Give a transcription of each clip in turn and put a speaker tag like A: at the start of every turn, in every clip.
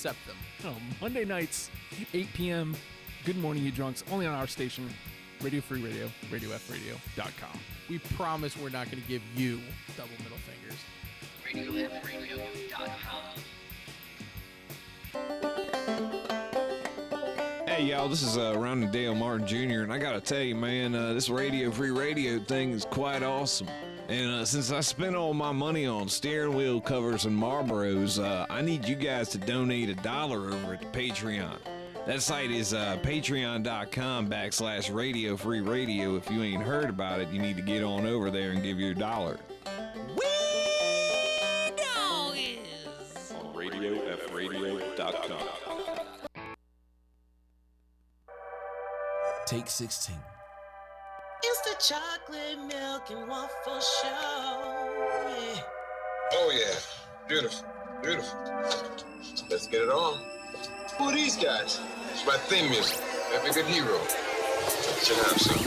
A: accept them.
B: Oh, Monday nights, 8 p.m. Good morning, you drunks. Only on our station, Radio Free Radio, RadioFradio.com.
A: We promise we're not going to give you double middle fingers.
C: RadioFradio.com.
D: Hey, y'all, this is Ronnie Dale Martin Jr., and I gotta tell you, man, this Radio Free Radio thing is quite awesome. And since I spent all my money on steering wheel covers and Marlboros, I need you guys to donate $1 over at Patreon. That site is patreon.com/Radio Free Radio. If you ain't heard about it, you need to get on over there and give your $1. On RadioFradio.com.
E: Take 16.
F: It's the chocolate milk and waffle show. Yeah.
G: Oh yeah, beautiful, beautiful. Let's get it on. Who are these guys? It's my theme music. Every good hero should have some.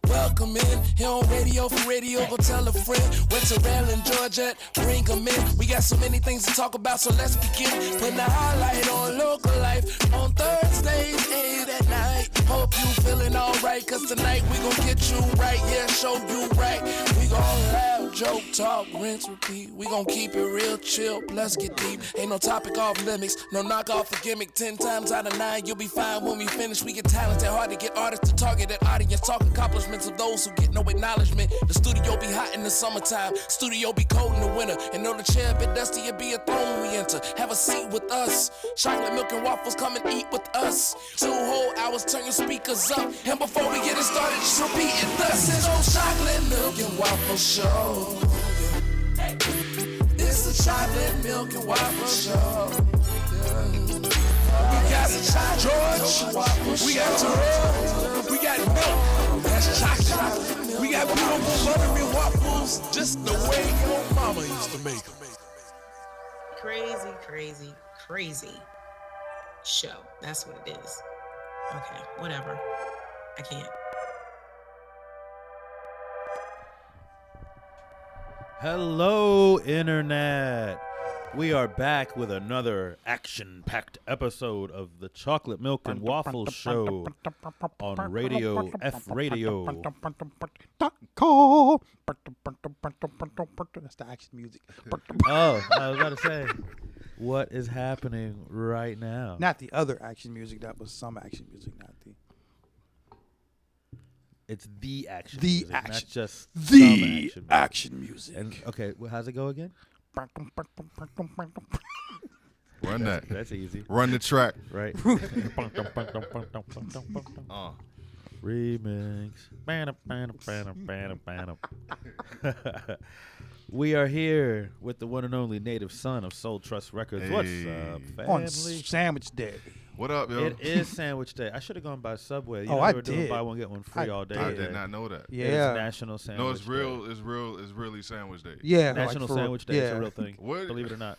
E: Welcome in, here on Radio for Radio, go tell a friend. Went to Maryland, Georgia, bring them in. We got so many things to talk about, so let's begin. Putting the highlight on local life on Thursdays, 8 at night. Hope you feeling alright, cause tonight we gon' get you right, yeah, show you right. We gon' laugh, joke, talk, rinse, repeat. We gon' keep it real chill, plus get deep. Ain't no topic off limits, no knock off a gimmick. 10 times out of 9, you'll be fine when we finish. We get talented, hard to get artists to target that audience. Talk accomplishments of those who get no acknowledgement. The studio be hot in the summertime, studio be cold in the winter. And know the chair a bit dusty, it be a throne we enter. Have a seat with us, chocolate milk and waffles, come and eat with us. 2 whole hours, turn your speakers up. And before we get it started, just repeat it. Thus is on chocolate milk and waffle show. It's the chocolate milk and waffle show. We got the chocolate George, we got Terrell, we got milk, that's chocolate. We got beautiful buttery waffles, just the way your mama used to make them.
F: Crazy, crazy, crazy show. That's what it is. Okay, whatever. I can't.
H: Hello, Internet. We are back with another action-packed episode of the Chocolate Milk and Waffles Show on Radio F Radio.
B: That's the action music.
H: Oh, I was about to say, what is happening right now?
B: Not the other action music. That was some action music, not the.
H: It's the action
B: The
H: music,
B: action.
H: not just
B: The
H: some
B: action music.
H: And okay, well, how's it go again?
I: Run that.
H: That's easy.
I: Run the track.
H: Right. Remix. We are here with the one and only native son of Soul Trust Records. What's up,
B: On
H: family?
B: Sandwich Day.
I: What up, yo?
H: It is Sandwich Day. I should have gone by Subway. You know
B: I
H: they were doing
B: did.
H: buy one get one free all day.
I: I did not know that.
B: Yeah.
H: It's National Sandwich
I: No, it's
H: Day.
I: real. It's real. It's really Sandwich Day.
B: Yeah.
H: National
B: like
H: Sandwich Day.
B: Yeah.
H: It's a real thing.
I: What?
H: Believe it or not.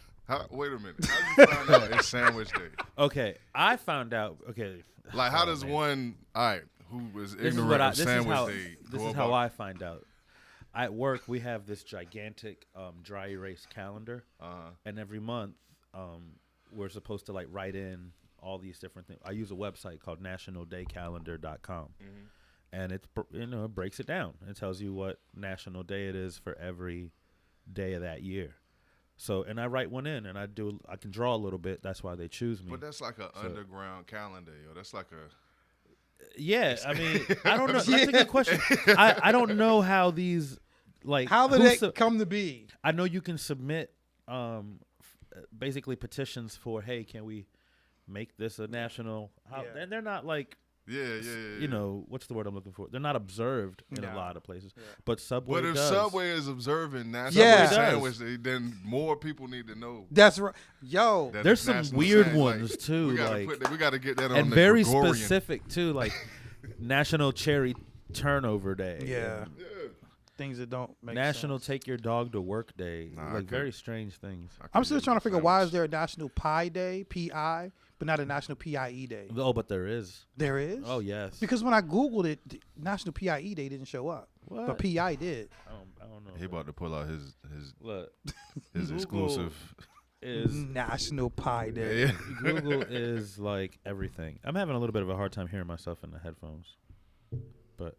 I: Wait a minute. How you find out it's Sandwich Day?
H: Okay, I found out. Okay,
I: Like, how
H: Oh,
I: does
H: man.
I: one, all right, who is
H: This is
I: ignorant
H: what I.
I: of
H: This is
I: Sandwich
H: how.
I: Day?
H: This
I: go
H: is how
I: about-
H: I find out. At work, we have this gigantic dry erase calendar, and every month we're supposed to like write in all these different things. I use a website called nationaldaycalendar.com, and it it breaks it down. It tells you what national day it is for every day of that year. So, and I write one in, and I can draw a little bit. That's why they choose me.
I: But that's like an underground calendar, yo. That's like a.
H: Yeah, I mean, I don't know. That's a good question. I don't know how these like
B: How did it come to be?
H: I know you can submit basically petitions for, hey, can we make this a national? And they're not like.
I: Yeah.
H: You know, what's the word I'm looking for? They're not observed in a lot of places. Yeah. But Subway
I: But if
H: does.
I: Subway is observing National Sandwich Day, then more people need to know.
B: That's right. Yo.
H: There's some weird ones, too.
I: We got to get that on
H: and
I: the
H: very
I: Gregorian.
H: specific, too, like National Cherry Turnover Day.
B: Yeah. Things that don't make
H: National
B: sense.
H: Take Your Dog to Work Day. Like very strange things.
B: I'm still trying to figure why is there a National Pie Day, P-I, but not a National PIE Day?
H: Oh, but there is.
B: There is?
H: Oh, yes.
B: Because when I Googled it, National PIE Day didn't show up.
H: What?
B: But PI did.
H: I don't know.
I: He about to pull out his
H: Look.
I: his
H: Google.
I: exclusive.
B: is
C: National Pie Day.
I: Yeah.
H: Google is like everything. I'm having a little bit of a hard time hearing myself in the headphones. But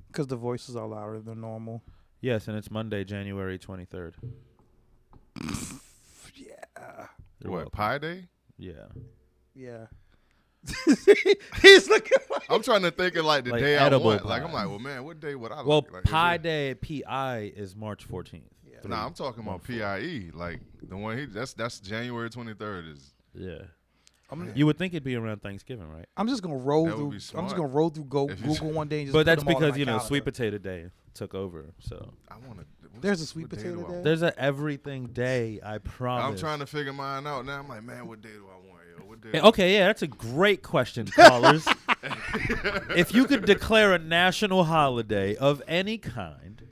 C: Because the voices are louder than normal.
H: yes, and it's Monday, January 23rd.
C: Yeah.
H: You're
I: What,
H: welcome.
I: Pie Day?
H: Yeah.
C: Yeah. He's looking like
I: I'm trying to think of like the
H: Like
I: day I
H: edible
I: want.
H: pie.
I: Like I'm like, well, man, what day would I
H: Well,
I: like? Like, is
H: Pi
I: it-
H: Day, P.I. is March 14th.
I: Nah, I'm talking about PIE. Like the one that's January 23rd is.
H: Yeah.
C: I'm,
H: You would think it'd be around Thanksgiving, right?
C: I'm just gonna roll
I: That would
C: through.
I: be
C: I'm just
I: smart.
C: gonna roll through
I: If you-
C: Google one day and just.
H: But
C: put
H: that's
C: them all in
H: because,
C: my
H: you know,
C: calendar.
H: Sweet Potato Day took over. So
I: I want to.
C: There's a sweet potato day?
H: there's a everything day, I promise.
I: I'm trying to figure mine out now. I'm like, man, what day do I want? Yo? What day?
H: Hey, okay, yeah, that's a great question, callers. If you could declare a national holiday of any kind,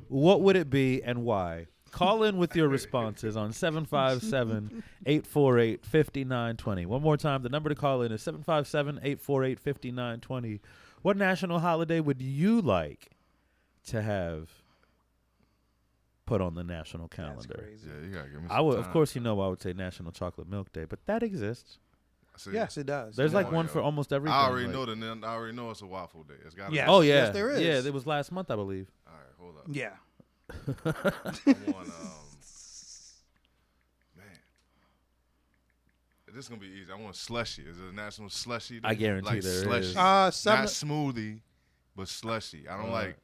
H: what would it be and why? Call in with your responses on 757-848-5920. One more time, the number to call in is 757-848-5920. What national holiday would you like to have put on the national
C: That's
H: calendar?
C: crazy.
I: Yeah, you gotta give me.
H: I
I: some
H: would, of
I: time.
H: course, you know, I would say National Chocolate Milk Day, but that exists.
I: See,
C: Yes, it does.
H: There's like
I: on,
H: one
I: yo.
H: for almost everything.
I: I already
H: like-
I: know I already know it's a waffle day. It's got.
C: Yes.
H: Oh yeah,
C: there is.
H: Yeah, it was last month, I believe.
I: All right, hold up.
C: Yeah.
I: I want man. This is gonna be easy. I want slushy. Is it a national slushy day?
H: I guarantee
I: like
H: there
I: slushy.
H: is.
I: Not
C: Seven.
I: smoothie, but slushy. I don't like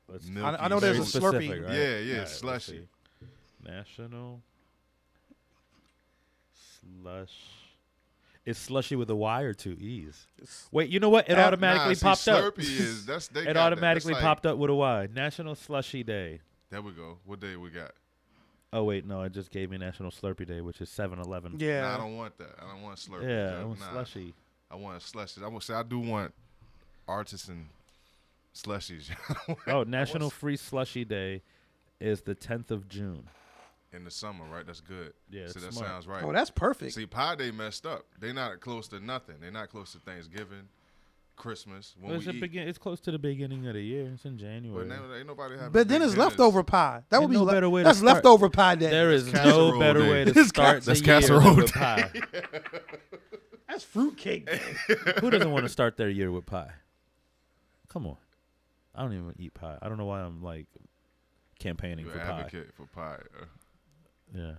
H: Let's-
I: milky.
C: I know there's a
H: Very
C: Slurpee.
H: specific, right?
I: Yeah, yeah,
H: All let's
I: slushy.
H: see. National slush. It's slushy with a Y or two E's. Wait, you know what? It automatically popped up.
I: Slurpee is that's they
H: It
I: got that.
H: automatically
I: That's like-
H: popped up with a Y. National Slushy Day.
I: There we go. What day we got?
H: Oh wait, no, it just gave me National Slurpee Day, which is 7-Eleven.
C: Yeah.
I: Nah, I don't want that. I don't want Slurpee.
H: Yeah, I want
I: Nah.
H: slushy.
I: I want slushy. I want say I do want artisan slushies.
H: Oh, National Free Slushy Day is the 10th of June.
I: In the summer, right? That's good.
H: Yeah,
I: See,
H: it's
I: that
H: smart.
I: sounds right.
C: Oh, that's perfect.
I: See, Pie Day messed up. They not close to nothing. They not close to Thanksgiving, Christmas. When
H: Well,
I: we eat.
H: it's close to the beginning of the year. It's in January.
I: But ain't nobody having
C: But then
I: big
C: it's
I: dinners.
C: leftover pie. That would
H: Ain't
C: be
H: no better way to
C: that's
H: start.
C: leftover pie day.
H: There is no
I: casserole
H: better
I: day.
H: way to
C: It's
H: start the
I: That's
H: year
I: casserole
H: than with
I: day.
H: pie.
C: That's fruitcake day.
H: Who doesn't want to start their year with pie? Come on. I don't even eat pie. I don't know why I'm like campaigning
I: You're
H: for
I: an
H: pie.
I: advocate for pie.
H: Yeah.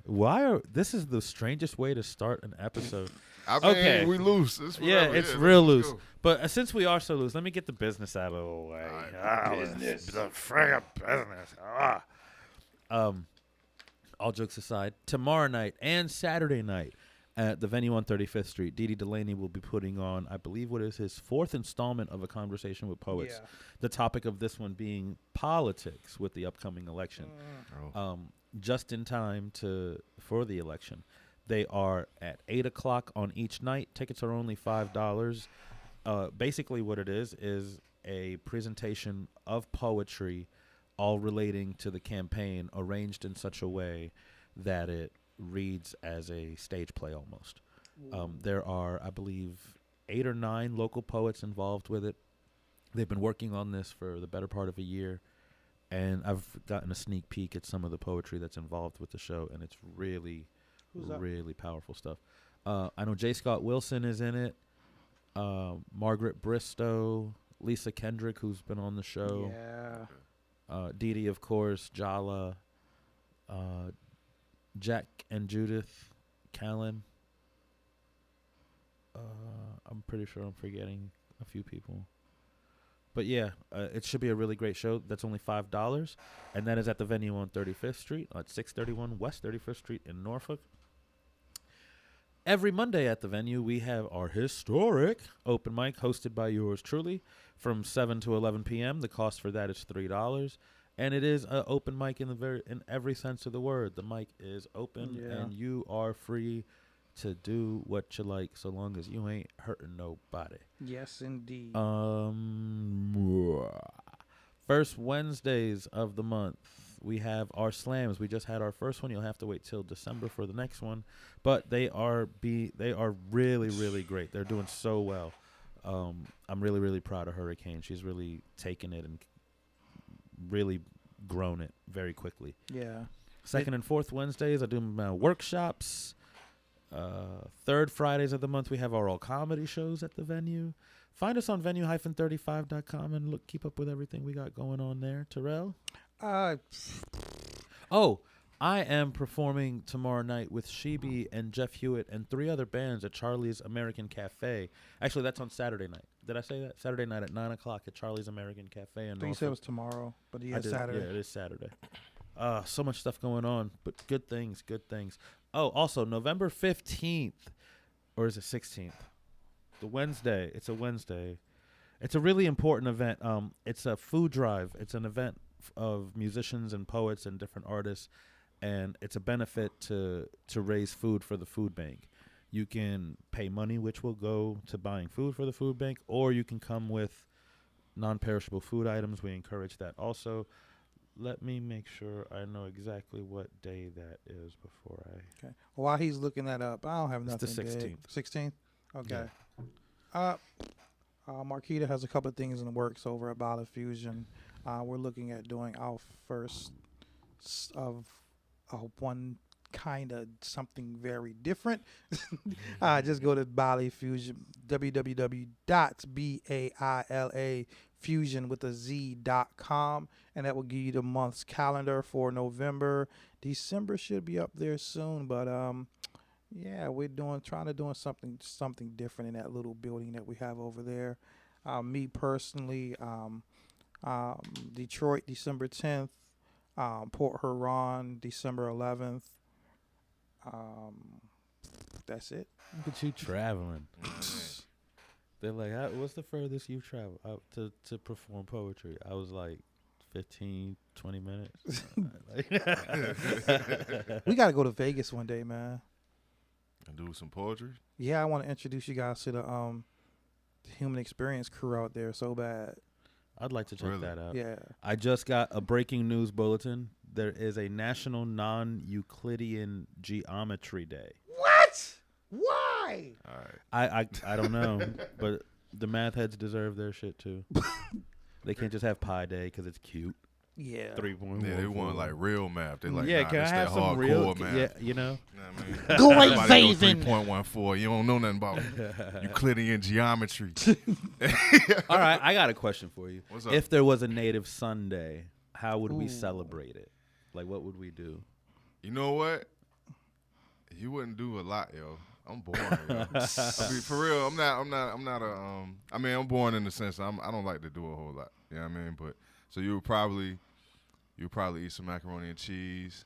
H: This is the strangest way to start an episode.
I: I mean,
H: Okay.
I: we loose. It's
H: Yeah,
I: whatever.
H: it's
I: let's
H: real
I: go.
H: loose. But since we are so loose, let me get the business out of the way.
I: Business.
H: The friggin' business. All jokes aside, tomorrow night and Saturday night at the venue on 35th Street, Dee Dee Delaney will be putting on, I believe, what is his fourth installment of A Conversation with Poets.
C: Yeah.
H: The topic of this one being politics with the upcoming election. Just in time for the election. They are at 8 o'clock on each night. Tickets are only $5. Basically what it is a presentation of poetry all relating to the campaign, arranged in such a way that it reads as a stage play almost. There are, I believe, 8 or 9 local poets involved with it. They've been working on this for the better part of a year, and I've gotten a sneak peek at some of the poetry that's involved with the show, and it's really, really powerful stuff. I know J. Scott Wilson is in it, Margaret Bristow, Lisa Kendrick, who's been on the show, Dee Dee, of course, Jala, Jack and Judith Callan. I'm pretty sure I'm forgetting a few people. But yeah, it should be a really great show. That's only $5, and that is at the venue on 35th Street at 631 West 35th Street in Norfolk. Every Monday at the venue, we have our historic open mic hosted by yours truly from 7 to 11 p.m. The cost for that is $3, and it is an open mic in every sense of the word. The mic is open, and you are free to do what you like, so long as you ain't hurting nobody.
C: Yes, indeed.
H: First Wednesdays of the month, we have our slams. We just had our first one. You'll have to wait till December for the next one, but they are really, really great. They're doing so well. I'm really, really proud of Hurricane. She's really taken it and really grown it very quickly.
C: Yeah.
H: Second and fourth Wednesdays, I do workshops. Third Fridays of the month, we have our all comedy shows at the venue. Find us on venue-35.com and keep up with everything we got going on there. Terrell? Oh, I am performing tomorrow night with Sheeby and Jeff Hewitt and 3 other bands at Charlie's American Cafe. Actually, that's on Saturday night. Did I say that? Saturday night at 9 o'clock at Charlie's American Cafe in Norfolk.
C: You said it was tomorrow, but Saturday.
H: Yeah, it is Saturday. So much stuff going on, but good things. Oh, also, November 15th, or is it 16th? It's a Wednesday. It's a really important event. It's a food drive. It's an event of musicians and poets and different artists, and it's a benefit to raise food for the food bank. You can pay money, which will go to buying food for the food bank, or you can come with non-perishable food items. We encourage that also. Let me make sure I know exactly what day that is before I...
C: Okay. While he's looking that up, I don't have nothing.
H: It's the 16th.
C: 16th? Okay.
H: Yeah.
C: Marquita has a couple of things in the works over at Bala Fusion. We're looking at doing our first of one kind of something very different. Just go to Bali Fusion, www.BAILAfusion.com, and that will give you the month's calendar for November. December should be up there soon, but yeah, we're trying to do something different in that little building that we have over there. Me personally, Detroit, December 10th, Port Huron, December 11th. That's it.
H: Look at you traveling. They're like, what's the furthest you've traveled to perform poetry? I was like 15, 20 minutes.
C: We got to go to Vegas one day, man.
I: And do some poetry?
C: Yeah, I want to introduce you guys to the Human Experience crew out there so bad.
H: I'd like to check that out.
C: Yeah.
H: I just got a breaking news bulletin. There is a National Non-Euclidean Geometry Day.
C: What? Why?
I: All right.
H: I don't know, but the math heads deserve their shit too. They can't just have Pi Day because it's cute.
C: Yeah.
H: 3.1.
I: Yeah, they want like real math. They like,
H: yeah,
I: nah,
H: can I
I: it's
H: have
I: that
H: some
I: hardcore
H: real?
I: math.
H: Yeah, you know.
C: Go away,
I: Somebody goes
C: Zayden.
I: 3.14. You don't know nothing about Euclidean geometry.
H: All right, I got a question for you.
I: What's up?
H: If there was a Native Sunday, how would we celebrate it? Like, what would we do?
I: You know what? You wouldn't do a lot, yo. I'm boring. Yo. I mean, for real, I'm not a. I mean, I'm boring in the sense I don't like to do a whole lot. You know what I mean? But so you would probably eat some macaroni and cheese.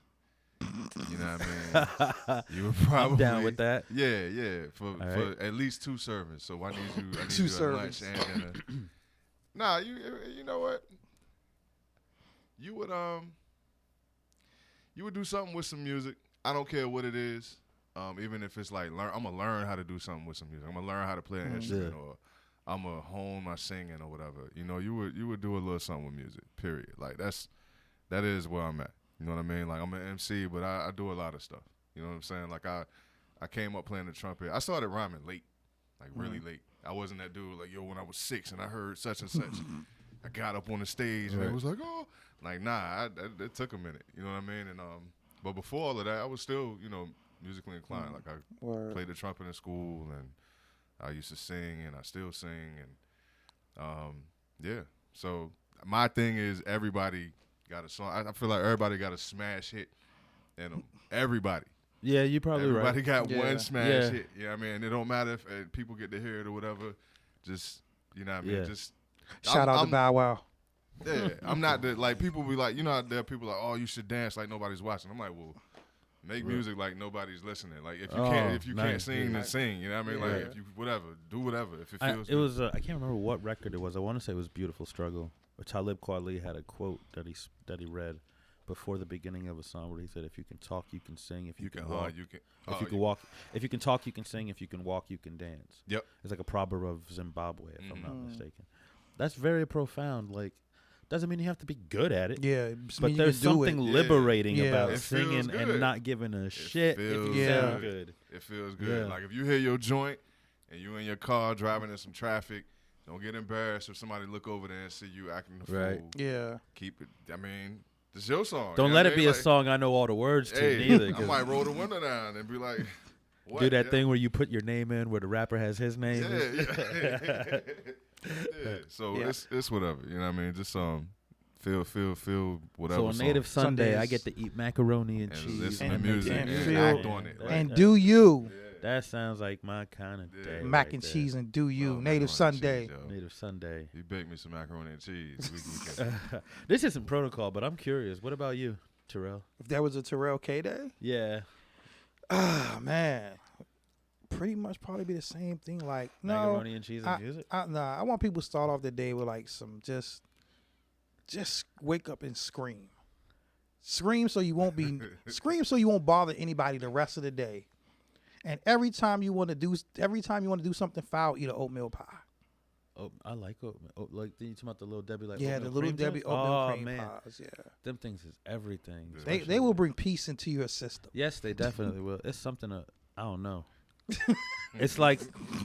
I: You know what I mean? You would probably.
H: I'm down with that.
I: Yeah. For at least 2 servings. So I need you at lunch and dinner. Nah, you know what? You would do something with some music. I don't care what it is. Even if it's like I'm gonna learn how to do something with some music. I'm gonna learn how to play an instrument, or I'm gonna hone my singing or whatever. You know, you would do a little something with music. Period. Like that is where I'm at. You know what I mean? Like I'm an MC, but I do a lot of stuff. You know what I'm saying? Like I came up playing the trumpet. I started rhyming late, like really late. I wasn't that dude like, yo, when I was 6 and I heard such and such, I got up on the stage and it was like, oh, like nah, it took a minute. You know what I mean? And but before all of that, I was still, you know, musically inclined. Like I played the trumpet in school, and I used to sing, and I still sing, and yeah. So my thing is everybody got a song. I feel like everybody got a smash hit in them. Everybody.
H: Yeah, you probably
I: everybody
H: right.
I: got one smash hit. You know what I mean? It don't matter if people get to hear it or whatever. Just, you know what I mean? Just
C: shout out to Bow Wow.
I: Yeah, I'm not the, like, people be like, you know, there are people like, oh, you should dance like nobody's watching. I'm like, well, make music like nobody's listening. Like if you can't sing, then sing. You know what I mean? Like if you do whatever. If it feels
H: good. It was I can't remember what record it was. I want to say it was "Beautiful Struggle." Or Talib Kweli had a quote that he read before the beginning of a song where he said, "If you can talk, you can sing. If you can walk, you can. If you can walk, if you can talk, you can sing. If you can walk, you can dance."
I: Yep.
H: It's like a proverb of Zimbabwe, if I'm not mistaken. That's very profound. Like. Doesn't mean you have to be good at it.
C: Yeah,
H: but there's something liberating about
I: it
H: singing and not giving a shit if you sound good.
I: It feels good. Yeah. Like if you hear your joint and you in your car driving in some traffic, don't get embarrassed if somebody look over there and see you acting the fool.
C: Yeah.
I: Keep it. I mean, It's your song.
H: Don't
I: you know
H: let
I: what
H: it
I: I
H: be
I: mean?
H: a song I know all the words to
I: Hey,
H: neither.
I: I
H: 'cause
I: might roll the window down and be like, what?
H: do that thing where you put your name in where the rapper has his name.
I: Yeah. So it's whatever. You know what I mean? Just feel whatever.
H: So on
I: song.
H: Native Sunday, I
C: Sundays.
H: get to eat macaroni and
I: And
H: cheese.
I: listen to
C: and-
I: music
C: and
I: and
C: feel-
I: act on it.
C: And do you.
H: That sounds like my kind of
I: Yeah.
H: day.
C: Mac
H: right
C: and
H: there.
C: cheese and do you.
I: Love
C: Native
I: macaroni and
C: Sunday.
I: cheese, yo.
H: Native Sunday.
I: You bake me some macaroni and cheese. We can,
H: This isn't protocol, but I'm curious. What about you, Terrell?
C: If there was a Terrell K Day,
H: Yeah.
C: ah man, pretty much probably be the same thing. Like no,
H: Macaroni and cheese and music?
C: nah. I want people to start off the day with like some just wake up and scream, so you won't be scream so you won't bother anybody the rest of the day. And every time you want to do something foul, eat an oatmeal pie.
H: Oh, I like oatmeal. Oh, like you talking about the little Debbie, like
C: Yeah,
H: oatmeal
C: the little
H: cream
C: Debbie
H: joints?
C: oatmeal
H: Oh
C: cream
H: man,
C: pies. Yeah,
H: them things is everything.
C: they
H: especially-
C: will bring peace into your system.
H: Yes, they definitely will. It's something I don't know. It's like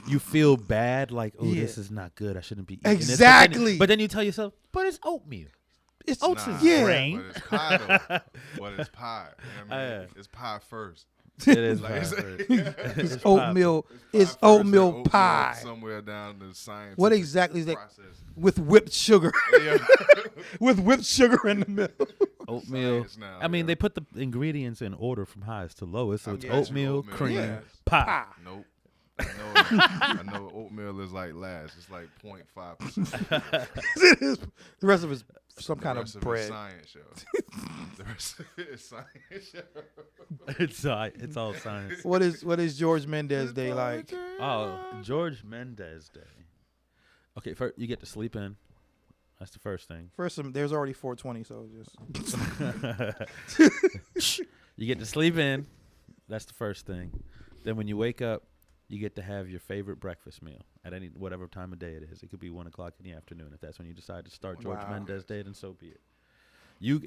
H: you feel bad, like
C: Yeah.
H: this is not good. I shouldn't be eating this.
C: Exactly.
H: But then you tell yourself, but it's oatmeal.
C: It's
H: Oats
I: Nah,
H: is
C: yeah.
H: grain.
I: But it's pie though. But it's pie. You know what I mean?
H: Yeah.
I: It's pie first.
H: It is
I: Like,
H: pie
I: it's-
H: first.
C: It's
H: It's pie
C: oatmeal. It's
I: Pie first,
C: oatmeal
I: then
C: pie.
I: Somewhere down the science.
C: What exactly is that?
I: Process.
C: With whipped sugar.
I: Yeah.
C: With whipped sugar in the middle.
H: Oatmeal.
I: Science now,
H: I mean,
I: yeah.
H: they put the ingredients in order from highest to lowest, so
I: I
H: it's
I: get you.
H: oatmeal,
I: Oatmeal,
H: cream,
C: yeah.
H: pie.
C: Pie.
I: Nope. I know oatmeal is like last. It's like 0.5%.
C: It is. The rest of it's some
I: The
C: kind
I: rest
C: of
I: it
C: bread.
I: science show. The rest of it is science show.
H: It's all science.
C: What is George Mendez Day like?
H: Oh, George Mendez Day. Okay, first you get to sleep in. That's the first thing.
C: First, there's already 420, so just
H: You get to sleep in. That's the first thing. Then when you wake up, you get to have your favorite breakfast meal at any whatever time of day it is. It could be 1 o'clock in the afternoon. If that's when you decide to start George
C: Wow.
H: Mendez Day, then so be it.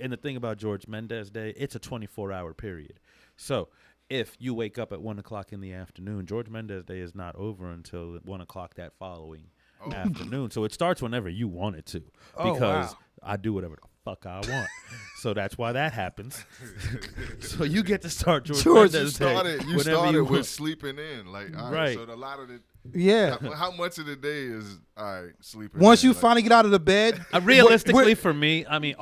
H: And the thing about George Mendez Day, it's a 24-hour period. So if you wake up at 1 o'clock in the afternoon, George Mendez Day is not over until 1 o'clock that following afternoon. So it starts whenever you want it to,
C: Oh,
H: because
C: wow.
H: I do whatever the fuck I want. So that's why that happens. So you get to start George
C: George,
H: Mendez Day
I: You
H: whenever
I: started
H: you
I: with
H: want.
I: sleeping in. Like, all
H: Right.
I: right. So a lot of the
C: yeah.
I: how much of the day is all right sleeping?
C: Once
I: in?
C: you
I: Like,
C: finally get out of the bed,
H: Realistically, for me, I mean,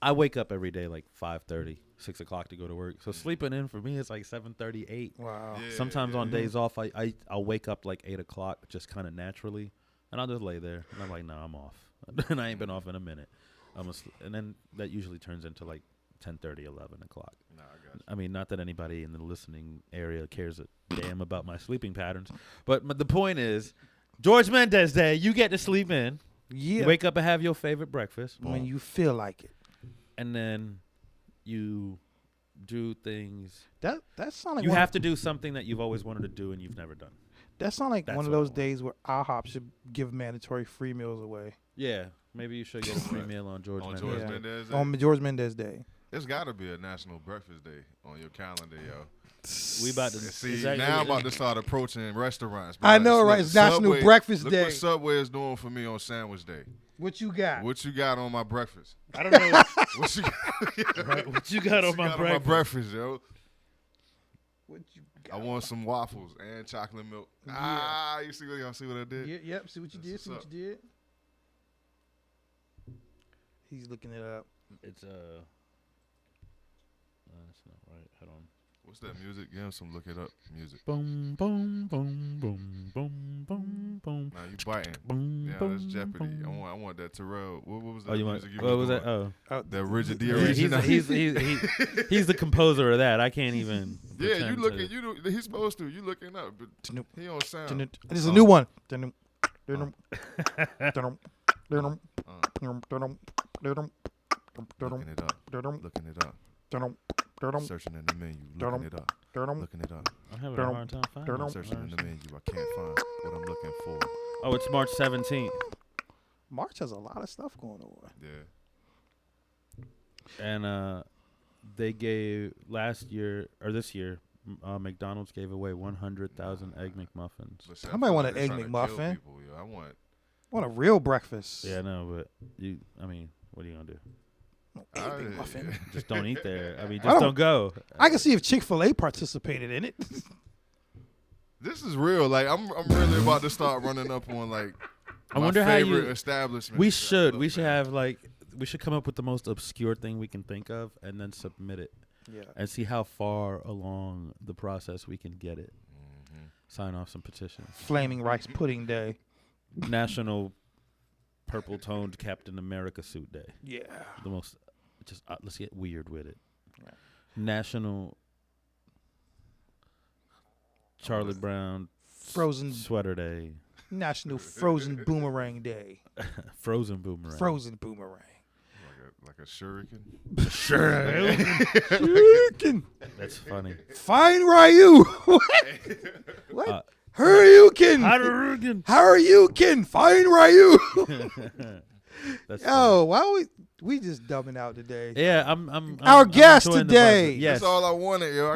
H: I wake up every day like 5:30, 6 o'clock to go to work. So sleeping in for me is like 7:30, 8.
C: wow.
I: Yeah,
H: Sometimes
I: yeah,
H: on
I: yeah.
H: days off, I'll wake up like 8 o'clock just kind of naturally, and I'll just lay there. And I'm like, no, I'm off. And I ain't been off in a minute. And then that usually turns into like 10:30, 11 o'clock.
I: Nah, I got you.
H: I mean, not that anybody in the listening area cares a damn about my sleeping patterns, but the point is, George Mendez Day, you get to sleep in.
C: Yeah.
H: You wake up and have your favorite breakfast.
C: when you feel like it.
H: And then you do things.
C: That sound like
H: You
C: one,
H: have to do something that you've always wanted to do and you've never done.
C: that sound like
H: That's
C: one of
H: what I
C: those
H: want.
C: days where IHOP should give mandatory free meals away
H: Yeah, maybe you should get a free meal on George
I: On
H: Mendez.
I: George
C: Yeah.
I: Mendez Day?
C: on George Mendez Day.
I: There's got to be a National Breakfast Day on your calendar, yo.
H: We about to
I: See,
H: exactly-
I: now I'm about to start approaching restaurants.
C: I know,
I: Look,
C: right? It's National
I: Subway-
C: Breakfast
I: look
C: Day.
I: what Subway is doing for me on Sandwich Day.
C: What you got?
I: What you got on my breakfast?
H: I don't know
I: What you got,
H: right, what you got on my breakfast.
I: yo?
C: What you
I: I want some waffles and chocolate milk. Ah, you see what y'all see what I did?
C: Yep. See what you did.
I: That's
C: See what
I: what's
C: you did. He's looking it up.
H: It's that's not right. Hold on.
I: What's that music? Give him some look it up music.
H: Boom, boom, boom, boom, boom, boom, boom.
I: Now you biting.
H: Boom,
I: Yeah,
H: boom,
I: that's Jeopardy.
H: boom.
I: I want that Terrell. What was that
H: Oh, you want?
I: music you
H: What was
I: doing?
H: that? Oh,
I: That Rigid D
H: yeah,
I: original.
H: he's the composer of that. I can't even.
I: Yeah, you
H: pretend
I: looking.
H: to-
I: You do, he's supposed to. You looking up, but he on sound.
C: This is a new one. Looking
I: Looking it up. Looking it up. Searching in the menu. Looking it up. Looking it up.
H: I'm having a hard time finding.
I: I'm
H: it.
I: searching in the menu. I can't find what I'm looking for.
H: Oh, it's March 17th,
C: March has a lot of stuff going on.
I: Yeah.
H: and they gave last year or this year, McDonald's gave away 100,000 egg McMuffins.
I: Listen,
C: I might want
I: they're
C: an egg
I: trying to kill
C: McMuffin.
I: people, yo. I want.
C: Want a real breakfast?
H: Yeah, no, but I mean, what are you gonna do?
C: Egg McMuffin.
H: Just don't eat there. I mean, just don't go.
C: I can see if Chick-fil-A participated in it.
I: This is real. Like I'm really about to start running up on like
H: I
I: my
H: wonder how
I: favorite
H: you.
I: establishments.
H: We should. We
I: Look,
H: should
I: man.
H: have like. We should come up with the most obscure thing we can think of and then submit it.
C: Yeah.
H: And see how far along the process we can get it. Sign off some petitions.
C: Flaming Rice Pudding Day.
H: National Purple Toned Captain America Suit Day.
C: Yeah.
H: The most. Just let's get weird with it.
C: Right.
H: National Charlie Brown
C: Frozen
H: Sweater Day.
C: National Frozen Boomerang Day.
H: Frozen Boomerang.
C: Frozen Boomerang.
I: Like a shuriken.
C: Shuriken.
H: That's funny.
C: Fine Ryu. What? Haryukin. Haryukin. Fine Ryu.
H: That's
C: Yo, why we just dumbing out today?
H: Yeah, I'm
C: Our guest
H: enjoying the
C: today.
H: vibe. Yes.
I: That's all I wanted, yo.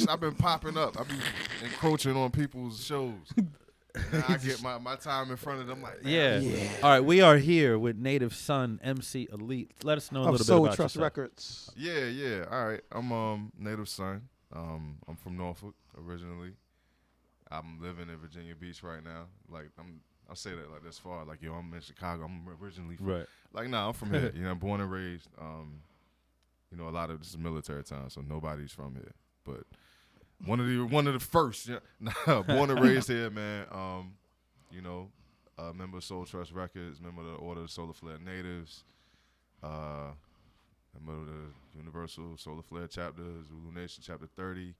I: I've been popping up. I've been encroaching on people's shows. Now I get my time in front of them. Like,
H: Yeah.
C: Yeah.
H: All right, we are here with Native Son MC Elite. Let us know a
C: Of
H: little
C: Soul
H: bit about
C: Trust
H: yourself.
C: Records.
I: Yeah. All right. I'm Native Son. I'm from Norfolk originally. I'm living in Virginia Beach right now. Like I'll say that like this far. Like yo, I'm in Chicago. I'm originally from,
H: Right.
I: Like I'm from here. You know, I'm born and raised. You know, a lot of this is military time, so nobody's from here. But one of the first. Yeah, born and raised here, man. You know, member of Soul Trust Records, member of the Order of Solar Flare Natives, member of the Universal Solar Flare Chapter, Zulu Nation Chapter 30.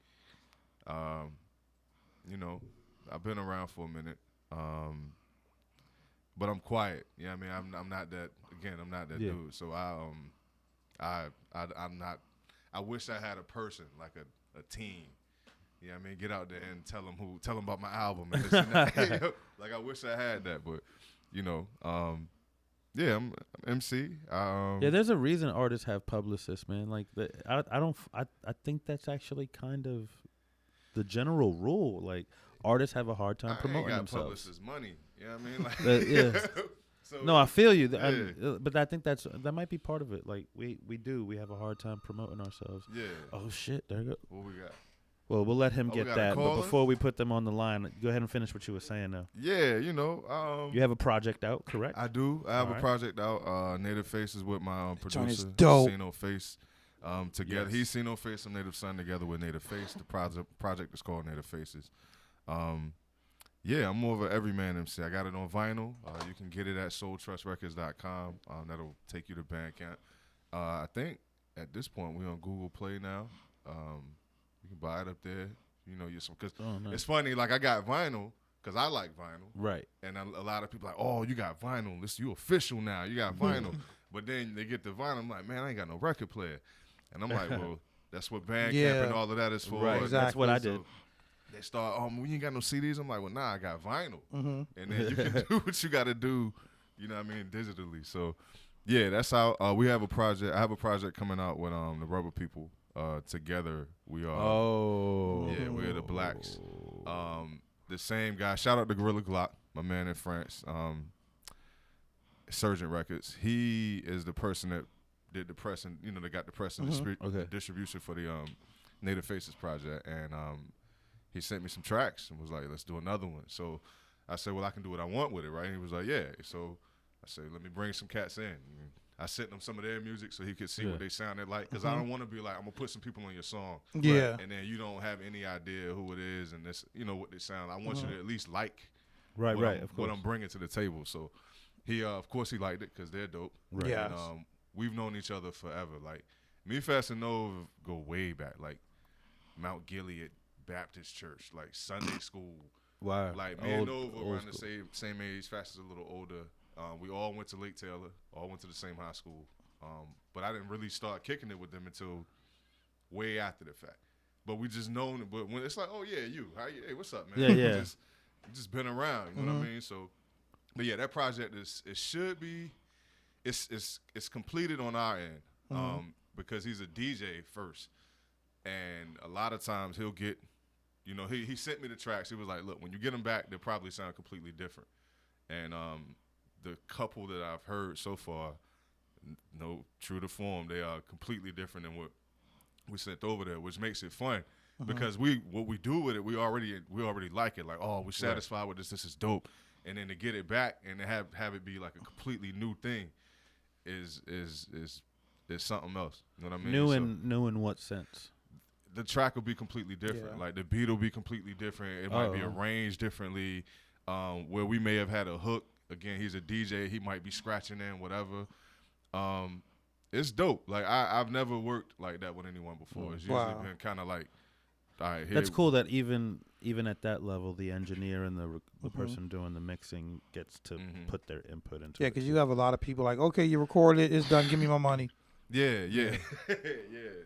I: You know, I've been around for a minute, but I'm quiet. Yeah, I mean, I'm not that. Again, I'm not that dude. So I'm not. I wish I had a person like a team. Yeah, I mean, get out there and tell them about my album and this and that. Like I wish I had that, but you know, yeah, I'm MC.
H: Yeah, there's a reason artists have publicists, man. Like I think that's actually kind of the general rule. Like artists have a hard time promoting
I: I ain't got
H: themselves.
I: publicists' money. You know what I mean? Like,
H: Yeah.
I: So,
H: No, I feel you,
I: yeah.
H: but I think that might be part of it. Like we have a hard time promoting ourselves.
I: Yeah.
H: Oh shit, there you go.
I: What we got?
H: Well, we'll let him
I: we
H: get
I: got a
H: that. But
I: caller?
H: before we put them on the line, go ahead and finish what you were saying now.
I: Yeah, you know,
H: You have a project out, correct?
I: I do. I have
H: All
I: a
H: right.
I: project out. Native Faces with my
C: joint is
I: producer,
C: dope.
I: Sino Face. Together,
H: Yes.
I: he's Sino Face and Native Son together with Native Face. The project is called Native Faces. Yeah, I'm more of an everyman MC. I got it on vinyl. You can get it at soultrustrecords.com. That'll take you to Bandcamp. I think at this point we're on Google Play now. You can buy it up there. You know, because
H: nice.
I: it's funny. Like I got vinyl because I like vinyl.
H: Right.
I: And a lot of people are like, oh, you got vinyl. You official now. You got vinyl. But then they get the vinyl. I'm like, man, I ain't got no record player. And I'm like, well, that's what Bandcamp and all of that is for.
H: Right.
I: And
H: That's what I
I: so
H: did.
I: they start, we ain't got no CDs. I'm like, well, nah, I got vinyl.
C: Mm-hmm.
I: And then you can do what you got to do, you know what I mean, digitally. So, yeah, that's how we have a project. I have a project coming out with the Rubber People. Together we are.
H: Oh.
I: Yeah, we're the Blacks. The same guy. Shout out to Gorilla Glock, my man in France. Surgeon Records. He is the person that did the press and they got the press and the distribution for the Native Faces project, and he sent me some tracks and was like, let's do another one. So I said, well, I can do what I want with it, right? And he was like, yeah. So I said, let me bring some cats in. And I sent him some of their music so he could see what they sounded like, because I don't want to be like, I'm gonna put some people on your song,
C: Yeah.
I: and then you don't have any idea who it is and this, what they sound. I want you to at least like
H: Right.
I: what I'm bringing to the table. So he, of course, he liked it because they're dope.
H: Right.
C: Yes.
I: And we've known each other forever. Like me, Fast and Nove go way back, like Mount Gilead Baptist Church, like Sunday school.
H: Wow.
I: Like me and
H: Old
I: Nova around the
H: school.
I: same age. Fast is a little older. We all went to Lake Taylor, all went to the same high school. But I didn't really start kicking it with them until way after the fact. But we just known it. But when it's like, oh yeah, you, hey, what's up, man?
H: Yeah.
I: We just been around. You know what I mean? So, but yeah, that project it's completed on our end because he's a DJ first, and a lot of times he'll get, he sent me the tracks. He was like, look, when you get them back, they'll probably sound completely different. And the couple that I've heard so far, no, true to form, they are completely different than what we sent over there, which makes it fun. Because what we do with it, we already like it. Like, oh, we're satisfied with this. This is dope. And then to get it back and to have it be like a completely new thing is something else. You know what I mean?
H: New in what sense?
I: The track will be completely different.
C: Yeah.
I: Like the beat will be completely different. It might be arranged differently. Where we may have had a hook. Again, he's a DJ. He might be scratching in whatever. It's dope. Like I've never worked like that with anyone before. It's usually been kind of like, all right,
H: That's cool that even at that level, the engineer and the person doing the mixing gets to put their input into it.
C: Yeah, because you have a lot of people like, okay, you recorded it, it's done, give me my money.
I: Yeah.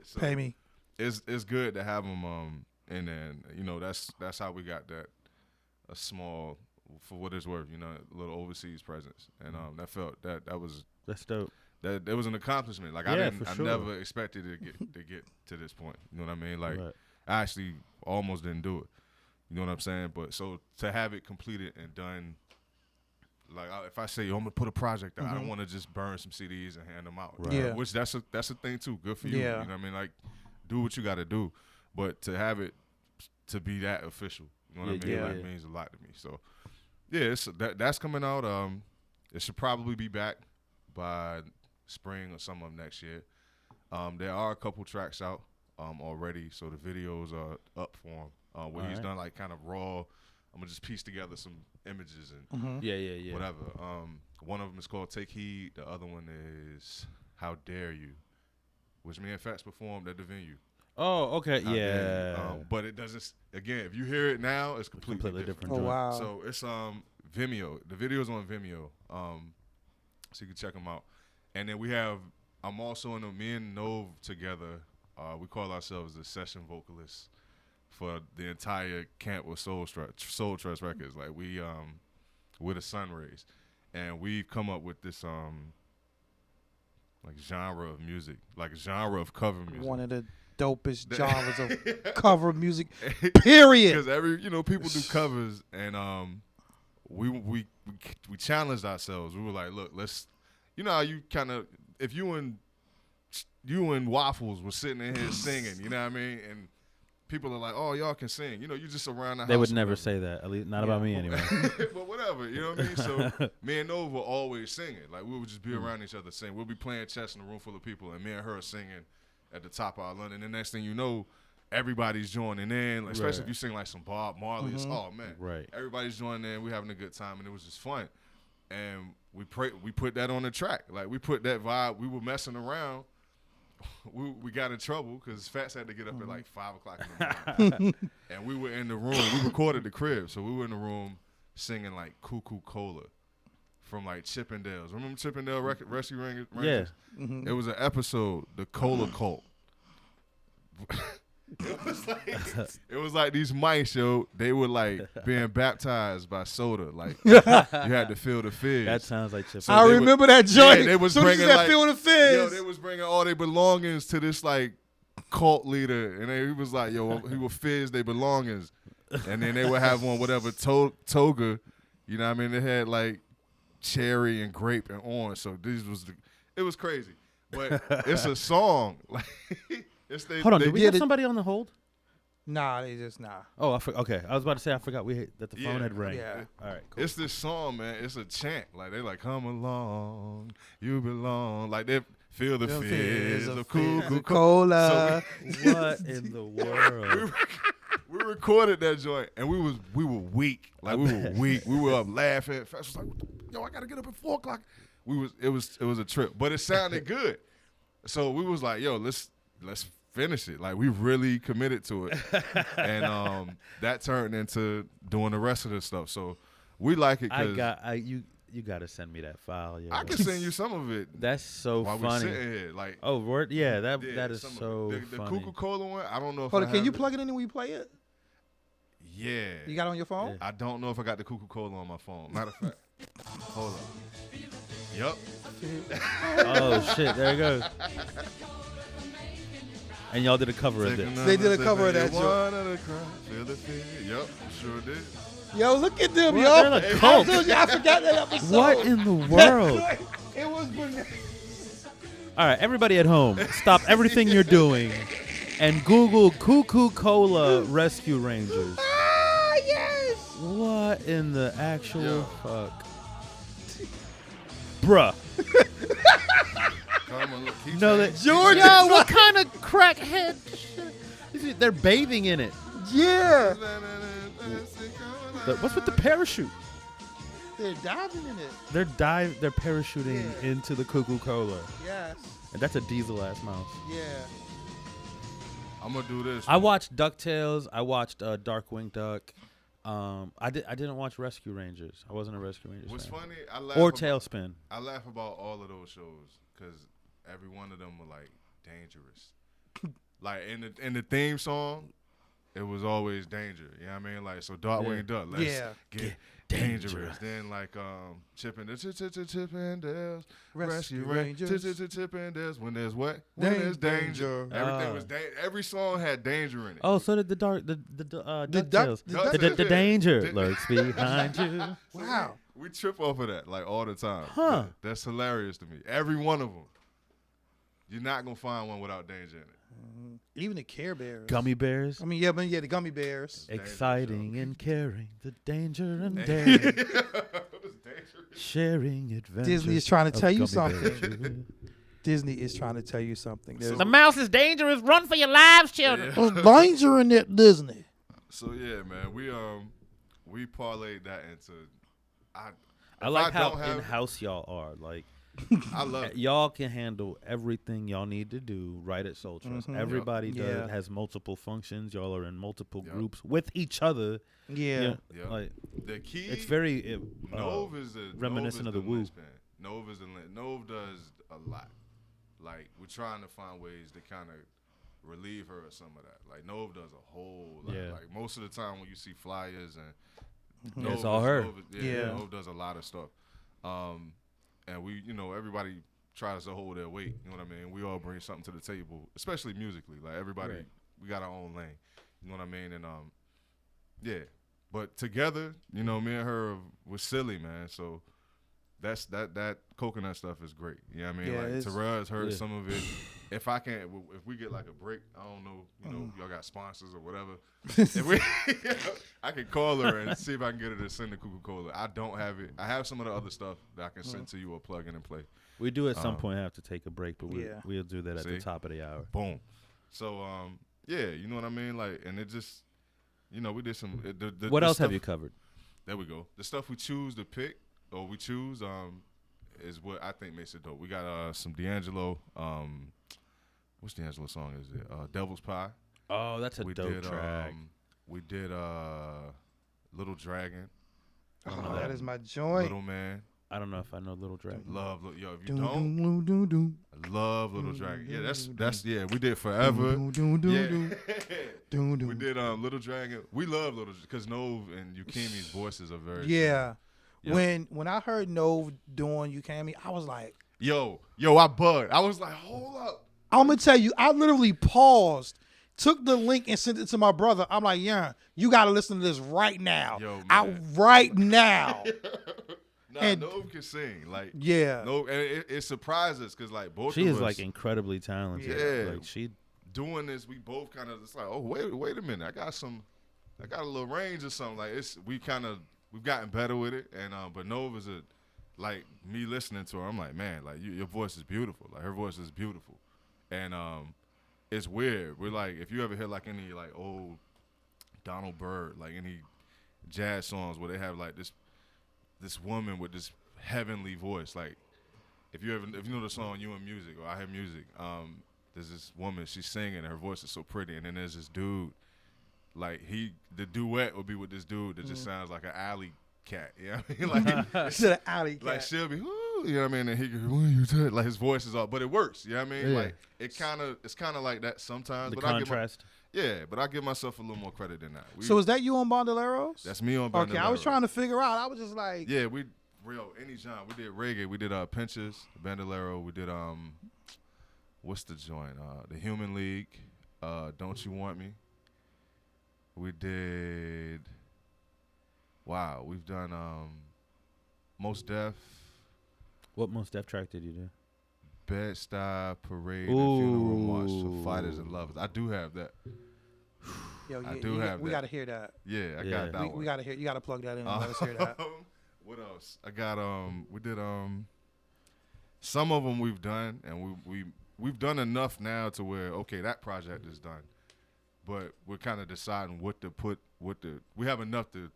I: So
C: Pay me.
I: It's good to have them. And then that's how we got a small, for what it's worth, a little overseas presence, and
H: that's dope.
I: That was an accomplishment. Like I never expected to get to this point. You know what I mean? Like I actually almost didn't do it. You know what I'm saying? But so to have it completed and done, like if I say, I'm gonna put a project out, I don't want to just burn some CDs and hand them out.
H: Right.
C: Yeah.
I: Which that's a thing too. Good for you.
C: Yeah.
I: You know what I mean? Like do what you got to do, but to have it to be that official, you know what I mean? Like, means a lot to me. So yeah, that's coming out. It should probably be back by spring or summer of next year. There are a couple tracks out already, so the videos are up for him. Where he's done like kind of raw. I'm gonna just piece together some images and
H: Yeah.
I: whatever. One of them is called Take Heed. The other one is How Dare You, which me and Fats performed at the venue.
H: Oh, okay,
I: How Dare You. But it doesn't. Again, if you hear it now, it's completely different.
C: Oh wow!
I: So it's Vimeo. The video's on Vimeo. So you can check them out. And then I'm also in me and Nove together. We call ourselves the session vocalists for the entire camp with Soul Trust Records. Like we're the Sun Rays, and we've come up with this like genre of music, like genre of cover music.
C: One of the dopest genres of cover music. Period.
I: Because people do covers, and we challenged ourselves. We were like, look, let's. You know how you kind of, if you and Waffles were sitting in here singing, you know what I mean? And people are like, oh, y'all can sing. You just around the house.
H: They would never say that, at least not about me anyway.
I: But whatever, you know what I mean? So me and Nova were always singing. Like we would just be around each other singing. We'll be playing chess in a room full of people, and me and her are singing at the top of our lungs. And the next thing you know, everybody's joining in, like, especially if you sing like some Bob Marley. It's, oh, man.
H: Right.
I: Everybody's joining in. We're having a good time, and it was just fun. And we put that on the track. Like, we put that vibe. We were messing around. We got in trouble because Fats had to get up at like 5 o'clock in the morning. And we were in the room. We recorded the crib. So we were in the room singing like Cuckoo Cola from like Chippendales. Remember Chippendale Rescue Rangers?
H: Yeah.
I: It was an episode, The Cola Cult. It was like these mice, yo. They were like being baptized by soda. Like you had to feel the fizz.
H: That sounds like Chip.
C: So I remember that joint.
I: Yeah, they was
C: so
I: bringing
C: that
I: like
C: feel the fizz.
I: Yo, they was bringing all their belongings to this like cult leader, and he was like, yo, he would fizz their belongings, and then they would have on whatever toga. You know what I mean? They had like cherry and grape and orange. So it was crazy, but it's a song. Like.
H: Hold on, did we have somebody on the hold?
C: Nah, they just nah.
H: Oh, okay. I was about to say I forgot that the phone had rang.
C: Yeah.
H: All right, cool.
I: It's this song, man. It's a chant. Like they like, come along, you belong. Like they feel the fizz of
C: Coca-Cola.
I: So
H: what in the world?
I: we recorded that joint, and we were weak. Like we were weak. We were up laughing. Fast was like, yo, I gotta get up at 4 o'clock. It was a trip, but it sounded good. So we was like, yo, let's finish it. Like we really committed to it, and that turned into doing the rest of the stuff. So we like it.
H: You got to send me that file. Yo.
I: I can send you some of it.
H: That's so
I: while
H: funny.
I: we sitting here, like
H: word, yeah, that is so
I: the
H: funny.
I: Coca-Cola one. I don't know if.
C: Hold on, can you plug it in when you play it?
I: Yeah.
C: You got it on your phone?
I: Yeah. I don't know if I got the Coca-Cola on my phone. Matter of fact, hold on. Yep.
H: Oh shit! There it goes. And y'all did a cover of it.
C: They did a cover of that joint.
I: Yep, sure did.
C: Yo, look at them,
H: What?
C: yo.
H: They're like cult.
C: I forgot that episode.
H: What in the world?
C: It was bananas.
H: All right, everybody at home, stop everything you're doing and Google Coca-Cola Rescue Rangers.
C: Ah, yes.
H: What in the actual fuck? Bruh.
I: Come on, look, keep
H: No,
I: saying-
H: that
C: Jordan.
H: Yo, what kind of crackhead shit? They're bathing in it.
C: Yeah.
H: What's with the parachute?
C: They're diving in it.
H: They're parachuting
C: Yeah.
H: into the Coca-Cola.
C: Yes.
H: And that's a diesel ass mouse.
C: Yeah.
I: I'm gonna do this.
H: I watched DuckTales. I watched Darkwing Duck. I didn't watch Rescue Rangers. I wasn't a Rescue Rangers
I: What's
H: fan.
I: funny? I laugh
H: Or
I: about,
H: Tailspin.
I: I laugh about all of those shows because every one of them were like dangerous. Like in the theme song, it was always danger. You know what I mean? Like so, Darkwing Duck. Let's get dangerous. Then like Chip and Dale's Rescue Rangers. Chip and Dale's. When there's what? When there's danger. Everything was every song had danger in it.
H: Oh, so did the DuckTales.
C: Duck-
H: The danger lurks behind you.
C: Wow.
I: We trip off of that like all the time.
H: Huh.
I: That's hilarious to me. Every one of them. You're not gonna find one without danger in it.
C: Even the Care Bears.
H: Gummy bears.
C: I mean, yeah, the gummy bears.
H: Exciting and caring, the danger and daring, sharing adventures.
C: Disney is trying to
H: of
C: tell you
H: gummy
C: something.
H: bears.
C: Disney is trying to tell you something. There's
H: The mouse is dangerous. Run for your lives, children.
C: danger in that Disney.
I: So yeah, man, we parlayed that into.
H: I like how
I: don't have-
H: in-house y'all are. Like,
I: I love it.
H: y'all can handle everything y'all need to do right at Soul Trust.
C: Mhm.
H: Everybody
C: Yeah.
H: has multiple functions. Y'all are in multiple
I: Yep.
H: groups with each other.
C: Yeah.
I: Yep.
H: Like,
I: The key.
H: it's very
I: Nove is the
H: reminiscent
I: Nove
H: of
I: is
H: the Woo.
I: linchpin. Nove is the Nove does a lot. Like we're trying to find ways to kind of relieve her of some of that. Like Nove does a whole lot.
H: Yeah.
I: Like most of the time when you see flyers and
H: Yeah, it's all her.
C: Yeah.
I: Nove does a lot of stuff. And we, everybody tries to hold their weight. You know what I mean? We all bring something to the table, especially musically. Like everybody,
H: Right.
I: we got our own lane. You know what I mean? And yeah. But together, me and her was silly, man. So that coconut stuff is great. You know what I mean?
C: Yeah,
I: Like
C: it's-
I: Terrell has heard
H: Yeah.
I: some of it. If we get like a break, I don't know, y'all got sponsors or whatever. If we, I can call her and see if I can get her to send the Coca-Cola. I don't have it. I have some of the other stuff that I can send to you or plug in and play.
H: we do at some point have to take a break, but
C: Yeah.
H: we'll do that at the
I: See?
H: top of the hour.
I: Boom. So yeah, you know what I mean? Like, and it just, we did some.
H: What
I: the
H: else have
I: stuff-
H: you covered?
I: There we go. The stuff we choose to pick or we choose is what I think makes it dope. We got some D'Angelo. What's D'Angelo's song? Is it Devil's Pie?
H: Oh, that's a
I: we
H: dope
I: did
H: track.
I: we did Little Dragon,
C: Oh, that is my joint.
I: Little Man.
H: I don't know if I know Little Dragon.
I: Love yo. If you
C: Doom,
I: don't,
C: doom, doom, doom,
I: I love Little Dragon. Yeah, that's
C: doom,
I: yeah. We did Forever.
C: doom, doom, doom,
I: Yeah.
C: doom, doom, doom.
I: We did Little Dragon. We love Little because Nove and Yukimi's voices are very
C: Yeah.
I: Yeah.
C: When I heard Nove doing You Can Me, I was like,
I: Yo, I bugged. I was like, hold up.
C: I'm gonna tell you, I literally paused, took the link and sent it to my brother. I'm like, yeah, you gotta listen to this right now.
I: Yo,
C: Out
I: man.
C: right now.
I: Nah,
C: And-
I: Nove can sing. Like,
C: Yeah.
I: Nove, and it surprised us because like both
H: She
I: of
H: is
I: us
H: like incredibly talented.
I: Yeah.
H: Like she
I: doing this, we both kind of it's like, oh wait a minute, I got a little range or something. Like we've gotten better with it, and but Nove is like me listening to her, I'm like, man, like your voice is beautiful. Like her voice is beautiful, and it's weird. We're like, if you ever hear like any like old Donald Byrd, like any jazz songs where they have like this woman with this heavenly voice, like if you know the song You and Music or I Hear Music, there's this woman, she's singing, her voice is so pretty, and then there's this dude, like the duet would be with this dude that just sounds like an alley cat, you know what I mean? Like,
C: To the alley cat.
I: like she'll be, "Ooh," you know what I mean? And he goes, "What are you doing?" Like his voice is all, but it works, you know what I mean?
H: Yeah.
I: Like it's kind of like that sometimes.
H: the
I: but
H: contrast.
I: but I give myself a little more credit than that.
C: So is that you on Bandoleros?
I: That's me on
C: Okay, I was
I: Bandolero.
C: trying to figure out. I was just like,
I: Yeah, any genre. We did reggae. We did Pinches, Bandolero. We did what's the joint? The Human League. Don't You Want Me. We did. Wow, we've done Most Def.
H: What Most Def track did you do?
I: Bed-Stuy Parade and Funeral March for Fighters and Lovers. I do have that.
C: Yo,
I: I do have
C: we
I: that.
C: got to hear that.
I: Yeah, I got that one.
C: We got to hear. You got to plug that in. And let us hear that.
I: What else? I got we did some of them we've done, and we've done enough now to where okay, that project is done. But we're kind of deciding what to put, we have enough to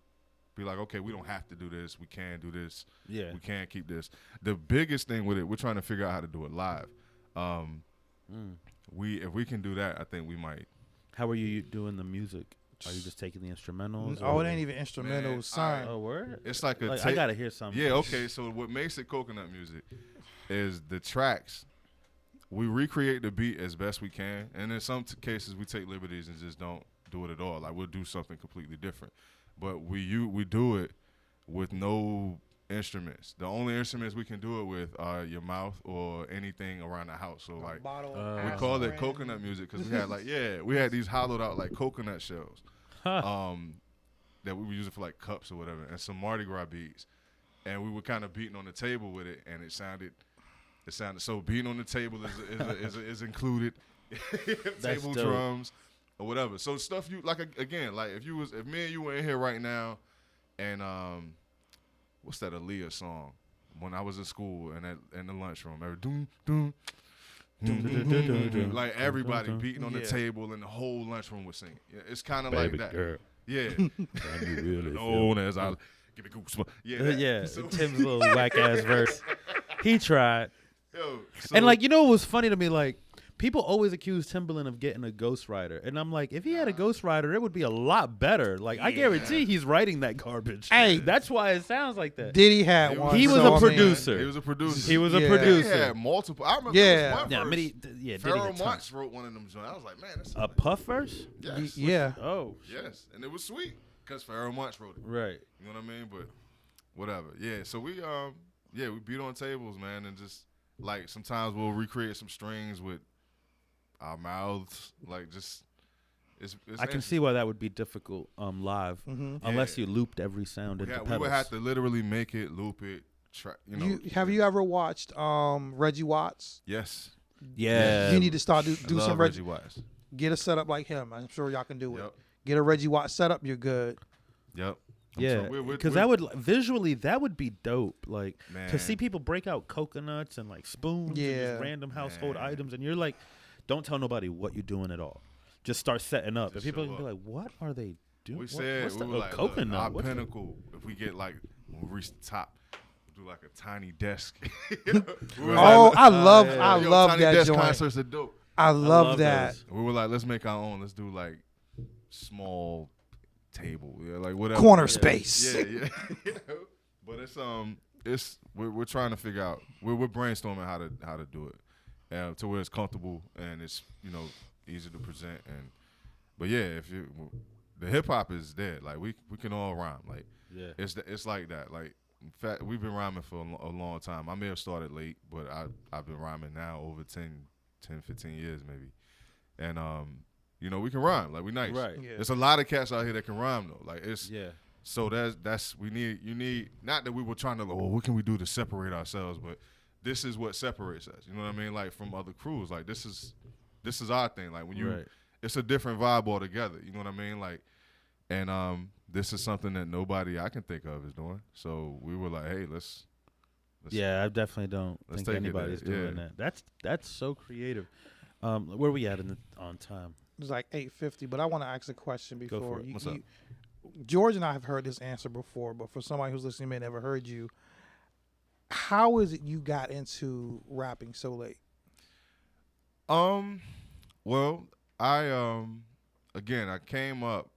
I: be like, okay, we don't have to do this. We can do this.
H: Yeah.
I: We can keep this. The biggest thing with it, we're trying to figure out how to do it live. If we can do that, I think we might.
H: How are you doing the music? Are you just taking the instrumentals?
C: Oh, it ain't even instrumentals, son.
H: Oh, word?
I: It's like a
H: I gotta hear something.
I: Yeah, okay. So what makes it coconut music is the tracks. We recreate the beat as best we can, and in some cases we take liberties and just don't do it at all. Like we'll do something completely different, but we do it with no instruments. The only instruments we can do it with are your mouth or anything around the house. So like we call it coconut music because we had these hollowed out like coconut shells, that we were using for like cups or whatever, and some Mardi Gras beads, and we were kind of beating on the table with it, and it sounded so. Beating on the table is included. Table
H: dope.
I: drums or whatever. So stuff you like again, like if me and you were in here right now, and what's that Aaliyah song? When I was in school and in the lunchroom, like everybody beating on the table and the whole lunchroom was singing. Yeah, it's kind of like that. Girl. Yeah. Known as I give me goosebumps.
H: Yeah. So Tim's little whack ass verse. He tried.
I: Yo,
H: and like, you know what was funny to me? Like, people always accuse Timbaland of getting a ghostwriter. And I'm like, if he had a ghostwriter, it would be a lot better. Like, I guarantee he's writing that garbage.
C: Hey.
H: That's why it sounds like that.
C: Diddy had one.
H: He was
C: so,
H: a producer.
I: He was a producer.
H: He was a
I: He
H: producer.
I: had multiple. I remember there was one verse.
H: Diddy
I: Pharoah
H: had tons.
I: Monch wrote one of them joints. I was like, man, that's
H: A Puff verse?
I: Yes.
C: Yeah.
H: Oh.
I: Yes, and it was sweet because Pharoah Monch wrote it.
H: Right.
I: You know what I mean? But whatever. Yeah. So we we beat on tables, man, and just like sometimes we'll recreate some strings with our mouths, like just. It's
H: I can see why that would be difficult live, unless you looped every sound into pedals.
I: We would have to literally make it, loop it,
C: Have you ever watched Reggie Watts?
I: Yes.
H: Yeah.
C: You need to start do some
I: Reggie Watts.
C: Get a setup like him. I'm sure y'all can do
I: Yep.
C: it. Get a Reggie Watts setup, you're good.
I: Yep.
H: Yeah, because that would visually that would be dope. Like
I: Man.
H: to see people break out coconuts and like spoons and just random household items, and you're like, don't tell nobody what you're doing at all. Just start setting up, and people can be like, "What are they doing?"
I: We said
H: what's
I: we were like,
H: coconut?
I: Look, our pinnacle. If we get like when we reach the top, we'll do like a tiny desk.
C: I love
I: tiny
C: that
I: desk
C: joint.
I: concerts are dope.
C: I love that.
I: We were like, let's make our own. Let's do like small table, like whatever
C: corner space.
I: Yeah. But it's we're trying to figure out. We're brainstorming how to do it, to where it's comfortable and it's easy to present. But yeah, if the hip hop is there, like we can all rhyme. Like it's like that. Like in fact, we've been rhyming for a long time. I may have started late, but I've been rhyming now over 10, 15 years maybe, and we can rhyme. Like we nice.
H: Right.
C: Yeah.
I: There's a lot of cats out here that can rhyme though. Like it's So that's you need not that we were trying to what can we do to separate ourselves, but this is what separates us. You know what I mean? Like from other crews. Like this is our thing. Like when it's a different vibe altogether. You know what I mean? Like, and this is something that nobody I can think of is doing. So we were like, hey, let's
H: I definitely don't think anybody's doing that. That's so creative. Where we at on time?
C: It's like 8:50, but I want to ask a question before.
H: Go for it.
I: What's up?
C: George and I have heard this answer before, but for somebody who's listening may never heard you. How is it you got into rapping so late?
I: Well, I came up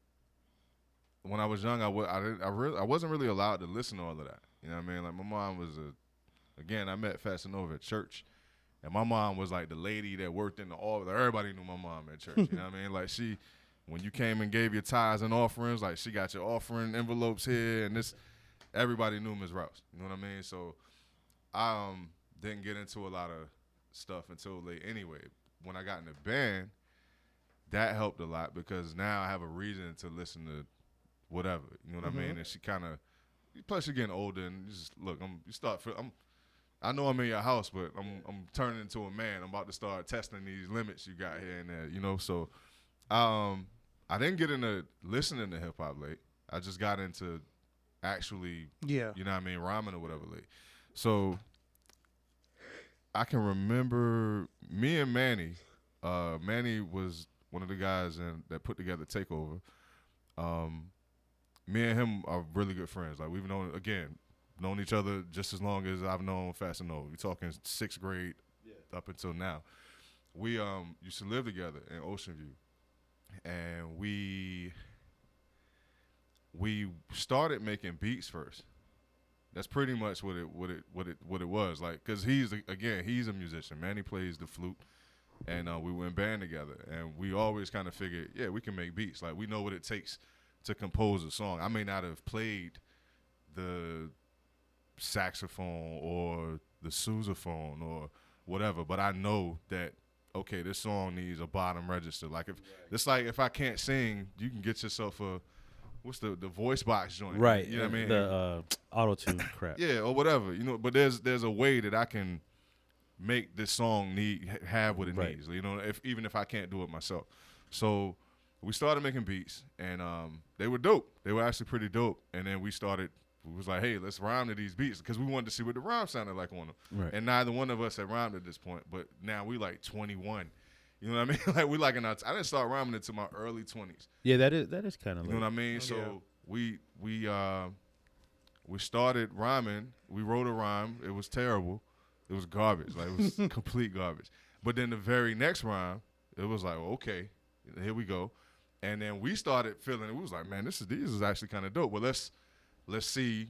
I: when I was young. I wasn't really allowed to listen to all of that. You know what I mean? Like my mom was I met Fast and Over at church, and my mom was like the lady that worked in the altar. Everybody knew my mom at church. You know what I mean? Like when you came and gave your tithes and offerings, like she got your offering envelopes here, and everybody knew Ms. Rouse. You know what I mean? So I didn't get into a lot of stuff until late anyway. When I got in the band, that helped a lot because now I have a reason to listen to whatever. You know what I mean? And she kind of, plus you're getting older and you just look. I know I'm in your house, but I'm turning into a man. I'm about to start testing these limits you got here and there, you know. So, I didn't get into listening to hip hop late. I just got into actually, you know what I mean, rhyming or whatever late. So, I can remember me and Manny. Manny was one of the guys that put together Takeover. Me and him are really good friends. Like we've known each other just as long as I've known Fast and Nova. We're talking 6th grade up until now. We used to live together in Ocean View, and we started making beats first. That's pretty much what it was like. Cause he's a musician. Manny plays the flute, and we were in band together, and we always kind of figured, yeah, we can make beats. Like we know what it takes to compose a song. I may not have played the saxophone or the sousaphone or whatever, but I know that okay, this song needs a bottom register. Like if I can't sing, you can get yourself a what's the voice box joint,
H: right?
I: You know what I mean?
H: The auto tune crap,
I: yeah, or whatever, you know. But there's a way that I can make this song have what it needs, you know. Even if I can't do it myself, so we started making beats, and they were dope. They were actually pretty dope. And then we was like, hey, let's rhyme to these beats because we wanted to see what the rhyme sounded like on them.
H: Right.
I: And neither one of us had rhymed at this point, but now we like 21. You know what I mean? Like we like I didn't start rhyming until my early 20s.
H: Yeah, that is kind of.
I: You know what I mean? So we started rhyming. We wrote a rhyme. It was terrible. It was garbage. Like it was complete garbage. But then the very next rhyme, it was like, well, okay, here we go. And then we started feeling it. We was like, man, these is actually kind of dope. Well, let's see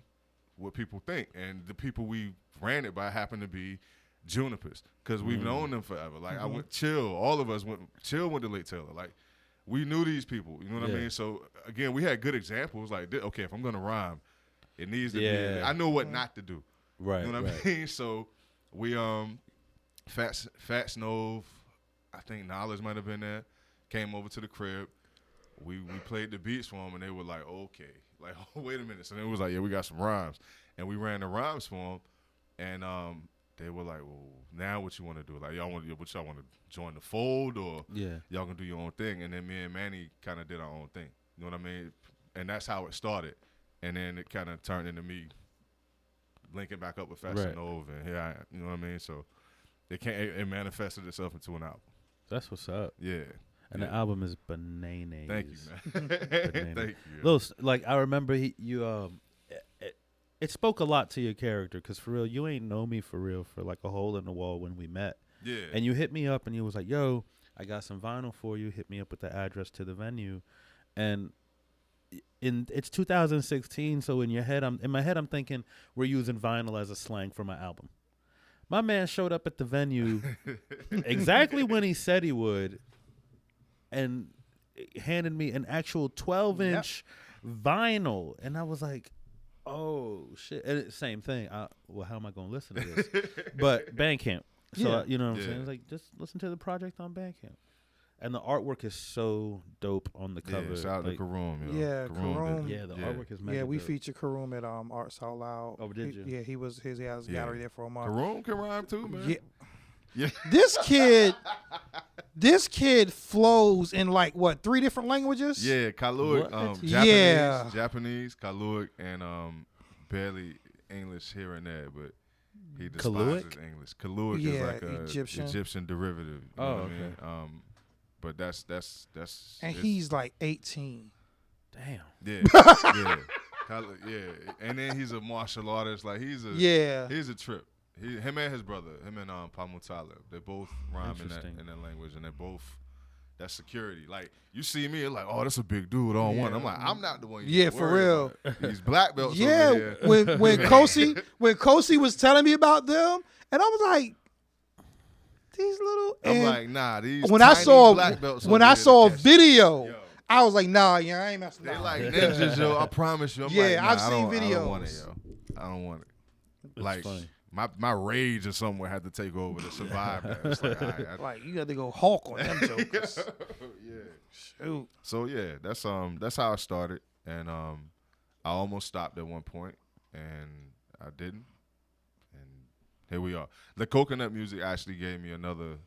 I: what people think. And the people we ran it by happened to be Junipers, because we've known them forever. Like I went Chill. All of us went to Late Taylor. Like we knew these people. You know what I mean? So again, we had good examples. Like okay, if I'm gonna rhyme, it needs to be. I know what not to do.
H: Right.
I: You know what I mean? So we Fats Nove, I think Knowledge might have been there. Came over to the crib. We played the beats for them, and they were like, okay. Like, oh, wait a minute. So then it was like, yeah, we got some rhymes. And we ran the rhymes for them, and they were like, well, now what you want to do? Like, y'all want to join the fold, or y'all gonna do your own thing? And then me and Manny kind of did our own thing. You know what I mean? And that's how it started. And then it kind of turned into me linking back up with Fast and Nova, and here I am. You know what I mean? So it manifested itself into an album.
H: That's what's up.
I: Yeah.
H: And the album is bananas.
I: Thank you, man. Thank you.
H: Little, like I remember it spoke a lot to your character, because for real, you ain't know me for real for like a hole in the wall when we met.
I: Yeah.
H: And you hit me up and you was like, yo, I got some vinyl for you. Hit me up with the address to the venue. And it's 2016, so in my head I'm thinking we're using vinyl as a slang for my album. My man showed up at the venue exactly when he said he would, and handed me an actual 12-inch vinyl, and I was like, oh shit. And same thing, well, how am I gonna listen to this? But Bandcamp, so you know what I'm saying, it's like, just listen to the project on Bandcamp. And the artwork is so dope on the cover.
I: Yeah, shout out to Karoom.
C: Yeah, Karoom.
H: Yeah, the artwork is mega
C: Yeah, we
H: dope.
C: featured Karoom at Arts Out Loud.
H: Oh, did you?
C: Yeah, he has a gallery there for a month.
I: Karoom can rhyme too, man.
C: Yeah. This kid flows in like what, 3 different languages?
I: Yeah, Kaluic, Japanese, Kaluic, and barely English here and there, but he despises English. Kaluic is like a Egyptian derivative. You know what I mean? But that's
C: and he's like 18.
H: Damn.
I: Yeah. Yeah. And then he's a martial artist. Like he's a trip. Him and his brother, him and Pamutala, they both rhyme in that language, and they're both, that's security. Like you see me, like, oh, that's a big dude on one. I'm like, I'm not the one.
C: For real.
I: These black belts.
C: Yeah.
I: Over here.
C: when Kosi was telling me about them, and I was like, these little.
I: I'm like, nah, these.
C: When
I: black belts
C: I saw a video, I was like, nah, I ain't messing.
I: They like ninjas, yo. I promise you. I'm like, nah,
C: I've seen videos.
I: I don't want it, yo. I don't want it.
H: It's
I: like
H: funny.
I: My rage or somewhere had to take over to survive that. It's like,
C: like you got to go Hulk on them jokers. Shoot.
I: So yeah, that's how I started, and I almost stopped at one point, and I didn't, and here we are. The coconut music actually gave me another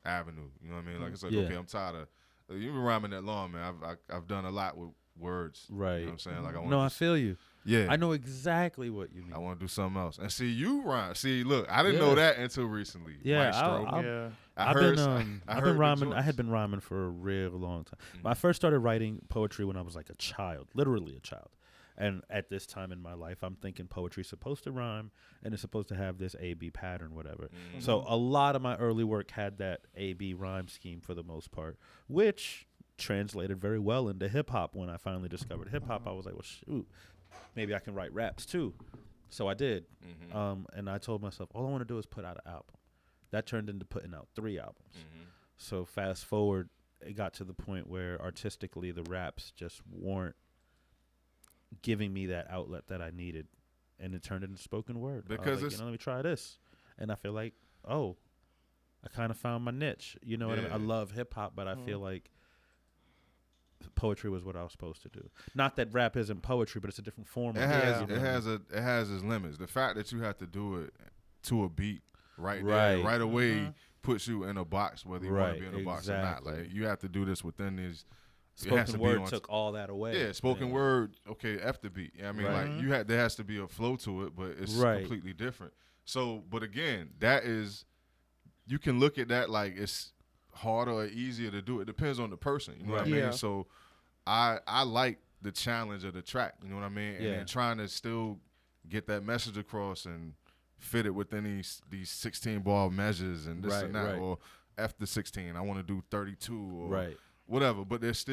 I: avenue. You know what I mean? Like it's like, okay, I'm tired of you've been rhyming that long, man. I've done a lot with words.
H: Right.
I: You know what I'm saying? Like
H: I feel you.
I: Yeah.
H: I know exactly what you mean.
I: I want to do something else. And see, you rhyme. See, look, I didn't know that until recently.
H: Yeah,
I: Maestro.
H: I've been rhyming. I had been rhyming for a real long time. I first started writing poetry when I was like a child, literally a child. And at this time in my life, I'm thinking poetry's supposed to rhyme and it's supposed to have this A-B pattern, whatever. So a lot of my early work had that A-B rhyme scheme for the most part, which translated very well into hip-hop. When I finally discovered hip-hop, I was like, well, shoot, maybe I can write raps too. So I did. And I told myself, all I want to do is put out an album. That turned into putting out 3 albums. So fast forward, it got to the point where artistically the raps just weren't giving me that outlet that I needed, and it turned into spoken word.
I: Because
H: let me try this, and I feel like, I kind of found my niche. You know what I mean? I love hip hop, but I feel like poetry was what I was supposed to do. Not that rap isn't poetry, but it's a different form.
I: It has its limits. The fact that you have to do it to a beat right away puts you in a box, whether you want to be in a box or not. Like you have to do this within these.
H: Spoken word took all that away.
I: Yeah, spoken word. Okay, F the beat. I mean, like there has to be a flow to it, but it's completely different. So, but again, that is, you can look at that like it's harder or easier to do. It depends on the person. You know what I mean? So, I like the challenge of the track. You know what I mean? And then trying to still get that message across and fit it within these 16 ball measures and this and that, or F the 16. I want to do 32 or whatever, but it's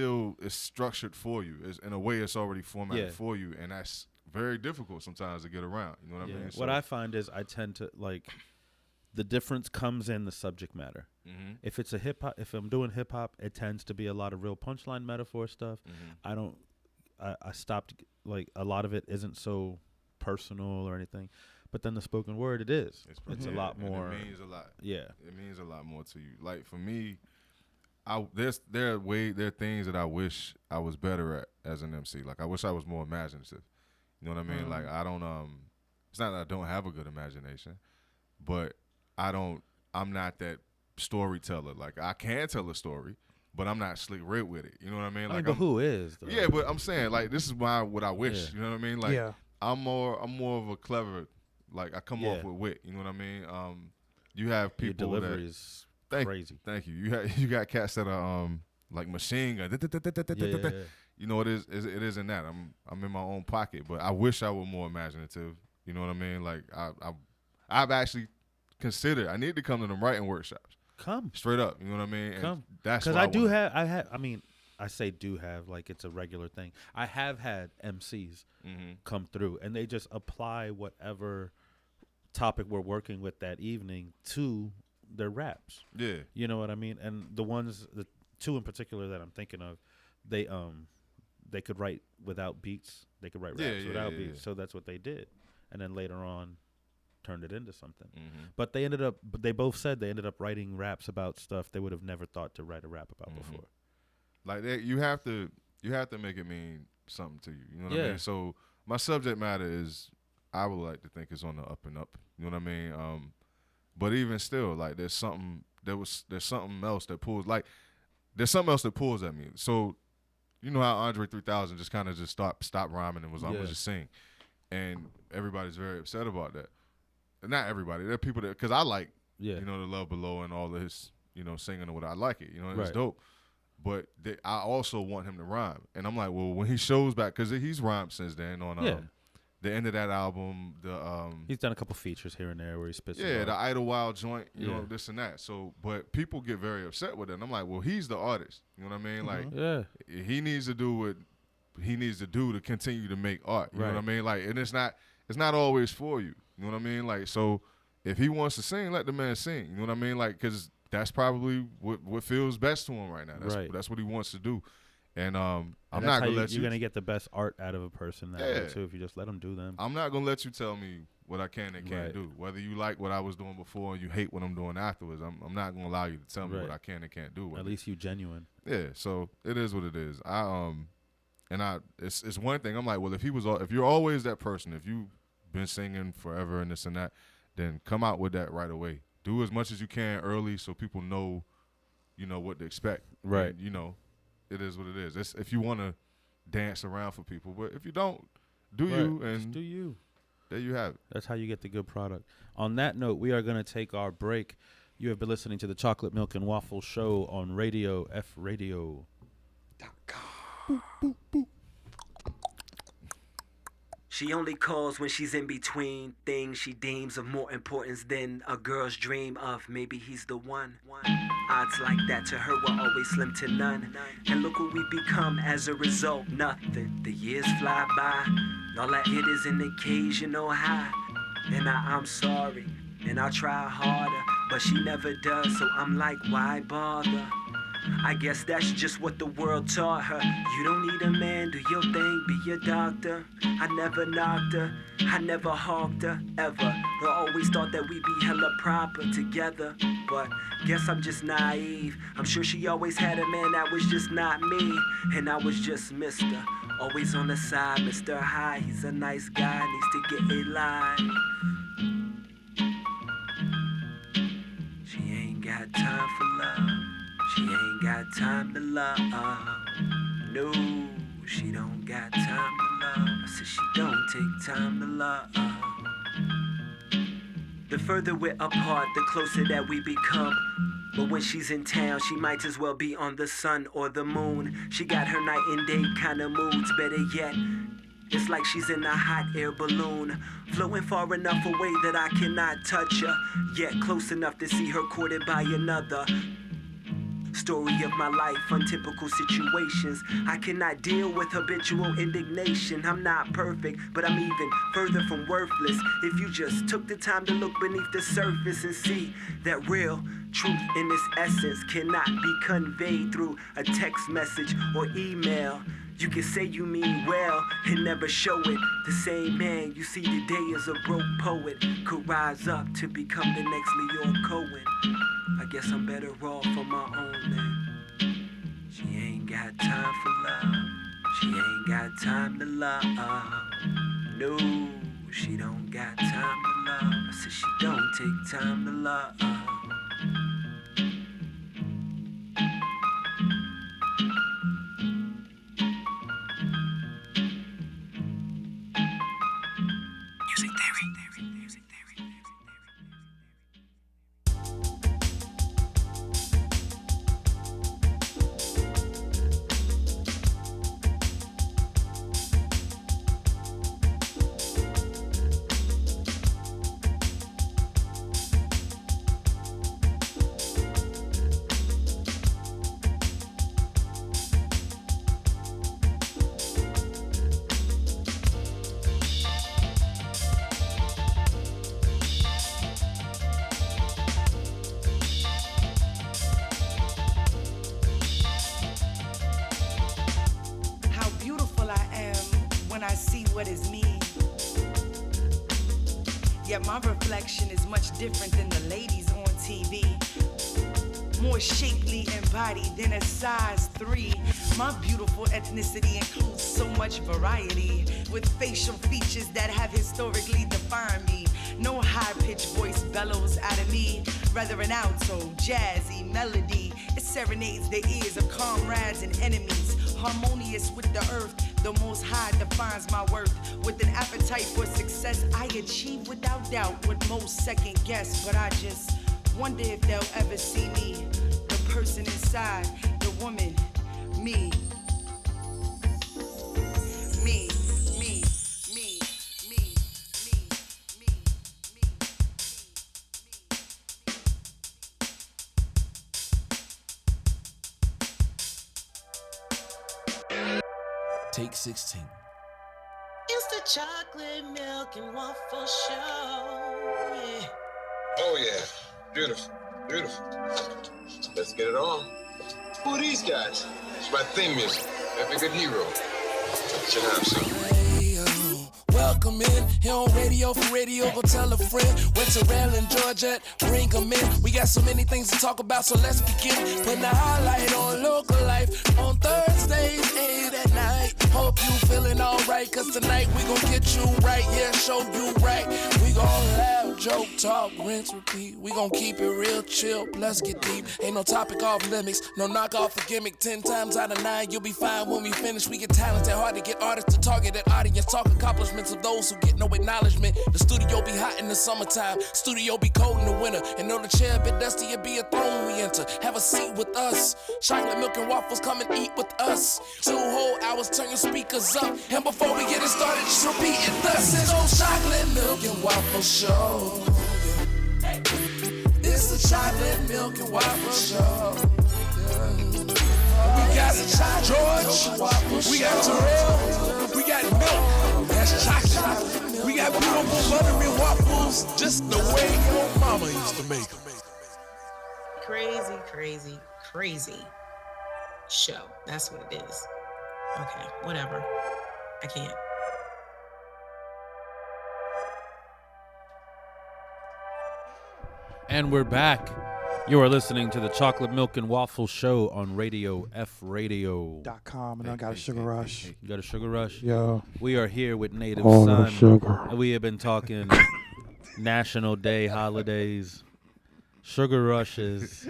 I: structured for you. In a way, it's already formatted for you, and that's very difficult sometimes to get around. You know what I mean?
H: What I find is I tend to like the difference comes in the subject matter. If it's if I'm doing hip hop, it tends to be a lot of real punchline metaphor stuff. I stopped, like, a lot of it isn't so personal or anything. But then the spoken word, it is. It's a lot more.
I: It means a lot.
H: Yeah.
I: It means a lot more to you. Like, for me, there are things that I wish I was better at as an MC. Like, I wish I was more imaginative. You know what I mean? Like, I don't, it's not that I don't have a good imagination, but I'm not that storyteller. Like, I can tell a story, but I'm not slick red with it. You know what I mean? Like,
H: but who is, though?
I: Yeah, but I'm saying, like, this is what I wish.
H: Yeah.
I: You know what I mean? Like, I'm more of a clever, like, I come off with wit. You know what I mean? You have people
H: Your delivery is crazy.
I: Thank you. You got cats that are like machine gun. You know, it is in that. I'm in my own pocket, but I wish I were more imaginative. You know what I mean? Like, I've actually considered I need to come to them writing workshops.
H: Come
I: straight up. You know what I mean?
H: Come.
I: That's
H: because I mean, I say do have, like, it's a regular thing. I have had MCs come through, and they just apply whatever topic we're working with that evening to their raps.
I: Yeah.
H: You know what I mean? And the two in particular that I'm thinking of, they could write without beats. They could write raps without beats. So that's what they did. And then later on turned it into something. But they both said they ended up writing raps about stuff they would have never thought to write a rap about before.
I: Like, you have to make it mean something to you. You know what I mean? So my subject matter is, I would like to think, it's on the up and up. You know what I mean? But even still, like, there's something else that pulls. Like, there's something else that pulls at me. So, you know how Andre 3000 just kind of just stopped rhyming and was just sing, and everybody's very upset about that. Not everybody. There are people that, because I like, you know, the Love Below and all of his, you know, singing or what. I like it. You know, it's dope. But I also want him to rhyme, and I'm like, well, when he shows back, because he's rhymed since then on the end of that album,
H: he's done a couple features here and there where he spits.
I: The Idlewild joint, you know, this and that. So, but people get very upset with it. And I'm like, well, he's the artist. You know what I mean? Like, he needs to do what he needs to do to continue to make art. You know what I mean? Like, and it's not always for you. You know what I mean? Like, so if he wants to sing, let the man sing. You know what I mean? Like, because that's probably what feels best to him right now. That's what he wants to do. And I'm not gonna let you.
H: You're gonna get the best art out of a person that way too if you just let them do them.
I: I'm not gonna let you tell me what I can and can't do. Whether you like what I was doing before and you hate what I'm doing afterwards, I'm not gonna allow you to tell me what I can and can't do.
H: At least you genuine.
I: Yeah. So it is what it is. It's one thing. I'm like, well, if you're always that person, if you've been singing forever and this and that, then come out with that right away. Do as much as you can early so people know, what to expect.
H: Right.
I: And, it is what it is. It's, if you want to dance around for people, but if you don't, do you, and
H: just do you.
I: There you have it.
H: That's how you get the good product. On that note, we are going to take our break. You have been listening to the Chocolate Milk and Waffle Show on Radio F Radio.
J: Boop, boop, boop. She only calls when she's in between things she deems of more importance than a girl's dream of maybe he's the one. Odds like that to her were always slim to none. And look what we become as a result, nothing. The years fly by, all I hit is an occasional high. And I'm sorry, and I'll try harder, but she never does, so I'm like, why bother? I guess that's just what the world taught her. You don't need a man, do your thing, be your doctor. I never knocked her, I never hawked her, ever. I always thought that we'd be hella proper together, but guess I'm just naive. I'm sure she always had a man that was just not me, and I was just Mr. Always on the side, Mr. High. He's a nice guy, needs to get a line. She ain't got time for love. She ain't got time to love. No, she don't got time to love. I said she don't take time to love. The further we're apart, the closer that we become. But when she's in town, she might as well be on the sun or the moon. She got her night and day kind of moods, better yet. It's like she's in a hot air balloon, floating far enough away that I cannot touch her, yet close enough to see her courted by another. Story of my life, untypical situations. I cannot deal with habitual indignation. I'm not perfect, but I'm even further from worthless. If you just took the time to look beneath the surface and see that real truth in its essence cannot be conveyed through a text message or email. You can say you mean well and never show it. The same man you see today as a broke poet could rise up to become the next Leo Cohen. I guess I'm better off on my own then. She ain't got time for love. She ain't got time to love. No, she don't got time to love. I said she don't take time to love. Music theory. Music theory.
K: What is me? Yet my reflection is much different than the ladies on TV. More shapely and body than a size 3. My beautiful ethnicity includes so much variety, with facial features that have historically defined me. No high-pitched voice bellows out of me, rather an alto, jazzy melody. It serenades the ears of comrades and enemies, harmonious with the earth. The Most High defines my worth. With an appetite for success, I achieve without doubt what most second guess. But I just wonder if they'll ever see me, the person inside, the woman, me. Me, me, me, me, me, me, me,
E: Take 16.
F: It's the Chocolate Milk and Waffle Show. Yeah.
G: Oh, yeah. Beautiful. Beautiful. Let's get it on. Who are these guys? It's my theme music. Every good hero should have some.
E: Welcome in, here on Radio for Radio, go tell a friend. Went to Maryland, Georgia, bring them in. We got so many things to talk about, so let's begin. Putting the highlight on local life on Thursdays, 8 at night. Hope you feeling alright, cause tonight we gon' get you right, yeah, show you right. We gon' laugh, joke, talk, rinse, repeat. We gon' keep it real, chill, plus get deep. Ain't no topic off limits, no knock off a gimmick. 10 times out of 9, you'll be fine when we finish. We get talented, hard to get artists to target that audience. Talk accomplishments of those who get no acknowledgement. The studio be hot in the summertime, studio be cold in the winter. And know the chair a bit dusty, it be a throne we enter. Have a seat with us, chocolate milk and waffles, come and eat with us. 2 whole hours, turn your speakers up. And before we get it started, just repeat it thus. It's no chocolate milk and waffle show. It's the chocolate milk and waffle show. We got George, we got Terrell, we got milk, that's chocolate. We got beautiful buttery waffles, just the way your mama used to make them.
F: Crazy, crazy, crazy show. That's what it is. Okay, whatever. I can't.
H: And we're back. You are listening to the Chocolate Milk and Waffle Show on Radio F Radio.
C: .com, and I got a sugar rush.
H: You got a sugar rush?
C: Yeah.
H: We are here with Native
C: All
H: Son.
C: the sugar.
H: And we have been talking National Day holidays, sugar rushes,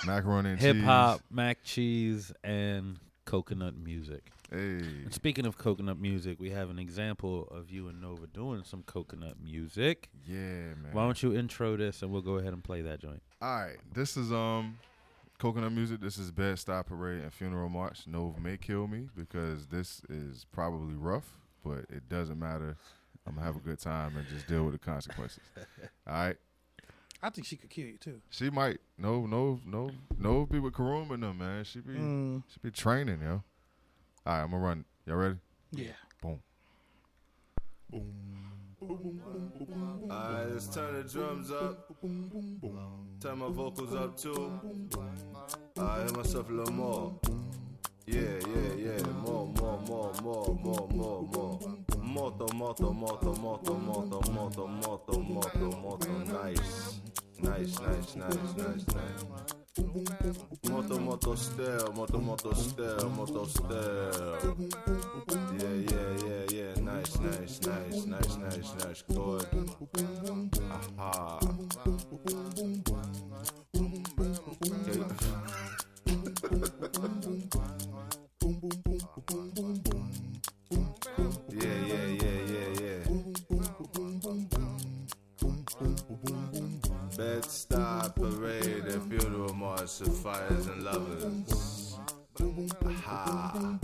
I: macaroni and
H: hip hop,
I: cheese.
H: mac cheese, and coconut music.
I: Hey.
H: And speaking of coconut music, we have an example of you and Nova doing some coconut music.
I: Yeah, man.
H: Why don't you intro this and we'll go ahead and play that joint.
I: All right, this is coconut music. This is Bed-Stuy Parade and Funeral March. Nova may kill me because this is probably rough, but it doesn't matter. I'm gonna have a good time and just deal with the consequences. All right.
C: I think she could kill you too.
I: She might. No, be with Karoom and them, man. She be training, yo. All right, I'm gonna run. Y'all ready?
C: Yeah.
I: Boom.
L: Alright, let's turn the drums up. Turn my vocals up too. I hear myself a little more. Yeah. More. Nice. Moto style. Yeah. Nice. Good. Aha. Okay. Yeah. Bed-Stuy Parade and Funeral March of Fires and Lovers. Aha.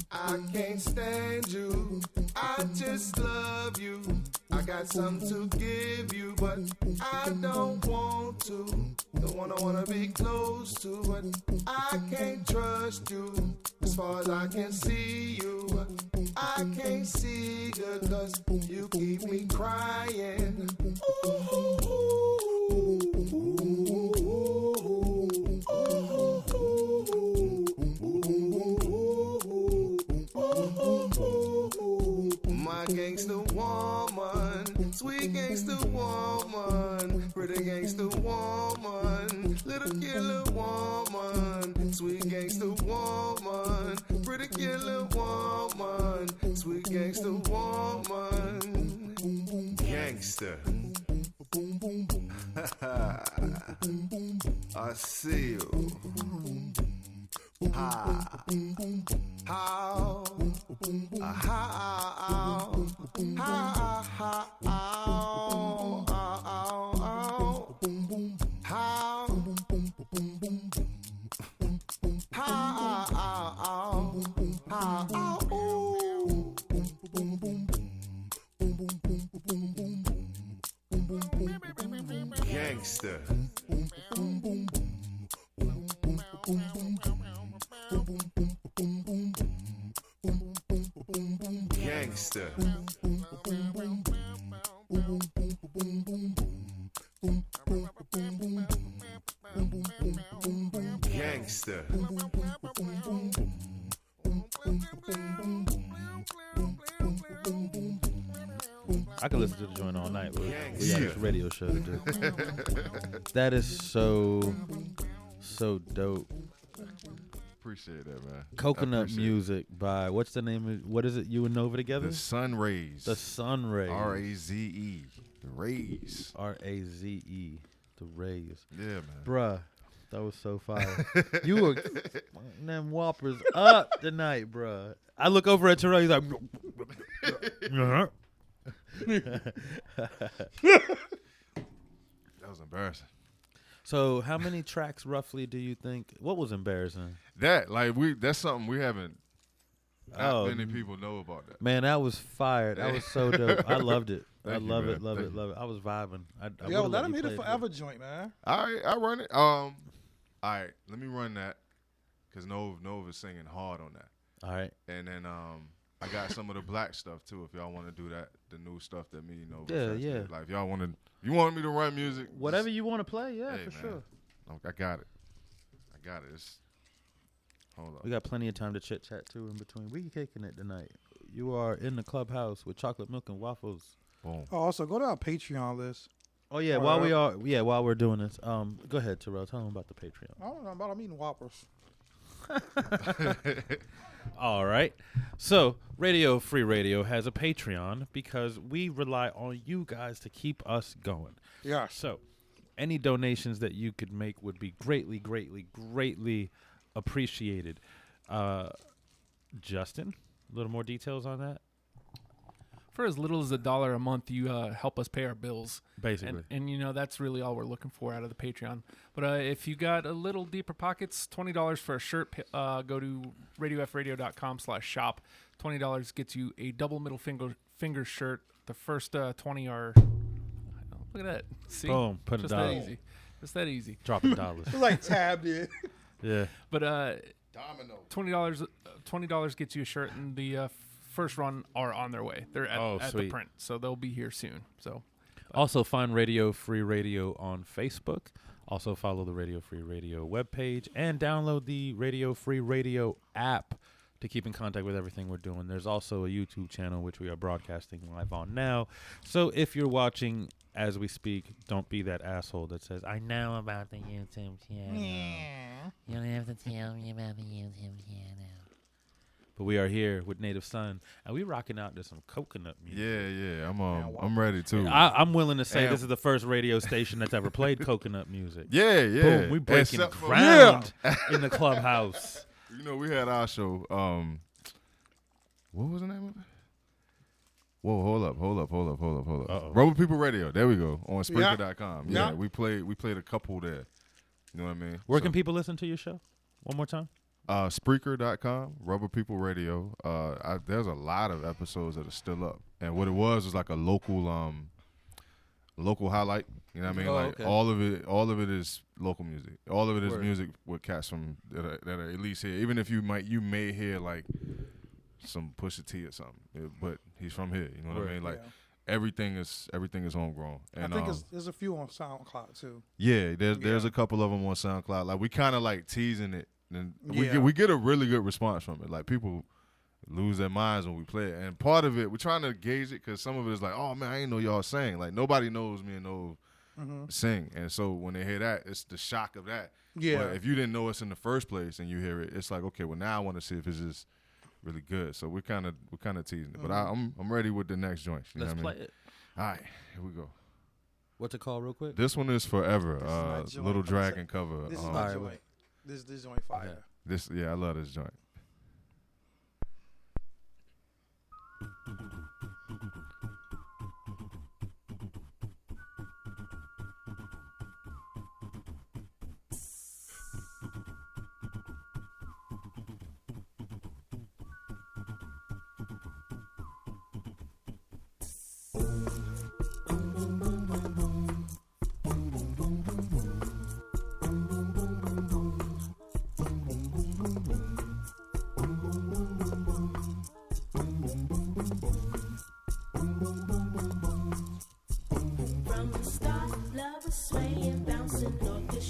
L: I can't stand you, I just love you. I got something to give you, but I don't want to. The one I wanna be close to, but I can't trust you. As far as I can see you, I can't see good, cause you keep me crying. My gangster woman, sweet gangster woman, pretty gangster woman, little killer woman, sweet gangster woman, pretty killer woman, sweet gangster woman, gangster. I see you. How? Gangster. Gangster.
H: I could listen to the joint all night. We got this radio show to do. That is so dope.
I: Appreciate that, man.
H: Coconut Music by, what's the name of, what is it, you and Nova together?
I: The Sun Rays.
H: The Sun Rays.
I: R-A-Z-E. The Rays.
H: R-A-Z-E. The Rays.
I: Yeah, man.
H: Bruh, that was so fire. You were them whoppers up tonight, bruh. I look over at Terrell, he's like,
I: that was embarrassing.
H: So how many tracks roughly do you think? What was embarrassing?
I: That's something we haven't. Not many people know about that.
H: Man, that was fire. That was so dope. I loved it. I love it. Love it. I was vibing.
C: Yo, let him be the forever joint, man.
I: All right, I run it. All right, let me run that because Nova's singing hard on that.
H: All right,
I: and then I got some of the black stuff too. If y'all want to do that, the new stuff that me and Nova.
H: Yeah.
I: Like if y'all want to, you want me to run music,
H: whatever you want to play. Yeah, for sure.
I: I got it. Hold up.
H: We got plenty of time to chit chat too in between. We kicking it tonight. You are in the clubhouse with chocolate milk and waffles.
I: Boom.
C: Oh, also go to our Patreon list.
H: Oh yeah, while we're doing this, go ahead, Terrell. Tell them about the Patreon.
C: I don't know about I'm eating Whoppers.
H: All right. So Radio Free Radio has a Patreon because we rely on you guys to keep us going.
C: Yeah.
H: So any donations that you could make would be greatly, greatly, greatly appreciated. Justin, a little more details on that?
B: For as little as $1 a month, you help us pay our bills.
H: Basically.
B: And you know, that's really all we're looking for out of the Patreon. But if you got a little deeper pockets, $20 for a shirt, go to radiofradio.com/shop. $20 gets you a double middle finger shirt. The first 20 are... Look at that. See?
H: Boom. Put
B: Just
H: a dollar.
B: that easy. Just that easy.
H: Dropping dollars.
C: It's like tabbed in.
H: Yeah.
B: But
I: Domino.
B: $20 gets you a shirt, and the first run are on their way. They're at the print, so they'll be here soon. So,
H: also find Radio Free Radio on Facebook. Also follow the Radio Free Radio webpage and download the Radio Free Radio app to keep in contact with everything we're doing. There's also a YouTube channel which we are broadcasting live on now. So if you're watching as we speak, don't be that asshole that says, "I know about the YouTube channel."
C: Yeah.
M: You don't have to tell me about the YouTube channel.
H: But we are here with Native Son, and we rocking out to some coconut music.
I: Yeah. I'm ready too.
H: I'm willing to say this is the first radio station that's ever played coconut music.
I: Yeah.
H: Boom, we breaking ground in the clubhouse.
I: You know, we had our show. What was the name of it? Whoa, hold up.
H: Uh-oh.
I: Rubber People Radio. There we go. On Spreaker.com.
C: Yeah.
I: We played a couple there. You know what I mean?
H: Where can people listen to your show? One more time.
I: Spreaker.com, Rubber People Radio. There's a lot of episodes that are still up. And what it was like a local highlight. You know what I mean?
H: Okay.
I: all of it is local music. All of it is music with cats from that are at least here. Even if you may hear like some Pusha T or something, but he's from here. You know what I mean? Like everything is homegrown. And
C: I think there's a few on SoundCloud too.
I: Yeah, there's a couple of them on SoundCloud. Like we kind of like teasing it, and
C: Yeah.
I: we get a really good response from it. Like people lose their minds when we play it, and part of it we're trying to gauge it because some of it is like, oh man, I ain't know y'all sang. Like nobody knows me and know sing, and so when they hear that, it's the shock of that.
C: Yeah.
I: But if you didn't know us in the first place and you hear it, it's like, okay, well now I want to see if it's just really good. So we're kind of teasing it, but I'm ready with the next joint. You
H: Let's
I: know what
H: play
I: I mean?
H: it.
I: All right, here we go.
H: What's it called, real quick?
I: This one is Forever.
C: This is my joint.
I: Little Dragon cover.
C: This is my joint. This joint fire.
I: I love this joint.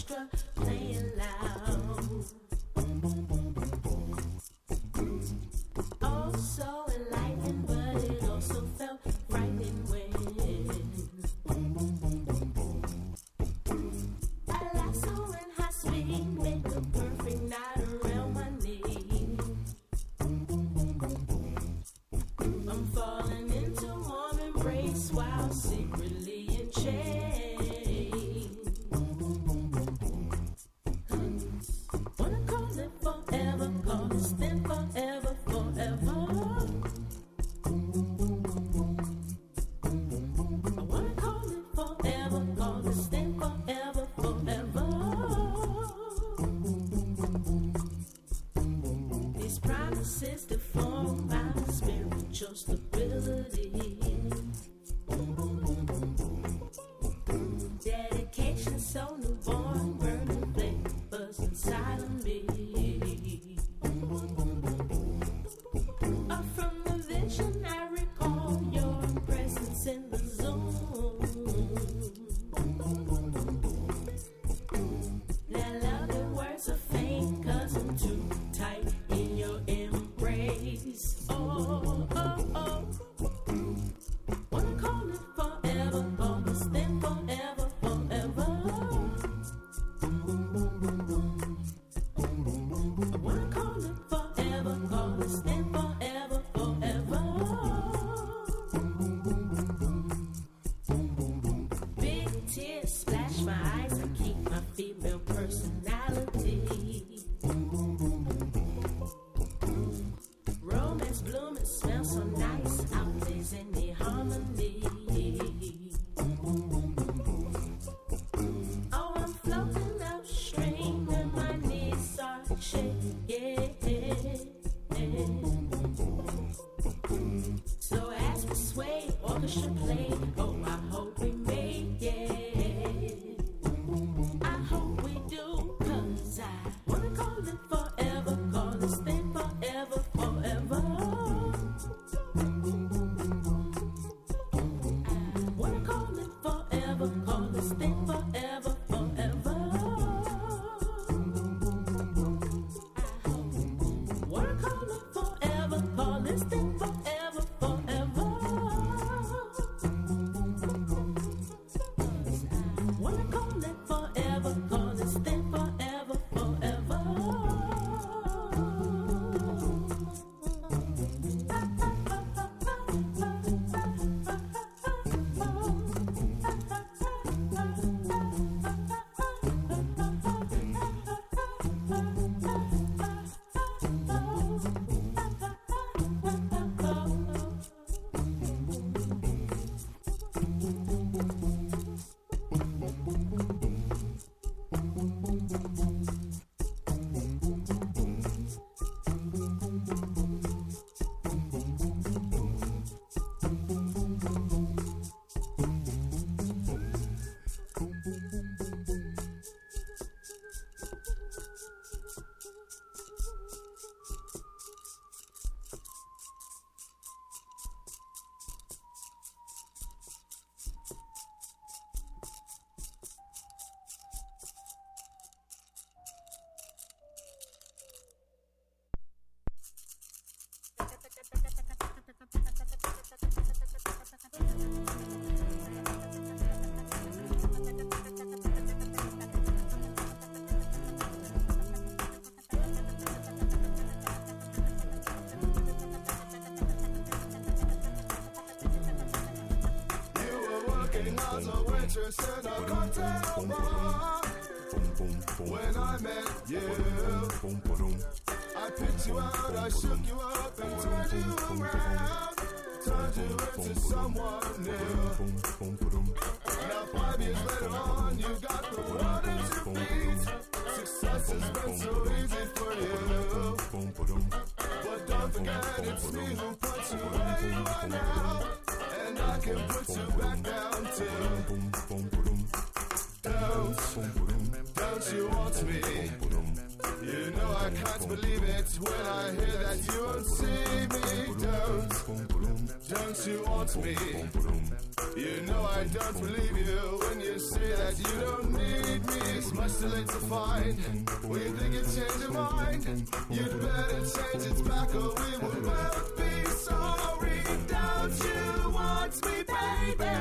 N: orchestra playing loud. Oh, so enlightening, but it also felt frightening when a lasso in high speed made the perfect knot around my knee. I'm falling into warm embrace while secretly in chains. Wanna call it forever, call this thing forever, forever. I wanna call it forever, call this thing forever, forever. These promises deform my spiritual stability. Dedication so newborn, burning flavors inside of me. Up from the vision I recall your presence in the Zoom. That loving words are faint, 'cause I'm too tight in your embrace. Oh, oh, oh. Wanna call it forever, call this thing forever, forever. I wanna call it forever, call this thing forever, forever. Big tears splash my eyes and keep my female personality. Romance blooming smells so nice, outlays any harmony. Oh, I'm floating upstream and my knees are shaking. So as we sway, orchestra play. Oh, I hope we make it. I hope we do, 'cause I wanna call it forever, call this thing forever, forever. I wanna call it forever, call this thing forever, forever. I wanna call it forever, call this thing forever, forever. Wanna call it forever, call this thing forever, forever.
L: as a waitress in a cocktail bar. When I met you, I picked you out, I shook you up and turned you around. Turned you into someone new. Now 5 years later on, you got the world at your feet. Success has been so easy for you. But don't forget it's me who put you where you are now. And I can put you back down too. Don't you want me? You know I can't believe it when I hear that you won't see me. Don't you want me? You know I don't believe you when you say that you don't need me. It's much too late to find. When you think you change your mind, you'd better change it back or we will both be sorry. Don't you want me, baby?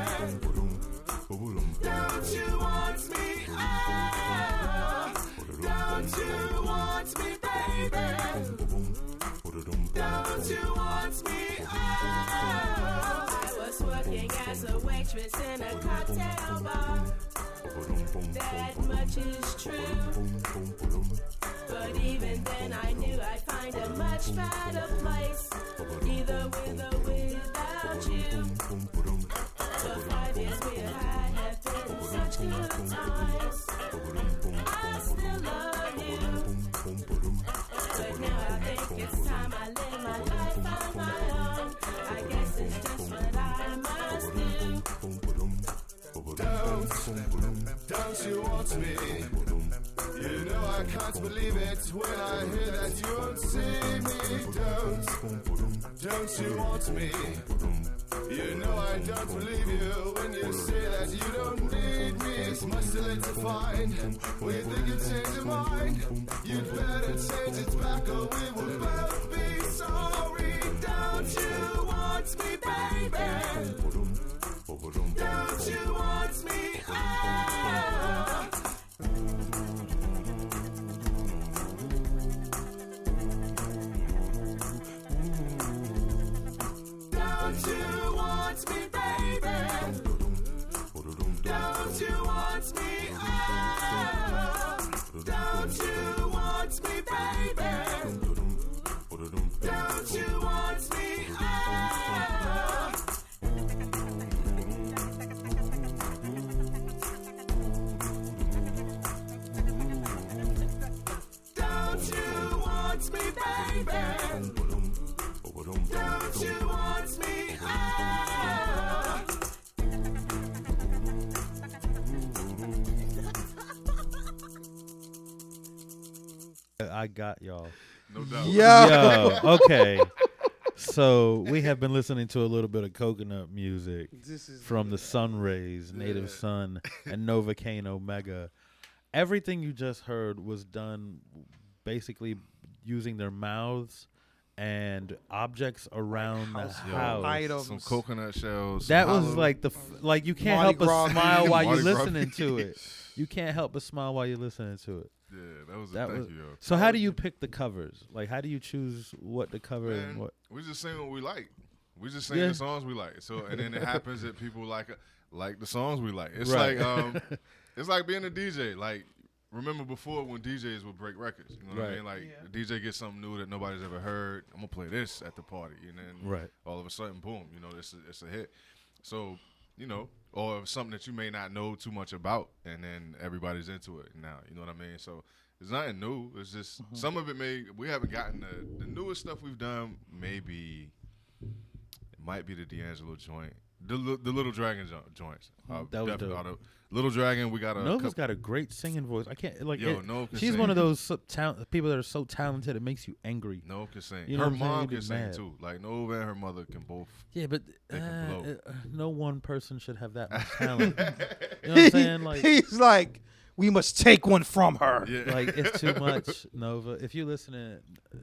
L: Don't you want me? Ah, don't you want me, baby? Don't you want me? Ah,
N: I was working as a waitress in a cocktail bar. That much is true. But even then I knew I'd find a much better place, either with or without you. For 5 years we have been such good times. I still love you. But now I think it's time I live my life on my own. I guess it's just what I must do.
L: Don't you want me? You know I can't believe it when I hear that you won't see me. Don't you want me? You know I don't believe you when you say that you don't need me. It's much too late to find. When you think you change your mind, you'd better change it back or we will both be sorry. Don't you want me, baby? Don't you want me? Ah. Don't you want me, baby? Don't you want me? Ah. Don't you want me, baby? Don't you want me? Ah. Don't you want me, baby? Don't you want me? Ah.
H: I got y'all.
I: No doubt.
H: Yo, okay. So we have been listening to a little bit of coconut music from the Sun Rays, Native Sun, and Novocaine Omega. Everything you just heard was done basically using their mouths and objects around the house.
C: Items.
I: Some coconut shells.
H: That was
I: hollow-
H: like like you can't
C: Mardi
H: help but
C: Gras
H: smile while you're
I: Mardi Gras
H: listening to it. You can't help but smile while you're listening to it.
I: Yeah, that was a
H: That
I: thank
H: was,
I: you, yo.
H: so how do you pick the covers? Like how do you choose what to cover and
I: Man,
H: what?
I: we just sing what we like. We just sing
H: Yeah.
I: the songs we like. So and then it happens that people like the songs we like. It's
H: Right.
I: like it's like being a DJ. Like remember before when DJs would break records. You know what I
H: Right.
I: mean? Like the DJ gets something new that nobody's ever heard. I'm gonna play this at the party, and then
H: Right.
I: all of a sudden, boom! You know, it's a hit. So you know, or something that you may not know too much about, and then everybody's into it now. You know what I mean? So it's nothing new. It's just some of it we haven't gotten the newest stuff we've done. Maybe it might be the D'Angelo joint, the Little Dragon joints.
H: That was
I: Definitely
H: dope.
I: Little Dragon. We got a
H: Nova's
I: couple-
H: got a great singing voice. I can't like.
I: Yo, Nova can
H: she's
I: sing.
H: one of those people that are so talented it makes you angry.
I: Nova can sing.
H: You know
I: Her
H: what I'm saying?
I: mom
H: You'd be
I: can sing
H: mad.
I: too. Like Nova and her mother can both.
H: Yeah, but
I: They can blow.
H: no one person should have that much talent. You know what I'm saying? Like,
C: He's like, we must take one from her.
I: Yeah.
H: like it's too much, Nova. If you listening,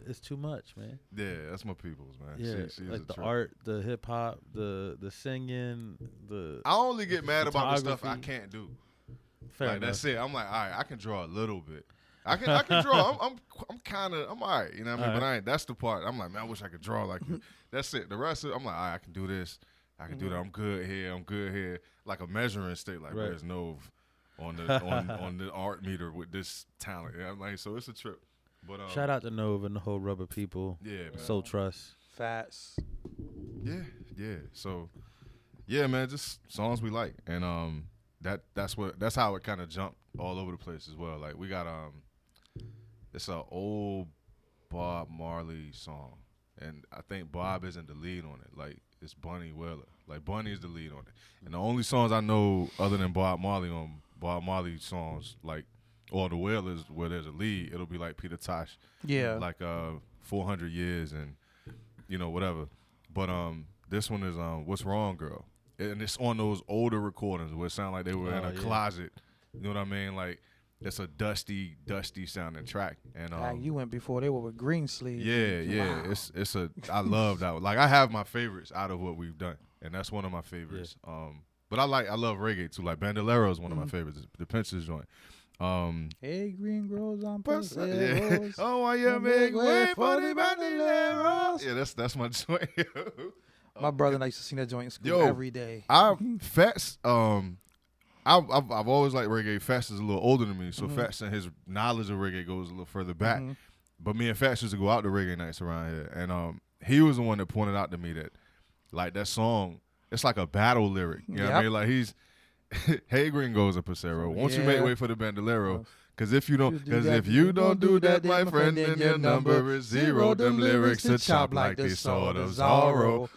H: it's too much, man.
I: Yeah, that's my people's, man.
H: Yeah,
I: She's
H: like
I: a
H: the
I: trip.
H: art, the hip hop, the singing, the.
I: I only get mad about the stuff I
H: photography.
I: can't do.
H: Fair
I: Like
H: enough.
I: that's it. I'm like, all right, I can draw a little bit. I can draw. I'm all right. You know what I mean?
H: All
I: But I ain't. That's the part. I'm like, man, I wish I could draw like you. That's it. The rest of it, I'm like, all right, I can do this. I can do that. I'm good here. I'm good here. Like a measuring stick. Like
H: Right.
I: where's Nove on the on the art meter with this talent? Yeah, I'm like, so it's a trip. But
H: Shout out to Nova and the whole Rubber people.
I: Yeah, man.
H: Soul Trust.
C: Fats.
I: Yeah. So, yeah, man, just songs we like, and that's how it kind of jumped all over the place as well. Like we got it's an old Bob Marley song, and I think Bob isn't the lead on it. Like it's Bunny Wailer. Like Bunny is the lead on it, and the only songs I know other than Bob Marley on Bob Marley songs like or the Wailers where there's a lead, it'll be like Peter Tosh.
C: Yeah.
I: Like 400 years and whatever. But this one is What's Wrong Girl. And it's on those older recordings where it sounded like they were in a closet. You know what I mean? Like it's a dusty sounding track. And
C: you went before they were with green sleeves.
I: Yeah.
C: Wow.
I: It's I love that one. Like I have my favorites out of what we've done. And that's one of my favorites.
H: Yeah.
I: But I love reggae too. Like Bandolero is one of my favorites. The Pinches joint.
C: Hey, green grows on
I: Yeah.
C: Paseros.
I: Oh, why you make way for the Bandoleros? Yeah, that's my joint.
C: My brother and I used to sing that joint in school every day.
I: Fats, I've always liked reggae. Fats is a little older than me, so Fats and his knowledge of reggae goes a little further back. But me and Fats used to go out to reggae nights around here, and he was the one that pointed out to me that, like, that song, it's like a battle lyric. You know what I mean? Like he's, hey, gringos and Pasero, won't you make way for the Bandolero? Because if you don't do that, my friend, then your number is 0. Them lyrics to chop like the sword of Zorro.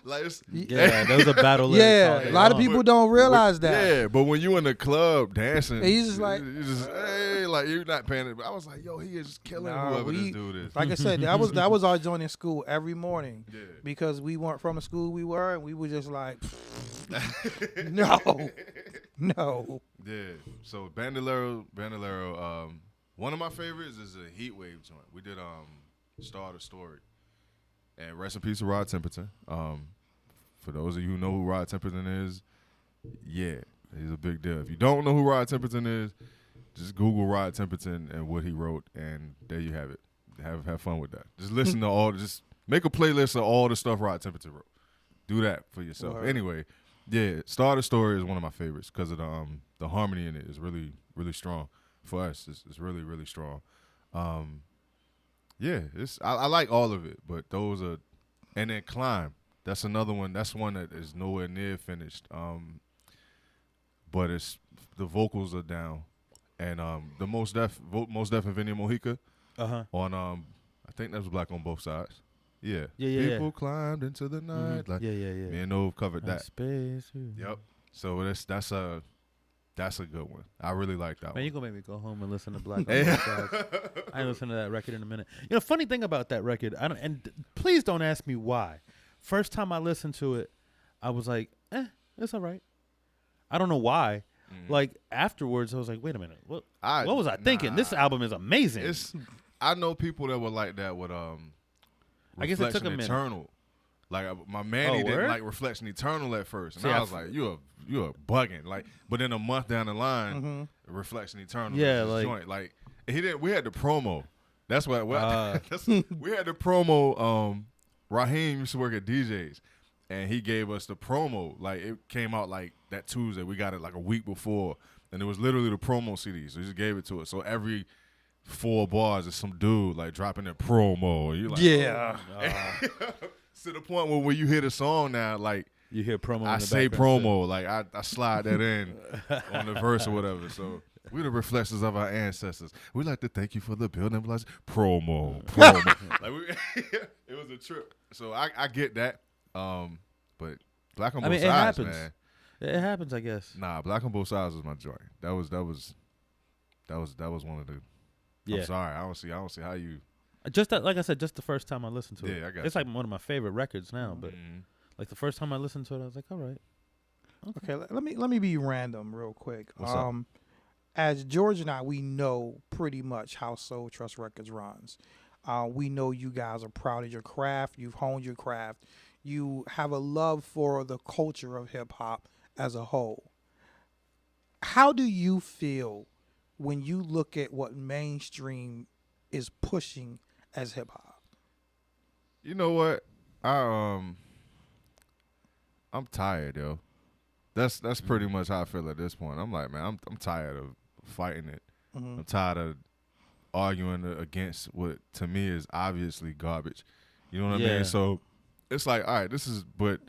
I: Like
H: that was a battle lyric.
C: Yeah, a lot of people don't realize that.
I: Yeah, but when you in the club dancing,
C: he's just like,
I: hey, like you're not paying it. I was like, yo, he is just killing whoever this dude is.
C: Like I said, that was our joint in school every morning because we weren't from the school we were, and we were just like, no.
I: Yeah. So Bandolero. One of my favorites is a Heat Wave joint. We did Start a Story. And rest in peace to Rod Temperton. For those of you who know who Rod Temperton is, yeah, he's a big deal. If you don't know who Rod Temperton is, just Google Rod Temperton and what he wrote, and there you have it. Have fun with that. Just listen to just make a playlist of all the stuff Rod Temperton wrote. Do that for yourself.
C: Word.
I: Anyway, yeah, Start a Story is one of my favorites because of the harmony in it is really, really strong. For us, it's really, really strong. Yeah, I like all of it, but those are, and then Climb. That's another one. That's one that is nowhere near finished. But it's the vocals are down, and the Most Def and Vinny Mojica on I think that was Black on Both Sides. Yeah. People climbed into the night. Like, me and Nove covered that.
H: Space.
I: Yep. So that's a good one. I really like that
H: Man,
I: one.
H: you gonna make me go home and listen to Black on Both Sides. I ain't listen to that record in a minute. Funny thing about that record, please don't ask me why. First time I listened to it, I was like, it's all right. I don't know why. Like afterwards, I was like, wait a minute, what was I thinking? This album is amazing.
I: I know people that were like that with
H: I guess it took a minute.
I: Eternal. Like my Manny didn't like Reflection Eternal at first, and I was like, "You are bugging." Like, but then a month down the line, Reflection Eternal.
H: Yeah,
I: was joint. Like he didn't. We had the promo. That's what. We had the promo. Raheem used to work at DJs, and he gave us the promo. Like it came out like that Tuesday. We got it like a week before, and it was literally the promo CD. So he just gave it to us. So every 4 bars is some dude like dropping their promo. And you're like, to the point where when you hear the song now, like
H: you hear promo.
I: I say promo, like I slide that in on the verse or whatever. So we're the reflections of our ancestors. We like to thank you for the building blocks. Promo. Like it was a trip. So I get that. But Black on Both Sides,
H: it happens.
I: man.
H: It happens, I guess.
I: Nah, Black on Both Sides was my joint. That was one of the.
H: Yeah.
I: I'm sorry. I don't see how you.
H: Just that, like I said, just the first time I listened to it.
I: Yeah, I got
H: it's
I: you.
H: like one of my favorite records now. But like the first time I listened to it, I was like, all right.
C: Okay, let me be random real quick.
I: What's up?
C: As George and I, we know pretty much how Soul Trust Records runs. We know you guys are proud of your craft. You've honed your craft. You have a love for the culture of hip hop as a whole. How do you feel when you look at what mainstream is pushing as hip hop?
I: You know what? I'm tired, yo. That's pretty much how I feel at this point. I'm like, man, I'm tired of fighting it. I'm tired of arguing against what to me is obviously garbage. You know what I mean? So it's like, all right, but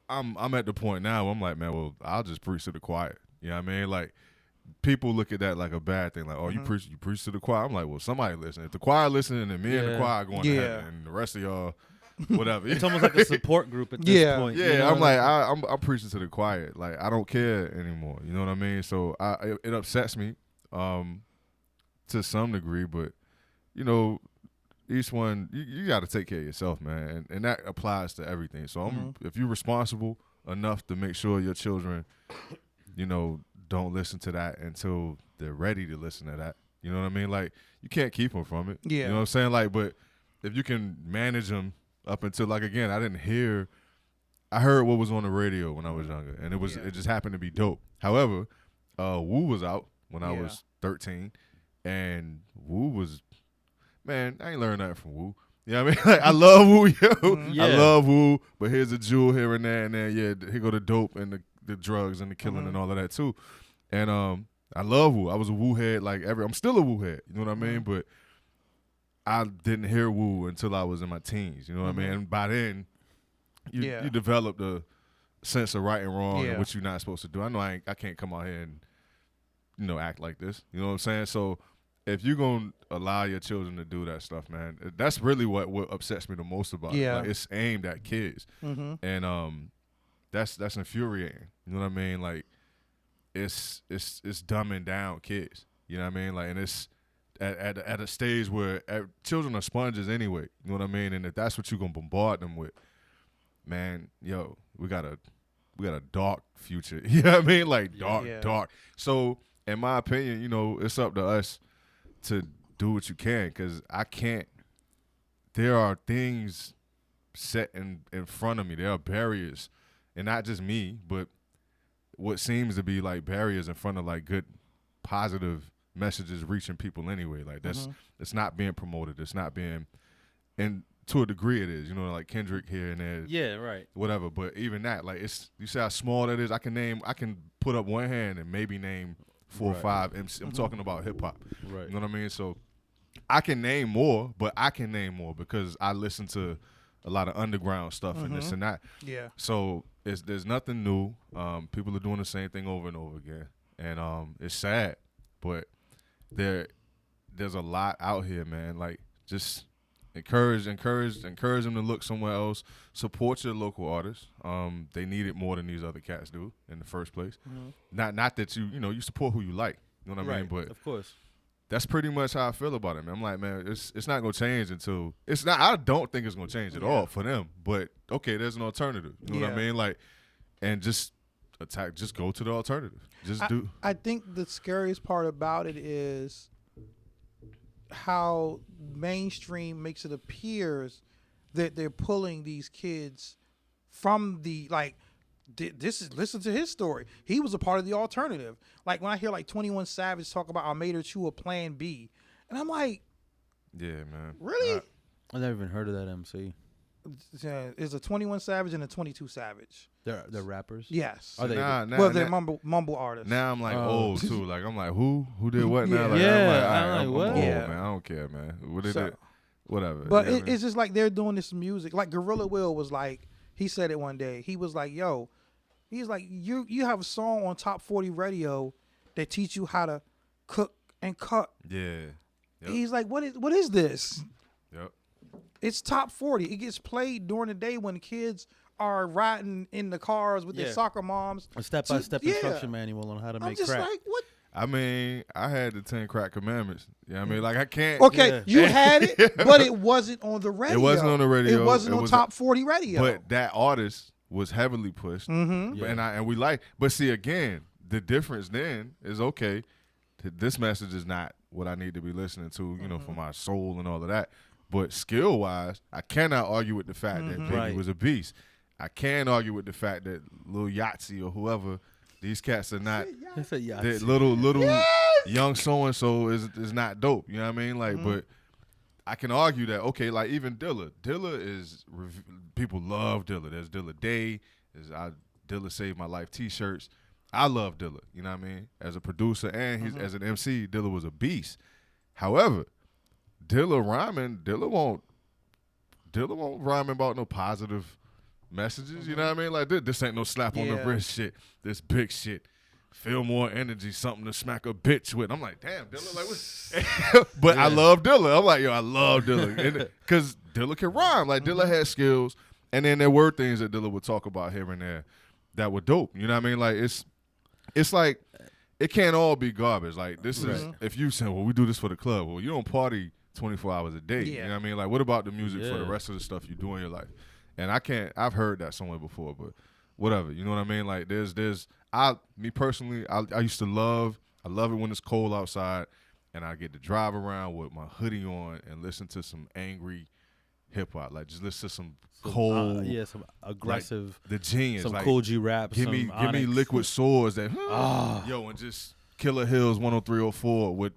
I: I'm at the point now where I'm like, man, well, I'll just preach to the choir. You know what I mean? Like people look at that like a bad thing. Like, oh, you preach to the choir. I'm like, well, somebody listen. If the choir listening, then me and the choir are going to heaven, and the rest of y'all whatever.
H: It's almost like a support group at this point.
I: Yeah,
H: you know
I: I'm
H: what
I: like,
H: I
I: I'm preaching to the choir. Like, I don't care anymore. You know what I mean? So it upsets me to some degree, but, you know, each one, you got to take care of yourself, man. And that applies to everything. So if you're responsible enough to make sure your children, you know, don't listen to that until they're ready to listen to that. You know what I mean? Like, you can't keep them from it.
C: Yeah.
I: You know what I'm saying? Like, but if you can manage them up until, like, again, I heard what was on the radio when I was younger, and it just happened to be dope. However, Woo was out when I was 13, and Woo was, man, I ain't learned nothing from Woo. You know what I mean? Like, I love Woo, yo.
H: Yeah.
I: I love Woo, but here's a jewel here and there, and then, yeah, here go the dope and the drugs and the killing and all of that, too. And I love Woo. I was a Woo head, like, I'm still a Woo head, you know what I mean? But I didn't hear Woo until I was in my teens, you know what I mean? And by then, you developed a sense of right and wrong and what you're not supposed to do. I know I can't come out here and, you know, act like this. You know what I'm saying? So if you're going to allow your children to do that stuff, man, that's really what upsets me the most about it. Like, it's aimed at kids. And that's infuriating. You know what I mean? Like, it's dumbing down kids. You know what I mean? Like, and it's at a stage where children are sponges anyway. You know what I mean? And if that's what you're going to bombard them with, man, yo, we got a dark future. You know what I mean? Like, dark. So, in my opinion, you know, it's up to us to do what you can, because I can't. There are things set in front of me. There are barriers, and not just me, but what seems to be like barriers in front of like good, positive messages reaching people anyway. Like, that's it's not being promoted. It's not being, and to a degree it is. You know, like Kendrick here and there.
H: Yeah, right.
I: Whatever, but even that, like, you see how small that is. I can put up one hand and maybe name 4 or 5 MC. I'm talking about hip hop.
H: Right.
I: You know what I mean? So I can name more, but I can name more because I listen to a lot of underground stuff and this and that. Yeah. So there's nothing new. People are doing the same thing over and over again, and it's sad, but there's a lot out here, man. Like, just encourage them to look somewhere else. Support your local artists. They need it more than these other cats do in the first place. Not that you support who you like. You know what I mean? But
H: of course,
I: that's pretty much how I feel about it, man. I'm like, man, it's not gonna change until it's not. I don't think it's gonna change at all for them. But okay, there's an alternative. You know what I mean? Like, and just attack. Just go to the alternative.
C: I think the scariest part about it is how mainstream makes it appears that they're pulling these kids from the, like, listen to his story. He was a part of the alternative. Like, when I hear like 21 Savage talk about I made her to a plan B, and I'm like,
I: yeah, man,
C: really?
H: I never even heard of that MC.
C: Is a 21 Savage and a 22 Savage.
H: They're rappers.
C: Yes.
H: Are they?
C: They're mumble artists.
I: Now I'm like old too. Like, I'm like, who did what now? Like,
H: I'm
I: old,
H: what?
I: man. I don't care, man. What is it? Whatever.
C: But it's just like they're doing this music. Like Gorilla Will was like, he said it one day. He was like, yo, he's like, you have a song on Top 40 Radio that teach you how to cook and cut.
I: Yeah.
C: Yep. He's like, what is this?
I: Yep.
C: It's Top 40. It gets played during the day when kids are riding in the cars with their soccer moms.
H: A step-by-step instruction manual on how to make crack.
C: I'm just like, what?
I: I mean, I had the 10 Crack Commandments. You know what I mean? Like, I can't.
C: Okay, you had it, but it wasn't on the radio.
I: It wasn't on the radio.
C: It wasn't on Top 40 Radio.
I: But that artist was heavily pushed. And we like. But see, again, the difference then is, okay, this message is not what I need to be listening to, you know, for my soul and all of that. But skill-wise, I cannot argue with the fact that Biggie was a beast. I can argue with the fact that Lil Yachty or whoever, these cats are not. That little young so-and-so is not dope. You know what I mean? Like, but I can argue that, okay, like even Dilla. Dilla is, people love Dilla. There's Dilla Day. Dilla Saved My Life t-shirts. I love Dilla. You know what I mean? As a producer and as an MC, Dilla was a beast. However, Dilla won't rhyme about no positive messages. You know what I mean? Like, this ain't no slap on the wrist shit. This big shit. Feel more energy, something to smack a bitch with. I'm like, damn, Dilla, like what? But I love Dilla. I'm like, yo, I love Dilla. Because Dilla can rhyme. Like Dilla had skills, and then there were things that Dilla would talk about here and there that were dope. You know what I mean? Like it's like it can't all be garbage. Like this is if you say, well, we do this for the club. Well, you don't party 24 hours a day. You know what I mean? Like what about the music for the rest of the stuff you do in your life? And I've heard that somewhere before, but whatever. You know what I mean? Like me personally, I used to love it when it's cold outside and I get to drive around with my hoodie on and listen to some angry hip hop. Like just listen to some cold,
H: some aggressive,
I: like, the Genius,
H: some
I: like,
H: Cool G rap.
I: Give me Liquid Swords that and just Killer Hills 10304 with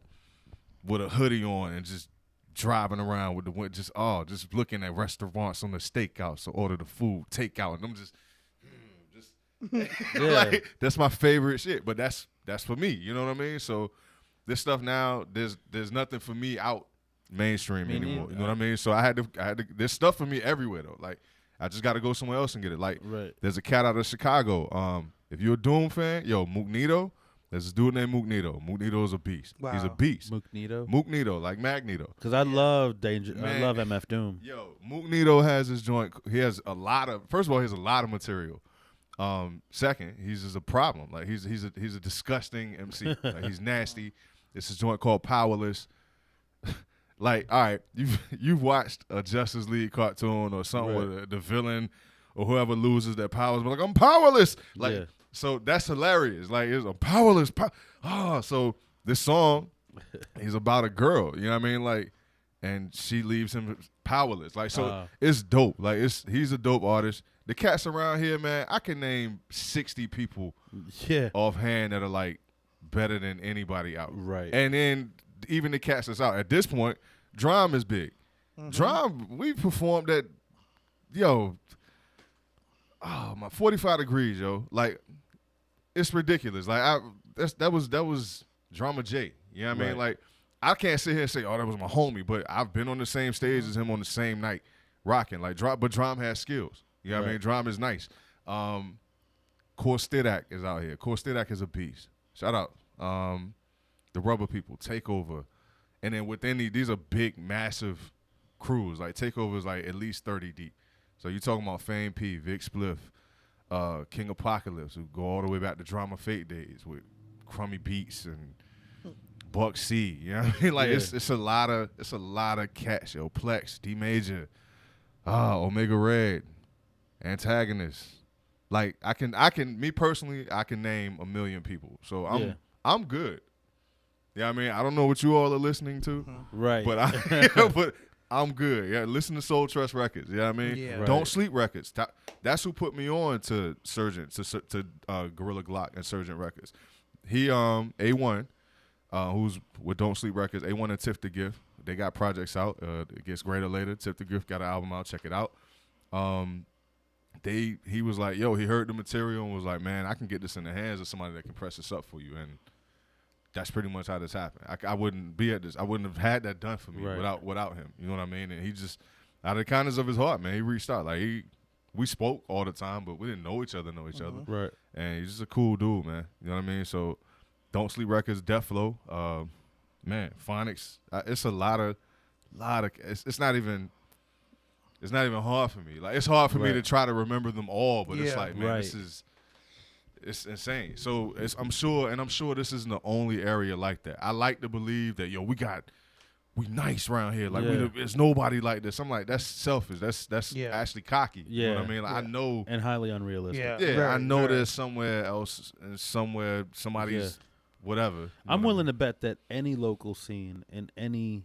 I: a hoodie on and just driving around with the wind, just looking at restaurants on the stakeouts to order the food, takeout, and I'm just like, that's my favorite shit. But that's for me, you know what I mean? So this stuff now, there's nothing for me out mainstream anymore. You know what I mean? So I had to. There's stuff for me everywhere though. Like I just got to go somewhere else and get it. Like there's a cat out of Chicago. If you're a Doom fan, Mook Nito. There's this dude named Mook Nito. Mook Nito is a beast. Wow. He's a beast.
H: Mook Nito?
I: Mook Nito, like Magneto.
H: Because I love Danger. Man. I love MF Doom.
I: Mook Nito has his joint. He has a lot of. First of all, he has a lot of material. Second, he's just a problem. Like he's a disgusting MC. Like he's nasty. It's a joint called Powerless. Like, all right, you've watched a Justice League cartoon or something where the villain or whoever loses their powers, but like I'm powerless. Like so that's hilarious. Like it's a powerless. So this song is about a girl. You know what I mean? Like, and she leaves him powerless. Like so, it's dope. Like he's a dope artist. The cats around here, man, I can name 60 people offhand that are like better than anybody out.
H: Right.
I: And then even the cats that's out. At this point, Drum is big. Drum, we performed at, my 45 degrees, Like, it's ridiculous. Like, that was Drama J. You know what I mean? Like, I can't sit here and say, that was my homie, but I've been on the same stage as him on the same night rocking. Like, but Drum has skills. You know what I mean? Drum is nice. Core Stidak is out here. Core Stidak is a beast. Shout out. The Rubber People, Takeover. And then within these are big, massive crews. Like Takeover is like at least 30 deep. So you're talking about Fame P, Vic Spliff, King Apocalypse, who go all the way back to Drama Fate days with Crummy Beats and Buck C. You know what I mean? Like it's a lot of cats, Plex, D Major, Omega Red, Antagonist. Like I can me personally, I can name a million people. So I'm good. Yeah, I mean, I don't know what you all are listening to,
H: right?
I: But but I'm good. Yeah, listen to Soul Trust Records. You know what I mean?
C: Yeah.
I: Don't Sleep Records. That's who put me on to Surgeon, to Gorilla Glock and Surgeon Records. He A1, who's with Don't Sleep Records. A1 and Tiff the Gift. They got projects out. It gets greater later. Tiff the Gift got an album out. Check it out. He was like, he heard the material and was like, man, I can get this in the hands of somebody that can press this up for you. And that's pretty much how this happened. I wouldn't be at this. I wouldn't have had that done for me without him. You know what I mean? And he just, out of the kindness of his heart, man, he reached out. Like we spoke all the time, but we didn't know each other.
H: Right.
I: And he's just a cool dude, man. You know what I mean? So, Don't Sleep Records, Death Flow, man, Phonics. It's a lot of. It's not even hard for me. Like it's hard for me to try to remember them all, but it's like, man, it's insane. So I'm sure this isn't the only area like that. I like to believe that we nice around here. Like there's nobody like this. I'm like, that's selfish. That's actually cocky.
H: Yeah.
I: You know what I mean? Like I know,
H: and highly unrealistic.
I: Yeah. I know there's somewhere else and somewhere somebody's whatever.
H: I'm willing to bet that any local scene in any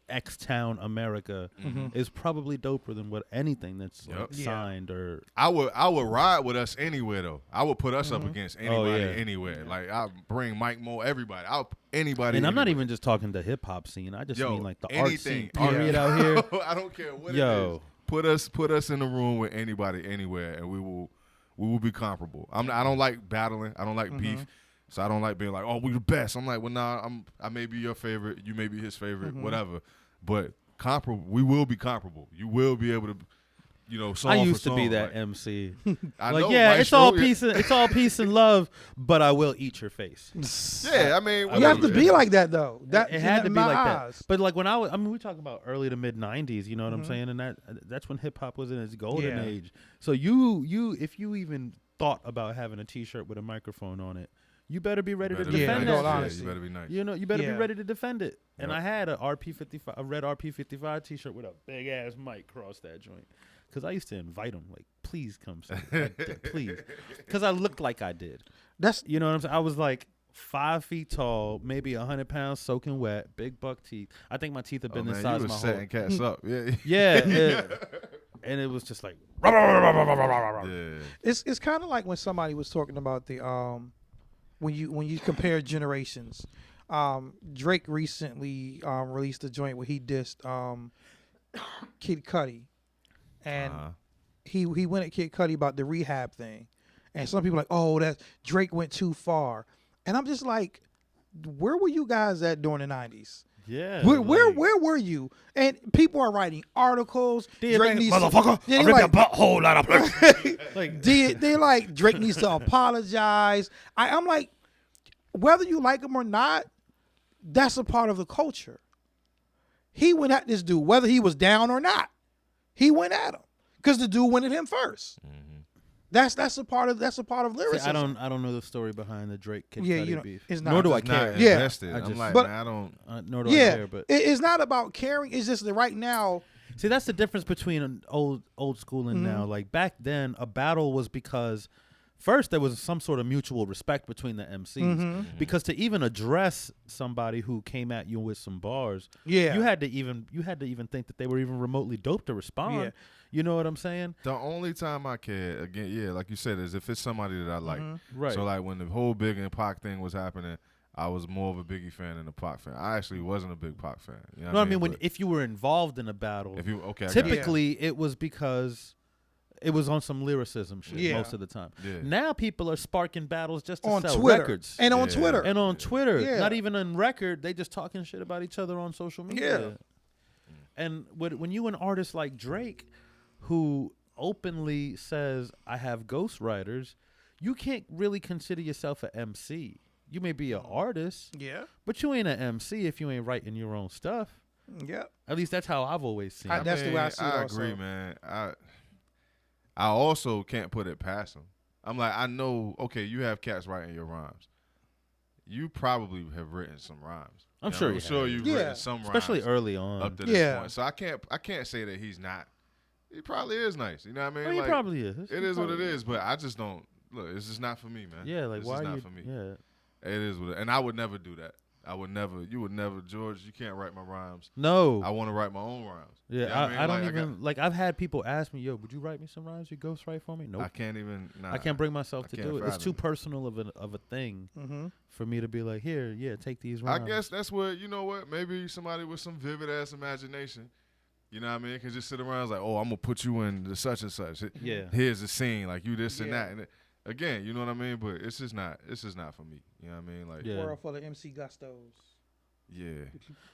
H: X-Town America is probably doper than anything that's signed or.
I: I would ride with us anywhere though. I would put us up against anybody anywhere. Like I bring Mike Moore, everybody. Anybody.
H: And I'm not even just talking the hip hop scene. I just mean like the art scene.
I: Art.
H: Period out here.
I: I don't care what it is. Put us in the room with anybody anywhere, and we will be comparable. I don't like battling. I don't like beef. So I don't like being like, we the best. I'm like, well, nah, I may be your favorite. You may be his favorite, whatever. But comparable, we will be comparable. You will be able to song
H: I
I: for
H: used to be
I: song,
H: that
I: like-
H: MC.
I: I
H: like,
I: know,
H: yeah, it's
I: Maestro,
H: all
I: yeah.
H: peace. It's all peace and love, but I will eat your face.
I: Yeah, I mean,
C: You have to be like that though. That
H: It had to
C: in
H: be
C: my
H: like
C: eyes.
H: that. But like when I mean, we talk about early to mid '90s. You know what I'm saying? And that's when hip hop was in its golden
C: Yeah.
H: age. So you if you even thought about having a T-shirt with a microphone on it, you better be ready to
I: Better be
H: defend
I: nice.
C: all
H: that.
I: Yeah,
C: honesty.
I: you better be nice.
H: You better be
C: Yeah.
H: ready to defend it. And
I: Yep.
H: I had a RP55, a red RP55 T-shirt with a big ass mic across that joint. Because I used to invite them, like, please come sing, please. Because I looked like I did. You know what I'm saying? I was like 5 feet tall, maybe 100 pounds, soaking wet, big buck teeth. I think my teeth have been the
I: man,
H: size
I: you
H: of
I: was
H: my whole.
I: setting cats up. Yeah.
H: Yeah. And it was just like.
I: Yeah.
C: It's kind of like when somebody was talking about the when you compare generations. Drake recently released a joint where he dissed Kid Cudi, and he went at Kid Cudi about the rehab thing, and some people are like, oh, that Drake went too far, and I'm just like, where were you guys at during the '90s?
H: Yeah.
C: Where were you? And people are writing articles. Drake needs
H: motherfucker,
C: to,
H: I rip your butthole out of place.
C: like, they like Drake needs to apologize. I'm like, whether you like him or not, that's a part of the culture. He went at this dude, whether he was down or not. He went at him because the dude went at him 1st. That's a part of lyricism.
H: See, I don't know the story behind the Drake Kid
C: Yeah,
H: Cudi
C: you know,
H: beef.
C: it's not-
H: Nor do I
I: Just not
H: care.
I: invested.
H: I
I: I'm
H: just-
I: like,
C: but-
I: man, I don't.
H: Nor do
C: yeah,
H: I care. But
C: it's not about caring. It's just that right now.
H: see, that's the difference between an old school and now. Like back then, a battle was because first there was some sort of mutual respect between the MCs. Because to even address somebody who came at you with some bars,
C: Yeah.
H: you had to even think that they were even remotely dope to respond.
C: Yeah.
H: You know what I'm saying?
I: The only time I care, again, yeah, like you said, is if it's somebody that I like.
H: Right.
I: So, like, when the whole Big and Pac thing was happening, I was more of a Biggie fan than a Pac fan. I actually wasn't a big Pac fan. You know
H: No,
I: what
H: I mean,
I: But
H: if you were involved in a battle,
I: if you okay, I got it.
H: typically it was because it was on some lyricism shit
C: Yeah.
H: most of the time.
I: Yeah.
H: Now people are sparking battles just to
C: On
H: sell
C: Twitter.
H: records.
C: And on
I: Yeah.
C: Twitter.
H: And on Twitter,
C: Yeah.
H: not even on record, they just talking shit about each other on social media.
C: Yeah.
H: And when you an artist like Drake, who openly says I have ghostwriters, you can't really consider yourself an MC. You may be an artist,
C: Yeah.
H: but you ain't an MC if you ain't writing your own stuff.
C: Yeah.
H: At least that's how I've always seen it.
C: That's the way I see it
I: I
C: also.
I: agree, man. I also can't put it past him. I'm like, I know, okay, you have cats writing your rhymes. You probably have written some rhymes.
H: I'm
I: You
H: sure
I: know,
H: you
I: I'm sure
H: have.
I: you've
C: Yeah.
I: written some
H: Especially
I: rhymes
H: early on.
I: up to this
C: Yeah.
I: point. So I can't say that he's not. He probably is nice. You know what I mean?
H: Well, he
I: Like,
H: probably is.
I: It is what it is, but I just don't look. It's just not for me, man.
H: Yeah, like
I: it's
H: why
I: just
H: are
I: not
H: you?
I: for me.
H: Yeah.
I: It is what, and I would never do that. I would never. You would never, George. You can't write my rhymes.
H: No.
I: I want to write my own rhymes.
H: Yeah,
I: You know what I mean?
H: I don't
I: Like,
H: even like. I've had people ask me, "Yo, would you write me some rhymes? You ghostwrite for me?" Nope.
I: I can't even. Nah,
H: I can't bring myself
I: I
H: to
I: can't
H: do it. It's
I: fathom
H: too
I: it.
H: personal of a thing for me to be like, here, yeah, take these
I: I
H: rhymes.
I: guess that's where, you know what, maybe somebody with some vivid ass imagination, you know what I mean, can just sit around and like, oh, I'm gonna put you in the such and such.
H: Yeah.
I: Here's the scene, like you this and
C: Yeah.
I: that. And again, you know what I mean? But it's just not for me. You know what I mean? Like
H: Yeah.
C: World full of MC Gustos.
I: yeah.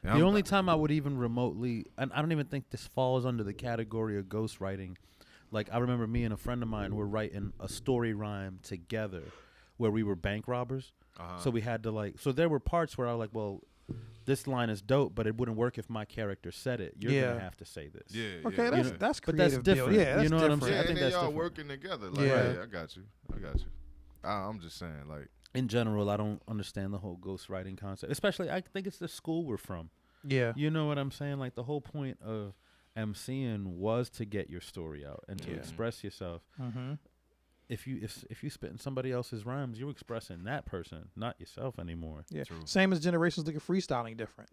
H: The only time I would even remotely, and I don't even think this falls under the category of ghostwriting. Like I remember me and a friend of mine were writing a story rhyme together, where we were bank robbers. So we had to so there were parts where I was like, well, this line is dope, but it wouldn't work if my character said it. You're
C: Yeah.
H: gonna have to say this.
I: Yeah.
C: Okay,
I: yeah,
C: that's
I: yeah.
C: that's
H: But
C: creative.
H: that's different.
C: Bill. Yeah, that's
H: You know what I'm
C: different.
H: saying?
I: Yeah,
H: I think
I: and then
H: that's
I: y'all
H: different.
I: working together. Like,
C: Yeah.
I: yeah, I got you. I'm just saying, like,
H: In general, I don't understand the whole ghostwriting concept. Especially, I think it's the school we're from.
C: Yeah.
H: You know what I'm saying? Like the whole point of MCing was to get your story out and to express yourself.
C: Mm-hmm.
H: If you spit in somebody else's rhymes, you're expressing that person, not yourself anymore.
C: Yeah.
I: True.
C: Same as generations look at freestyling different.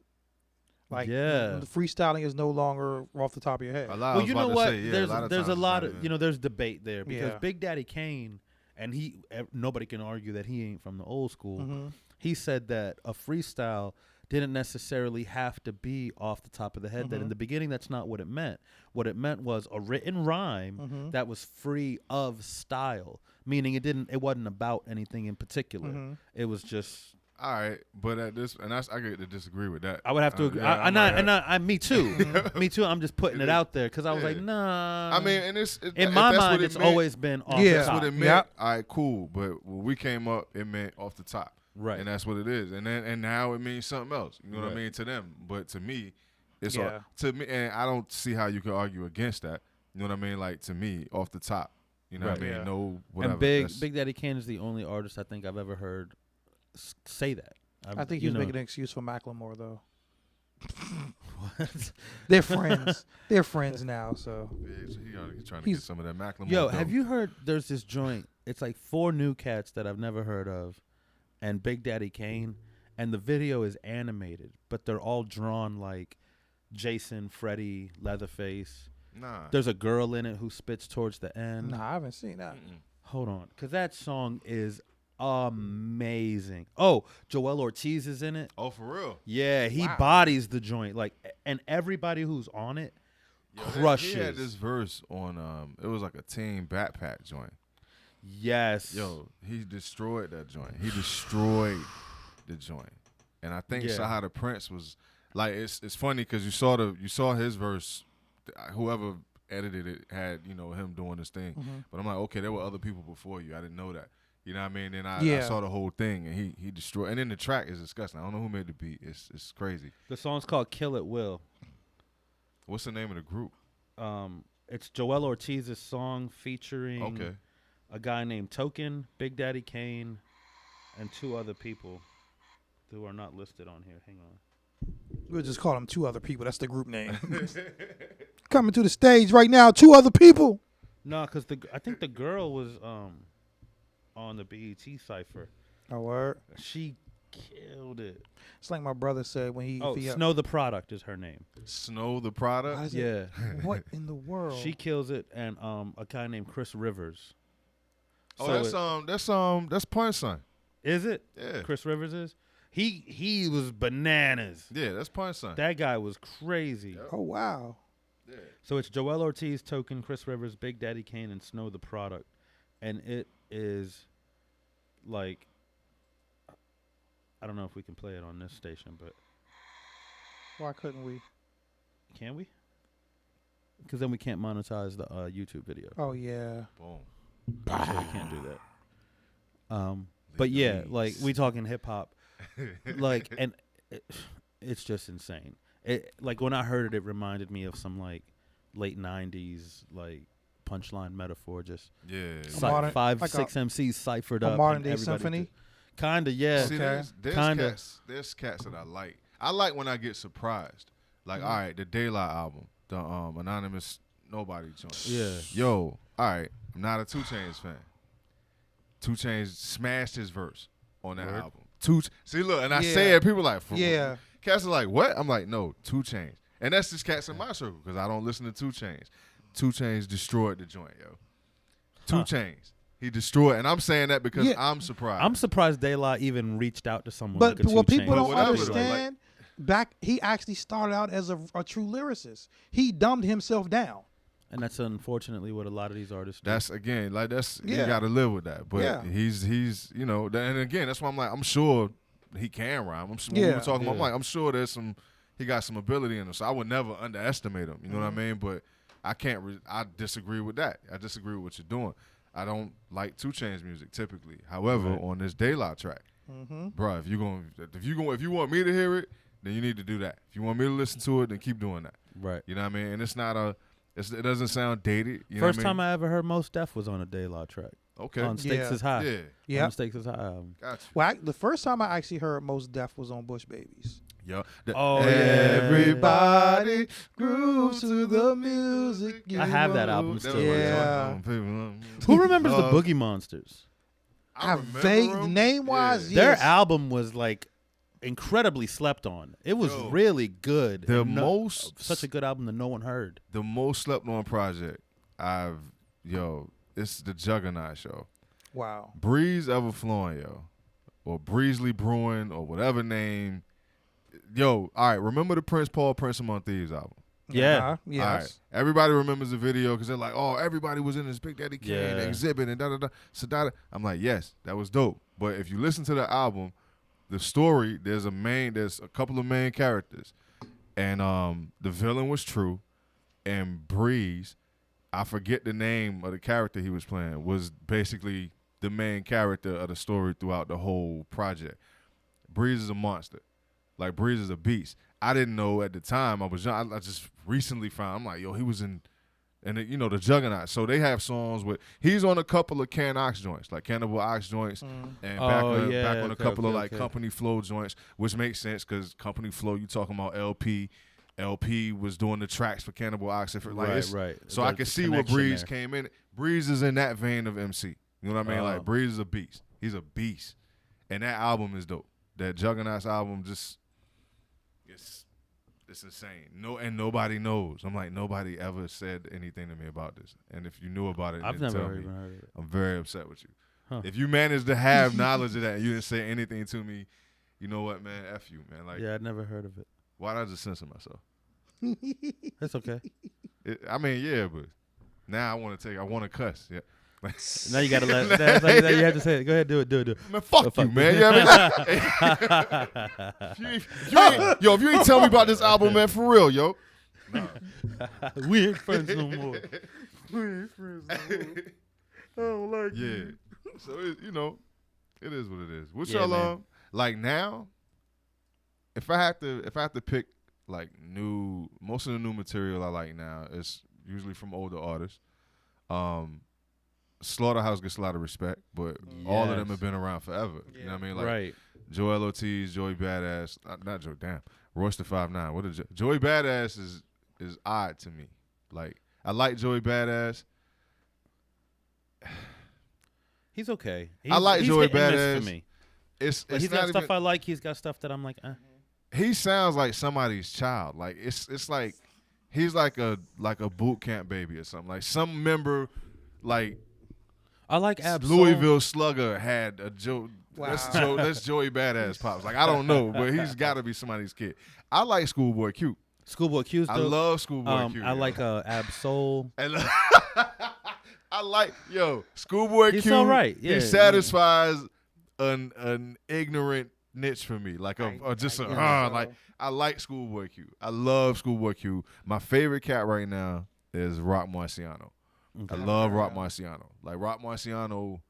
C: Like
H: Yeah.
C: the freestyling is no longer off the top of your head.
I: I
H: Well,
I: was
H: you
I: about
H: know
I: to
H: what?
I: say, yeah,
H: there's
I: a lot of
H: there's
I: times
H: a
I: it's
H: lot
I: not
H: of
I: even-
H: there's debate there because
C: Yeah.
H: Big Daddy Kane, and nobody can argue that he ain't from the old school.
C: Mhm.
H: He said that a freestyle didn't necessarily have to be off the top of the head. That in the beginning, that's not what it meant. What it meant was a written rhyme that was free of style, meaning it wasn't about anything in particular. It was just
I: All right, but at this, and I get to disagree with that.
H: I would have to agree.
I: Yeah,
H: Me too. Me too. I'm just putting it out there because I was like, nah.
I: I mean, and
H: in my mind, it's always been off the top.
I: That's what it meant. All right, cool. But when we came up, it meant off the top.
H: Right.
I: And that's what it is. And now it means something else. You know what I mean to them, but to me, it's to me, and I don't see how you can argue against that. You know what I mean? Like to me, off the top. You know what I mean? No, whatever.
H: And Big Daddy Kane is the only artist I think I've ever heard say that.
C: I think he was making an excuse for Macklemore, though. They're friends. They're friends now, so.
I: Yeah, he's trying to get some of that Macklemore.
H: Yo, have you heard there's this joint? It's like 4 new cats that I've never heard of, and Big Daddy Kane, and the video is animated, but they're all drawn like Jason, Freddy, Leatherface.
I: Nah.
H: There's a girl in it who spits towards the end.
C: Nah, I haven't seen that.
H: Hold on, because that song is amazing. Oh, Joel Ortiz is in it.
I: Oh, for real?
H: Yeah, he bodies the joint. Like, and everybody who's on it crushes.
I: He had this verse on it was like a team backpack joint.
H: Yes.
I: Yo, he destroyed that joint. He destroyed the joint. And I think Saha the Prince was like, it's funny because you saw his verse. Whoever edited it had him doing this thing. But I'm like, okay, there were other people before you. I didn't know that. You know what I mean? And I saw the whole thing, and he destroyed. And then the track is disgusting. I don't know who made the beat. It's crazy.
H: The song's called "Kill It Will."
I: What's the name of the group?
H: It's Joel Ortiz's song featuring a guy named Token, Big Daddy Kane, and 2 other people who are not listed on here. Hang on.
C: We'll just call them 2 other people. That's the group name. Coming to the stage right now, 2 other people.
H: No, because I think the girl was on the BET cipher.
C: Oh, word.
H: She killed it.
C: It's like my brother said when he.
H: Snow the Product is her name.
I: Snow the Product.
H: Yeah.
C: What in the world?
H: She kills it, and a guy named Chris Rivers.
I: Oh, so that's Punch Son.
H: Is it?
I: Yeah.
H: Chris Rivers is. He was bananas.
I: Yeah, that's Punch Son.
H: That guy was crazy.
I: Yep.
C: Oh wow.
I: Yeah.
H: So it's Joel Ortiz, Token, Chris Rivers, Big Daddy Kane, and Snow the Product, and it is like, I don't know if we can play it on this station, but
C: Why couldn't we?
H: Can we? Because then we can't monetize the YouTube video.
C: Oh yeah.
I: Boom.
H: So we can't do that. But yeah, like we talking hip hop, like, and it's just insane. Like when I heard it, it reminded me of some like late '90s like punchline metaphor. Just
I: yeah,
H: 5,
C: like
H: 6 MCs ciphered up.
C: A modern day symphony.
H: Kinda, yeah.
I: See, there's cats that I like. I like when I get surprised. Like, all right, the Daylight album, the Anonymous Nobody joint.
H: Yeah.
I: Yo, all right, I'm not a 2 Chainz fan. 2 Chainz smashed his verse on that album. See, look, and I say it, people like, cats are like, what? I'm like, no, 2 Chainz. And that's just cats in my circle because I don't listen to 2 Chainz. 2 Chainz destroyed the joint, yo. 2 Chainz. He destroyed, and I'm saying that because I'm surprised.
H: I'm surprised De La even reached out to someone.
C: But
H: like
C: what people don't
I: whatever,
C: understand, he actually started out as a true lyricist. He dumbed himself down.
H: And that's unfortunately what a lot of these artists do.
I: That's again, like you got to live with that. But he's and again, that's why I'm like, I'm sure he can rhyme. When we were talking about, I'm like, I'm sure he got some ability in him. So I would never underestimate him. You know what I mean? But I can't. I disagree with that. I disagree with what you're doing. I don't like 2 Chainz music typically. However, on this Daylight track, bro, if you want me to hear it, then you need to do that. If you want me to listen to it, then keep doing that.
H: Right.
I: You know what I mean? And it's not it doesn't sound dated. You
H: First
I: know what
H: time I ever heard Mos Def was on a Daylight track.
I: Okay.
H: On Stakes is High.
C: Yeah.
H: On Stakes is High.
I: Gotcha.
C: Well, the first time I actually heard Mos Def was on Bush Babies.
I: Yeah.
C: Everybody grooves to the music.
H: I have that album still.
C: Yeah.
H: Who remembers the Boogie Monsters?
C: I vague name-wise,
H: Their album was like incredibly slept on. It was really good. Such a good album that no one heard.
I: The most slept on project it's the Juggernaut Show.
C: Wow.
I: Breeze Ever Flowing, or Breezely Brewing, or whatever name. All right, remember the Prince Among Thieves album?
H: Yeah.
C: Yes.
I: All right. Everybody remembers the video because they're like, oh, everybody was in this Big Daddy Kane exhibit and da-da-da. So I'm like, yes, that was dope. But if you listen to the album, the story, there's a couple of main characters, and the villain was True, and Breeze, I forget the name of the character he was playing, was basically the main character of the story throughout the whole project. Breeze is a monster. Like, Breeze is a beast. I didn't know at the time. I was young. I just recently found. I'm like, yo, he was in, and the Juggernaut. So they have songs with. He's on a couple of Can Ox joints, like Cannibal Ox joints, and back on a couple of Company Flow joints, which makes sense because Company Flow, you talking about LP. LP was doing the tracks for Cannibal Ox.
H: Right.
I: So I can see where Breeze came in. Breeze is in that vein of MC. You know what I mean? Like, Breeze is a beast. He's a beast, and that album is dope. That Juggernauts album just, it's insane. Nobody knows. I'm like, nobody ever said anything to me about this. And if you knew about it,
H: I've never even heard of it.
I: I'm very upset with you.
H: Huh.
I: If you managed to have knowledge of that and you didn't say anything to me, you know what, man? F you, man. Like,
H: yeah, I'd never heard of it.
I: Why'd I just censor myself?
H: It's okay.
I: Yeah, but now I want to cuss. Yeah.
H: Now you gotta let. That's like, you have to say it. Go ahead, do it.
I: Man, fuck you, man. You know what I mean? If you ain't tell me about this album, man, for real, yo. No.
H: We ain't friends no more. We ain't friends no more. I don't like you.
I: So it is what it is. What's
H: Yeah,
I: y'all
H: man.
I: like now? If I have to pick like most of the new material I like now is usually from older artists. Slaughterhouse gets a lot of respect, but all of them have been around forever. You know what I mean? Like,
H: right.
I: Joel Ortiz, Joey Badass, not Joe. Damn, Royce the 5'9". What is Joey Badass is odd to me. Like, I like Joey Badass.
H: He's okay.
I: I like
H: he's
I: Joey
H: hit and miss
I: Badass.
H: for me.
I: It's
H: he's
I: not
H: got stuff
I: even,
H: I like. He's got stuff that I'm like,
I: He sounds like somebody's child. Like, it's like he's like a boot camp baby or something. Like, some member, like,
H: I like Ab-Soul.
I: Louisville Slugger had a Joe.
C: Wow.
I: That's Joey Badass pops. Like, I don't know, but he's got to be somebody's kid. I like Schoolboy Q.
H: Schoolboy Q's dope.
I: I love Schoolboy Q.
H: I like Ab-Soul.
I: I like Schoolboy
H: He's
I: Q.
H: all right. Yeah,
I: he satisfies an ignorant niche for me. Like I like Schoolboy Q. I love Schoolboy Q. My favorite cat right now is Rock Marciano.
H: Okay.
I: I love Rock Marciano. Like, Rock Marciano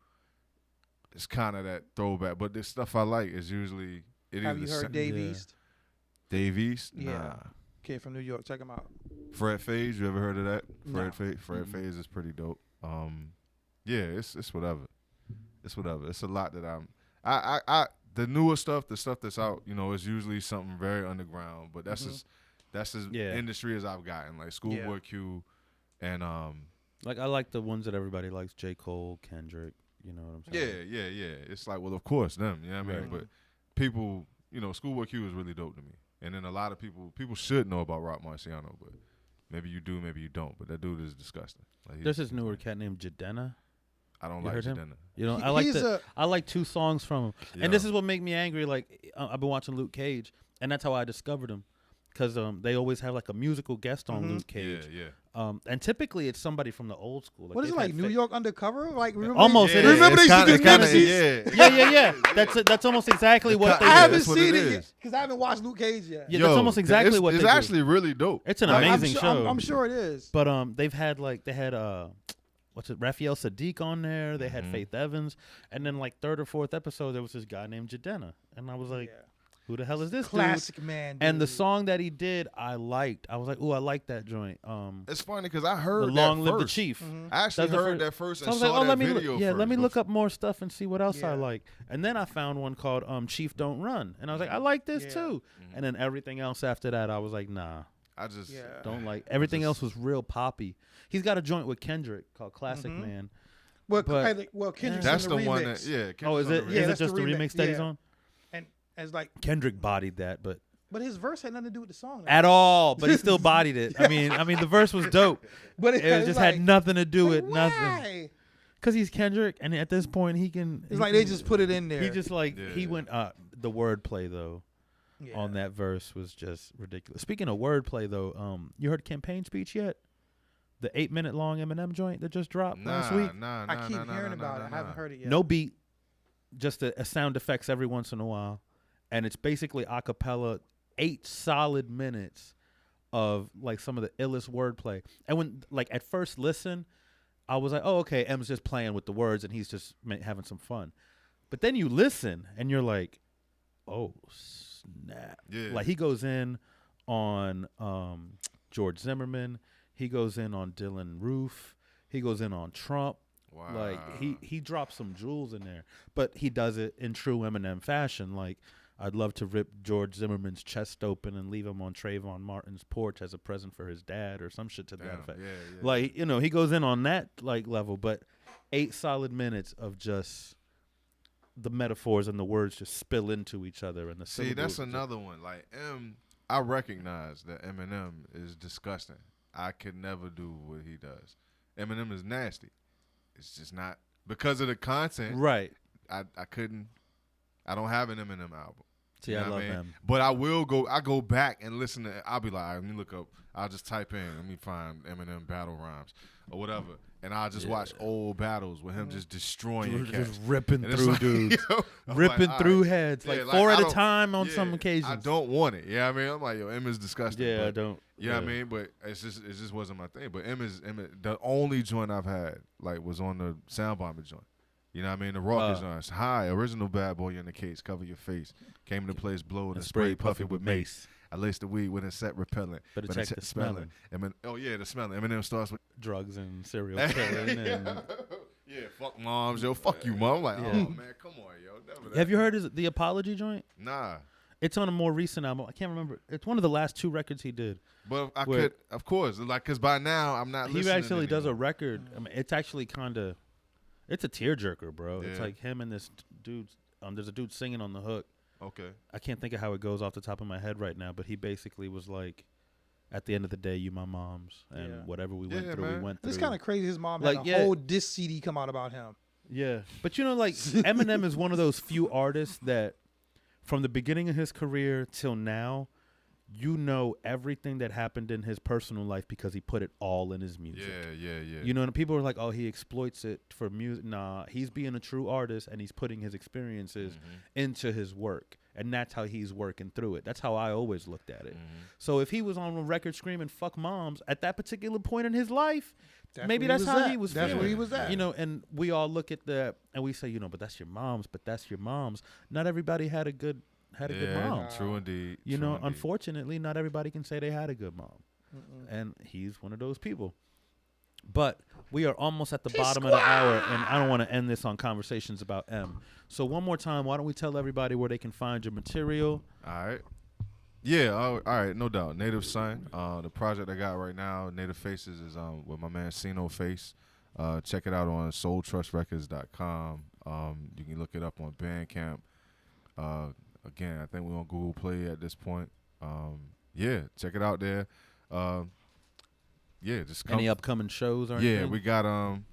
I: is kind of that throwback, but the stuff I like is usually
C: Have you heard Dave East?
I: Dave East?
C: Yeah.
I: Nah.
C: Kid from New York. Check him out.
I: Fred Faze, you ever heard of that?
C: No.
I: Fred Faze is pretty dope. Yeah, it's whatever. It's whatever. It's a lot that I the newer stuff, the stuff that's out, is usually something very underground, but that's as industry as I've gotten. Like Schoolboy Q and
H: like, I like the ones that everybody likes, J. Cole, Kendrick, you know what I'm saying?
I: Yeah. It's like, well, of course, them, you know what I mean?
H: Right.
I: But people, Schoolboy Q is really dope to me. And then a lot of people should know about Rock Marciano, but maybe you do, maybe you don't. But that dude is disgusting. Like,
H: There's this newer cat named Jadena.
I: I don't
H: You
I: like
H: heard him?
I: Jadena.
H: I like 2 songs from him.
I: Yeah.
H: And this is what make me angry. Like, I've been watching Luke Cage, and that's how I discovered him. Because they always have like a musical guest on Luke Cage.
I: Yeah.
H: And typically it's somebody from the old school. Like,
C: What is it, like New York Undercover? Like, remember
H: almost.
C: They,
H: It is.
C: remember they used to do
I: Nipsey's?
H: Yeah. That's almost exactly what they
C: I
H: do.
C: haven't
I: That's what
C: seen
I: it
C: it yet
I: is.
C: because I haven't watched Luke Cage yet.
H: Yeah, that's almost exactly what
I: it's
H: they do.
I: actually really dope.
H: It's an
I: Like,
H: amazing show.
C: I'm sure it is.
H: But they had Raphael Sadiq on there. They had Faith Evans, and then like 3rd or 4th episode there was this guy named Jadena, and I was like, who the hell is this
C: Classic
H: dude?
C: man,
H: And the
C: dude.
H: song that he did, I liked. I was like, ooh, I like that joint.
I: It's funny because I heard
H: The Long
I: that
H: Live the
I: first.
H: Chief.
I: I actually
H: That's the
I: heard that first
H: So
I: and
H: I was
I: saw
H: like, oh,
I: that
H: let me
I: video
H: look, let me
I: first.
H: look up more stuff and see what else I like. And then I found one called Chief Don't Run, and I was like, I like this too. And then everything else after that, I was like, nah.
I: I just
H: don't like. Everything else was real poppy. He's got a joint with Kendrick called Classic Man.
C: Well,
H: But-
C: Kendrick's
I: That's
C: on the
I: the one
C: remix.
I: that
H: Oh, is it?
C: Yeah,
H: Is it
C: that's
H: just the remix that he's on?
C: And as like,
H: Kendrick bodied that, but
C: his verse had nothing to do with the song
H: at all. But he still bodied it. I mean, the verse was dope,
C: But
H: it
C: it's
H: just
C: like,
H: had nothing to do with
C: why?
H: nothing. Because he's Kendrick, and at this point, he can.
C: It's like they just put it in there.
H: He just he went. The wordplay though, on that verse was just ridiculous. Speaking of wordplay though, you heard Campaign Speech yet? The 8-minute long Eminem joint that just dropped last week.
C: I keep hearing about it. I haven't heard it yet.
H: No beat, just a sound effects every once in a while, and it's basically a cappella, 8 solid minutes of like some of the illest wordplay. And when like at first listen, I was like, oh, okay, M's just playing with the words and he's just having some fun. But then you listen and you're like, oh snap!
I: Yeah.
H: Like he goes in on George Zimmerman, he goes in on Dylan Roof, he goes in on Trump.
I: Wow.
H: Like he drops some jewels in there, but he does it in true Eminem fashion. Like I'd love to rip George Zimmerman's chest open and leave him on Trayvon Martin's porch as a present for his dad or some shit to that effect.
I: Yeah.
H: Like, you know, he goes in on that like level, but 8 solid minutes of just the metaphors and the words just spill into each other and the
I: See, that's another one. Like I recognize that Eminem is disgusting. I could never do what he does. Eminem is nasty. It's just not because of the content.
H: Right.
I: I couldn't. I don't have an Eminem album.
H: See, I love him.
I: But I will go. I go back and listen to. I'll be like, all right, let me look up. I'll just type in. Let me find Eminem battle rhymes or whatever, and I'll just watch old battles with him just destroying cats.
H: Just ripping
I: And it's
H: through
I: like,
H: dudes,
I: yo, I'm
H: ripping
I: like,
H: through
I: all right.
H: heads,
I: Yeah,
H: like
I: like,
H: 4
I: I
H: at a
I: don't-
H: time on
I: yeah,
H: some occasions.
I: I don't want it. Yeah, I mean, I'm like, yo, M is disgusting.
H: Yeah,
I: but,
H: I don't.
I: You know what I mean? But it just wasn't my thing. But M, the only joint I've had like was on the Sound Bomber joint. You know what I mean? The Rockers joints. Hi, original bad boy in the case. Cover your face. Came to place blow and spray puffy with mace. I laced the weed with insect repellent.
H: Better check the smelling.
I: Oh yeah, the smelling. Eminem starts with
H: drugs and serial killing. And
I: yeah, fuck moms, yo, fuck you, mom. I'm like,
H: Yeah.
I: oh man, come on, yo. Never that.
H: have you heard the Apology joint?
I: Nah.
H: It's on a more recent album. I can't remember. It's one of the last 2 records he did.
I: But I
H: where
I: could, of course, like, cause by now I'm not.
H: He
I: listening
H: actually does a
I: anymore.
H: record. I mean, it's actually kind of, it's a tearjerker, bro. It's
I: Yeah.
H: like him and this dude. There's a dude singing on the hook.
I: Okay.
H: I can't think of how it goes off the top of my head right now, but he basically was like, at the end of the day, you my mom's, and
C: Yeah.
H: whatever we
I: Yeah,
H: went through,
I: man.
H: we went through.
C: It's kind of crazy. His mom
H: Like,
C: had a
H: yeah.
C: whole diss CD come out about him.
H: Yeah, but you know, like Eminem is one of those few artists that, from the beginning of his career till now, you know everything that happened in his personal life because he put it all in his music.
I: Yeah.
H: You know, and people are like, "Oh, he exploits it for music." Nah, he's being a true artist and he's putting his experiences into his work, and that's how he's working through it. That's how I always looked at it. So if he was on a record screaming "fuck moms" at that particular point in his life, maybe
C: where
H: that's
C: he
H: how
C: was at.
H: he was.
C: That's
H: feeling.
C: where he was at.
H: You know, and we all look at that and we say, you know, but that's your mom's. But that's your mom's. Not everybody had a good mom.
I: True indeed.
H: You
I: True
H: know,
I: indeed.
H: unfortunately, not everybody can say they had a good mom, and he's one of those people. But we are almost at the bottom of the hour, and I don't want to end this on conversations about M. So one more time, why don't we tell everybody where they can find your material?
I: All right. Yeah, all right, no doubt. Native Son, the project I got right now, Native Faces, is with my man Sino Face. Check it out on soultrustrecords.com. You can look it up on Bandcamp. Again, I think we're on Google Play at this point. Yeah, check it out there. Yeah, just come.
H: Any upcoming shows or
I: Yeah,
H: anything?
I: we got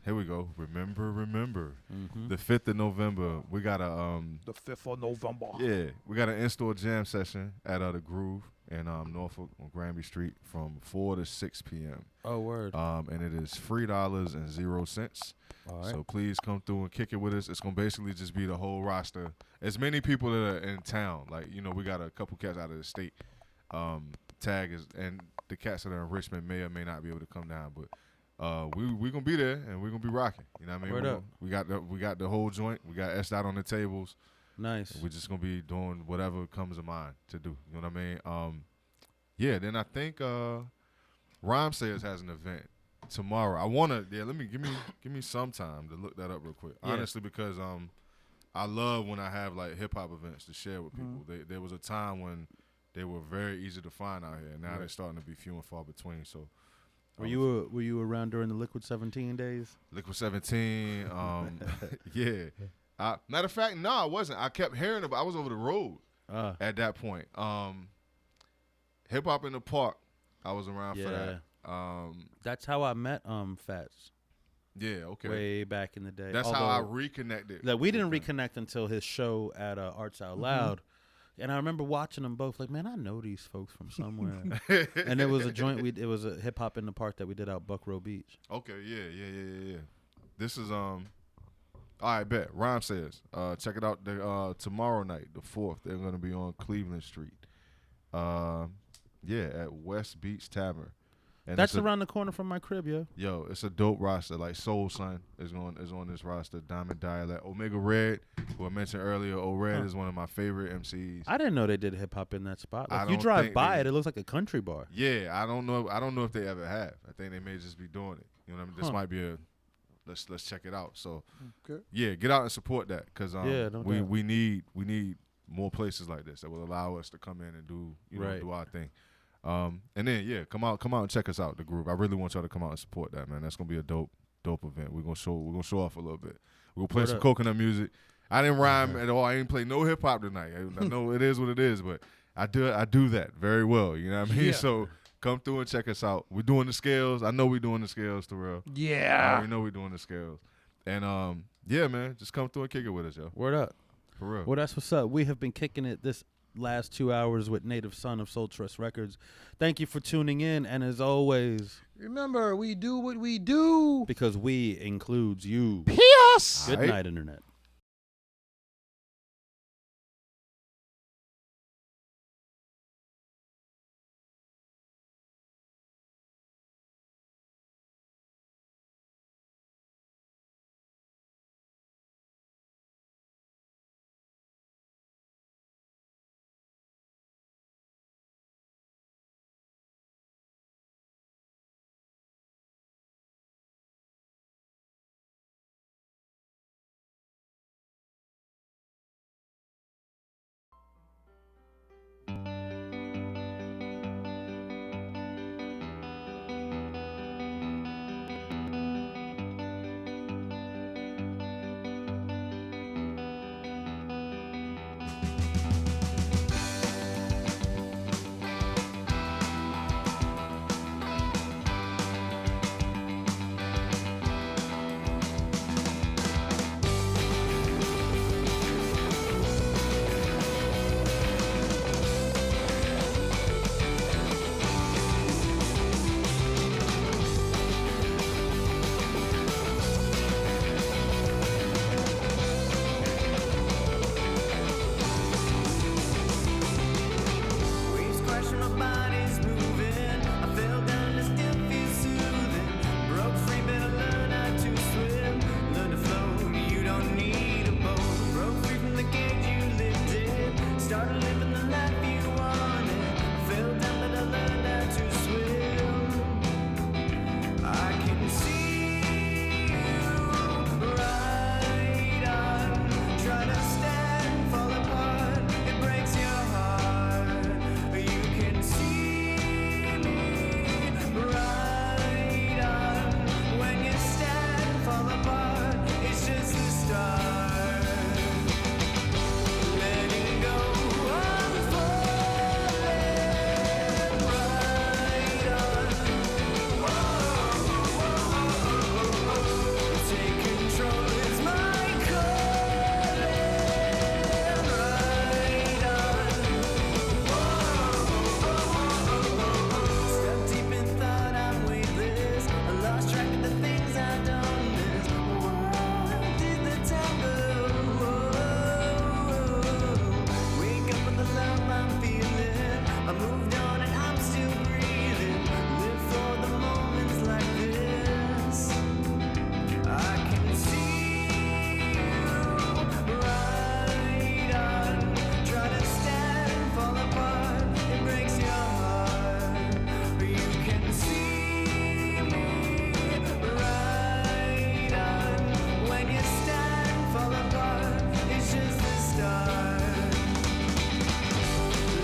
I: here we go. Remember. The 5th of November. We got a
C: The 5th of November.
I: yeah, we got an in-store jam session at the Groove in Norfolk on Granby Street from 4 to 6 p.m.
H: Oh, word.
I: And it is $3.00.
H: All right.
I: So please come through and kick it with us. It's gonna basically just be the whole roster. As many people that are in town. Like, you know, we got a couple cats out of the state. Tag is, and the cats that are in Richmond may or may not be able to come down, but we gonna be there and we're gonna be rocking. You know what I mean?
H: Word up.
I: We got the whole joint. We got S dot on the tables.
H: Nice.
I: We're just gonna be doing whatever comes to mind to do. You know what I mean? Yeah. Then I think Rhyme Sayers has an event tomorrow. I wanna let me give me some time to look that up real quick.
H: Yeah.
I: Honestly, because I love when I have like hip hop events to share with people. There was a time when they were very easy to find out here. Now they're starting to be few and far between. So,
H: Were you around during the Liquid 17 days?
I: Liquid 17, yeah. Matter of fact, no, I wasn't. I kept hearing about. I was over the road at that point. Hip Hop in the Park. I was around for that.
H: That's how I met Fats.
I: Yeah, okay.
H: Way back in the day.
I: That's how I reconnected.
H: Like, we didn't reconnect until his show at Arts Out Loud. And I remember watching them both like, man, I know these folks from somewhere. And it was a joint. It was a Hip Hop in the Park that we did out Buckrow Beach.
I: Okay, yeah. This is All right, bet. Rhyme says, check it out tomorrow night, the 4th. They're going to be on Cleveland Street. At West Beach Tavern. And
H: That's around the corner from my crib, yo.
I: Yo, it's a dope roster. Like Soul Son is on this roster. Diamond Dialect. Omega Red, who I mentioned earlier. O-Red is one of my favorite MCs.
H: I didn't know they did hip-hop in that spot. Like, you drive by it looks like a country bar.
I: Yeah, I don't know if they ever have. I think they may just be doing it. You know what I mean? This might be let's check it out. So, yeah, get out and support that because we need more places like this that will allow us to come in and do do our thing. And then come out and check us out, the group. I really want y'all to come out and support that, man. That's gonna be a dope event. We're gonna show off a little bit. We're gonna play some coconut music. I didn't rhyme at all. I didn't play no hip hop tonight. I know it is what it is, but I do that very well. You know what I mean? Yeah. So come through and check us out. We're doing the scales. I know we're doing the scales, Terrell.
C: Yeah.
I: We know we're doing the scales. And man, just come through and kick it with us, yo.
H: Word up.
I: For real.
H: Well, that's what's up. We have been kicking it this last 2 hours with Native Son of Soul Trust Records. Thank you for tuning in, and as always,
C: remember, we do what we do
H: because we includes you.
C: P.S.
H: Good night, Internet.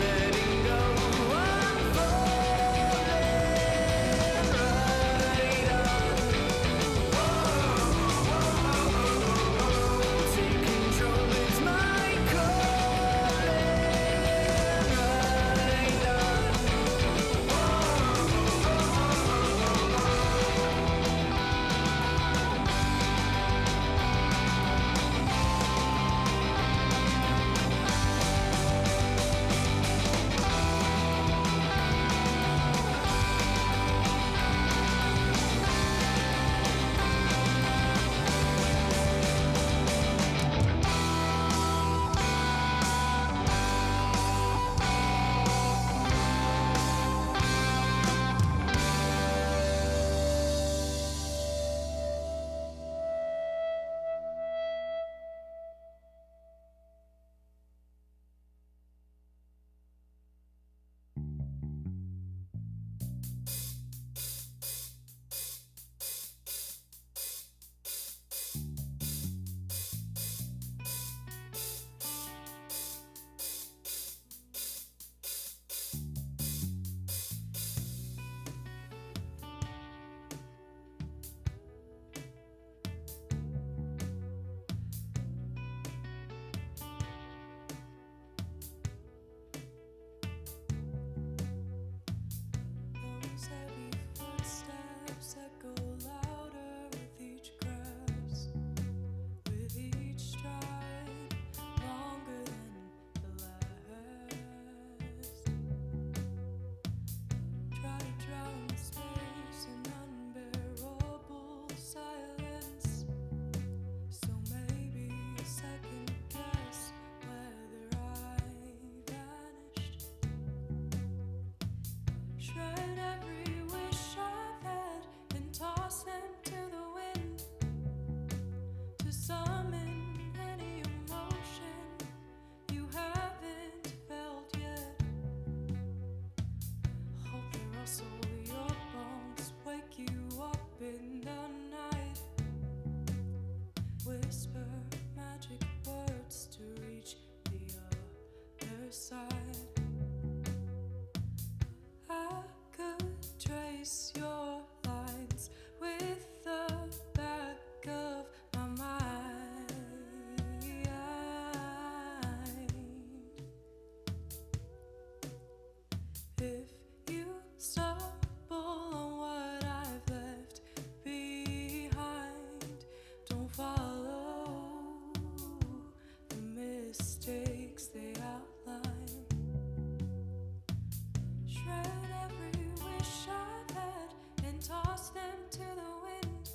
N: Letting go Rustle your bones, wake you up in the night. Whisper magic words to reach the other side. I could trace your lines with the back of my mind. If you stumble on what I've left behind, don't follow the mistakes they outline. Shred every wish I've had and toss them to the wind.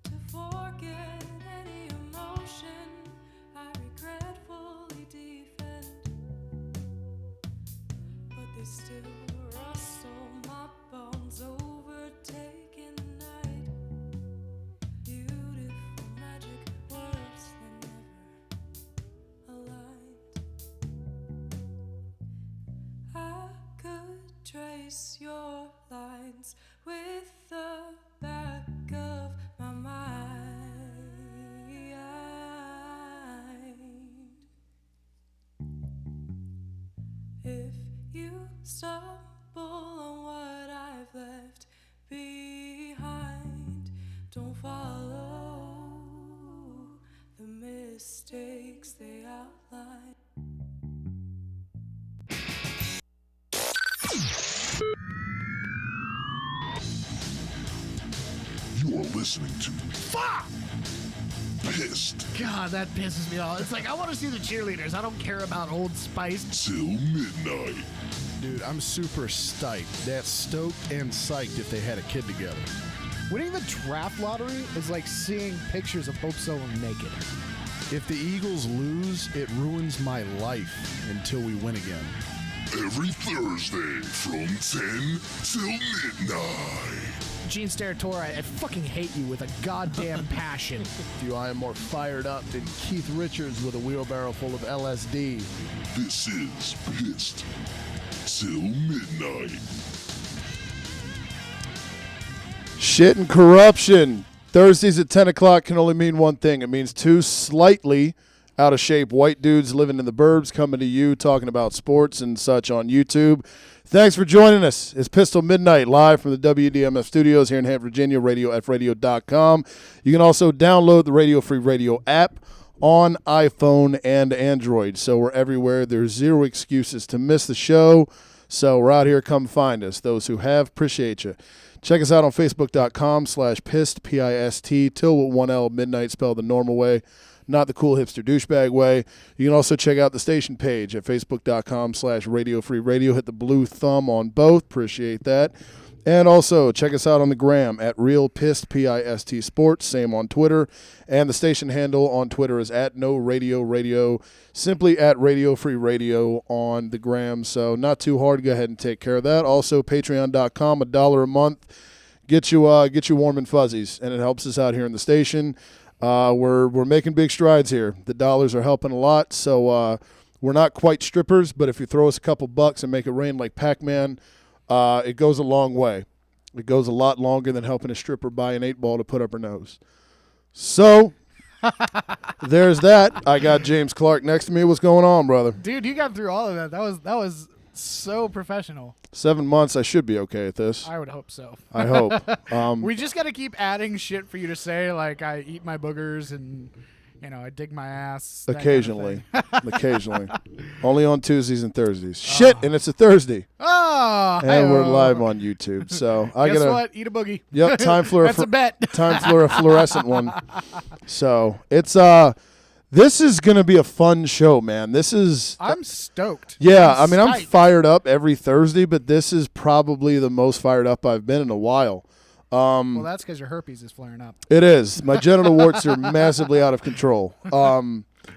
N: To forget any emotion I regretfully defend. But they still rustle my bones, overtaking the night. Beautiful magic words that never aligned. I could trace your lines with the back of my mind. If you stumble on what I've left behind, don't follow the mistakes they outline.
O: You are listening to PIST
A: God, that pisses me off. It's like, I want to see the cheerleaders. I don't care about Old Spice.
O: till midnight.
P: Dude, I'm super stoked. That's stoked and psyched if they had a kid together.
Q: Winning the draft lottery is like seeing pictures of Hope Solo naked.
P: If the Eagles lose, it ruins my life until we win again.
O: Every Thursday from 10 till midnight.
Q: Gene Steratore, I fucking hate you with a goddamn passion.
P: Dude, I am more fired up than Keith Richards with a wheelbarrow full of LSD.
O: This is PIST till midnight.
R: Shit and corruption. Thursdays at 10 o'clock can only mean one thing. It means two slightly out of shape white dudes living in the burbs coming to you talking about sports and such on YouTube. Thanks for joining us. It's Pistol Midnight live from the WDMF studios here in Hampton, Virginia, radiofradio.com. You can also download the Radio Free Radio app on iPhone and Android. So we're everywhere. There's zero excuses to miss the show. So we're out here. Come find us. Those who have, appreciate you. Check us out on Facebook.com/PIST, P-I-S-T, till with one L, midnight spelled the normal way, not the cool hipster douchebag way. You can also check out the station page at Facebook.com/Radio Free Radio. Hit the blue thumb on both. Appreciate that. And also check us out on the gram at Real Pist, P-I-S-T Sports, same on Twitter. And the station handle on Twitter is at No Radio Radio, simply at Radio Free Radio on the gram. So not too hard. Go ahead and take care of that. Also, Patreon.com, $1 a month. Get you warm and fuzzies, and it helps us out here in the station. We're making big strides here. The dollars are helping a lot. So we're not quite strippers, but if you throw us a couple bucks and make it rain like Pac-Man, it goes a long way. It goes a lot longer than helping a stripper buy an 8-ball to put up her nose. So, there's that. I got James Clark next to me. What's going on, brother?
Q: Dude, you got through all of that. That was so professional.
R: 7 months, I should be okay at this.
Q: I would hope so.
R: I hope.
Q: We just got to keep adding shit for you to say, like I eat my boogers and, I dig my ass.
R: Occasionally. Occasionally. Only on Tuesdays and Thursdays. Shit, and it's a Thursday.
Q: Oh,
R: and we're live on YouTube. So I
Q: Guess
R: gotta.
Q: what? Eat a boogie.
R: Yep, time for
Q: That's a bet.
R: Time for a fluorescent one. So it's this is gonna be a fun show, man.
Q: I'm stoked.
R: Yeah,
Q: I'm
R: I'm fired up every Thursday, but this is probably the most fired up I've been in a while.
Q: Well, that's because your herpes is flaring up.
R: It is. My genital warts are massively out of control.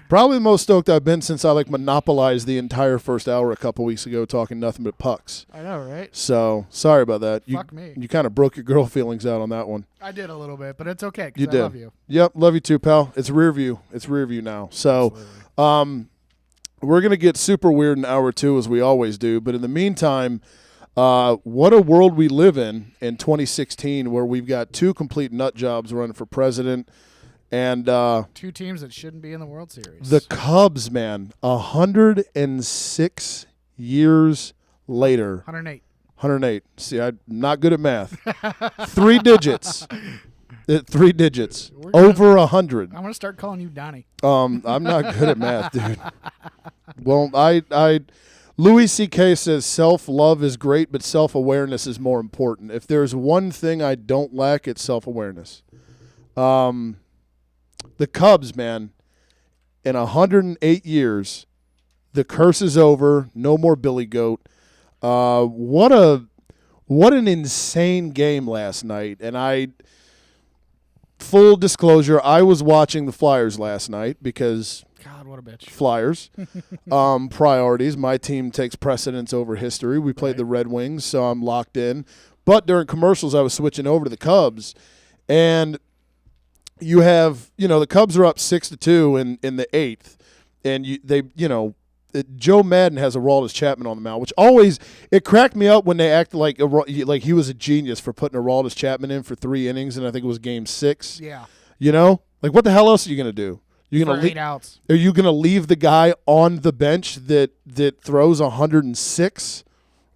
R: Probably the most stoked I've been since I monopolized the entire first hour a couple weeks ago talking nothing but pucks.
Q: I know, right?
R: So, sorry about that.
Q: Fuck me.
R: You kind of broke your girl feelings out on that one.
Q: I did a little bit, but it's okay
R: You
Q: because
R: did.
Q: I love you.
R: Yep, love you too, pal. It's rear view. It's rear view now. So, we're going to get super weird in hour two as we always do. But in the meantime, What a world we live in 2016, where we've got two complete nut jobs running for president, and
Q: two teams that shouldn't be in the World Series.
R: the Cubs, man, 106 years later.
Q: 108.
R: 108. See, I'm not good at math. 3 digits. 3 digits. Over 100.
Q: I'm gonna start calling you Donnie.
R: I'm not good at math, dude. Well, Louis C.K. says self-love is great, but self-awareness is more important. If there's one thing I don't lack, it's self-awareness. The Cubs, man, in 108 years, the curse is over. No more Billy Goat. What an insane game last night. And full disclosure, I was watching the Flyers last night because
Q: God, what a bitch.
R: Flyers. Priorities. My team takes precedence over history. We played the Red Wings, so I'm locked in. But during commercials, I was switching over to the Cubs. And you have, the Cubs are up 6-2 in the 8th. And Joe Madden has Aroldis Chapman on the mound, which always it cracked me up when they acted like he was a genius for putting Aroldis Chapman in for 3 innings, and I think it was Game 6.
Q: Yeah.
R: Like what the hell else are you gonna do? You're gonna
Q: 8 outs.
R: Are you gonna leave the guy on the bench that throws 106?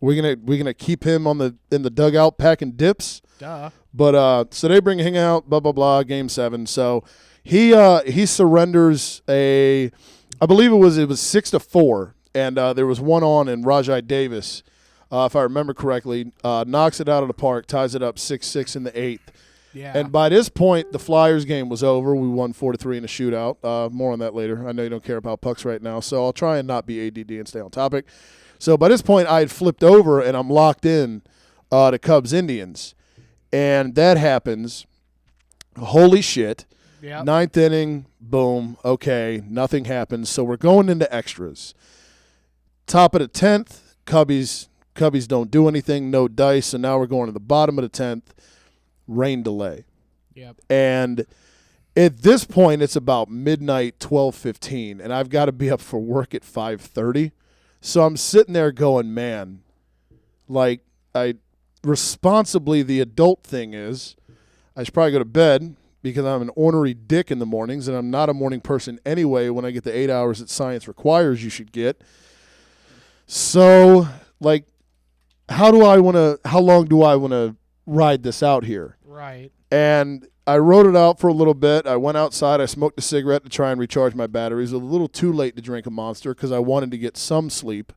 R: We're gonna keep him in the dugout packing dips.
Q: Duh.
R: But so they bring him out. Blah blah blah. Game 7. So he surrenders I believe it was 6-4, and there was one on, and Rajai Davis, if I remember correctly, knocks it out of the park, ties it up 6-6 in the 8th.
Q: Yeah.
R: And by this point, the Flyers game was over. We won 4-3 in a shootout. More on that later. I know you don't care about pucks right now, so I'll try and not be ADD and stay on topic. So by this point, I had flipped over, and I'm locked in to Cubs Indians. And that happens. Holy shit.
Q: Yep.
R: 9th inning, boom, okay, nothing happens. So we're going into extras. Top of the 10th, Cubbies don't do anything, no dice, so now we're going to the bottom of the 10th, rain delay.
Q: Yep.
R: And at this point, it's about midnight, 12:15, and I've got to be up for work at 5:30. So I'm sitting there going, man, like responsibly, the adult thing is I should probably go to bed, because I'm an ornery dick in the mornings, and I'm not a morning person anyway when I get the 8 hours that science requires you should get. So, how long do I want to ride this out here?
Q: Right.
R: And I rode it out for a little bit. I went outside. I smoked a cigarette to try and recharge my batteries. It was a little too late to drink a Monster because I wanted to get some sleep.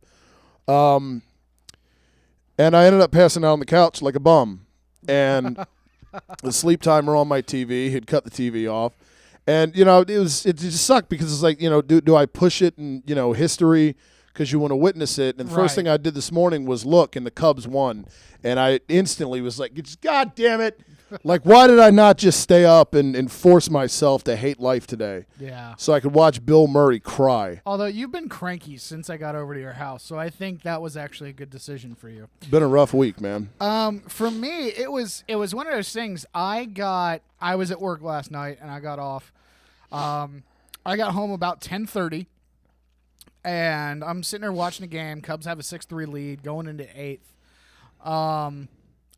R: And I ended up passing out on the couch like a bum. And the sleep timer on my TV had cut the TV off, and it just sucked because it's like, do I push it in history because you want to witness it? And the first thing I did this morning was look, and the Cubs won, and I instantly was like, God damn it, like why did I not just stay up and force myself to hate life today?
Q: Yeah.
R: So I could watch Bill Murray cry.
Q: Although you've been cranky since I got over to your house, so I think that was actually a good decision for you.
R: Been a rough week, man.
Q: For me, it was one of those things. I was at work last night and I got off. I got home about 10:30, and I'm sitting there watching the game. Cubs have a 6-3 lead going into 8th.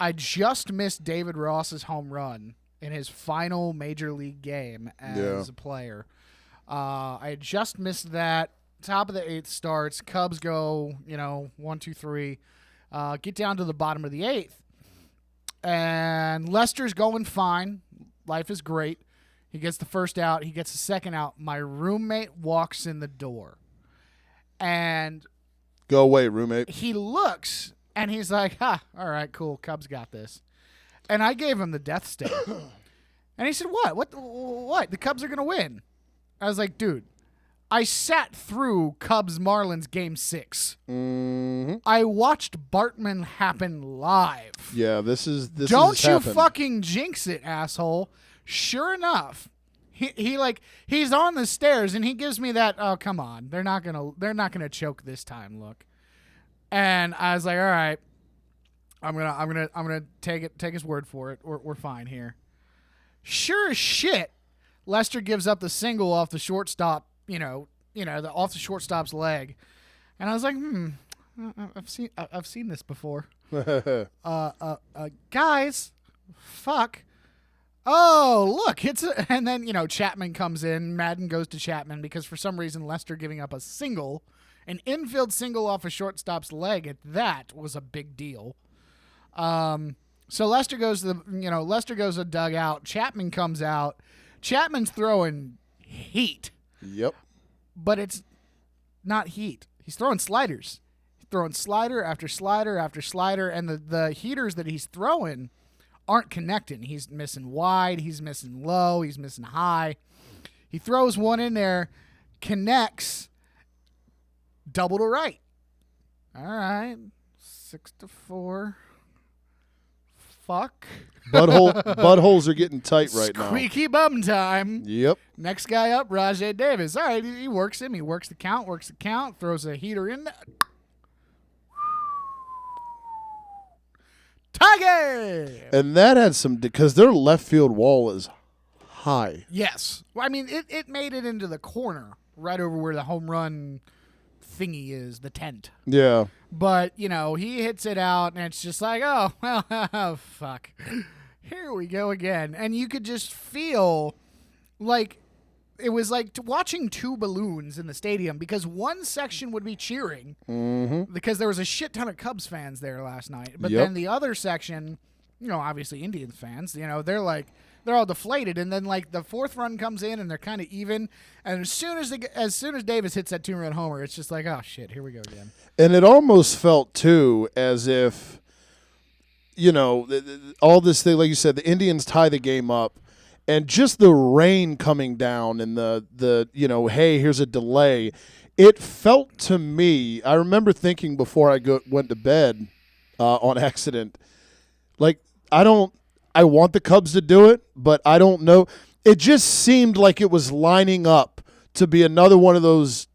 Q: I just missed David Ross's home run in his final major league game as a player. I had just missed that. Top of the 8th starts. Cubs go, 1, 2, 3. Get down to the bottom of the 8th. And Lester's going fine. Life is great. He gets the first out. He gets the second out. My roommate walks in the door. And
R: go away, roommate.
Q: He looks, and he's like, all right, cool. Cubs got this. And I gave him the death stare. And he said, what? The Cubs are going to win. I was like, dude, I sat through Cubs-Marlins Game 6.
R: Mm-hmm.
Q: I watched Bartman happen live.
R: Yeah, this
Q: Don't you fucking jinx it, asshole. Sure enough, he's on the stairs, and he gives me that, oh, come on. They're not gonna choke this time look. And I was like, all right, I'm gonna take his word for it. We're fine here. Sure as shit, Lester gives up the single off the shortstop, off the shortstop's leg. And I was like, I've seen this before. Guys, fuck. Oh, look, and then, Chapman comes in. Madden goes to Chapman because for some reason Lester giving up an infield single off a shortstop's leg that was a big deal. So Lester goes to the dugout. Chapman comes out. Chapman's throwing heat.
R: Yep.
Q: But it's not heat. He's throwing sliders. He's throwing slider after slider after slider, and the heaters that he's throwing aren't connecting. He's missing wide, he's missing low, he's missing high. He throws one in there, connects, double to right. All right, 6-4. Fuck.
R: Buttholes are getting tight right now.
Q: Squeaky bum time.
R: Yep.
Q: Next guy up, Rajay Davis. All right, he works him. He works the count, throws a heater in there. Tiger!
R: And that had some, because their left field wall is high.
Q: Yes. Well, I mean, it made it into the corner, right over where the home run thingy is, the tent.
R: Yeah.
Q: But, he hits it out, and it's just like, oh, well, fuck. Here we go again. And you could just feel like it was like watching two balloons in the stadium because one section would be cheering because there was a shit ton of Cubs fans there last night. But then the other section, obviously Indians fans, they're all deflated. And then like the fourth run comes in and they're kind of even. And as soon as Davis hits that 2-run homer, it's just like, oh shit, here we go again.
R: And it almost felt too as if, all this thing, like you said, the Indians tie the game up. And just the rain coming down and the hey, here's a delay. It felt to me, I remember thinking before I went to bed on accident, like, I want the Cubs to do it, but I don't know. It just seemed like it was lining up to be another one of those,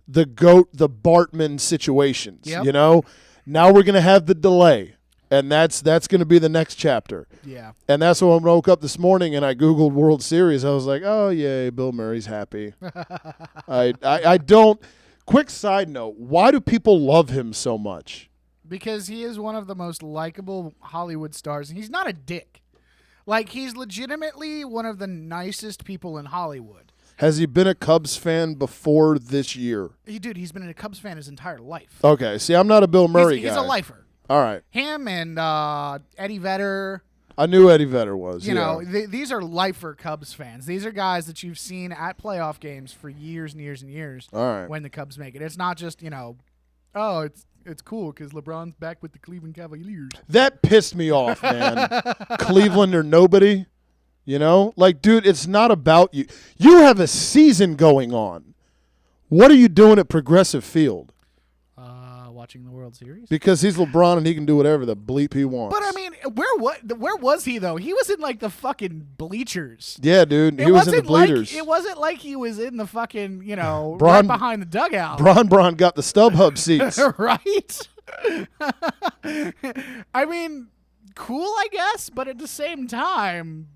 R: the Bartman situations, Now we're going to have the delay. And that's going to be the next chapter.
Q: Yeah.
R: And that's when I woke up this morning and I Googled World Series. I was like, oh, yay, Bill Murray's happy. I don't. Quick side note, why do people love him so much?
Q: Because he is one of the most likable Hollywood stars. He's not a dick. Like, he's legitimately one of the nicest people in Hollywood.
R: Has he been a Cubs fan before this year?
Q: He's been a Cubs fan his entire life.
R: Okay. See, I'm not a Bill Murray guy.
Q: He's a lifer.
R: All right.
Q: Him and Eddie Vedder.
R: I knew Eddie Vedder was.
Q: These are lifer Cubs fans. These are guys that you've seen at playoff games for years and years and years.
R: All right.
Q: When the Cubs make it, it's not just oh, it's cool because LeBron's back with the Cleveland Cavaliers.
R: That pissed me off, man. Cleveland or nobody, like, dude, it's not about you. You have a season going on. What are you doing at Progressive Field?
Q: Watching the World Series
R: because he's LeBron and he can do whatever the bleep he wants.
Q: But I mean, where was he though? He was in like the fucking bleachers.
R: Yeah, dude, he was in the bleachers.
Q: It wasn't like he was in the fucking right behind the dugout.
R: Bron got the StubHub seats,
Q: right? I mean, cool, I guess, but at the same time,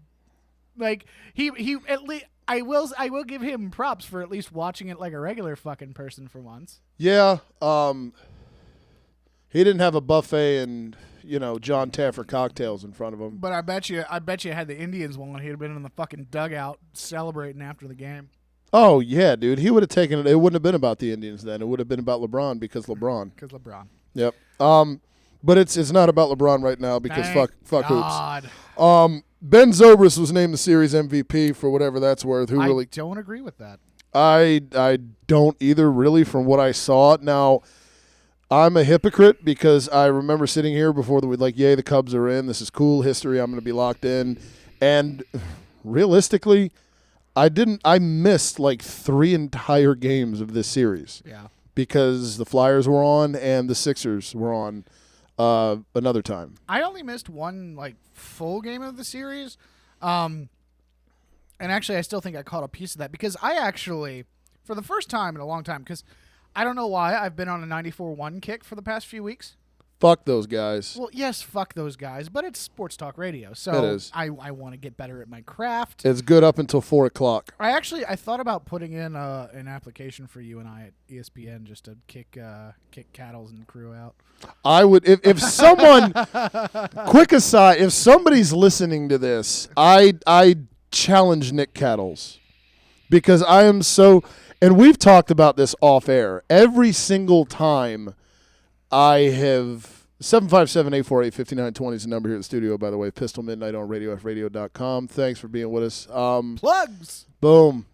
Q: like he at least. I will give him props for at least watching it like a regular fucking person for once.
R: Yeah, he didn't have a buffet and John Taffer cocktails in front of him.
Q: But I bet you had the Indians won, he'd have been in the fucking dugout celebrating after the game.
R: Oh yeah, dude, he would have taken it. It wouldn't have been about the Indians then. It would have been about LeBron because LeBron. Yep. But it's not about LeBron right now because fuck
Q: God.
R: Hoops. Ben Zobrist was named the series MVP for whatever that's worth.
Q: I don't agree with that.
R: I don't either, really, from what I saw. Now, I'm a hypocrite because I remember sitting here before yay, the Cubs are in. This is cool history. I'm going to be locked in. And realistically, I missed like 3 entire games of this series.
Q: Yeah.
R: Because the Flyers were on and the Sixers were on another time.
Q: I only missed one full game of the series. And actually, I still think I caught a piece of that because I actually, for the first time in a long time, because I don't know why, I've been on a 94-1 kick for the past few weeks.
R: Fuck those guys.
Q: Well, yes, fuck those guys, but it's sports talk radio, so
R: It is.
Q: I want to get better at my craft.
R: It's good up until 4 o'clock.
Q: I thought about putting in an application for you and I at ESPN just to kick Cattles and crew out.
R: I would if someone quick aside, if somebody's listening to this, I challenge Nick Cattles because I am so, and we've talked about this off air. Every single time I have 757-848-5920 is the number here at the studio, by the way. Pistol Midnight on RadioFRadio.com. Thanks for being with us.
Q: Plugs.
R: Boom.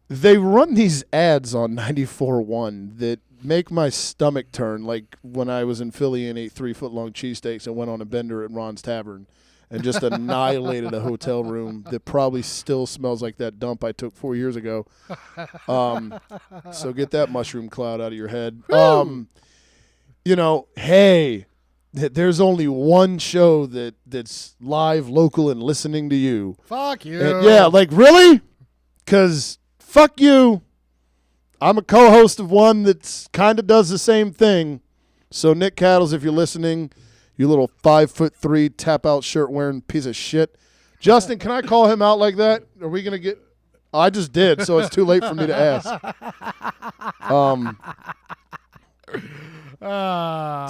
R: They run these ads on 94.1 that make my stomach turn, like when I was in Philly and ate 3-foot-long cheesesteaks and went on a bender at Ron's Tavern and just annihilated a hotel room that probably still smells like that dump I took 4 years ago. So get that mushroom cloud out of your head. Hey, there's only one show that's live, local, and listening to you.
Q: Fuck you.
R: And yeah, like, really? Because fuck you. I'm a co-host of one that's kind of does the same thing. So, Nick Cattles, if you're listening, you little 5'3" tap-out shirt-wearing piece of shit. Justin, can I call him out like that? Are we going to get – I just did, so it's too late for me to ask.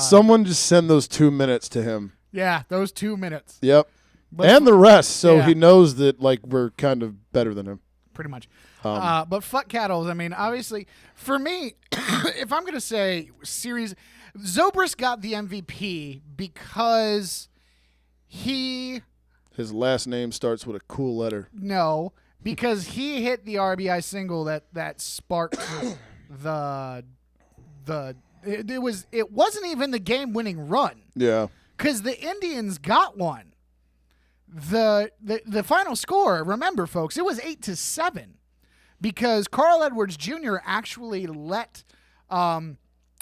R: Someone just send those 2 minutes to him.
Q: Yeah, those 2 minutes.
R: Yep.
Q: But
R: and the rest, so
Q: yeah.
R: he knows that, like, we're kind of better than him.
Q: Pretty much. But fuck Cattles. I mean, obviously, for me, if I'm going to say series – Zobrist got the MVP because his
R: last name starts with a cool letter.
Q: No, because he hit the RBI single that sparked it wasn't even the game-winning run.
R: Yeah.
Q: Because the Indians got one. The final score, remember, folks, it was 8-7 because Carl Edwards Jr. actually let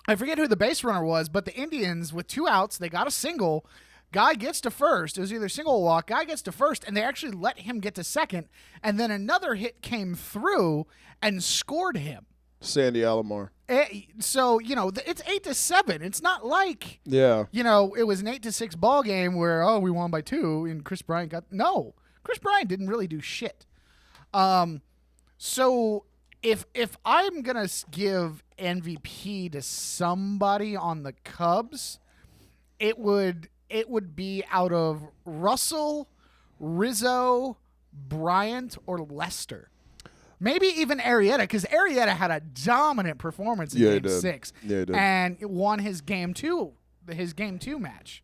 Q: I forget who the base runner was, but the Indians, with 2 outs, they got a single. Guy gets to first. It was either single or walk. Guy gets to first, and they actually let him get to second. And then another hit came through and scored him.
R: Sandy Alomar.
Q: So, it's 8-7. It's not like,
R: yeah,
Q: it was an 8-6 ball game where, we won by 2, and Chris Bryant no. Chris Bryant didn't really do shit. So if I'm going to give MVP to somebody on the Cubs, it would be out of Russell, Rizzo, Bryant, or Lester. Maybe even Arrieta, because Arrieta had a dominant performance in Game 6.
R: Yeah, he did.
Q: And it won his Game 2 matchup.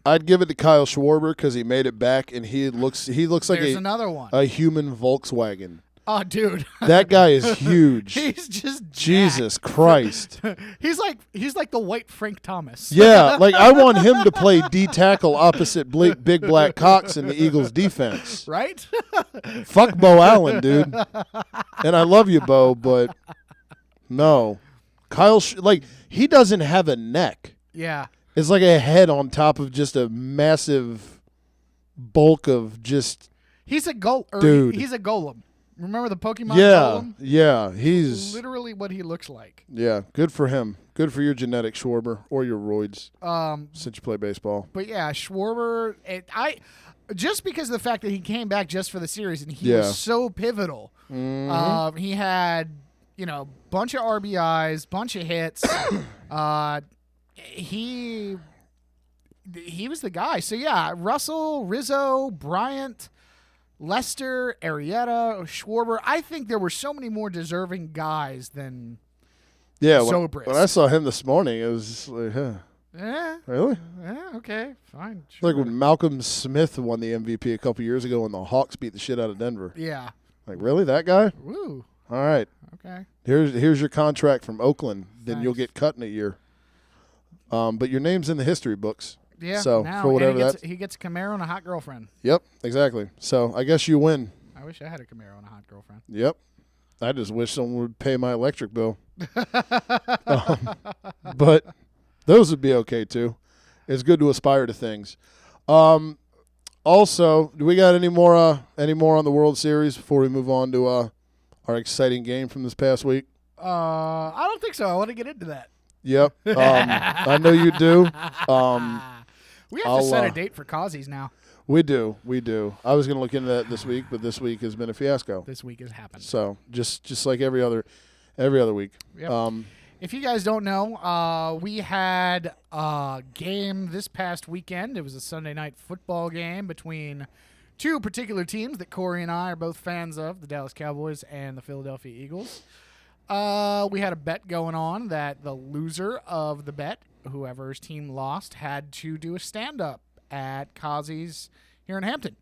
R: I'd give it to Kyle Schwarber because he made it back, and he looks like
Q: another one.
R: A human Volkswagen.
Q: Oh, dude.
R: That guy is huge.
Q: He's just
R: Jesus Christ.
Q: He's like the white Frank Thomas.
R: Yeah, like I want him to play D tackle opposite Big Black Cox in the Eagles defense.
Q: Right?
R: Fuck Bo Allen, dude. And I love you, Bo, but no. Kyle, he doesn't have a neck.
Q: Yeah.
R: It's like a head on top of just a massive bulk of just.
Q: He's a
R: dude.
Q: He's a golem. Remember the Pokemon golem?
R: Yeah, he's
Q: literally what he looks like.
R: Yeah, good for him. Good for your genetic, Schwarber, or your roids. Since you play baseball.
Q: But yeah, Schwarber, just because of the fact that he came back just for the series and he was so pivotal.
R: Mm-hmm.
Q: He had, bunch of RBIs, bunch of hits. He was the guy. So yeah, Russell, Rizzo, Bryant, Lester, Arrieta, Schwarber. I think there were so many more deserving guys than Zobrist.
R: When I saw him this morning, it was just like,
Q: Yeah.
R: Really?
Q: Yeah, okay, fine.
R: Sure. Like when Malcolm Smith won the MVP a couple years ago and the Hawks beat the shit out of Denver.
Q: Yeah.
R: Like, really? That guy?
Q: Woo.
R: All right.
Q: Okay.
R: Here's your contract from Oakland. Then
Q: Thanks.
R: you'll get cut in a year. But your name's in the history books.
Q: Yeah.
R: So
Q: now,
R: for whatever
Q: he gets a Camaro and a hot girlfriend.
R: Yep, exactly. So I guess you win.
Q: I wish I had a Camaro and a hot girlfriend.
R: Yep. I just wish someone would pay my electric bill. But those would be okay too. It's good to aspire to things. Also, do we got any more on the World Series before we move on to our exciting game from this past week?
Q: I don't think so. I want to get into that.
R: Yep. I know you do.
Q: We have to set a date for Kazi's now.
R: We do. I was going to look into that this week, but this week has been a fiasco.
Q: This week has happened.
R: So just like every other week.
Q: Yep. If you guys don't know, we had a game this past weekend. It was a Sunday night football game between two particular teams that Corey and I are both fans of, the Dallas Cowboys and the Philadelphia Eagles. We had a bet going on that the loser of the bet, whoever's team lost, had to do a stand-up at Kazi's here in Hampton.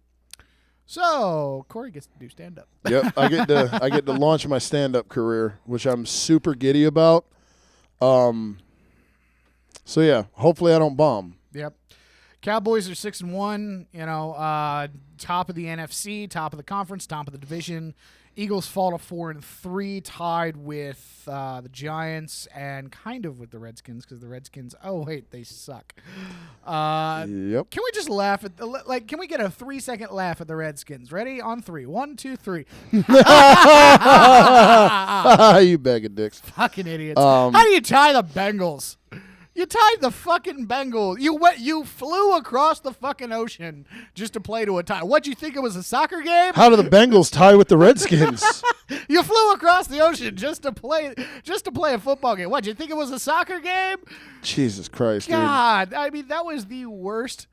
Q: So Corey gets to do stand-up.
R: Yep, I get to launch my stand-up career, which I'm super giddy about. So yeah, hopefully I don't bomb.
Q: Yep. Cowboys are 6-1. You know, top of the NFC, top of the conference, top of the division. Eagles fall to 4-3, tied with the Giants and kind of with the Redskins because the Redskins. Oh wait, they suck.
R: Yep.
Q: Can we just laugh at can we get a 3-second laugh at the Redskins? Ready? On 3. 1, 2, 3.
R: You bag of dicks.
Q: Fucking idiots. How do you tie the Bengals? You tied the fucking Bengals. You flew across the fucking ocean just to play to a tie. What'd you think it was, a soccer game?
R: How do the Bengals tie with the Redskins?
Q: You flew across the ocean just to play a football game. What'd you think it was, a soccer game?
R: Jesus Christ,
Q: God, I mean that was the worst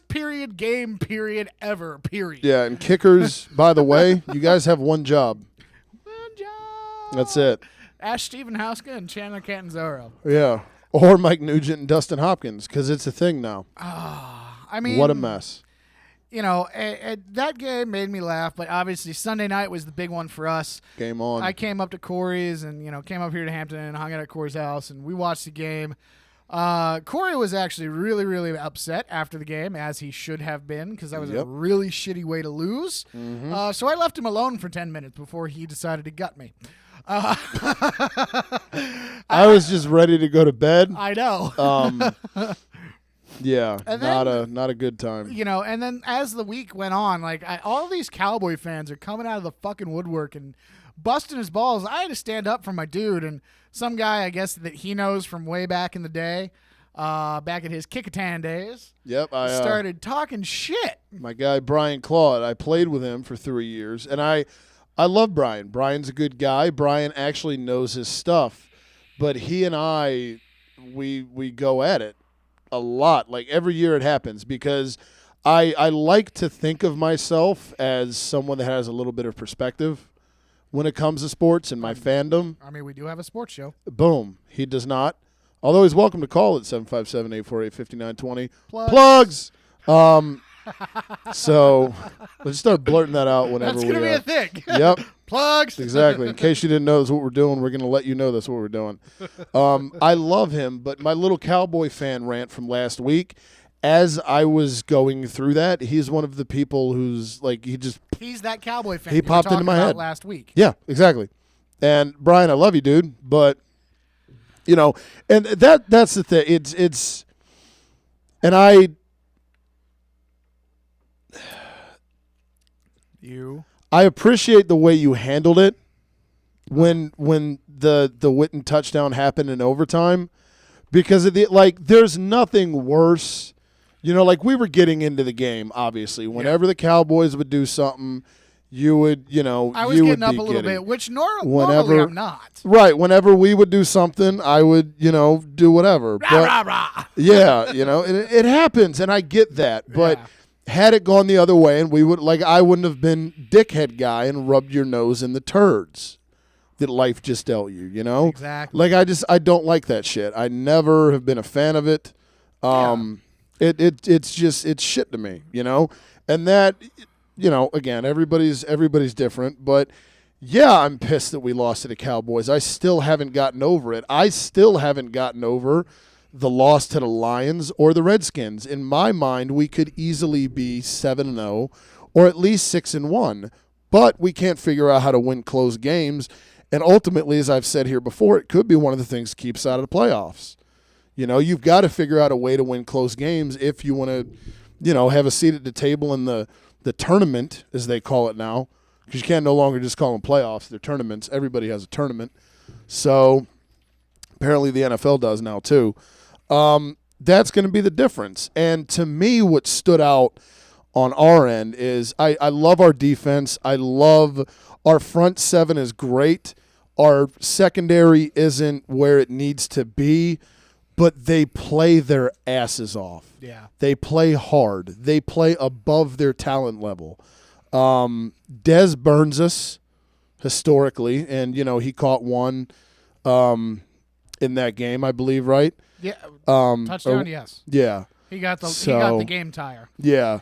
Q: period ever. Period.
R: Yeah, and kickers, by the way, you guys have one job. That's it.
Q: Ash Stephen Hauska and Chandler Catanzaro.
R: Yeah. Or Mike Nugent and Dustin Hopkins, because it's a thing now.
Q: I mean,
R: what a mess.
Q: You know, that game made me laugh, but obviously Sunday night was the big one for us.
R: Game on.
Q: I came up to Corey's and, came up here to Hampton and hung out at Corey's house, and we watched the game. Corey was actually really, really upset after the game, as he should have been, because that was a really shitty way to lose.
R: Mm-hmm.
Q: So I left him alone for 10 minutes before he decided to gut me.
R: I was just ready to go to bed.
Q: I know.
R: Yeah,
Q: and
R: not a good time.
Q: And then as the week went on, all these Cowboy fans are coming out of the fucking woodwork and busting his balls. I had to stand up for my dude, and some guy, I guess, that he knows from way back in the day, back at his Kickatan days.
R: Yep, I
Q: started talking shit.
R: My guy Brian Claude, I played with him for 3 years, and I love Brian. Brian's a good guy. Brian actually knows his stuff, but he and I, we go at it a lot. Like every year it happens because I like to think of myself as someone that has a little bit of perspective when it comes to sports and my fandom.
Q: I mean, we do have a sports show.
R: Boom. He does not. Although he's welcome to call at 757-848-5920. Plugs. So let's start blurting that out whenever
Q: that's gonna be a thing.
R: Yep.
Q: Plugs.
R: Exactly. In case you didn't know that's what we're doing, we're gonna let you know that's what we're doing. I love him, but my little Cowboy fan rant from last week, as I was going through that, he's one of the people who's
Q: he's that Cowboy fan.
R: He popped into my head
Q: last week.
R: Yeah, exactly. And Brian, I love you, dude, but and that's the thing. It's and I. I appreciate the way you handled it when the Witten touchdown happened in overtime, because there's nothing worse. We were getting into the game, obviously. Whenever the Cowboys would do something, you would,
Q: I was getting up a little bit, which normally I'm not.
R: Right. Whenever we would do something, I would, do whatever.
Q: Rah, rah, rah.
R: Yeah, it happens, and I get that. But had it gone the other way, and we would I wouldn't have been dickhead guy and rubbed your nose in the turds that life just dealt you,
Q: Exactly.
R: I don't like that shit. I never have been a fan of it. It's shit to me, And that, again, everybody's different, but yeah, I'm pissed that we lost to the Cowboys. I still haven't gotten over it. I still haven't gotten over the loss to the Lions or the Redskins. In my mind, we could easily be 7-0 or at least 6-1, but we can't figure out how to win close games. And ultimately, as I've said here before, it could be one of the things that keeps us out of the playoffs. You've got to figure out a way to win close games if you want to, have a seat at the table in the tournament, as they call it now, because you can't no longer just call them playoffs. They're tournaments. Everybody has a tournament. So Apparently the NFL does now too. That's going to be the difference. And to me, what stood out on our end is I love our defense. I love our front seven is great. Our secondary isn't where it needs to be, but they play their asses off.
Q: Yeah.
R: They play hard. They play above their talent level. Dez burns us historically, and, he caught one in that game, I believe, right?
Q: Yeah. Touchdown, yes.
R: Yeah.
Q: He got the game tire.
R: Yeah.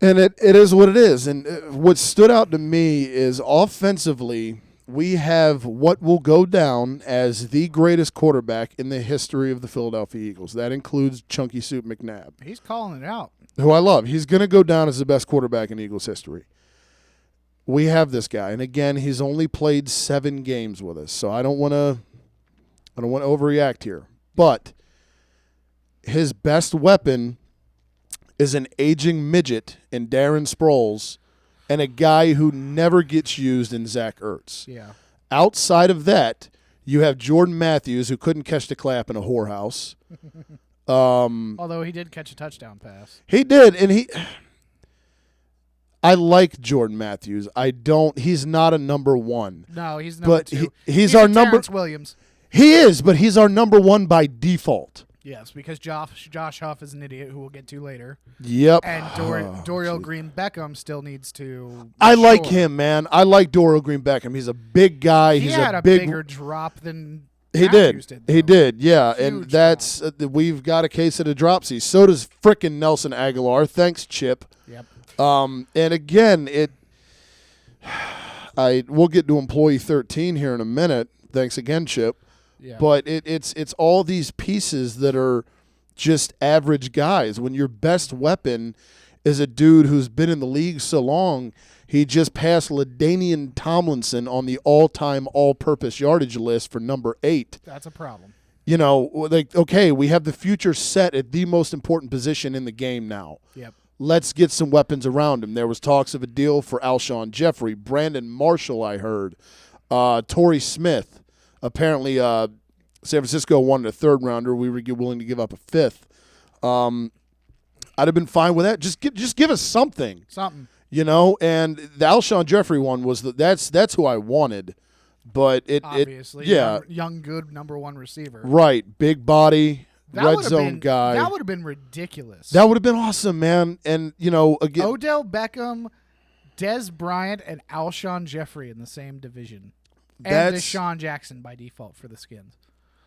R: And it is what it is. And what stood out to me is offensively, we have what will go down as the greatest quarterback in the history of the Philadelphia Eagles. That includes Chunky Soup McNabb.
Q: He's calling it out.
R: Who I love. He's going to go down as the best quarterback in Eagles history. We have this guy. And again, he's only played 7 games with us. So I don't want to overreact here. But his best weapon is an aging midget in Darren Sproles and a guy who never gets used in Zach Ertz.
Q: Yeah.
R: Outside of that, you have Jordan Matthews, who couldn't catch the clap in a whorehouse.
Q: Although he did catch a touchdown pass.
R: He did, and I like Jordan Matthews. He's not a number 1.
Q: No, he's number 2.
R: He's our number.
Q: Terrence Williams.
R: He is, but he's our number 1 by default.
Q: Yes, because Josh Huff is an idiot who we'll get to later.
R: Yep.
Q: And Dorial Green Beckham still needs to.
R: I like him, man. I like Dorial Green Beckham. He's a big guy.
Q: He had a bigger drop than
R: he
Q: Matthews
R: did.
Q: though.
R: He did, yeah.
Q: Huge
R: and that's we've got a case of the dropsy. So does frickin' Nelson Aguilar. Thanks, Chip.
Q: Yep.
R: And again, we'll get to employee 13 here in a minute. Thanks again, Chip.
Q: Yeah.
R: But it's all these pieces that are just average guys. When your best weapon is a dude who's been in the league so long, he just passed LaDainian Tomlinson on the all-time all-purpose yardage list for number 8.
Q: That's a problem.
R: Okay, we have the future set at the most important position in the game now.
Q: Yep.
R: Let's get some weapons around him. There was talks of a deal for Alshon Jeffrey, Brandon Marshall, I heard, Torrey Smith. Apparently, San Francisco wanted a 3rd rounder. We were willing to give up a 5th. I'd have been fine with that. Just give us something.
Q: Something.
R: And the Alshon Jeffrey one was that's who I wanted. But
Q: obviously,
R: yeah,
Q: young good number 1 receiver.
R: Right, big body, red zone guy.
Q: That would have been ridiculous.
R: That would have been awesome, man. And again,
Q: Odell Beckham, Dez Bryant, and Alshon Jeffrey in the same division. And Deshaun Jackson by default for the Skins.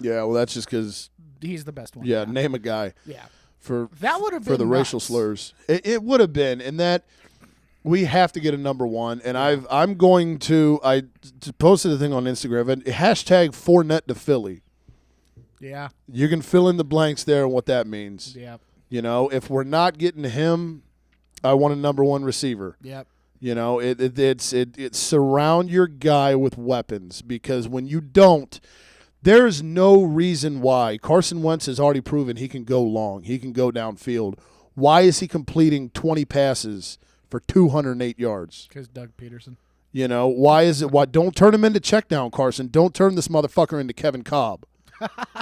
R: Yeah, well, that's just because
Q: he's the best one.
R: Yeah, name a guy.
Q: Yeah,
R: that
Q: would have
R: been for the
Q: nuts.
R: racial slurs. It would have been, and that we have to get a number 1. And I'm going to posted a thing on Instagram and hashtag Fournette to Philly.
Q: Yeah,
R: you can fill in the blanks there and what that means.
Q: Yep.
R: If we're not getting him, I want a number 1 receiver.
Q: Yep.
R: It's surround your guy with weapons, because when you don't, there's no reason why. Carson Wentz has already proven he can go long. He can go downfield. Why is he completing 20 passes for 208 yards?
Q: Because Doug Peterson.
R: Why is it? Why don't turn him into check down, Carson? Don't turn this motherfucker into Kevin Cobb.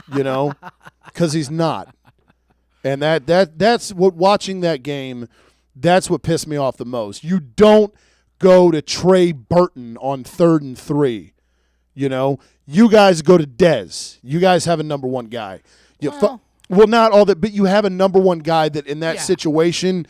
R: Because he's not. And that's what watching that game. That's what pissed me off the most. You don't go to Trey Burton on 3rd and 3. You guys go to Dez. You guys have a number 1 guy. Well, not all that, but you have a number 1 guy that in that situation,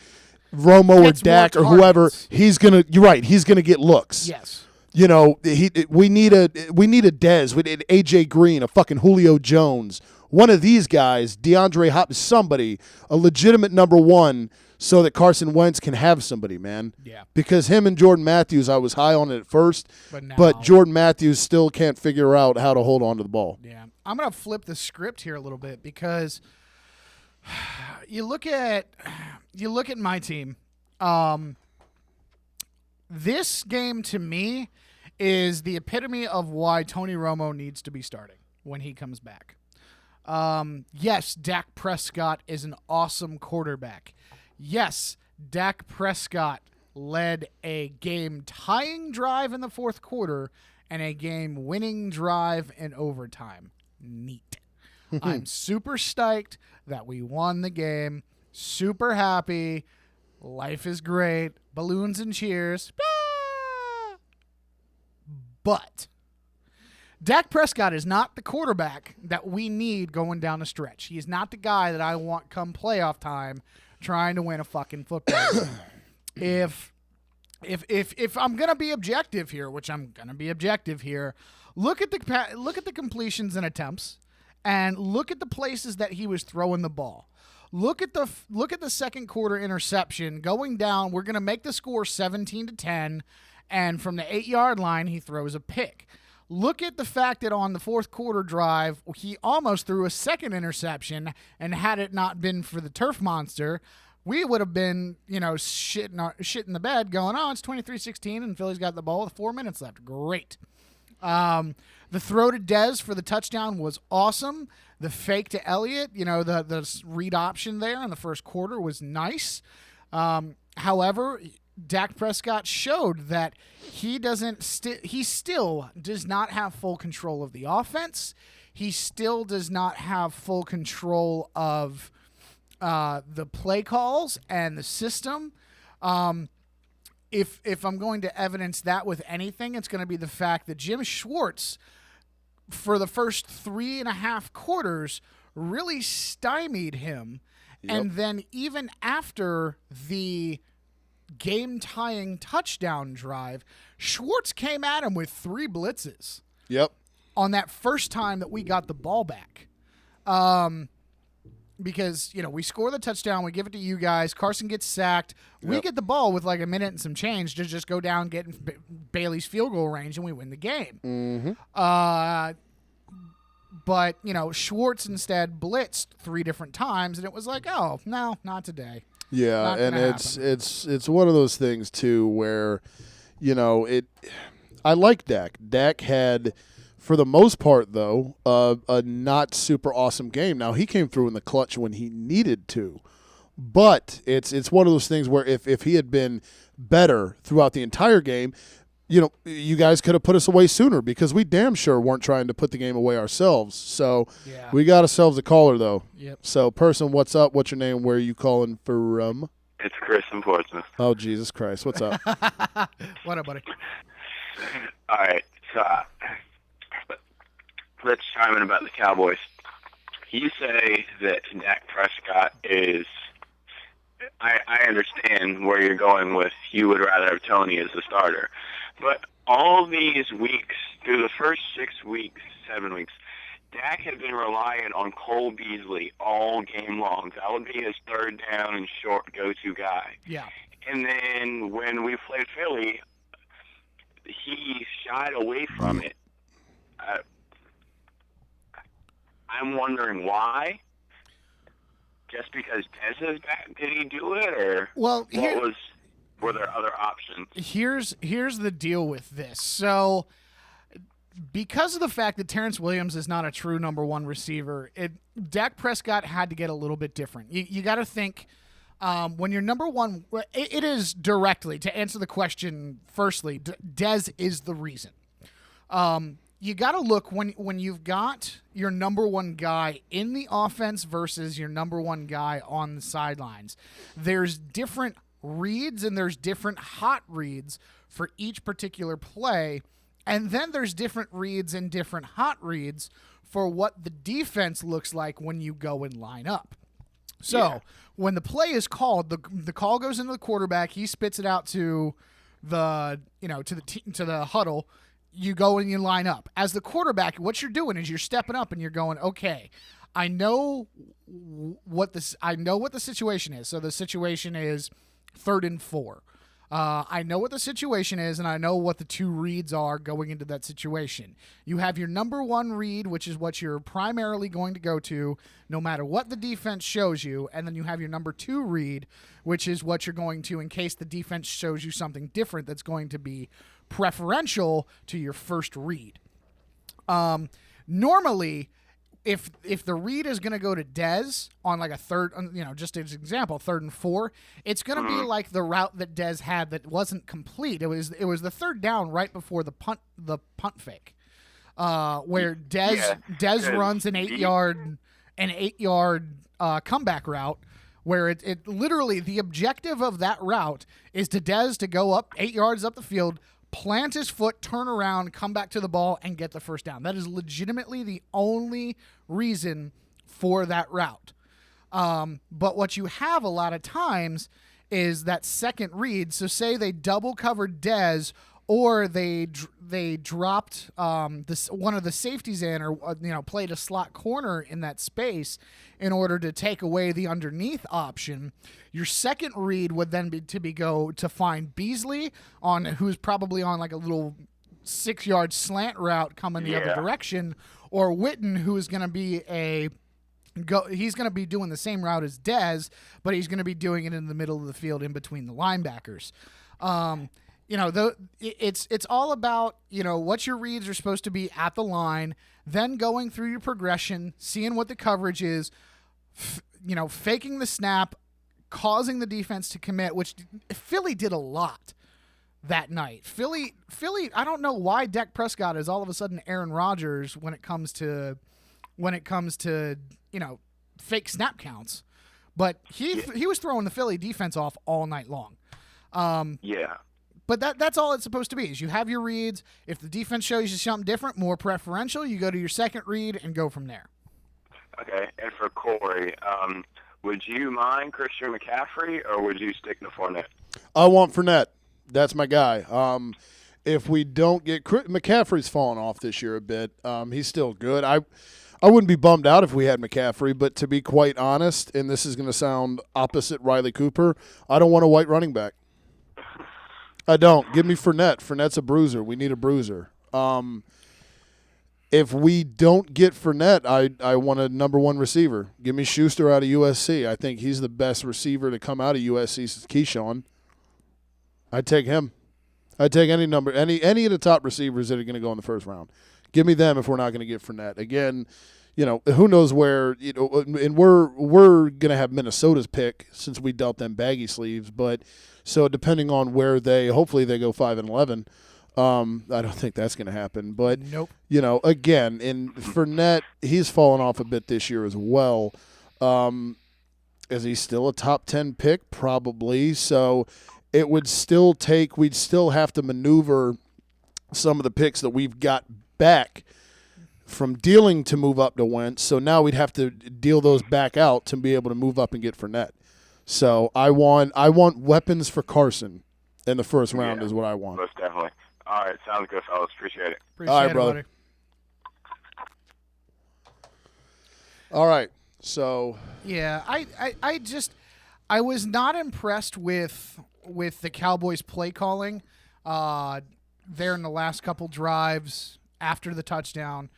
R: Romo or Dak or whoever, he's gonna get looks.
Q: Yes.
R: We need a Dez. We need AJ Green, a fucking Julio Jones. One of these guys, DeAndre Hopkins, somebody, a legitimate number 1. So that Carson Wentz can have somebody, man.
Q: Yeah.
R: Because him and Jordan Matthews, I was high on it at first, but Jordan Matthews still can't figure out how to hold on to the ball.
Q: Yeah. I'm going to flip the script here a little bit, because you look at my team. This game to me is the epitome of why Tony Romo needs to be starting when he comes back. Yes, Dak Prescott is an awesome quarterback. Yes, Dak Prescott led a game-tying drive in the 4th quarter and a game-winning drive in overtime. neat. I'm super stoked that we won the game. Super happy. Life is great. Balloons and cheers. But Dak Prescott is not the quarterback that we need going down the stretch. He's not the guy that I want come playoff time trying to win a fucking football game. If I'm gonna be objective here, which I'm gonna be objective here, look at the completions and attempts, and look at the places that he was throwing the ball. Look at the second quarter interception going down. We're gonna make the score 17-10, and from the 8-yard line he throws a pick. Look at the fact that on the fourth quarter drive, he almost threw a second interception, and had it not been for the turf monster, we would have been, shit in the bed going, oh, it's 23-16, and Philly's got the ball with 4 minutes left. Great. The throw to Dez for the touchdown was awesome. The fake to Elliott, the read option there in the first quarter was nice. However, Dak Prescott showed that he still does not have full control of the offense. He still does not have full control of the play calls and the system. If I'm going to evidence that with anything, it's going to be the fact that Jim Schwartz, for the first 3.5 quarters, really stymied him. Yep. And then even after the game-tying touchdown drive, Schwartz came at him with 3 blitzes.
R: Yep.
Q: On that first time that we got the ball back. Because, we score the touchdown, we give it to you guys, Carson gets sacked, we get the ball with like a minute and some change to just go down, get in Bailey's field goal range, and we win the game.
R: Mm-hmm.
Q: But, Schwartz instead blitzed 3 different times, and it was like, oh, no, not today.
R: Yeah, and it's one of those things too where, I like Dak. Dak had, for the most part though, a not super awesome game. Now he came through in the clutch when he needed to, but it's one of those things where if he had been better throughout the entire game, you guys could have put us away sooner because we damn sure weren't trying to put the game away ourselves. So we got ourselves a caller, though.
Q: Yep.
R: So, person, what's up? What's your name? Where are you calling from?
S: It's Chris in Portsmouth.
R: Oh, Jesus Christ. What's up?
Q: What up, buddy?
S: All right. So, let's chime in about the Cowboys. You say that Dak Prescott is... I understand where you're going with you would rather have Tony as the starter. But all these weeks, through the first 6 weeks, 7 weeks, Dak had been relying on Cole Beasley all game long. That would be his third down and short go-to guy.
Q: Yeah.
S: And then when we played Philly, he shied away from it. I'm wondering why. Just because Dez is back, did he do it, or were there other options?
Q: Here's the deal with this. So, because of the fact that Terrence Williams is not a true number 1 receiver, Dak Prescott had to get a little bit different. You got to think when you're number 1. It is directly to answer the question. Firstly, Dez is the reason. You got to look when you've got your number 1 guy in the offense versus your number 1 guy on the sidelines. There's different reads and there's different hot reads for each particular play. And then there's different reads and different hot reads for what the defense looks like when you go and line up. So when the play is called, the call goes into the quarterback. He spits it out to the to the huddle. You go and you line up. As the quarterback, what you're doing is you're stepping up and you're going, okay, I know what the situation is. So the situation is 3rd and 4. I know what the situation is, and I know what the 2 reads are going into that situation. You have your number 1 read, which is what you're primarily going to go to no matter what the defense shows you, and then you have your number 2 read, which is what you're going to in case the defense shows you something different that's going to be preferential to your first read. Normally, if the read is going to go to Dez on like a third, just as an example, 3rd and 4, it's going to be like the route that Dez had that wasn't complete. It was the 3rd down right before the punt fake. where Dez runs an 8-yard comeback route, where it literally the objective of that route is to Dez to go up 8 yards up the field, plant his foot, turn around, come back to the ball, and get the first down. That is legitimately the only reason for that route. But what you have a lot of times is that second read. So say they double covered Dez, or they dropped one of the safeties in, or played a slot corner in that space in order to take away the underneath option. Your second read would then be to find Beasley who's probably on like a little 6-yard slant route coming the other direction, or Witten, who is going to be he's going to be doing the same route as Dez, but he's going to be doing it in the middle of the field in between the linebackers. It's all about, what your reads are supposed to be at the line, then going through your progression, seeing what the coverage is, faking the snap, causing the defense to commit, which Philly did a lot that night. Philly, I don't know why Dak Prescott is all of a sudden Aaron Rodgers when it comes to fake snap counts, but he was throwing the Philly defense off all night long. But that's all it's supposed to be, is you have your reads. If the defense shows you something different, more preferential, you go to your second read and go from there.
S: Okay, and for Corey, would you mind Christian McCaffrey, or would you stick to Fournette?
R: I want Fournette. That's my guy. If we don't get McCaffrey's fallen off this year a bit. He's still good. I wouldn't be bummed out if we had McCaffrey, but to be quite honest, and this is going to sound opposite Riley Cooper, I don't want a white running back. I don't. Give me Fournette. Fournette's a bruiser. We need a bruiser. If we don't get Fournette, I want a number one receiver. Give me Schuster out of USC. I think he's the best receiver to come out of USC since Keyshawn. I'd take him. I'd take any of the top receivers that are going to go in the first round. Give me them if we're not going to get Fournette. Again, who knows where, and we're going to have Minnesota's pick since we dealt them baggy sleeves, but so depending on where hopefully they go 5-11. I don't think that's going to happen, but
Q: nope.
R: Again, in Fournette, he's fallen off a bit this year as well. Is he still a top 10 pick? Probably. So it would still we'd still have to maneuver some of the picks that we've got back from dealing to move up to Wentz. So now we'd have to deal those back out to be able to move up and get Fournette. So I want weapons for Carson in the first round is what I want.
S: Most definitely. All right, sounds good, fellas. Appreciate it.
R: All right, brother. All right, so
Q: yeah, I was not impressed with the Cowboys' play calling there in the last couple drives after the touchdown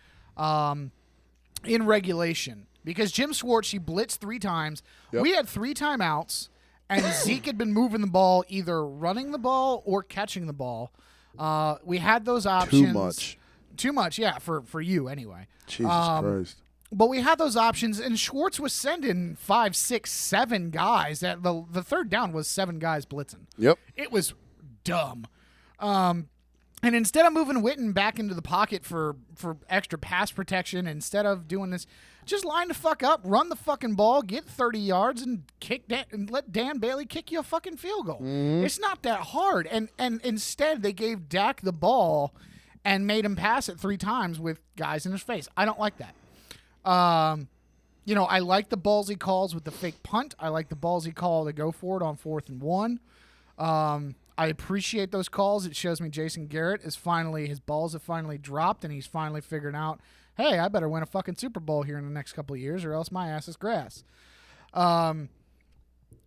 Q: in regulation, because Jim Schwartz, he blitzed 3 times. Yep. We had 3 timeouts, and Zeke had been moving the ball, either running the ball or catching the ball. We had those options. Too much, yeah, for you anyway.
R: Jesus Christ.
Q: But we had those options, and Schwartz was sending 5, 6, 7 guys. The third down was 7 guys blitzing.
R: Yep.
Q: It was dumb. And instead of moving Witten back into the pocket for extra pass protection, instead of doing this, just line the fuck up, run the fucking ball, get 30 yards, and and let Dan Bailey kick you a fucking field goal.
R: Mm-hmm.
Q: It's not that hard. And instead they gave Dak the ball and made him pass it 3 times with guys in his face. I don't like that. I like the ballsy calls with the fake punt. I like the ballsy call to go for it on 4th and 1. I appreciate those calls. It shows me Jason Garrett his balls have finally dropped, and he's finally figured out, hey, I better win a fucking Super Bowl here in the next couple of years, or else my ass is grass. I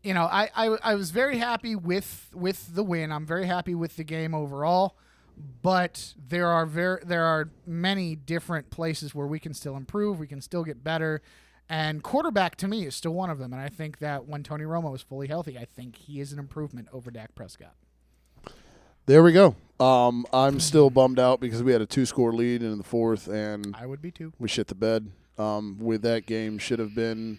Q: was very happy with the win. I'm very happy with the game overall, but there are many different places where we can still improve. We can still get better. And quarterback, to me, is still one of them. And I think that when Tony Romo is fully healthy, I think he is an improvement over Dak Prescott.
R: There we go. I'm still bummed out because we had a 2-score lead in the 4th, and
Q: I would be too.
R: We shit the bed. With that game, should have been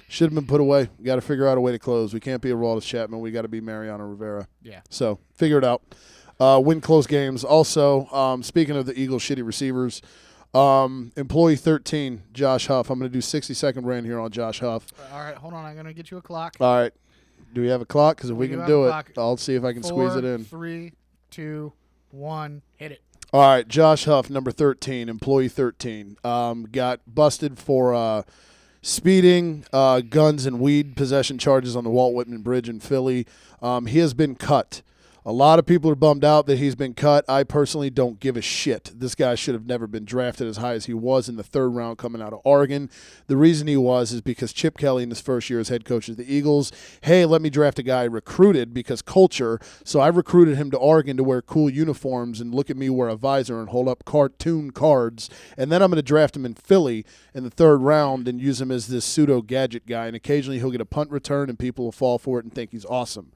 R: put away. We got to figure out a way to close. We can't be a Aroldis Chapman. We got to be Mariano Rivera.
Q: Yeah.
R: So figure it out. Win close games. Also, speaking of the Eagles' shitty receivers, Employee 13, Josh Huff. I'm going to do 60-second rant here on Josh Huff.
Q: All right, hold on. I'm going to get you a clock.
R: All right. Do we have a clock? Because if we
Q: do
R: can
Q: have
R: do
Q: a
R: it,
Q: clock.
R: I'll see if I can squeeze it in.
Q: 3, 2, 1, hit it.
R: All right, Josh Huff, number 13, employee 13, got busted for speeding, guns, and weed possession charges on the Walt Whitman Bridge in Philly. He has been cut. A lot of people are bummed out that he's been cut. I personally don't give a shit. This guy should have never been drafted as high as he was in the third round coming out of Oregon. The reason he was is because Chip Kelly in his first year as head coach of the Eagles, hey, let me draft a guy I recruited because culture. So I recruited him to Oregon to wear cool uniforms and look at me wear a visor and hold up cartoon cards. And then I'm going to draft him in Philly in the third round and use him as this pseudo gadget guy. And occasionally he'll get a punt return and people will fall for it and think he's awesome,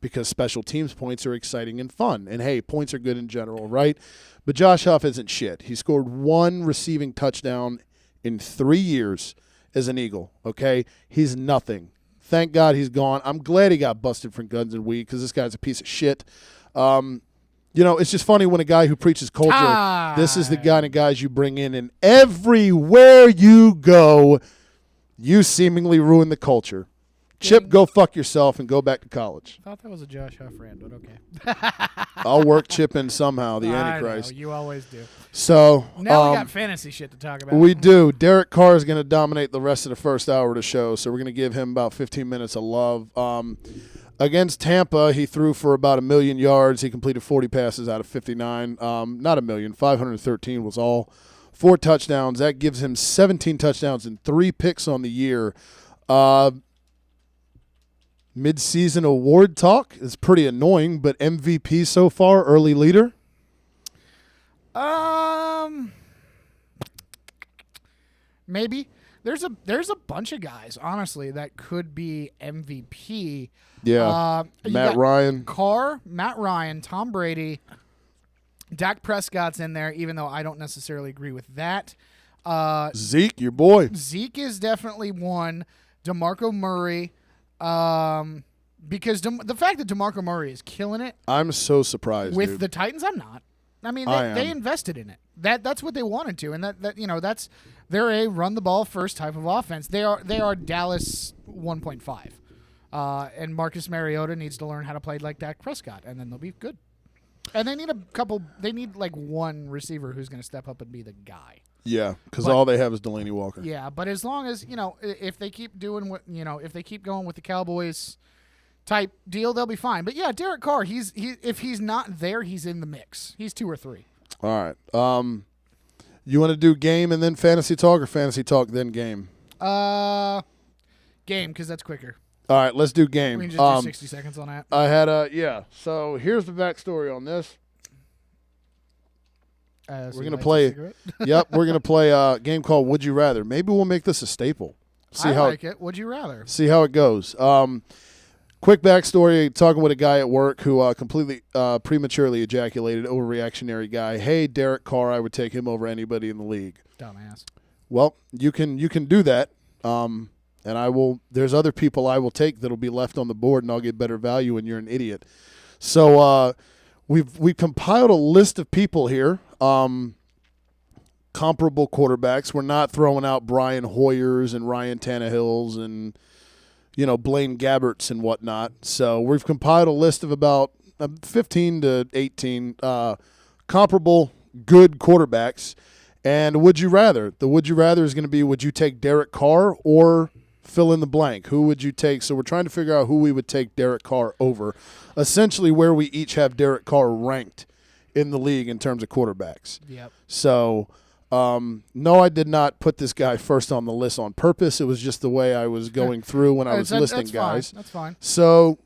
R: because special teams points are exciting and fun. And, hey, points are good in general, right? But Josh Huff isn't shit. He scored 1 receiving touchdown in 3 years as an Eagle, okay? He's nothing. Thank God he's gone. I'm glad he got busted for guns and weed because this guy's a piece of shit. It's just funny when a guy who preaches culture, this is the kind of guys you bring in, and everywhere you go, you seemingly ruin the culture. Chip, go fuck yourself and go back to college.
Q: I thought that was a Josh Huff rant, but okay.
R: I'll work Chip in somehow, the Antichrist.
Q: I know, you always do.
R: So
Q: now we got fantasy shit to talk about.
R: We do. Derek Carr is going to dominate the rest of the first hour of the show, so we're going to give him about 15 minutes of love. Against Tampa, he threw for about 1 million yards. He completed 40 passes out of 59. Not 1 million, 513 was all. 4 touchdowns. That gives him 17 touchdowns and 3 picks on the year. Mid-season award talk is pretty annoying, but MVP so far, early leader?
Q: Maybe. There's a bunch of guys, honestly, that could be MVP.
R: Yeah. Matt Ryan.
Q: Carr, Matt Ryan, Tom Brady, Dak Prescott's in there, even though I don't necessarily agree with that.
R: Zeke, your boy.
Q: Zeke is definitely one. DeMarco Murray. Because the fact that DeMarco Murray is killing it.
R: I'm so surprised
Q: with
R: dude.
Q: the Titans. I'm not. I mean, they invested in it. That's what they wanted to, and they're a run the ball first type of offense. They are Dallas 1.5, and Marcus Mariota needs to learn how to play like Dak Prescott, and then they'll be good. And they need They need like one receiver who's going to step up and be the guy.
R: Yeah, because all they have is Delaney Walker.
Q: Yeah, but as long as if they keep doing if they keep going with the Cowboys type deal, they'll be fine. But yeah, Derek Carr, if he's not there, he's in the mix. He's 2 or 3.
R: All right. You want to do game and then fantasy talk, or fantasy talk then game?
Q: Game, because that's quicker.
R: All right, let's do game.
Q: We can just do 60 seconds on that.
R: I had So here's the backstory on this.
Q: So
R: we're gonna play. Yep, we're gonna play a game called Would You Rather. Maybe we'll make this a staple.
Q: I like it. Would you rather?
R: See how it goes. Quick backstory, talking with a guy at work who completely prematurely ejaculated, overreactionary guy. Hey, Derek Carr, I would take him over anybody in the league.
Q: Dumbass.
R: Well, you can do that, and I will. There's other people I will take that'll be left on the board, and I'll get better value, and you're an idiot. So we've compiled a list of people here, comparable quarterbacks. We're not throwing out Brian Hoyers and Ryan Tannehills and Blaine Gabberts and whatnot. So we've compiled a list of about 15 to 18 comparable good quarterbacks. And would you rather? The would you rather is going to be, would you take Derek Carr or fill in the blank? Who would you take? So we're trying to figure out who we would take Derek Carr over. Essentially where we each have Derek Carr ranked in the league in terms of quarterbacks.
Q: Yep.
R: So no, I did not put this guy first on the list on purpose. It was just the way I was going through when I was listing guys.
Q: That's fine.
R: So,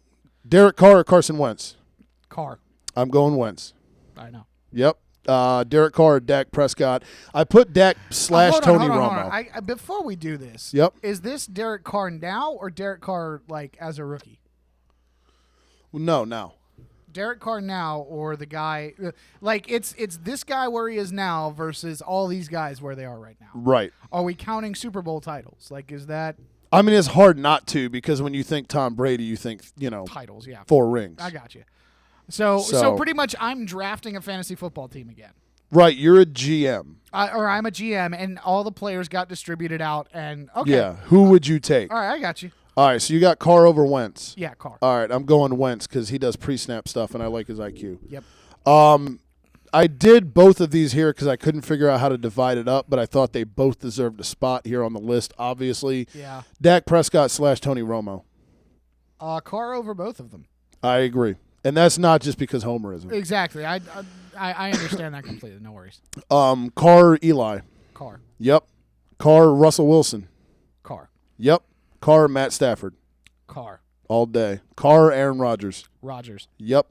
R: Derek Carr or Carson Wentz?
Q: Carr.
R: I'm going Wentz.
Q: I know.
R: Yep. Derek Carr or Dak Prescott. I put Dak / Tony Romo.
Q: Before we do this,
R: yep.
Q: Is this Derek Carr now or Derek Carr like as a rookie?
R: No, now.
Q: Derek Carr now or the guy like it's this guy where he is now versus all these guys where they are right now.
R: Right.
Q: Are we counting Super Bowl titles? Like is that
R: I mean it's hard not to because when you think Tom Brady you think,
Q: titles, yeah.
R: 4 rings.
Q: I got you. So pretty much I'm drafting a fantasy football team again.
R: Right, you're a GM.
Q: Or I'm a GM, and all the players got distributed out. And okay,
R: Yeah, who would you take?
Q: all right, I got you.
R: All right, so you got Carr over Wentz.
Q: Yeah, Carr.
R: All right, I'm going Wentz because he does pre-snap stuff, and I like his IQ.
Q: Yep.
R: I did both of these here because I couldn't figure out how to divide it up, but I thought they both deserved a spot here on the list, obviously.
Q: Yeah.
R: Dak Prescott / Tony Romo.
Q: Carr over both of them.
R: I agree. And that's not just because Homerism.
Q: Exactly. I understand that completely. No worries.
R: Carr Eli.
Q: Carr.
R: Yep. Carr Russell Wilson.
Q: Carr.
R: Yep. Carr Matt Stafford.
Q: Carr.
R: All day. Carr Aaron Rodgers.
Q: Rogers.
R: Yep.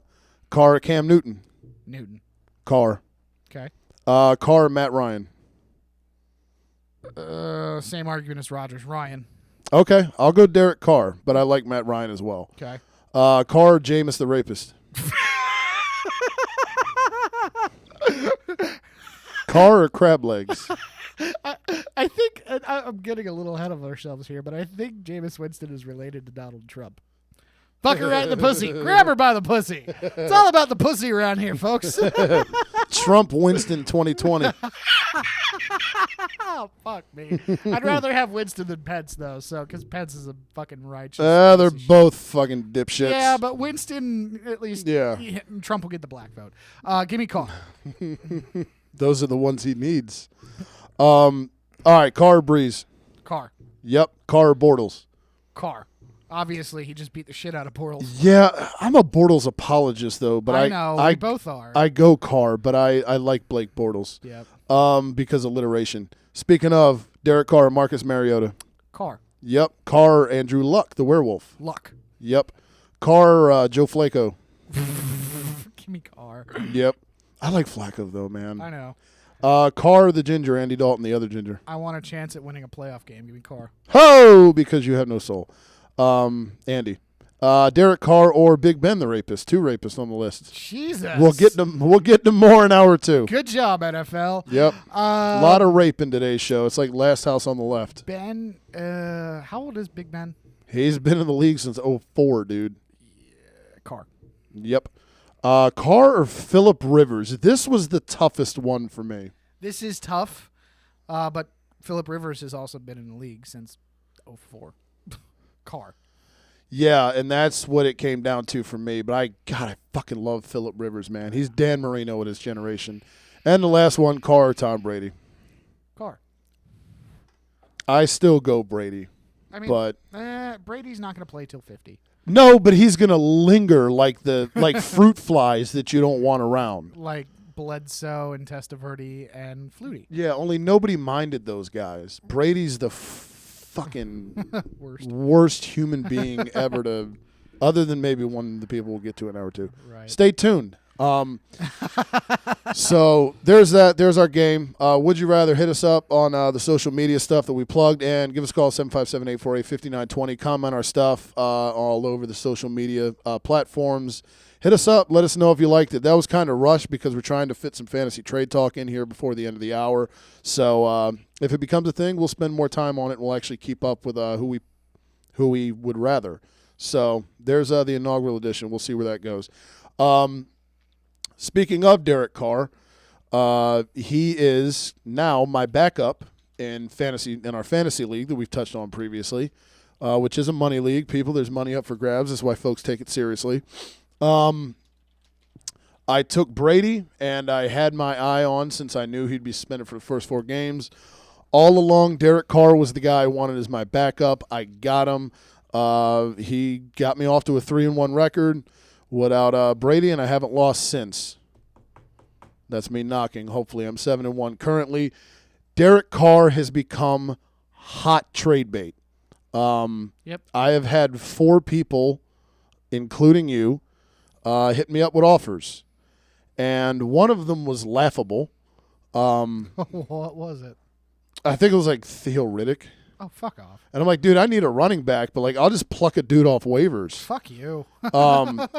R: Carr Cam Newton.
Q: Newton.
R: Carr.
Q: Okay.
R: Carr Matt Ryan.
Q: Same argument as Rogers. Ryan.
R: Okay, I'll go Derek Carr, but I like Matt Ryan as well.
Q: Okay.
R: Carr Jameis the rapist. Carr or crab legs?
Q: I think I'm getting a little ahead of ourselves here, but I think Jameis Winston is related to Donald Trump. Fuck her right in the pussy. Grab her by the pussy. It's all about the pussy around here, folks.
R: Trump Winston 2020.
Q: Oh, fuck me. I'd rather have Winston than Pence, though, because Pence is a fucking righteous.
R: They're both fucking dipshits.
Q: Yeah, but Winston, at least,
R: Yeah.
Q: Trump will get the black vote. Give me Carr.
R: Those are the ones he needs. All right, Carr Breeze.
Q: Carr.
R: Yep, Carr Bortles.
Q: Carr. Obviously, he just beat the shit out of Bortles.
R: Yeah, I'm a Bortles apologist, though. But
Q: I know, we both are.
R: I go Carr, but I like Blake Bortles.
Q: Yep.
R: Because alliteration. Speaking of, Derek Carr, Marcus Mariota.
Q: Carr.
R: Yep. Carr, Andrew Luck, the werewolf.
Q: Luck.
R: Yep. Carr, Joe Flacco.
Q: Give me Carr.
R: Yep. I like Flacco, though, man.
Q: I know.
R: Carr, the ginger, Andy Dalton, the other ginger.
Q: I want a chance at winning a playoff game. Give me Carr.
R: Ho! Because you have no soul. Andy. Derek Carr or Big Ben the rapist. 2 rapists on the list.
Q: Jesus.
R: We'll get them more in hour 2.
Q: Good job, NFL.
R: Yep. A lot of rape in today's show. It's like Last House on the Left.
Q: Ben, how old is Big Ben?
R: He's been in the league since 2004, dude.
Q: Carr.
R: Yep. Carr or Phillip Rivers. This was the toughest one for me.
Q: This is tough, but Phillip Rivers has also been in the league since 2004. Carr.
R: Yeah, and that's what it came down to for me. But I fucking love Phillip Rivers, man. He's Dan Marino in his generation. And the last one, Carr or Tom Brady.
Q: Carr.
R: I still go Brady.
Q: I mean,
R: but
Q: Brady's not going to play till 50.
R: No, but he's going to linger like fruit flies that you don't want around.
Q: Like Bledsoe and Testaverde and Flutie.
R: Yeah, only nobody minded those guys. Brady's the fucking worst human being ever to, other than maybe one of the people we'll get to in hour 2.
Q: Right.
R: Stay tuned. So there's that. There's our game. Would you rather? Hit us up on the social media stuff that we plugged, and give us a call 757-848-5920. Comment our stuff all over the social media platforms. Hit us up. Let us know if you liked it. That was kind of rushed because we're trying to fit some fantasy trade talk in here before the end of the hour. So if it becomes a thing, we'll spend more time on it. We'll actually keep up with who we would rather. So there's the inaugural edition. We'll see where that goes. Speaking of Derek Carr, he is now my backup in our fantasy league that we've touched on previously, which is a money league. People, there's money up for grabs. That's why folks take it seriously. I took Brady, and I had my eye on since I knew he'd be suspended for the first 4 games. All along, Derek Carr was the guy I wanted as my backup. I got him. He got me off to a 3-1 record without Brady, and I haven't lost since. That's me knocking. Hopefully I'm 7-1 currently. Derek Carr has become hot trade bait.
Q: Yep.
R: I have had 4 people, including you, hit me up with offers. And one of them was laughable.
Q: What was it?
R: I think it was like Theo Riddick.
Q: Oh, fuck off.
R: And I'm like, dude, I need a running back, but I'll just pluck a dude off waivers.
Q: Fuck you.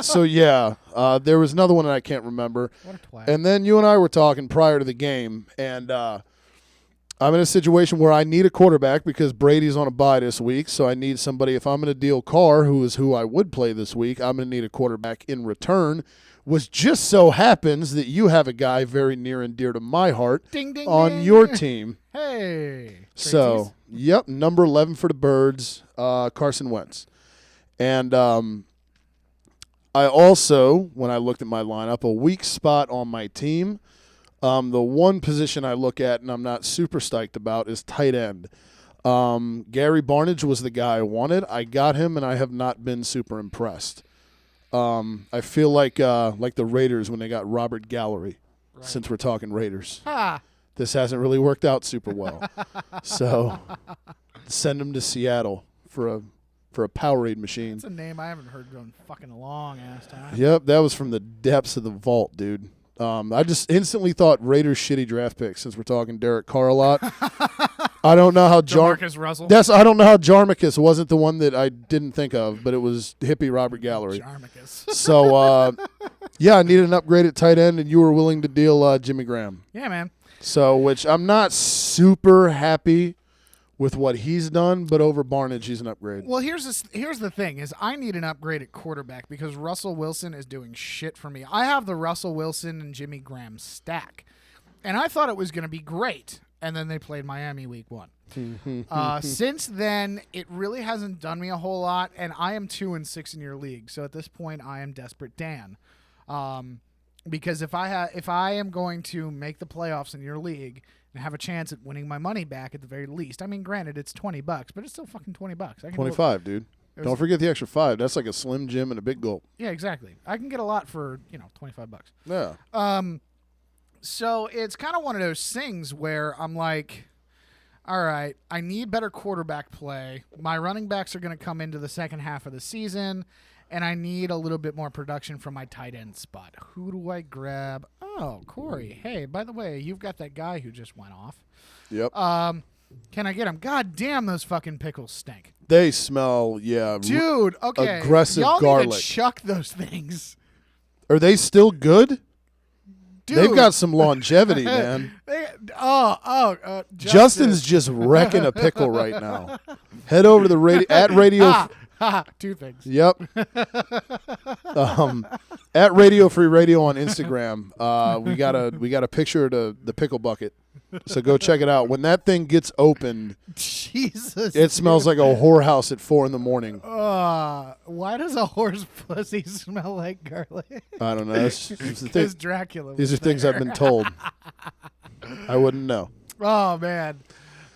R: So yeah, there was another one that I can't remember.
Q: What a twat.
R: And then you and I were talking prior to the game, and I'm in a situation where I need a quarterback because Brady's on a bye this week, so I need somebody. If I'm going to deal Carr, who is who I would play this week, I'm going to need a quarterback in return, was just so happens that you have a guy very near and dear to my heart
Q: Ding, ding,
R: on
Q: ding.
R: your team.
Q: Hey.
R: So, yep, number 11 for the Birds, Carson Wentz. And I also, when I looked at my lineup, a weak spot on my team, the one position I look at and I'm not super stoked about is tight end. Gary Barnidge was the guy I wanted. I got him, and I have not been super impressed. I feel like the Raiders when they got Robert Gallery, since we're talking Raiders.
Q: Ha.
R: This hasn't really worked out super well. So send him to Seattle for a Powerade machine.
Q: That's a name I haven't heard in fucking a long ass time.
R: Yep, that was from the depths of the vault, dude. I just instantly thought Raiders shitty draft pick since we're talking Derek Carr a lot. I don't know how
Q: Jamarcus Russell.
R: I don't know how Jarmacus wasn't the one that I didn't think of, but it was hippie Robert Gallery.
Q: Jarmacus.
R: So yeah, I needed an upgrade at tight end, and you were willing to deal Jimmy Graham.
Q: Yeah, man.
R: So, which I'm not super happy with what he's done, but over Barnidge, he's an upgrade.
Q: Well, here's the thing: is I need an upgrade at quarterback because Russell Wilson is doing shit for me. I have the Russell Wilson and Jimmy Graham stack, and I thought it was going to be great. And then they played Miami week 1. Since then, it really hasn't done me a whole lot, and I am 2-6 in your league. So at this point, I am desperate Dan, because if I am going to make the playoffs in your league and have a chance at winning my money back at the very least. I mean, granted, it's $20, but it's still fucking $20. I can
R: 25, dude. Don't forget the extra 5. That's like a Slim Jim and a big gulp.
Q: Yeah, exactly. I can get a lot for $25.
R: Yeah.
Q: So it's kind of one of those things where I'm like, all right, I need better quarterback play. My running backs are going to come into the second half of the season, and I need a little bit more production from my tight end spot. Who do I grab? Oh, Corey. Hey, by the way, you've got that guy who just went off.
R: Yep.
Q: Can I get him? God damn, those fucking pickles stink.
R: They smell, yeah.
Q: Dude, okay.
R: Aggressive
Q: Y'all
R: garlic.
Q: need to chuck those things.
R: Are they still good?
Q: Dude.
R: They've got some longevity, man. Justin's just wrecking a pickle right now. Head over to the radio.
Q: Two things.
R: Yep. At Radio Free Radio on Instagram, we got a picture of the pickle bucket. So go check it out. When that thing gets opened,
Q: Jesus,
R: it smells like a whorehouse at 4 a.m.
Q: Why does a horse pussy smell like garlic?
R: I don't know.
Q: Because Dracula.
R: These are things I've been told. I wouldn't know.
Q: Oh man.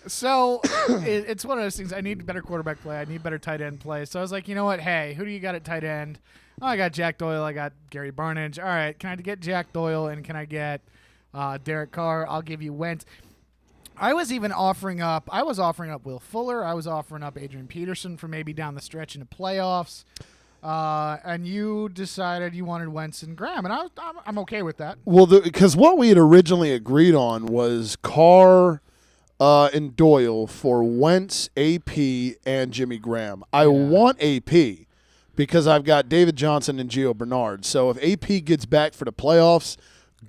Q: So it's one of those things. I need better quarterback play. I need better tight end play. So I was like, you know what? Hey, who do you got at tight end? Oh, I got Jack Doyle. I got Gary Barnidge. All right, can I get Jack Doyle and can I get Derek Carr? I'll give you Wentz. I was offering up Will Fuller. I was offering up Adrian Peterson for maybe down the stretch in the playoffs. And you decided you wanted Wentz and Graham, and I'm okay with that.
R: Well, because what we had originally agreed on was Carr and Doyle for Wentz, AP, and Jimmy Graham. I want AP because I've got David Johnson and Gio Bernard. So if AP gets back for the playoffs,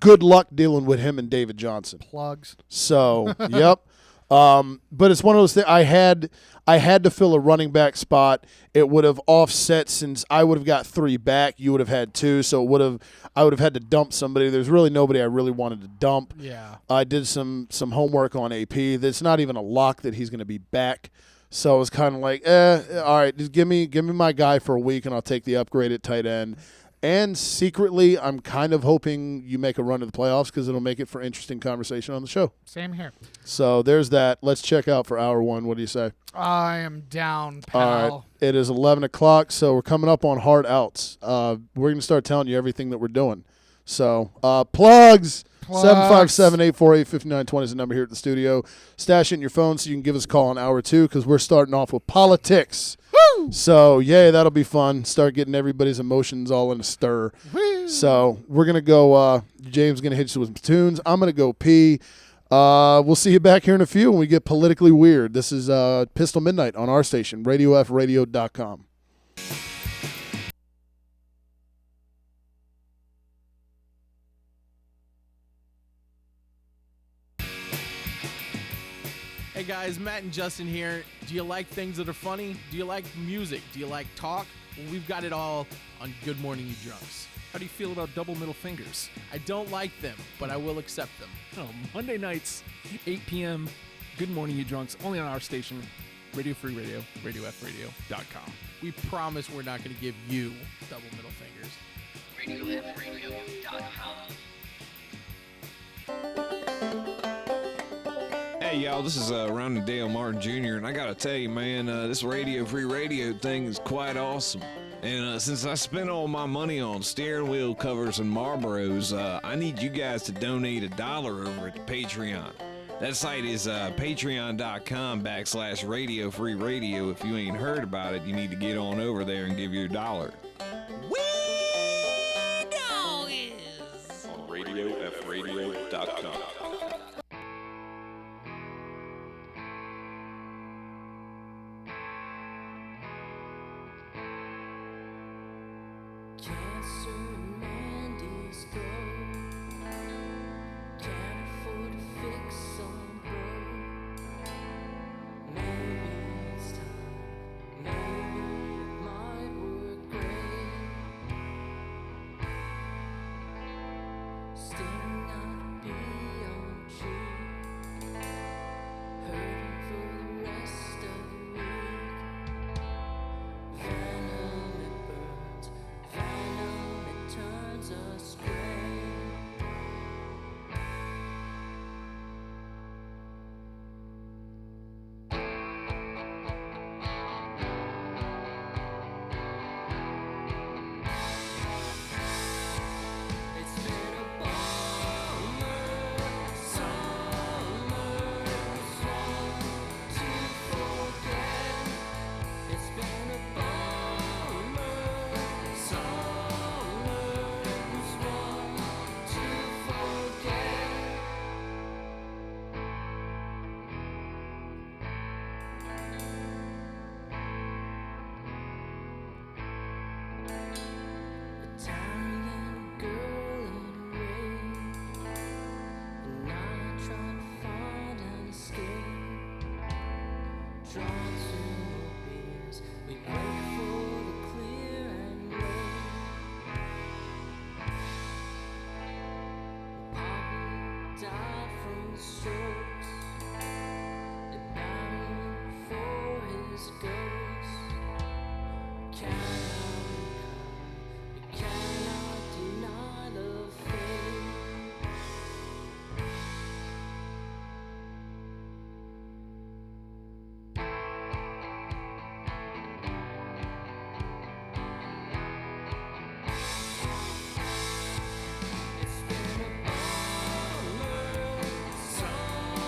R: good luck dealing with him and David Johnson.
Q: Plugs.
R: So, yep. But it's one of those things. I had to fill a running back spot. It would have offset since I would have got 3 back. You would have had 2, so I would have had to dump somebody. There's really nobody I really wanted to dump.
Q: Yeah.
R: I did some homework on AP. That's not even a lock that he's going to be back. So it was kind of like, all right, just give me my guy for a week, and I'll take the upgrade at tight end. And secretly, I'm kind of hoping you make a run to the playoffs because it'll make it for interesting conversation on the show.
Q: Same here.
R: So there's that. Let's check out for hour 1. What do you say?
Q: I am down, pal.
R: All right. It is 11 o'clock, so we're coming up on hard outs. We're going to start telling you everything that we're doing. So plugs. 757-848-5920 is the number here at the studio. Stash it in your phone so you can give us a call on hour 2 because we're starting off with politics. Woo! So, yeah, that'll be fun. Start getting everybody's emotions all in a stir.
Q: Woo!
R: So, we're going to go, James is going to hit you with some tunes. I'm going to go pee. We'll see you back here in a few when we get politically weird. This is Pistol Midnight on our station, RadioFRadio.com.
T: Hey guys, Matt and Justin here. Do you like things that are funny? Do you like music? Do you like talk? Well, we've got it all on Good Morning You Drunks.
B: How do you feel about double middle fingers?
T: I don't like them, but I will accept them.
B: Oh, Monday nights, 8 p.m. Good morning, you drunks. Only on our station, Radio Free Radio, RadioFradio.com.
T: We promise we're not going to give you double middle fingers.
D: RadioFradio.com. Hey, y'all, this is Ron and Dale Martin Jr., and I gotta tell you, man, this Radio Free Radio thing is quite awesome. And since I spent all my money on steering wheel covers and Marlboros, I need you guys to donate $1 over at Patreon. That site is patreon.com/Radio Free Radio. If you ain't heard about it, you need to get on over there and give your $1.
N: Dog is
D: On RadioFradio.com.
N: Cancer man disco. Can't afford to fix some broke. Maybe it's time. Maybe it might work great. Staring at a beyond tree. Hurting for the rest of the week. Venom it burns. Venom it turns us gray. It's been a bummer summer, one to forget. It's been a bummer summer, one to forget. Italian girl in rain, and I try to find an escape. Drawn to more beers, we wait for the clear and wait. Papa died from the strokes. They battled for his ghost. We cannot deny the fate. It's been a bummer summer,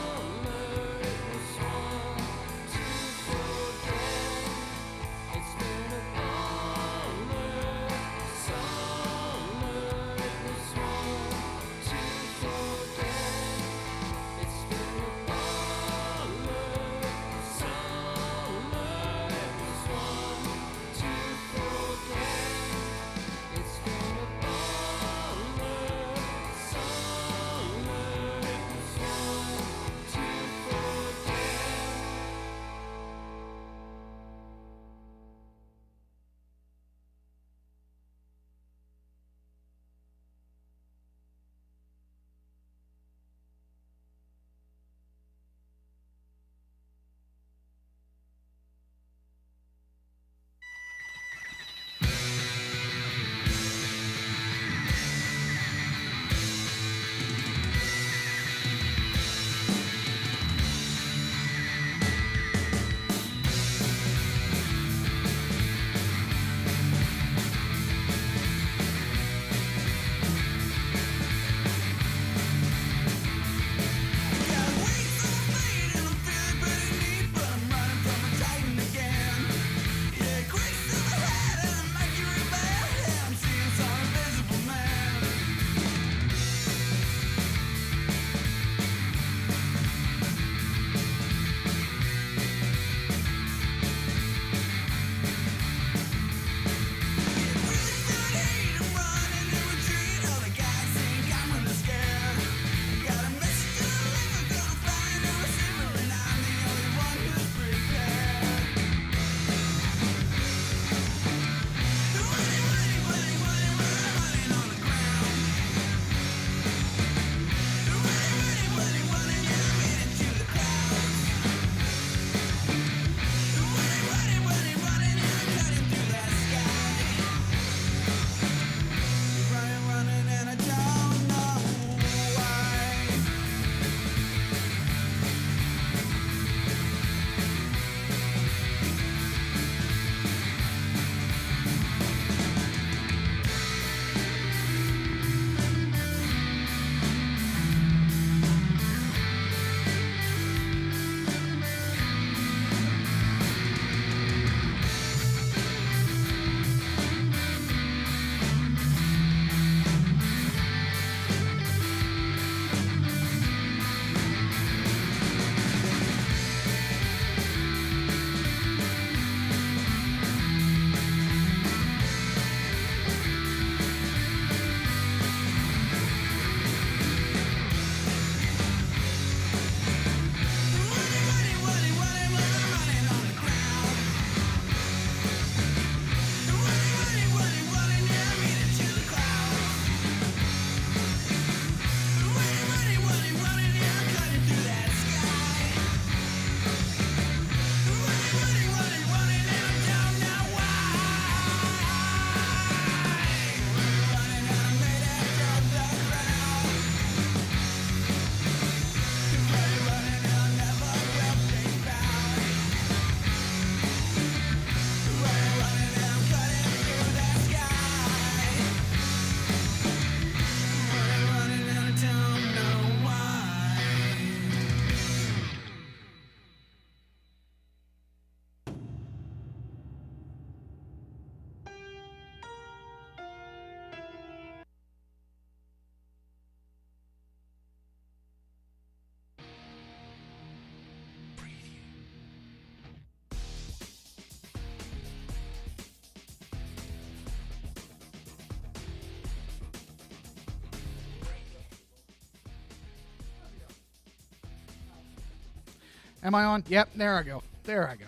Q: Am I on? Yep, there I go. There I go.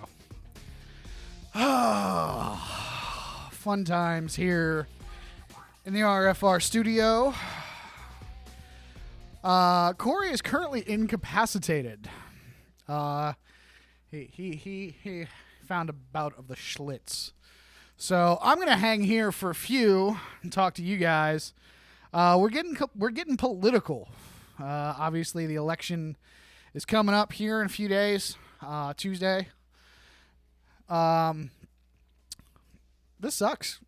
Q: Ah, fun times here in the RFR studio. Corey is currently incapacitated. He found a bout of the Schlitz. So I'm gonna hang here for a few and talk to you guys. We're getting political. Obviously, the election is coming up here in a few days. Tuesday. This sucks.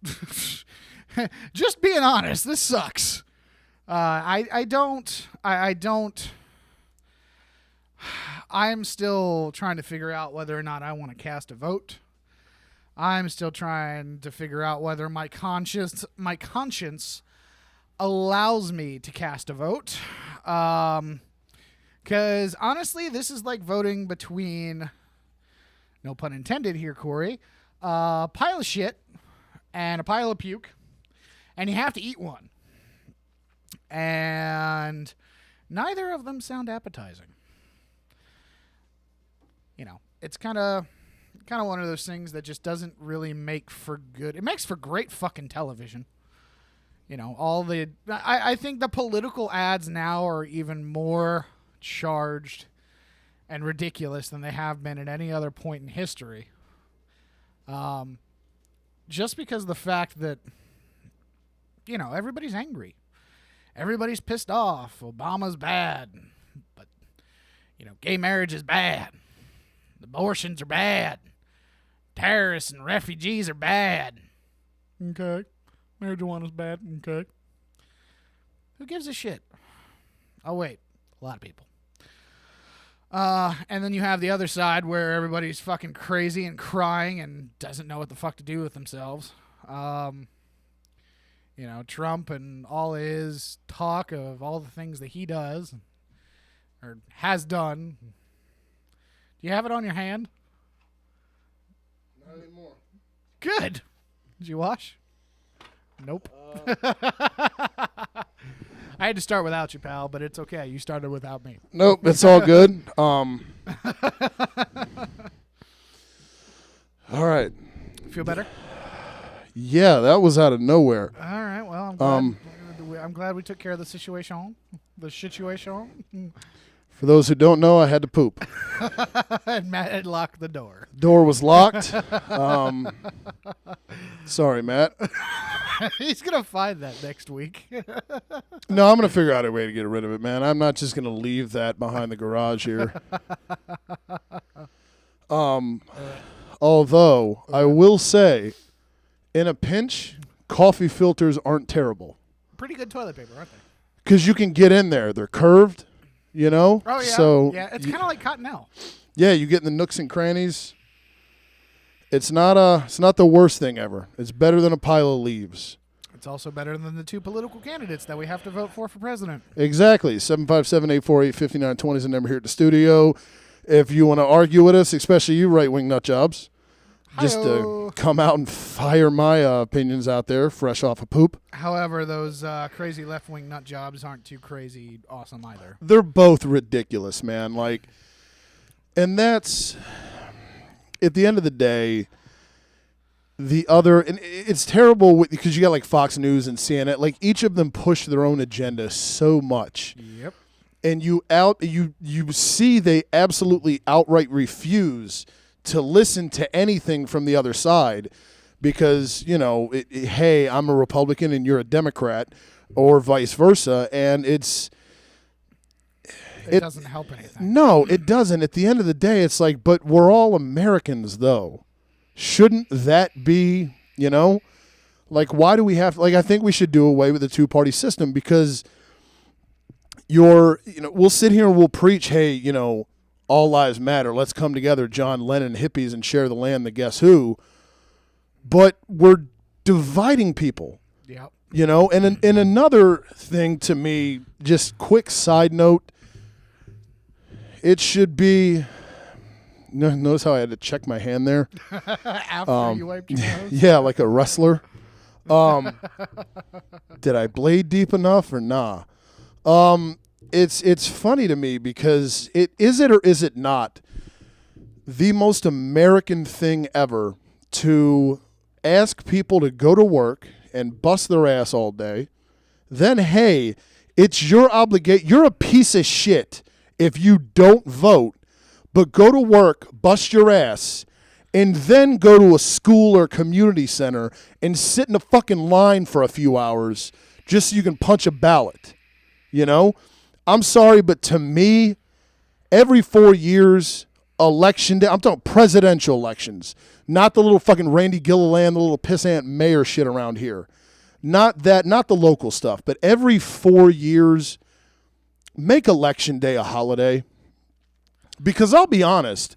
Q: Just being honest, this sucks. I'm still trying to figure out whether or not I want to cast a vote. I'm still trying to figure out whether my conscience allows me to cast a vote. Because honestly, this is like voting between, no pun intended here, Corey, a pile of shit and a pile of puke, and you have to eat one. And neither of them sound appetizing. You know, it's kind of one of those things that just doesn't really make for good. It makes for great fucking television. You know, I think the political ads now are even more charged and ridiculous than they have been at any other point in history. Just because of the fact that, you know, everybody's angry. Everybody's pissed off. Obama's bad. But, you know, gay marriage is bad. Abortions are bad. Terrorists and refugees are bad. Okay. Marijuana's bad. Okay. Who gives a shit? Oh, wait. A lot of people. And then you have the other side where everybody's fucking crazy and crying and doesn't know what the fuck to do with themselves. You know, Trump and all his talk of all the things that he does or has done. Do you have it on your hand?
R: Not anymore.
Q: Good. Did you wash? Nope. I had to start without you, pal, but it's okay. You started without me.
R: Nope, it's all good. All right.
Q: Feel better?
R: Yeah, that was out of nowhere.
Q: All right. Well, I'm glad we took care of the situation. The situation.
R: For those who don't know, I had to poop.
Q: And Matt had locked the door.
R: Door was locked. Sorry, Matt.
Q: He's going to find that next week.
R: No, I'm going to figure out a way to get rid of it, man. I'm not just going to leave that behind the garage here. Although, I will say, in a pinch, coffee filters aren't terrible.
Q: Pretty good toilet paper, aren't they?
R: Because you can get in there. They're curved, you know?
Q: Oh, yeah.
R: So
Q: yeah, it's kind of like Cottonelle.
R: Yeah, you get in the nooks and crannies. It's not the worst thing ever. It's better than a pile of leaves.
Q: It's also better than the two political candidates that we have to vote for president.
R: Exactly. 757-848-5920 is the number here at the studio. If you want to argue with us, especially you right-wing nut jobs, just come out and fire my opinions out there, fresh off of poop.
Q: However, those crazy left-wing nut jobs aren't too crazy awesome either.
R: They're both ridiculous, man. Like, and that's, at the end of the day, the other, and it's terrible because you got like Fox News and CNN, like each of them push their own agenda so much.
Q: Yep.
R: And you see they absolutely outright refuse to listen to anything from the other side because, you know, hey, I'm a Republican and you're a Democrat or vice versa. And it
Q: doesn't help anything.
R: No, it doesn't. At the end of the day, it's like, but we're all Americans, though. Shouldn't that be, you know? Like, why do we have, like, I think we should do away with the two-party system because we'll sit here and we'll preach, hey, you know, all lives matter. Let's come together, John Lennon, hippies, and share the land, the guess who. But we're dividing people.
Q: Yep.
R: You know, and another thing to me, just quick side note, it should be. Notice how I had to check my hand there.
Q: After you wiped your nose?
R: Yeah, like a wrestler. Did I blade deep enough or nah? It's funny to me because is it or is it not the most American thing ever to ask people to go to work and bust their ass all day. Then, hey, it's your obligation. You're a piece of shit if you don't vote, but go to work, bust your ass, and then go to a school or community center and sit in a fucking line for a few hours just so you can punch a ballot. You know? I'm sorry, but to me, every 4 years, election day, I'm talking presidential elections, not the little fucking Randy Gilliland, the little pissant mayor shit around here. Not that, not the local stuff, but every 4 years, make election day a holiday. Because I'll be honest,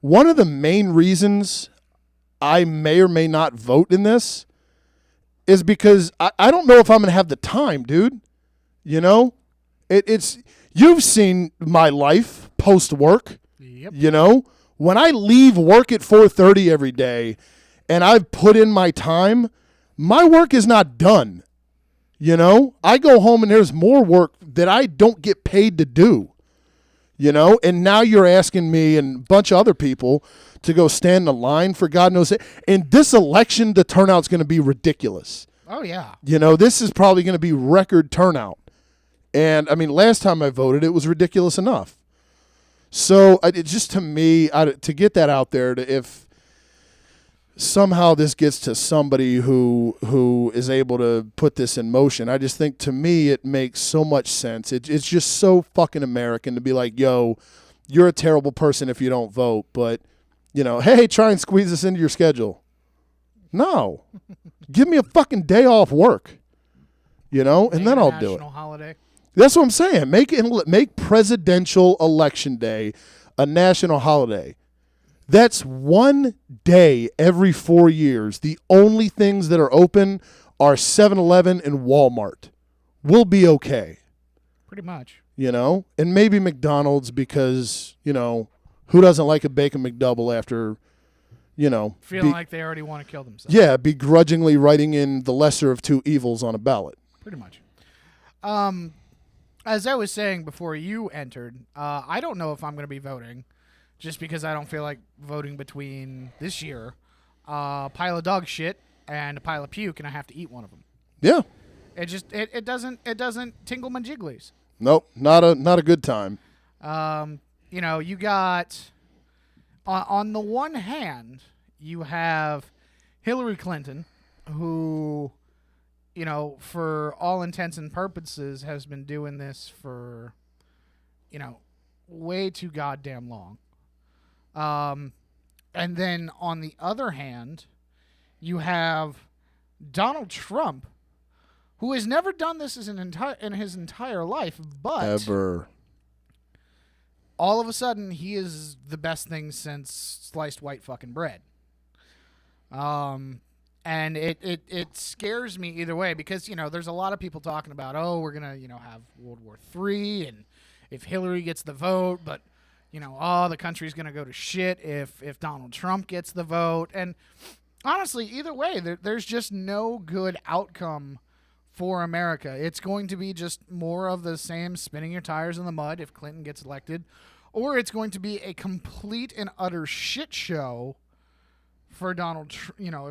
R: one of the main reasons I may or may not vote in this is because I don't know if I'm going to have the time, dude. You know? It's you've seen my life post-work.
Q: Yep.
R: You know? When I leave work at 4:30 every day and I've put in my time, my work is not done. You know? I go home and there's more work that I don't get paid to do. You know? And now you're asking me and a bunch of other people to go stand in a line for God knows it. In this election, the turnout's going to be ridiculous.
Q: Oh, yeah.
R: You know, this is probably going to be record turnout. And, I mean, last time I voted, it was ridiculous enough. So, it just to me, to get that out there, if somehow this gets to somebody who is able to put this in motion, I just think, to me, it makes so much sense. It's just so fucking American to be like, yo, you're a terrible person if you don't vote, but, you know, hey, try and squeeze this into your schedule. No. Give me a fucking day off work, you know, and then I'll do it.
Q: National holiday.
R: That's what I'm saying. Make Presidential Election Day a national holiday. That's one day every 4 years. The only things that are open are 7-Eleven and Walmart. We'll be okay.
Q: Pretty much.
R: You know? And maybe McDonald's because, you know, who doesn't like a bacon McDouble after, you know.
Q: Feeling like they already want to kill themselves.
R: Yeah, begrudgingly writing in the lesser of two evils on a ballot.
Q: Pretty much. As I was saying before you entered, I don't know if I'm going to be voting just because I don't feel like voting between this year, a pile of dog shit and a pile of puke, and I have to eat one of them.
R: Yeah.
Q: It doesn't tingle my jigglies.
R: Nope, not a good time.
Q: You know, you got on the one hand, you have Hillary Clinton, who, you know, for all intents and purposes, has been doing this for, you know, way too goddamn long. And then on the other hand, you have Donald Trump, who has never done this in his entire life, but
R: ever.
Q: All of a sudden, he is the best thing since sliced white fucking bread. And it scares me either way because, you know, there's a lot of people talking about, oh, we're going to, you know, have World War III and if Hillary gets the vote, but, you know, oh, the country's going to go to shit if Donald Trump gets the vote. And honestly, either way, there's just no good outcome for America. It's going to be just more of the same spinning your tires in the mud if Clinton gets elected, or it's going to be a complete and utter shit show for if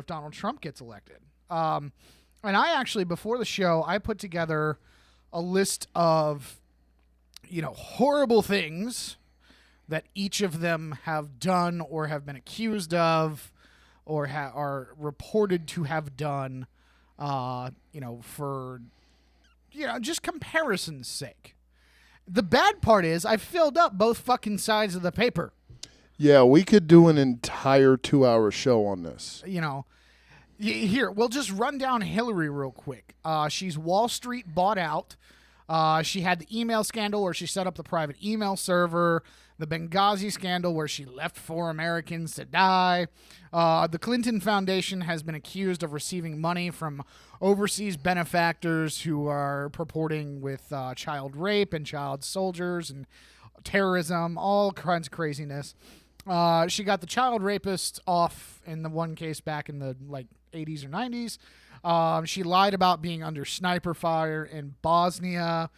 Q: Donald Trump gets elected. And I actually, before the show, I put together a list of, you know, horrible things that each of them have done or have been accused of or are reported to have done, you know, for, you know, just comparison's sake. The bad part is I filled up both fucking sides of the paper.
R: Yeah, we could do an entire 2-hour show on this.
Q: You know, here, we'll just run down Hillary real quick. She's Wall Street bought out. She had the email scandal where she set up the private email server, the Benghazi scandal where she left 4 Americans to die. The Clinton Foundation has been accused of receiving money from overseas benefactors who are purporting with child rape and child soldiers and terrorism, all kinds of craziness. She got the child rapist off in the one case back in the 80s or 90s. She lied about being under sniper fire in Bosnia.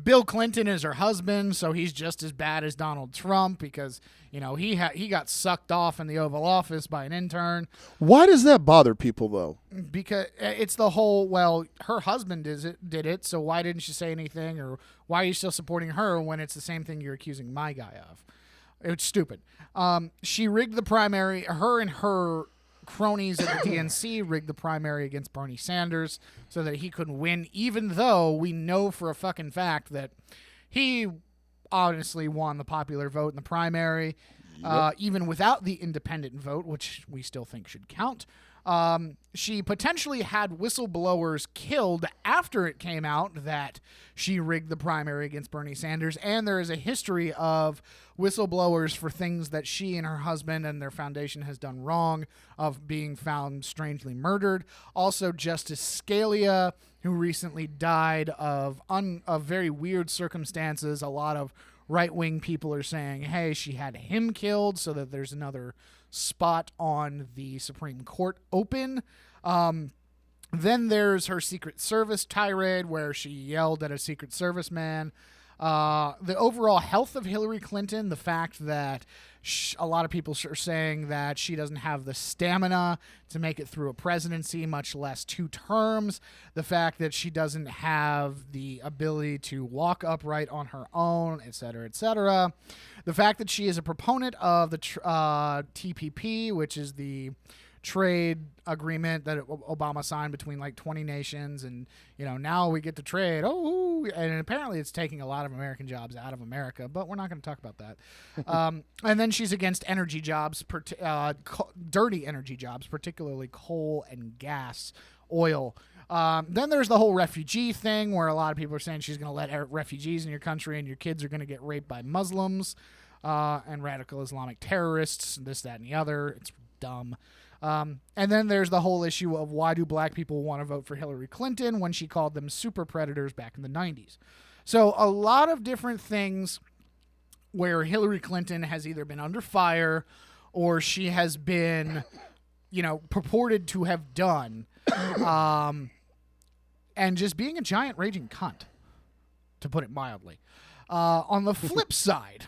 Q: Bill Clinton is her husband, so he's just as bad as Donald Trump because, he got sucked off in the Oval Office by an intern.
R: Why does that bother people, though?
Q: Because it's the whole, her husband did it, so why didn't she say anything, or why are you still supporting her when it's the same thing you're accusing my guy of? It's stupid. She rigged the primary. Her and her cronies at the DNC rigged the primary against Bernie Sanders so that he couldn't win, even though we know for a fucking fact that he honestly won the popular vote in the primary, even without the independent vote, which we still think should count. She potentially had whistleblowers killed after it came out that she rigged the primary against Bernie Sanders, and there is a history of whistleblowers for things that she and her husband and their foundation has done wrong, of being found strangely murdered. Also, Justice Scalia, who recently died of very weird circumstances. A lot of right-wing people are saying, hey, she had him killed so that there's another spot on the Supreme Court open. Then there's her Secret Service tirade where she yelled at a Secret Service man. The overall health of Hillary Clinton, the fact that a lot of people are saying that she doesn't have the stamina to make it through a presidency, much less 2 terms. The fact that she doesn't have the ability to walk upright on her own, et cetera, et cetera. The fact that she is a proponent of the TPP, which is the trade agreement that Obama signed between 20 nations, and now we get to trade. And apparently it's taking a lot of American jobs out of America, but we're not going to talk about that. And then she's against energy jobs, dirty energy jobs, particularly coal and gas, oil. Then there's the whole refugee thing where a lot of people are saying she's going to let refugees in your country and your kids are going to get raped by Muslims and radical Islamic terrorists, this, that, and the other. It's dumb. And then there's the whole issue of why do black people want to vote for Hillary Clinton when she called them super predators back in the 90s. So a lot of different things where Hillary Clinton has either been under fire or she has been, purported to have done, and just being a giant raging cunt, to put it mildly. On the flip side,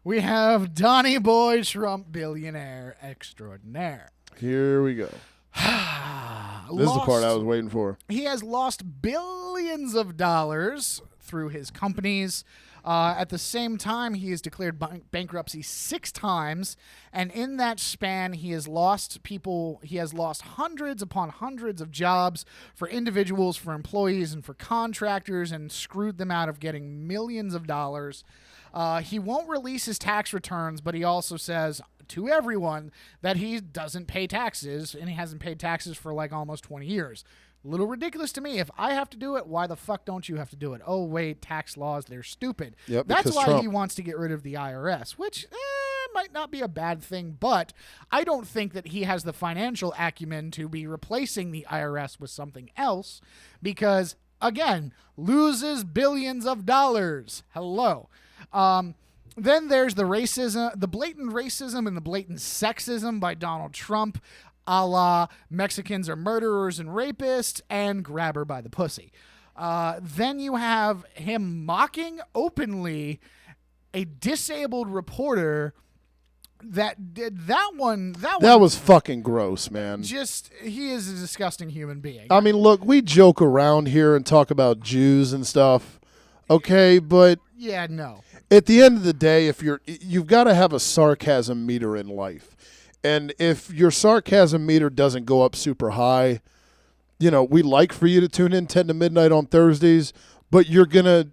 Q: we have Donnie Boy Trump, billionaire extraordinaire.
R: Here we go. This is the part I was waiting for.
Q: He has lost billions of dollars through his companies. At the same time, he has declared bankruptcy 6 times, and in that span, he has lost people. He has lost hundreds upon hundreds of jobs for individuals, for employees, and for contractors, and screwed them out of getting millions of dollars. He won't release his tax returns, but he also says to everyone that he doesn't pay taxes, and he hasn't paid taxes for almost 20 years. A little ridiculous to me. If I have to do it, why the fuck don't you have to do it? Oh, wait, tax laws, they're stupid.
R: Yep,
Q: that's why
R: Trump.
Q: he wants to get rid of the IRS, which might not be a bad thing, but I don't think that he has the financial acumen to be replacing the IRS with something else because, again, loses billions of dollars. Hello. Then there's the racism, the blatant racism and the blatant sexism by Donald Trump, a la Mexicans are murderers and rapists, and grab her by the pussy. Then you have him mocking openly a disabled reporter that did that one.
R: That was fucking gross, man.
Q: He is a disgusting human being.
R: I mean, look, we joke around here and talk about Jews and stuff, okay, but
Q: yeah, no.
R: At the end of the day, you've got to have a sarcasm meter in life. And if your sarcasm meter doesn't go up super high, we like for you to tune in 10 to midnight on Thursdays, but you're gonna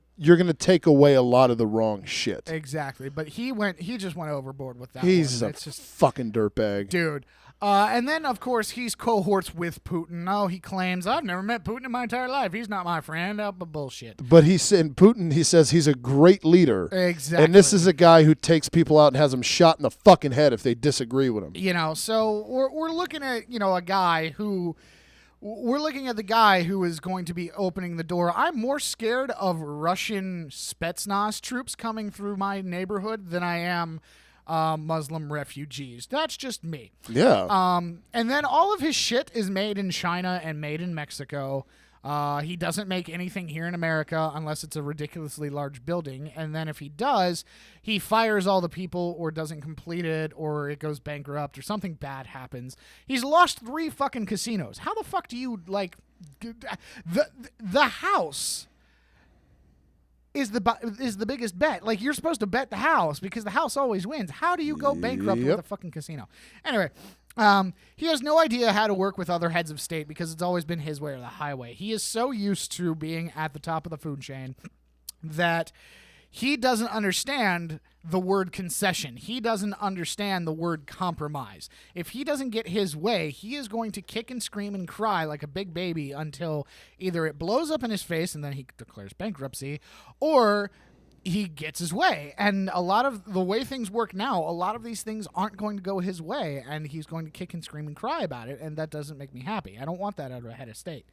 R: take away a lot of the wrong shit.
Q: Exactly. But he just went overboard with that.
R: He's a fucking dirtbag.
Q: Dude. And then, of course, he's cohorts with Putin. Oh, he claims, I've never met Putin in my entire life. He's not my friend. But bullshit.
R: But he says he's a great leader.
Q: Exactly.
R: And this is a guy who takes people out and has them shot in the fucking head if they disagree with him.
Q: So we're looking at, a guy who... We're looking at the guy who is going to be opening the door. I'm more scared of Russian Spetsnaz troops coming through my neighborhood than I am Muslim refugees. That's just me.
R: Yeah.
Q: And then all of his shit is made in China and made in Mexico. He doesn't make anything here in America unless it's a ridiculously large building. And then if he does, he fires all the people or doesn't complete it or it goes bankrupt or something bad happens. He's lost 3 fucking casinos. How the fuck do you, like, the house is the biggest bet. Like, you're supposed to bet the house because the house always wins. How do you go bankrupt with a fucking casino? Anyway, he has no idea how to work with other heads of state because it's always been his way or the highway. He is so used to being at the top of the food chain that he doesn't understand the word concession. He doesn't understand the word compromise. If he doesn't get his way, he is going to kick and scream and cry like a big baby until either it blows up in his face and then he declares bankruptcy, or he gets his way. And a lot of the way things work now, a lot of these things aren't going to go his way, and he's going to kick and scream and cry about it, and that doesn't make me happy. I don't want that out of a head of state.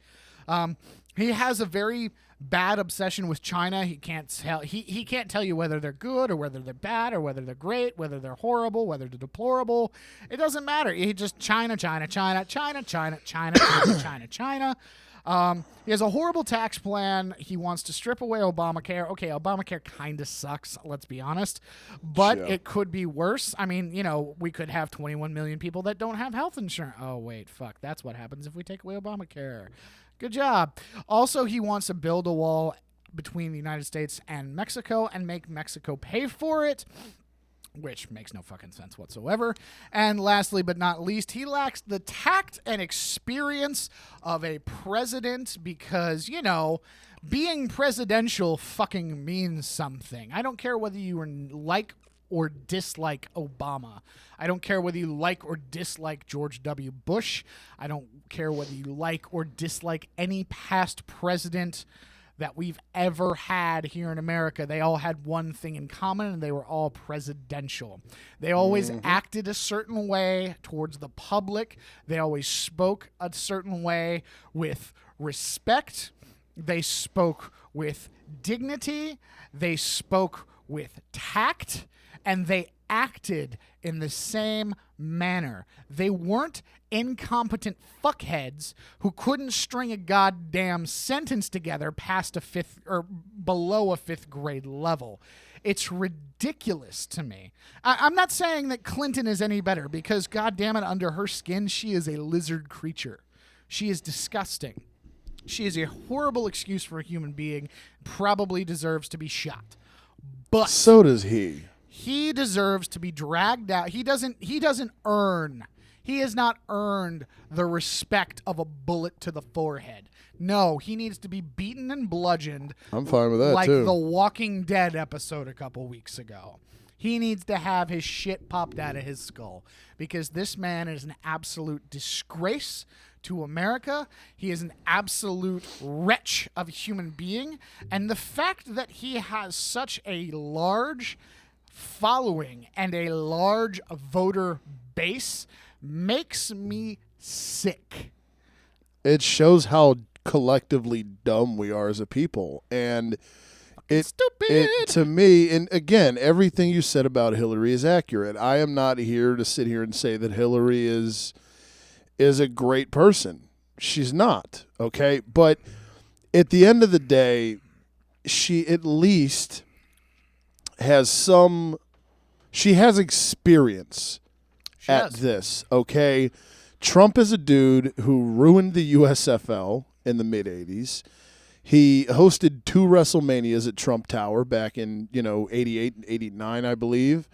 Q: He has a very bad obsession with China. He can't tell he can't tell you whether they're good or whether they're bad or whether they're great, whether they're horrible, whether they're deplorable. It doesn't matter. He just China. He has a horrible tax plan. He wants to strip away Obamacare. Okay, Obamacare kind of sucks, let's be honest, but it could be worse. I mean, we could have 21 million people that don't have health insurance. Oh, wait, fuck. That's what happens if we take away Obamacare. Good job. Also, he wants to build a wall between the United States and Mexico and make Mexico pay for it, which makes no fucking sense whatsoever. And lastly but not least, he lacks the tact and experience of a president because, being presidential fucking means something. I don't care whether you like or dislike Obama. I don't care whether you like or dislike George W. Bush. I don't care whether you like or dislike any past president that we've ever had here in America. They all had one thing in common, and they were all presidential. They always acted a certain way towards the public. They always spoke a certain way with respect. They spoke with dignity. They spoke with tact. And they acted in the same manner. They weren't incompetent fuckheads who couldn't string a goddamn sentence together past a 5th or below a 5th grade level. It's ridiculous to me. I'm not saying that Clinton is any better because, goddamn it, under her skin, she is a lizard creature. She is disgusting. She is a horrible excuse for a human being. Probably deserves to be shot. But
R: so does he.
Q: He deserves to be dragged out. He has not earned the respect of a bullet to the forehead. No, he needs to be beaten and bludgeoned.
R: I'm fine with that,
Q: like
R: too.
Q: the Walking Dead episode a couple weeks ago. He needs to have his shit popped out of his skull because this man is an absolute disgrace to America. He is an absolute wretch of a human being. And the fact that he has such a large following and a large voter base makes me sick.
R: It shows how collectively dumb we are as a people, and
Q: stupid
R: to me. And again, everything you said about Hillary is accurate. I am not here to sit here and say that Hillary is a great person. She's not, okay? But at the end of the day, she at least has she has experience this, okay? Trump is a dude who ruined the USFL in the mid-'80s. He hosted 2 WrestleManias at Trump Tower back in, 88 and 89, I believe.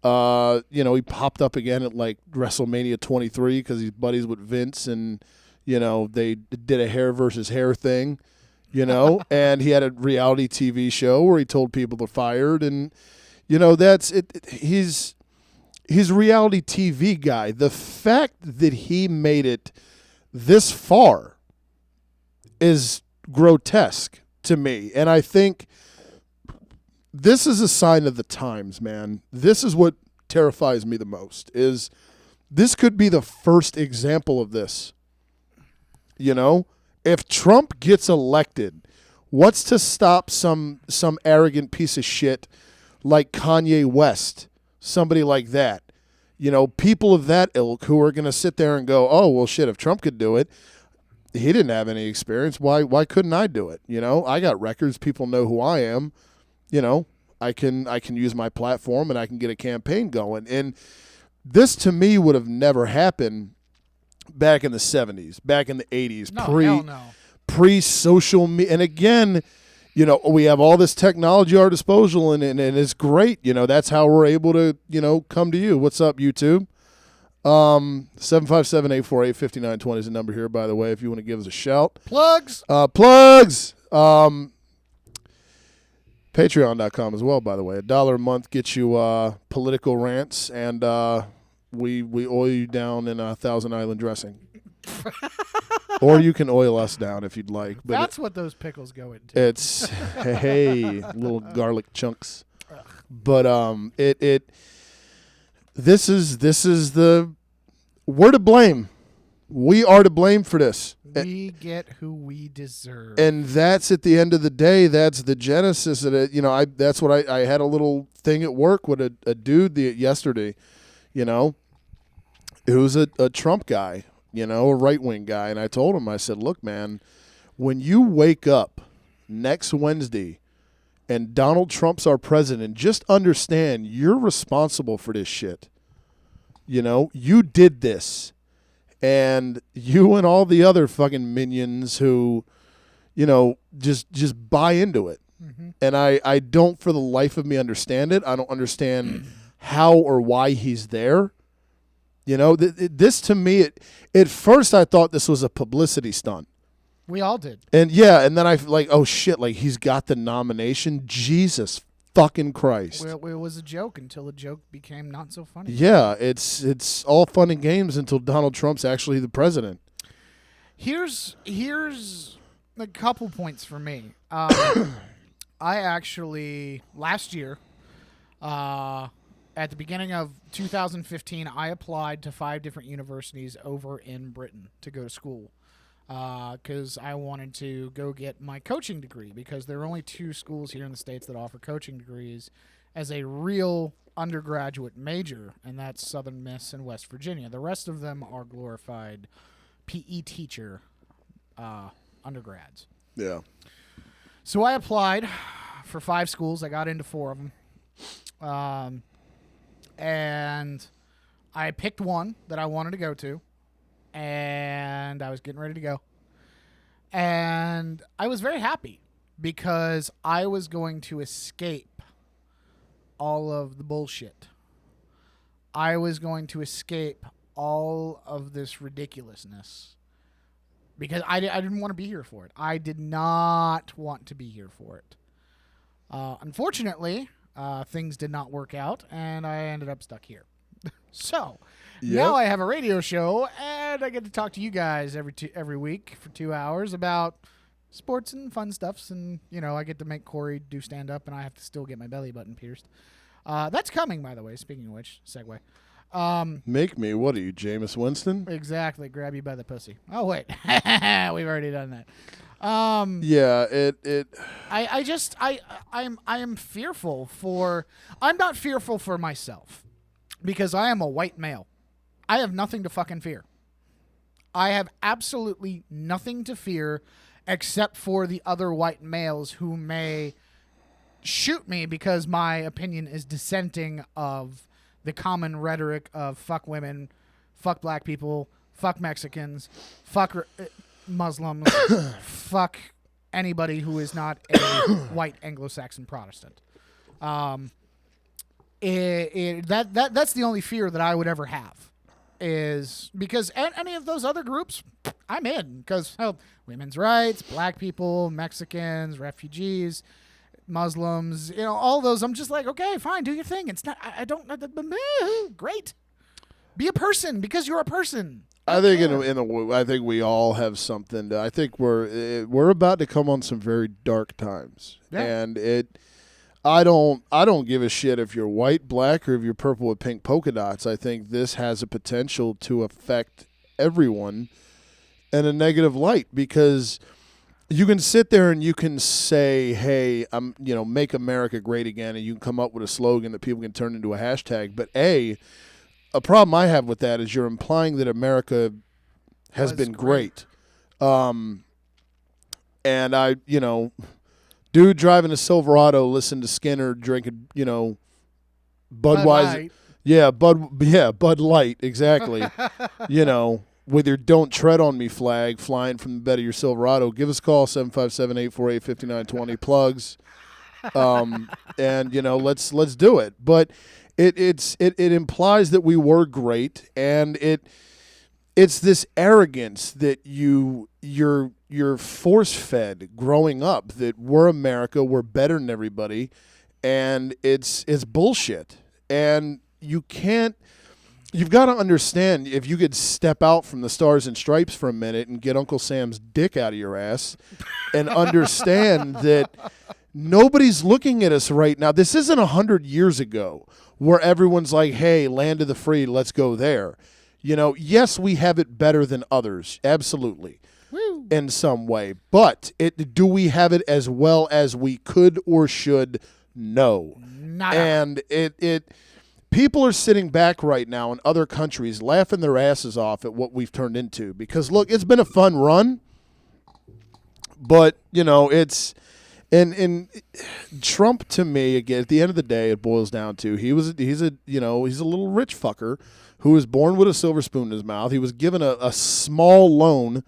R: He popped up again at like WrestleMania 23 because he's buddies with Vince, and, they did a hair versus hair thing, and he had a reality TV show where he told people they're fired, and that's it. He's a reality TV guy. The fact that he made it this far is grotesque to me, and I think this is a sign of the times, man. This is what terrifies me the most. Is this could be the first example of this. If Trump gets elected, what's to stop some arrogant piece of shit like Kanye West, somebody like that? People of that ilk who are going to sit there and go, oh, well, shit, if Trump could do it, he didn't have any experience. Why couldn't I do it? You know, I got records. People know who I am. You know, I can use my platform and I can get a campaign going. And this to me would have never happened back in the 70s, back in the 80s,
Q: hell no.
R: pre-social media. And again, you know, we have all this technology at our disposal, and it's great. You know, that's how we're able to, you know, come to you. What's up, YouTube? 757-848-5920 is the number here, by the way, if you want to give us a shout.
Q: Plugs.
R: Plugs. Patreon.com as well, by the way. $1 a month gets you political rants, and we oil you down in a Thousand Island dressing. Or you can oil us down if you'd like. But
Q: that's what those pickles go into.
R: It's hey, little garlic chunks. But this is the we're to blame. We are to blame for this.
Q: We get who we deserve.
R: And that's at the end of the day, that's the genesis of it. You know, that's what I had a little thing at work with a dude yesterday, you know, who's a Trump guy, you know, a right-wing guy. And I told him, I said, look, man, when you wake up next Wednesday and Donald Trump's our president, just understand you're responsible for this shit. You know, you did this. And you and all the other fucking minions who, you know, just buy into it. Mm-hmm. And I don't for the life of me understand it. I don't understand how or why he's there. You know, this to me, at first I thought this was a publicity stunt.
Q: We all did.
R: And yeah, and then I like, oh shit, like he's got the nomination. Jesus fucking Christ.
Q: Well, it was a joke until the joke became not so funny.
R: Yeah, it's all fun and games until Donald Trump's actually the president.
Q: Here's a couple points for me. I actually last year, at the beginning of 2015, I applied to 5 different universities over in Britain to go to school. Because I wanted to go get my coaching degree, because there are only 2 schools here in the States that offer coaching degrees as a real undergraduate major, and that's Southern Miss and West Virginia. The rest of them are glorified PE teacher undergrads.
R: Yeah.
Q: So I applied for 5 schools. I got into 4 of them. And I picked one that I wanted to go to. And I was getting ready to go. And I was very happy because I was going to escape all of the bullshit. I was going to escape all of this ridiculousness because I didn't want to be here for it. I did not want to be here for it. Unfortunately, things did not work out, and I ended up stuck here. So... Yep. Now I have a radio show, and I get to talk to you guys every week for 2 hours about sports and fun stuffs, and, you know, I get to make Corey do stand-up, and I have to still get my belly button pierced. That's coming, by the way, speaking of which, segue.
R: Make me, what are you, Jameis Winston?
Q: Exactly, grab you by the pussy. Oh, wait, we've already done that.
R: Yeah,
Q: I am fearful for, I'm not fearful for myself, because I am a white male. I have nothing to fucking fear. I have absolutely nothing to fear except for the other white males who may shoot me because my opinion is dissenting of the common rhetoric of fuck women, fuck black people, fuck Mexicans, fuck Muslims, fuck anybody who is not a white Anglo-Saxon Protestant. That's the only fear that I would ever have. Is because any of those other groups, I'm in. Because women's rights, black people, Mexicans, refugees, Muslims, you know, all those. I'm just like, okay, fine, do your thing. It's not. I don't. Great. Be a person because you're a person.
R: I think I think we all have something. I think we're about to come on some very dark times, and I don't give a shit if you're white, black, or if you're purple with pink polka dots. I think this has a potential to affect everyone in a negative light because you can sit there and you can say, hey, make America great again, and you can come up with a slogan that people can turn into a hashtag. But a problem I have with that is you're implying that America has been great. And I, dude driving a Silverado, listen to Skinner drinking, Budweiser.
Q: Light.
R: Yeah, Bud Light, exactly. With your "Don't Tread on Me" flag flying from the bed of your Silverado. Give us a call, 757-848-5920, plugs. And let's do it. But it implies that we were great, and it's this arrogance that you're force fed growing up, that we're America, we're better than everybody, and it's bullshit. And you've got to understand, if you could step out from the Stars and Stripes for a minute and get Uncle Sam's dick out of your ass and understand that nobody's looking at us right now. This isn't 100 years ago where everyone's like, hey, land of the free, let's go there. Yes, we have it better than others, absolutely, in some way. But do we have it as well as we could or should? No. And people are sitting back right now in other countries laughing their asses off at what we've turned into. Because, look, it's been a fun run, but, it's – and Trump, to me, again, at the end of the day, it boils down to he's a little rich fucker who was born with a silver spoon in his mouth. He was given a small loan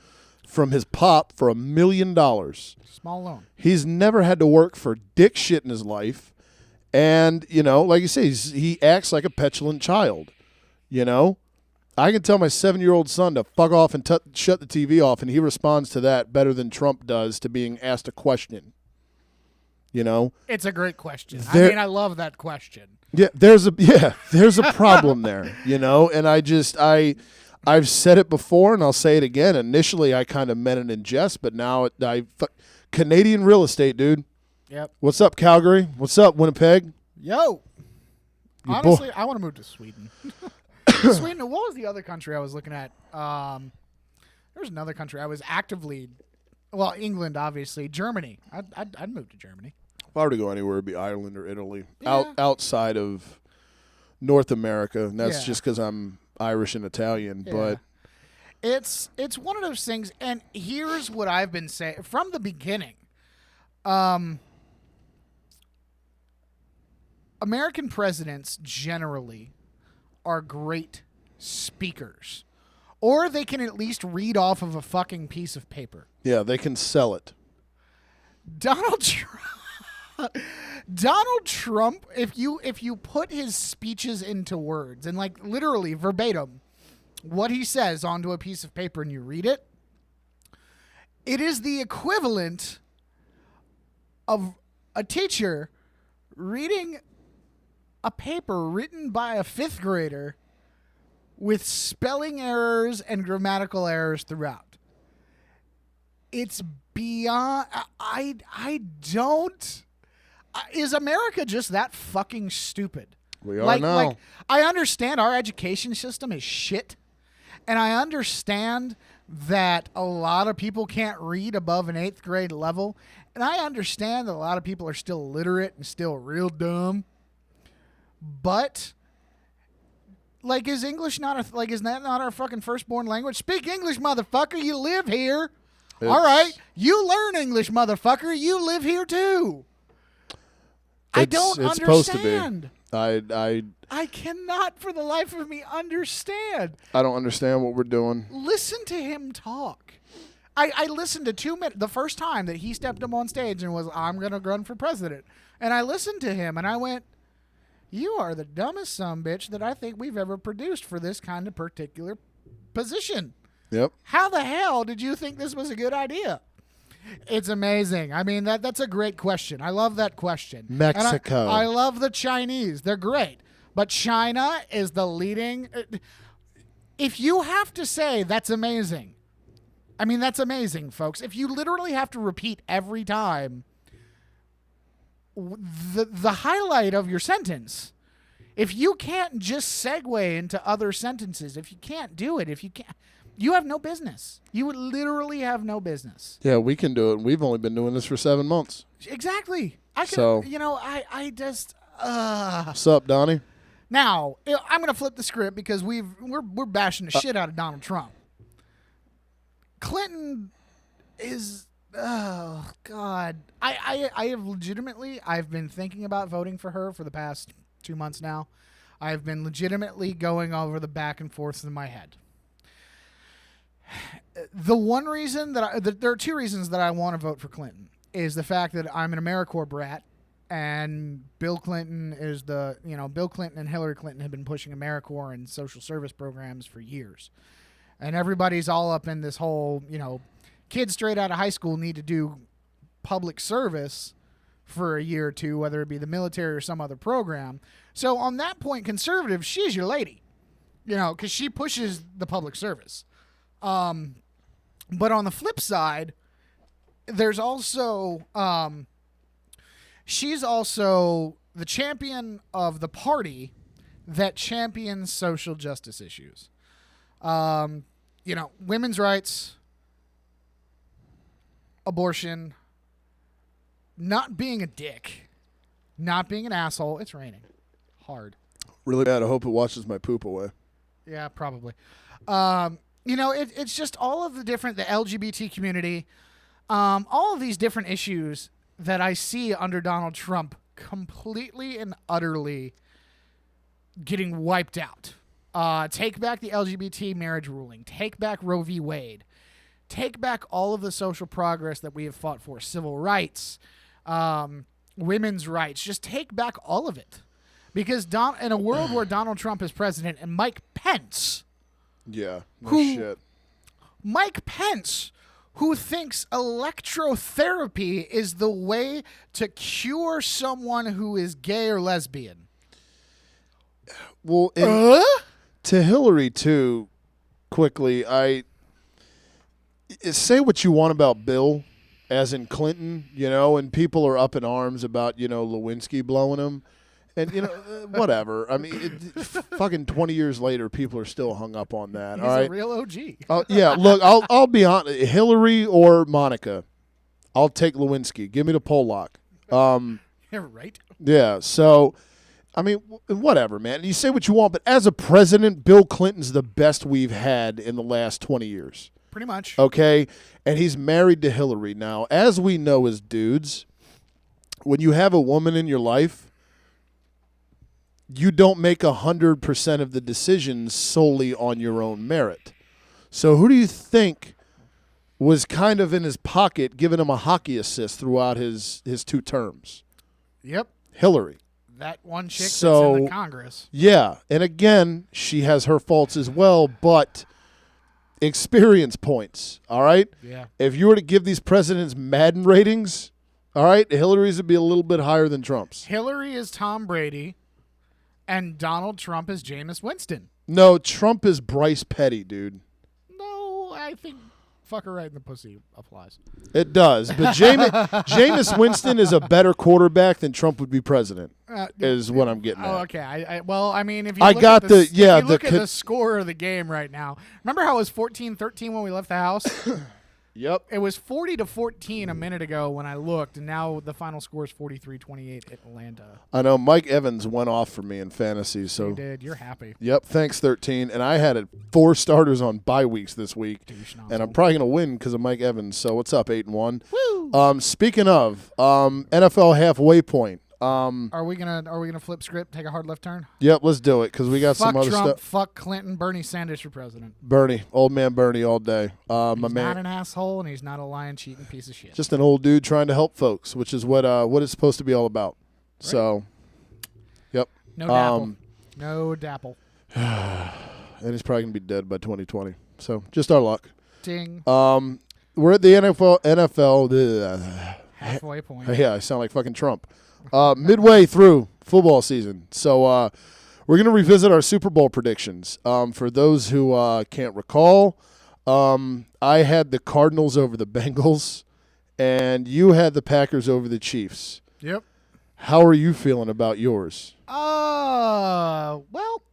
R: from his pop for $1 million.
Q: Small loan.
R: He's never had to work for dick shit in his life. And, like you say, he acts like a petulant child. I can tell my 7-year-old son to fuck off and shut the TV off, and he responds to that better than Trump does to being asked a question.
Q: It's a great question. I love that question.
R: Yeah, there's a problem there, and I've said it before and I'll say it again. Initially, I kind of meant it in jest, but now Canadian real estate, dude.
Q: Yep.
R: What's up, Calgary? What's up, Winnipeg?
Q: Yo. Honestly, I want to move to Sweden. Sweden. What was the other country I was looking at? There was another country I was actively. Well, England, obviously. Germany. I'd move to Germany.
R: If I were to go anywhere, it'd be Ireland or Italy.
Q: Yeah.
R: Outside of North America. And that's
Q: Yeah.
R: just because I'm Irish and Italian.
Q: Yeah.
R: But
Q: it's one of those things, and here's what I've been saying from the beginning. American presidents generally are great speakers. Or they can at least read off of a fucking piece of paper.
R: yeah, they can sell it.
Q: Donald Trump, if you put his speeches into words and like literally verbatim what he says onto a piece of paper and you read it, it is the equivalent of a teacher reading a paper written by a 5th grader with spelling errors and grammatical errors throughout. It's beyond. I don't. Is America just that fucking stupid?
R: We are now.
Q: Like, I understand our education system is shit, and I understand that a lot of people can't read above an 8th grade level, and I understand that a lot of people are still illiterate and still real dumb. But, like, is English not is that not our fucking firstborn language? Speak English, motherfucker. You live here. All right. You learn English, motherfucker. You live here too. I don't understand.
R: Supposed to be.
Q: I cannot for the life of me understand.
R: I don't understand what we're doing.
Q: Listen to him talk. I listened to 2 minutes the first time that he stepped up on stage and was, I'm going to run for president. And I listened to him and I went, you are the dumbest sumbitch that I think we've ever produced for this kind of particular position.
R: Yep.
Q: How the hell did you think this was a good idea? It's amazing. I mean, that's a great question. I love that question.
R: Mexico.
Q: And I love the Chinese. They're great. But China is the leading. If you have to say that's amazing, I mean, that's amazing, folks. If you literally have to repeat every time the highlight of your sentence, if you can't just segue into other sentences, if you can't do it, you have no business. You would literally have no business.
R: Yeah, we can do it. We've only been doing this for 7 months.
Q: Exactly. I just.
R: What's up, Donnie?
Q: Now, I'm going to flip the script because we're bashing the shit out of Donald Trump. Clinton is, oh God, I have legitimately, I've been thinking about voting for her for the past 2 months now. I've been legitimately going over the back and forths in my head. The one reason there are two reasons that I want to vote for Clinton is the fact that I'm an AmeriCorps brat, and Bill Clinton Bill Clinton and Hillary Clinton have been pushing AmeriCorps and social service programs for years. And everybody's all up in this whole, kids straight out of high school need to do public service for a year or two, whether it be the military or some other program. So on that point, conservative, she's your lady, because she pushes the public service. But on the flip side, there's also, she's also the champion of the party that champions social justice issues. Women's rights, abortion, not being a dick, not being an asshole. It's raining hard.
R: Really bad. I hope it washes my poop away.
Q: Yeah, probably. It's just all of the LGBT community, all of these different issues that I see under Donald Trump completely and utterly getting wiped out. Take back the LGBT marriage ruling. Take back Roe v. Wade. Take back all of the social progress that we have fought for. Civil rights, women's rights. Just take back all of it. Because in a world where Donald Trump is president and Mike Pence...
R: Yeah, shit.
Q: Mike Pence, who thinks electrotherapy is the way to cure someone who is gay or lesbian.
R: Well, to Hillary, too, quickly, say what you want about Bill, as in Clinton, and people are up in arms about, Lewinsky blowing him. And, whatever. I mean, fucking 20 years later, people are still hung up on that.
Q: He's
R: all right?
Q: a real OG.
R: Yeah, look, I'll be honest. Hillary or Monica, I'll take Lewinsky. Give me the Pollock.
Q: Yeah, right?
R: Yeah, so, I mean, whatever, man. You say what you want, but as a president, Bill Clinton's the best we've had in the last 20 years.
Q: Pretty much.
R: Okay? And he's married to Hillary. Now, as we know as dudes, when you have a woman in your life, you don't make 100% of the decisions solely on your own merit. So who do you think was kind of in his pocket giving him a hockey assist throughout his 2 terms?
Q: Yep.
R: Hillary.
Q: That one chick that's in the Congress.
R: Yeah. And again, she has her faults as well, but experience points, all right?
Q: Yeah.
R: If you were to give these presidents Madden ratings, all right, Hillary's would be a little bit higher than Trump's.
Q: Hillary is Tom Brady. And Donald Trump is Jameis Winston.
R: No, Trump is Bryce Petty, dude.
Q: No, I think fuck her right in the pussy applies.
R: It does, but Jameis Winston is a better quarterback than Trump would be president. Is what I'm getting at.
Q: Oh, okay. If you
R: I
Q: look
R: got
Q: at
R: the yeah
Q: if you look at the score of the game right now. Remember how it was 14-13 when we left the house?
R: Yep.
Q: It was 40-14 a minute ago when I looked, and now the final score is 43-28 Atlanta.
R: I know Mike Evans went off for me in fantasy, so
Q: you did. You're happy.
R: Yep. Thanks, 13. And I had 4 starters on bye weeks this week, and I'm probably gonna win because of Mike Evans. So what's up, 8-1?
Q: Woo!
R: Speaking of NFL halfway point.
Q: Are we gonna flip script, take a hard left turn?
R: Yep, let's do it because we got
Q: fuck
R: some other
Q: Trump,
R: stuff.
Q: Fuck Clinton, Bernie Sanders for president.
R: Bernie, old man Bernie, all day.
Q: He's
R: my man,
Q: not an asshole, and he's not a lying, cheating piece of shit.
R: just an old dude trying to help folks, which is what it's supposed to be all about. Right. So, yep.
Q: No dapple. No dapple.
R: And he's probably gonna be dead by 2020. So just our luck.
Q: Ding.
R: We're at the NFL.
Q: Halfway point.
R: Yeah, I sound like fucking Trump. Midway through football season. So we're going to revisit our Super Bowl predictions. For those who can't recall, I had the Cardinals over the Bengals, and you had the Packers over the Chiefs.
Q: Yep.
R: How are you feeling about yours?
Q: Well,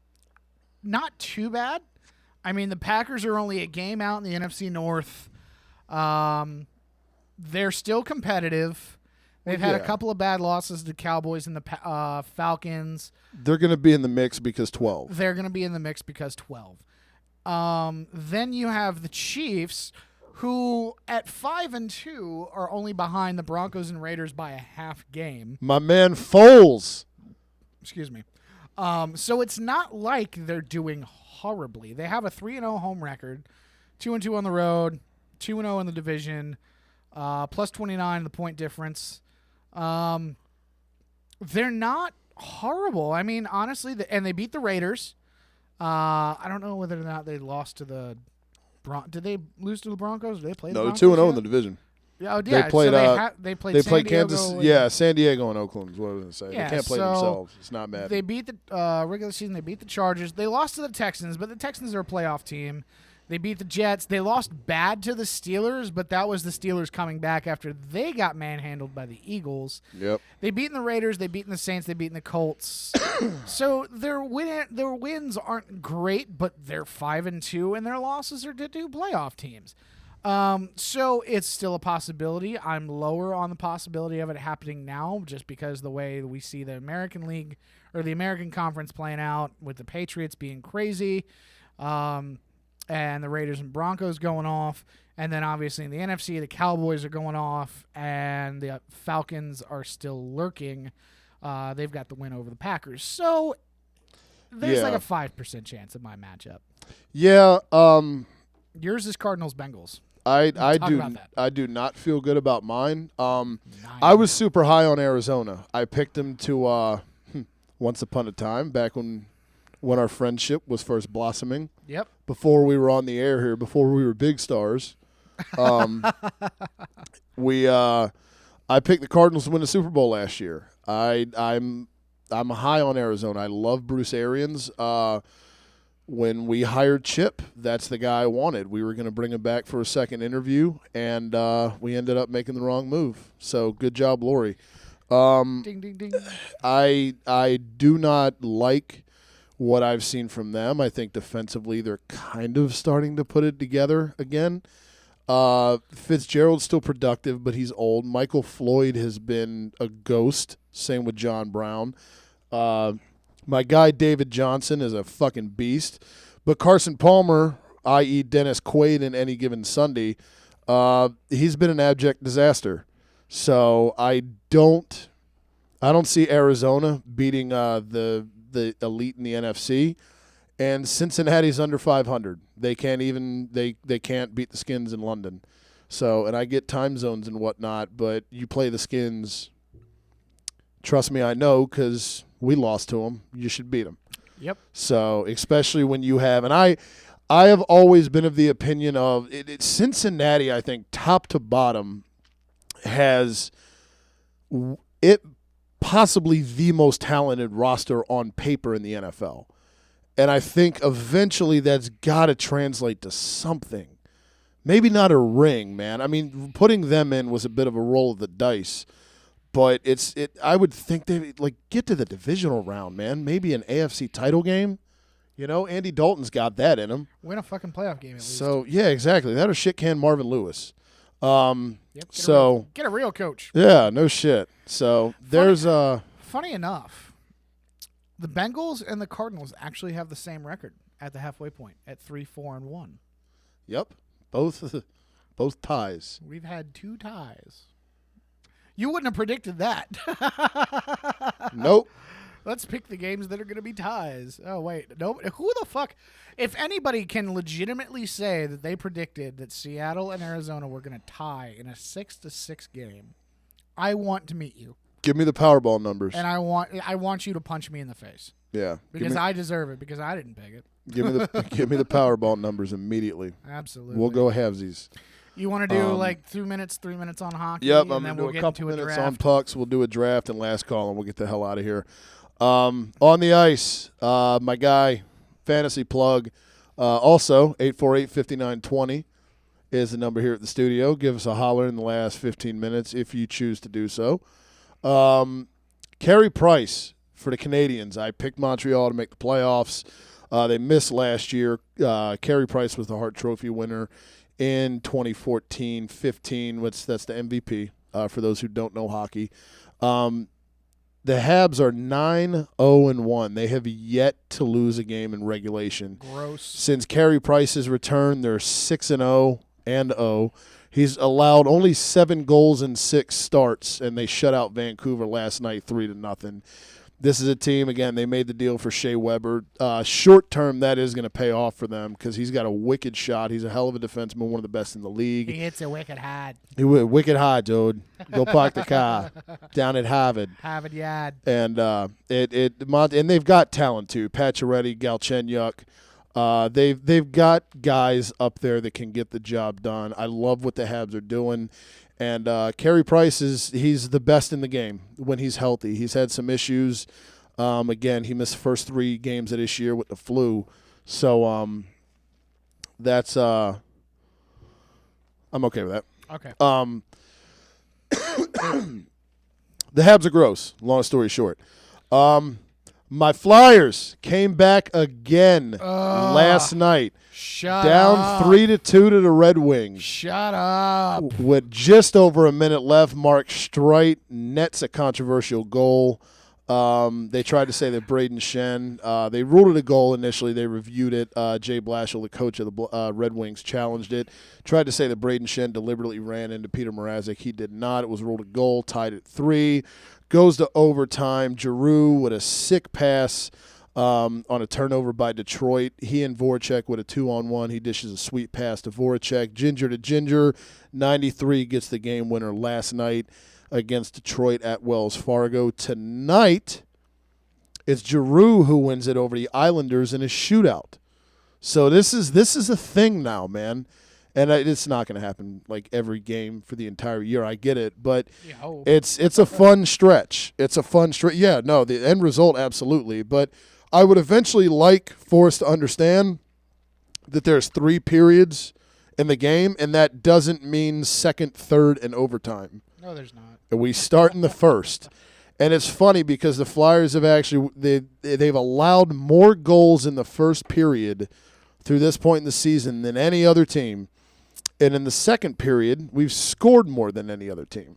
Q: not too bad. I mean, the Packers are only a game out in the NFC North. They're still competitive. They've had a couple of bad losses to Cowboys and the Falcons.
R: They're going to be in the mix because 12.
Q: They're going to be in the mix because 12. Then you have the Chiefs, who at 5-2 are only behind the Broncos and Raiders by a half game.
R: My man Foles.
Q: Excuse me. So it's not like they're doing horribly. They have a 3-0 home record, 2-2 on the road, 2-0 in the division, plus 29 the point difference. They're not horrible. I mean, honestly, and they beat the Raiders. I don't know whether or not they lost to the did they lose to the Broncos? Did they play the Broncos?
R: No, 2-0
Q: yet?
R: in the division.
Q: Yeah, they
R: played.
Q: So they played. San Diego
R: Kansas.
Q: and-
R: San Diego and Oakland is what I was going to say.
Q: Yeah,
R: they can't play
Q: so
R: themselves. It's not mad.
Q: They beat the regular season. They beat the Chargers. They lost to the Texans, but the Texans are a playoff team. They beat the Jets. They lost bad to the Steelers, but that was the Steelers coming back after they got manhandled by the Eagles.
R: Yep.
Q: They beaten the Raiders. They beaten the Saints. They beaten the Colts. So their wins aren't great, but they're 5-2, and their losses are to two playoff teams. So it's still a possibility. I'm lower on the possibility of it happening now, just because the way we see the American League or the American Conference playing out with the Patriots being crazy. And the Raiders and Broncos going off. And then obviously in the NFC, the Cowboys are going off, and the Falcons are still lurking. They've got the win over the Packers. So there's like a 5% chance of my matchup.
R: Yeah.
Q: Yours is Cardinals-Bengals.
R: I do not feel good about mine. I was super high on Arizona. I picked them to once upon a time, back when our friendship was first blossoming.
Q: Yep.
R: Before we were on the air here, before we were big stars. I picked the Cardinals to win the Super Bowl last year. I'm high on Arizona. I love Bruce Arians. When we hired Chip, that's the guy I wanted. We were going to bring him back for a second interview, and we ended up making the wrong move. So good job, Lori.
Q: Ding, ding, ding.
R: I do not like what I've seen from them. I think defensively they're kind of starting to put it together again. Fitzgerald's still productive, but he's old. Michael Floyd has been a ghost. Same with John Brown. My guy David Johnson is a fucking beast. But Carson Palmer, i.e. Dennis Quaid in Any Given Sunday, he's been an abject disaster. So I don't see Arizona beating the elite in the NFC, and Cincinnati's under 500. They can't beat the Skins in London. So, and I get time zones and whatnot, but you play the Skins. Trust me, I know, because we lost to them. You should beat them.
Q: Yep.
R: So, especially when you have, and I have always been of the opinion of Cincinnati. I think top to bottom has it. Possibly the most talented roster on paper in the NFL. And I think eventually that's got to translate to something. Maybe not a ring, man. I mean, putting them in was a bit of a roll of the dice. But I would think they get to the divisional round, man. Maybe an AFC title game. You know, Andy Dalton's got that in him.
Q: Win a fucking playoff game at least.
R: So, yeah, exactly. That or shit can Marvin Lewis.
Q: Yep, get a real coach.
R: Yeah, no shit. So there's
Q: funny enough, the Bengals and the Cardinals actually have the same record at the halfway point at 3-4-1.
R: Yep, both ties.
Q: We've had 2 ties. You wouldn't have predicted that.
R: Nope.
Q: Let's pick the games that are going to be ties. Oh, wait. No, who the fuck? If anybody can legitimately say that they predicted that Seattle and Arizona were going to tie in a 6-6 game, I want to meet you.
R: Give me the Powerball numbers.
Q: And I want you to punch me in the face.
R: Yeah.
Q: Because I deserve it, because I didn't pick it.
R: Give me the Powerball numbers immediately.
Q: Absolutely.
R: We'll go halvesies.
Q: You want to do 3 minutes on hockey?
R: Yep,
Q: and
R: I'm
Q: then
R: going to do a couple minutes on
Q: draft.
R: pucks. We'll do a draft and last call, and we'll get the hell out of here. On the ice, my guy, Fantasy Plug, also 848-5920 is the number here at the studio. Give us a holler in the last 15 minutes if you choose to do so. Carey Price for the Canadians. I picked Montreal to make the playoffs. They missed last year. Carey Price was the Hart Trophy winner in 2014-15. That's the MVP for those who don't know hockey. The Habs are 9-0-1. They have yet to lose a game in regulation.
Q: Gross.
R: Since Carey Price's return, they're 6-0 and 0. He's allowed only 7 goals in 6 starts, and they shut out Vancouver last night 3-0. This is a team, again, they made the deal for Shea Weber. Short term, that is going to pay off for them because he's got a wicked shot. He's a hell of a defenseman, one of the best in the league.
Q: He hits a wicked hard.
R: Wicked high, dude. Go park the car down at Harvard.
Q: Harvard Yard.
R: And and they've got talent too. Pacioretty, Galchenyuk. They've got guys up there that can get the job done. I love what the Habs are doing. And Carey Price he's the best in the game when he's healthy. He's had some issues. Again, he missed the first 3 games of this year with the flu. So that's I'm okay with that.
Q: Okay.
R: The Habs are gross, long story short. My Flyers came back again last night.
Q: Shut
R: down
Q: up.
R: 3-2 to the Red Wings.
Q: Shut up.
R: With just over a minute left, Mark Streit nets a controversial goal. They tried to say that Braden Shen, they ruled it a goal initially. They reviewed it. Jay Blashill, the coach of the Red Wings, challenged it. Tried to say that Braden Shen deliberately ran into Peter Mrazek. He did not. It was ruled a goal, tied at 3. Goes to overtime. Giroux with a sick pass on a turnover by Detroit. He and Voracek with a 2-on-1. He dishes a sweet pass to Voracek. Ginger to Ginger. 93 gets the game winner last night against Detroit at Wells Fargo. Tonight, it's Giroux who wins it over the Islanders in a shootout. So this is a thing now, man. And it's not going to happen like every game for the entire year. I get it, but it's a fun stretch. It's a fun stretch. Yeah, no, the end result, absolutely. But I would eventually like for us to understand that there's 3 periods in the game, and that doesn't mean second, third, and overtime.
Q: No, there's not.
R: And we start in the first. And it's funny because the Flyers have actually they've allowed more goals in the first period through this point in the season than any other team. And in the second period, we've scored more than any other team.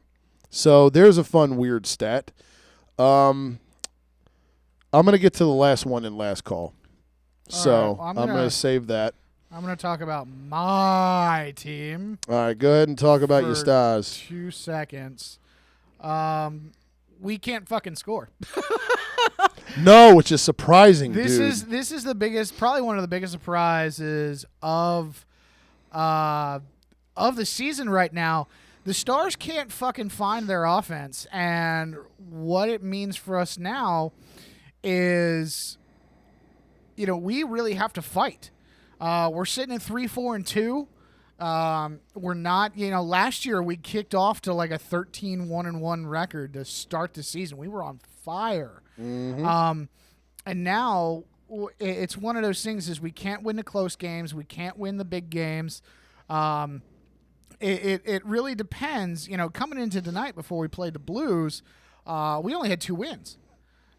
R: So there's a fun, weird stat. I'm going to get to the last one in last call. So
Q: right,
R: I'm going to save that.
Q: I'm going to talk about my team.
R: All right, go ahead and talk about your
Q: for
R: stars.
Q: 2 seconds. We can't fucking score.
R: No, which is surprising,
Q: This
R: dude.
Q: is the biggest, probably one of the biggest surprises of the season right now. The Stars can't fucking find their offense, and what it means for us now is, we really have to fight. We're sitting at 3-4-2. We're not, last year we kicked off to like a 13-1-1 record to start the season. We were on fire.
R: Mm-hmm.
Q: And now it's one of those things is we can't win the close games. We can't win the big games. It really depends. Coming into tonight before we played the Blues, we only had 2 wins.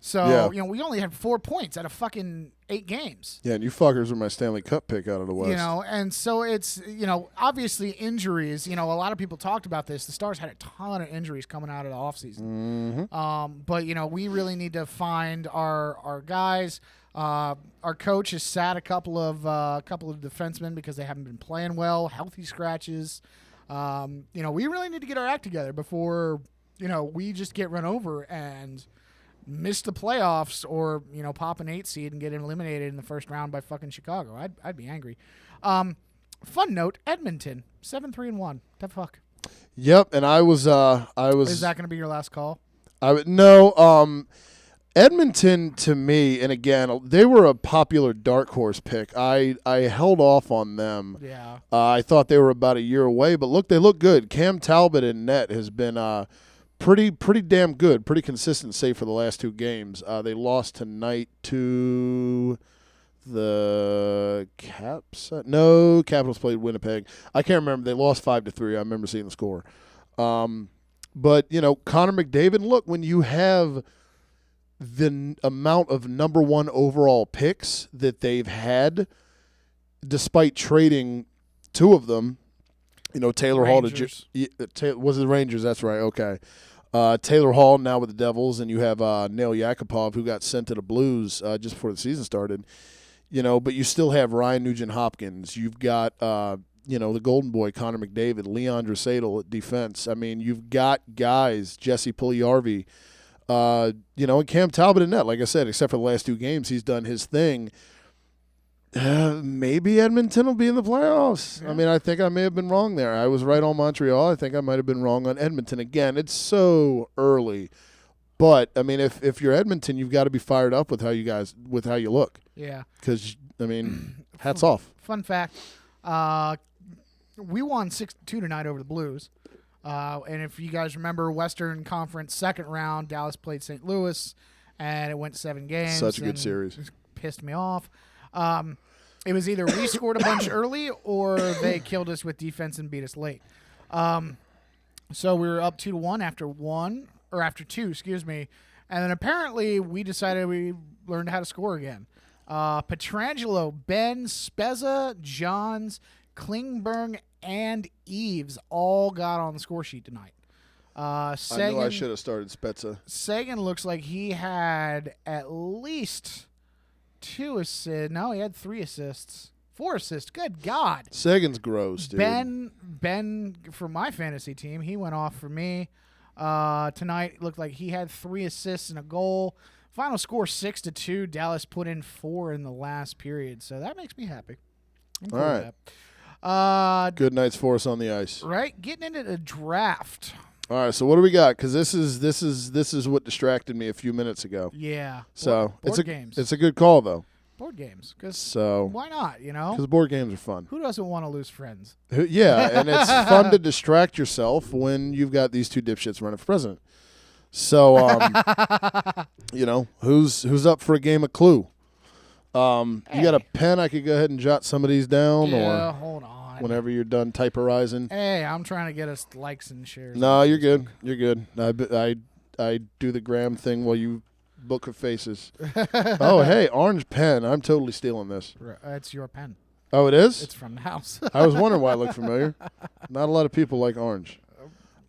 Q: So, we only had 4 points out of fucking 8 games.
R: Yeah, and you fuckers were my Stanley Cup pick out of the West.
Q: And so it's, obviously injuries. A lot of people talked about this. The Stars had a ton of injuries coming out of the offseason.
R: Mm-hmm.
Q: But, we really need to find our guys. Our coach has sat a couple of defensemen because they haven't been playing well, healthy scratches. We really need to get our act together before, we just get run over and miss the playoffs or, pop an 8 seed and get eliminated in the first round by fucking Chicago. I'd be angry. Fun note, Edmonton, 7-3-1. The fuck?
R: Yep, and I was
Q: Is that going to be your last call?
R: No, Edmonton to me, and again, they were a popular dark horse pick. I held off on them.
Q: Yeah.
R: I thought they were about a year away, but look, they look good. Cam Talbot in net has been pretty damn good, pretty consistent, save for the last 2 games. They lost tonight to the Caps. No, Capitals played Winnipeg. I can't remember. They lost 5-3. I remember seeing the score. But Connor McDavid. Look, when you have the amount of number 1 overall picks that they've had, despite trading 2 of them, Taylor
Q: Rangers.
R: Hall to was it the Rangers? That's right. Okay. Taylor Hall now with the Devils, and you have Nail Yakupov who got sent to the Blues just before the season started. But you still have Ryan Nugent-Hopkins. You've got the Golden Boy, Connor McDavid, Leon Draisaitl at defense. I mean, you've got guys, Jesse Puljujarvi, and Cam Talbot in net. Like I said, except for the last 2 games, he's done his thing. Maybe Edmonton will be in the playoffs. Yeah. I mean, I think I may have been wrong there. I was right on Montreal. I think I might have been wrong on Edmonton. Again, it's so early. But, I mean, if you're Edmonton, you've got to be fired up with how you look.
Q: Yeah.
R: Because, I mean, hats off.
Q: Fun fact, we won 6-2 tonight over the Blues. And if you guys remember, Western Conference second round, Dallas played St. Louis, and it went 7 games.
R: Such a good series.
Q: It pissed me off. It was either we scored a bunch early or they killed us with defense and beat us late. So we were up 2-1 after 2, excuse me. And then apparently we decided we learned how to score again. Petrangelo, Ben, Spezza, Johns, Klingberg, and Eves all got on the score sheet tonight.
R: Sagan, I know I should have started Spezza.
Q: Sagan looks like he had at least 2 assists. No, he had 3 assists. 4 assists. Good God.
R: Sagan's gross, dude.
Q: Ben, for my fantasy team, he went off for me. Tonight, it looked like he had 3 assists and a goal. Final score 6-2. Dallas put in 4 in the last period, so that makes me happy. I'm cool
R: all
Q: with that.
R: Good nights for us on the ice.
Q: Right, getting into the draft.
R: All right, so what do we got? Because this is what distracted me a few minutes ago.
Q: Yeah.
R: So
Q: board games.
R: It's a good call though.
Q: Board games.
R: So
Q: why not?
R: Because board games are fun.
Q: Who doesn't want to lose friends?
R: Yeah, and it's fun to distract yourself when you've got these 2 dipshits running for president. So who's up for a game of Clue? You got a pen? I could go ahead and jot some of these down,
Q: yeah,
R: or
Q: hold on.
R: Whenever you're done typerizing.
Q: Hey, I'm trying to get us likes and shares.
R: No, you're good. You're good. I do the gram thing while you book of faces. Oh, hey, orange pen. I'm totally stealing this.
Q: It's your pen.
R: Oh, it is?
Q: It's from the house.
R: I was wondering why it looked familiar. Not a lot of people like orange.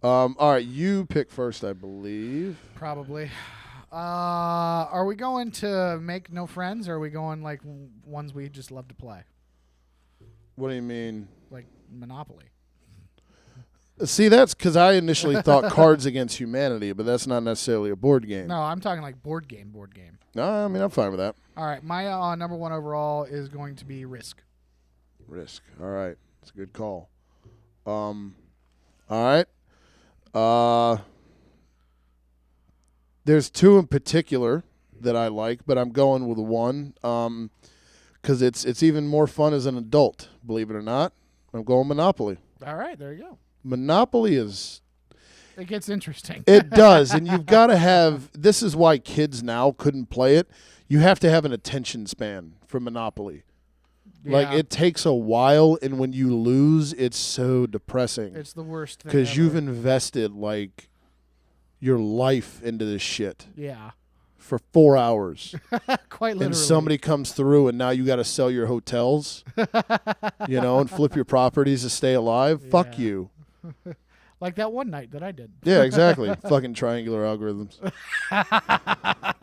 R: All right, you pick first, I believe.
Q: Probably. Are we going to make no friends, or are we going like ones we just love to play?
R: What do you mean?
Q: Like Monopoly.
R: See, that's because I initially thought Cards Against Humanity, but that's not necessarily a board game.
Q: No, I'm talking like board game.
R: No, I mean, I'm fine with that.
Q: All right, my number 1 overall is going to be Risk.
R: Risk. All right. It's a good call. All right. There's 2 in particular that I like, but I'm going with 1 because it's even more fun as an adult, believe it or not. I'm going Monopoly.
Q: All right, there you go.
R: Monopoly is...
Q: It gets interesting.
R: It does, and you've got to have... This is why kids now couldn't play it. You have to have an attention span for Monopoly. Yeah. Like, it takes a while, and when you lose, it's so depressing.
Q: It's the worst thing
R: because you've invested, like, your life into this shit.
Q: Yeah.
R: For 4 hours.
Q: Quite literally.
R: And somebody comes through, and now you got to sell your hotels, and flip your properties to stay alive. Yeah. Fuck you.
Q: Like that one night that I did.
R: Yeah, exactly. Fucking triangular algorithms.
Q: That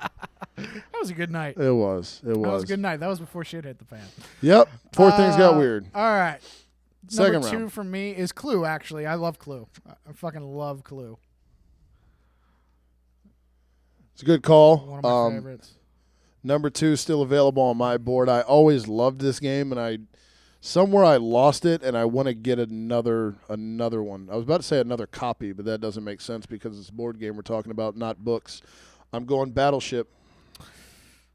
Q: was a good night.
R: It was.
Q: That was a good night. That was before shit hit the fan.
R: Yep. 4 things got weird.
Q: All right.
R: Second
Q: Number 2
R: round.
Q: for me is Clue, actually. I love Clue. I fucking love Clue.
R: It's a good call.
Q: One of my favorites.
R: Number 2 still available on my board. I always loved this game, and somewhere I lost it, and I want to get another one. I was about to say another copy, but that doesn't make sense because it's a board game we're talking about, not books. I'm going Battleship.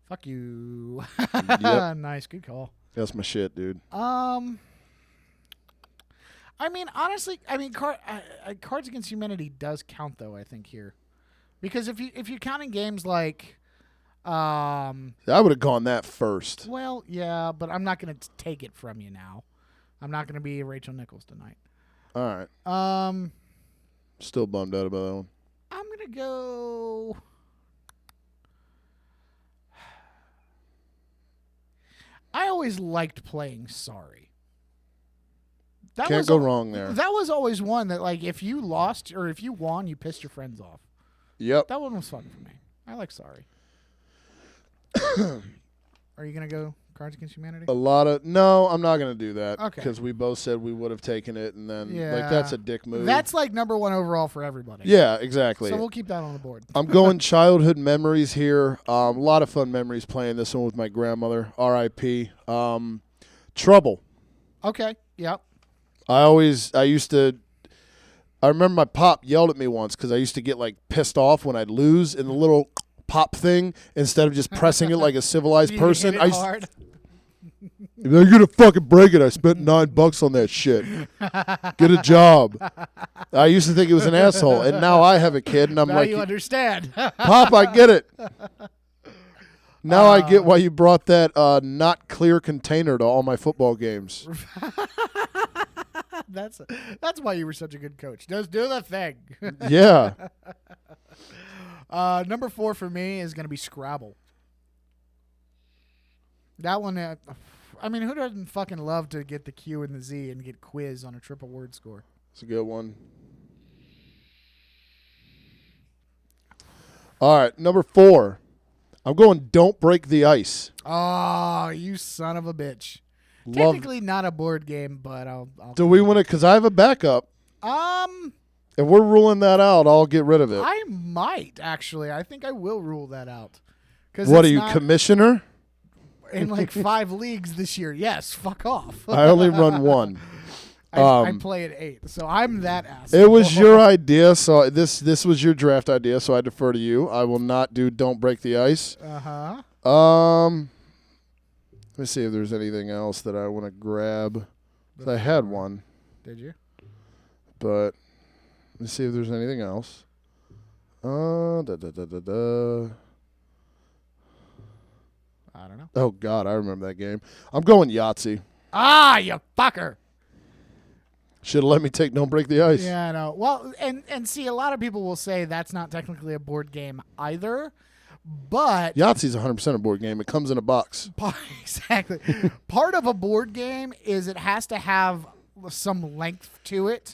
Q: Fuck you.
R: Yep.
Q: Nice, good call.
R: That's my shit, dude.
Q: I mean, honestly, Cards Against Humanity does count, though, I think, here. Because if you're counting games like...
R: I would have gone that first.
Q: Well, yeah, but I'm not going to take it from you now. I'm not going to be Rachel Nichols tonight.
R: All right. Still bummed out about that one.
Q: I'm going to go... I always liked playing Sorry.
R: Can't go wrong there.
Q: That was always one that, like, if you lost or if you won, you pissed your friends off.
R: Yep.
Q: That one was fun for me. I like Sorry. Are you going to go Cards Against Humanity?
R: No, I'm not going to do that.
Q: Okay.
R: Because we both said we would have taken it, and then,
Q: Yeah.
R: that's a dick move.
Q: That's like number 1 overall for everybody.
R: Yeah, exactly.
Q: So we'll keep that on the board.
R: I'm going childhood memories here. A lot of fun memories playing this one with my grandmother, R.I.P. Trouble.
Q: Okay, yep.
R: I remember my pop yelled at me once because I used to get like pissed off when I'd lose in the little pop thing instead of just pressing it like a civilized
Q: You
R: person.
Q: hit it hard.
R: You're gonna fucking break it. I spent $9 on that shit. Get a job. I used to think it was an asshole, and now I have a kid, and I'm
Q: Now
R: like,
Q: you understand.
R: Pop, I get it. Now I get why you brought that not clear container to all my football games.
Q: That's why you were such a good coach. Just do the thing.
R: Yeah.
Q: Number 4 for me is going to be Scrabble. That one, I mean, who doesn't fucking love to get the Q and the Z and get quiz on a triple word score?
R: It's a good one. All right, number 4. I'm going Don't Break the Ice.
Q: Oh, you son of a bitch.
R: Love-
Q: Technically not a board game, but I'll
R: Do we want to? Because I have a backup. If we're ruling that out, I'll get rid of it.
Q: I might, actually. I think I will rule that out.
R: What are you, commissioner?
Q: In like 5 leagues this year. Yes, fuck off.
R: I only run 1.
Q: I play at 8, so I'm that asshole.
R: It was your idea, so this was your draft idea, so I defer to you. I will not do Don't Break the Ice.
Q: Uh-huh.
R: Let me see if there's anything else that I want to grab. I had one.
Q: Did you?
R: But let me see if there's anything else.
Q: I don't know.
R: Oh, God, I remember that game. I'm going Yahtzee.
Q: Ah, you fucker.
R: Should have let me take Don't Break the Ice.
Q: Yeah, I know. Well, and see, a lot of people will say that's not technically a board game either, but
R: Yahtzee's 100% a board game. It comes in a box.
Q: Exactly. Part of a board game is it has to have some length to it.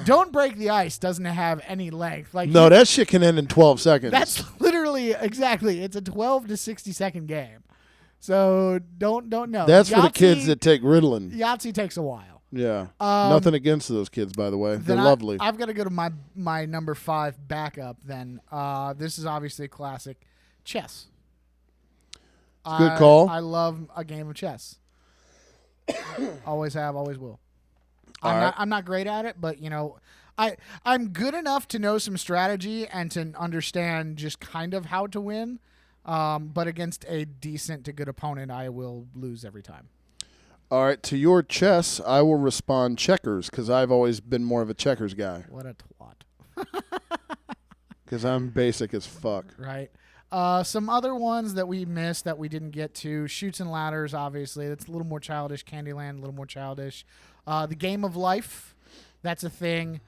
Q: Don't Break the Ice doesn't have any length. Like
R: no, that shit can end in 12 seconds.
Q: That's literally exactly. It's a 12 to 60 second game. So don't know.
R: That's for the kids that take Ritalin.
Q: Yahtzee takes a while.
R: Yeah. Nothing against those kids, by the way. They're lovely.
Q: I've got to go to my number 5 backup then. This is obviously a classic. Chess.
R: Good call.
Q: I love a game of chess. Always have, always will.
R: All
Q: I'm not great at it, but I'm good enough to know some strategy and to understand just kind of how to win. But against a decent to good opponent, I will lose every time.
R: All right, to your chess, I will respond checkers because I've always been more of a checkers guy.
Q: What a twat.
R: Because I'm basic as fuck.
Q: Right. Some other ones that we missed that we didn't get to. Chutes and Ladders, obviously. That's a little more childish. Candyland, a little more childish. The Game of Life, that's a thing.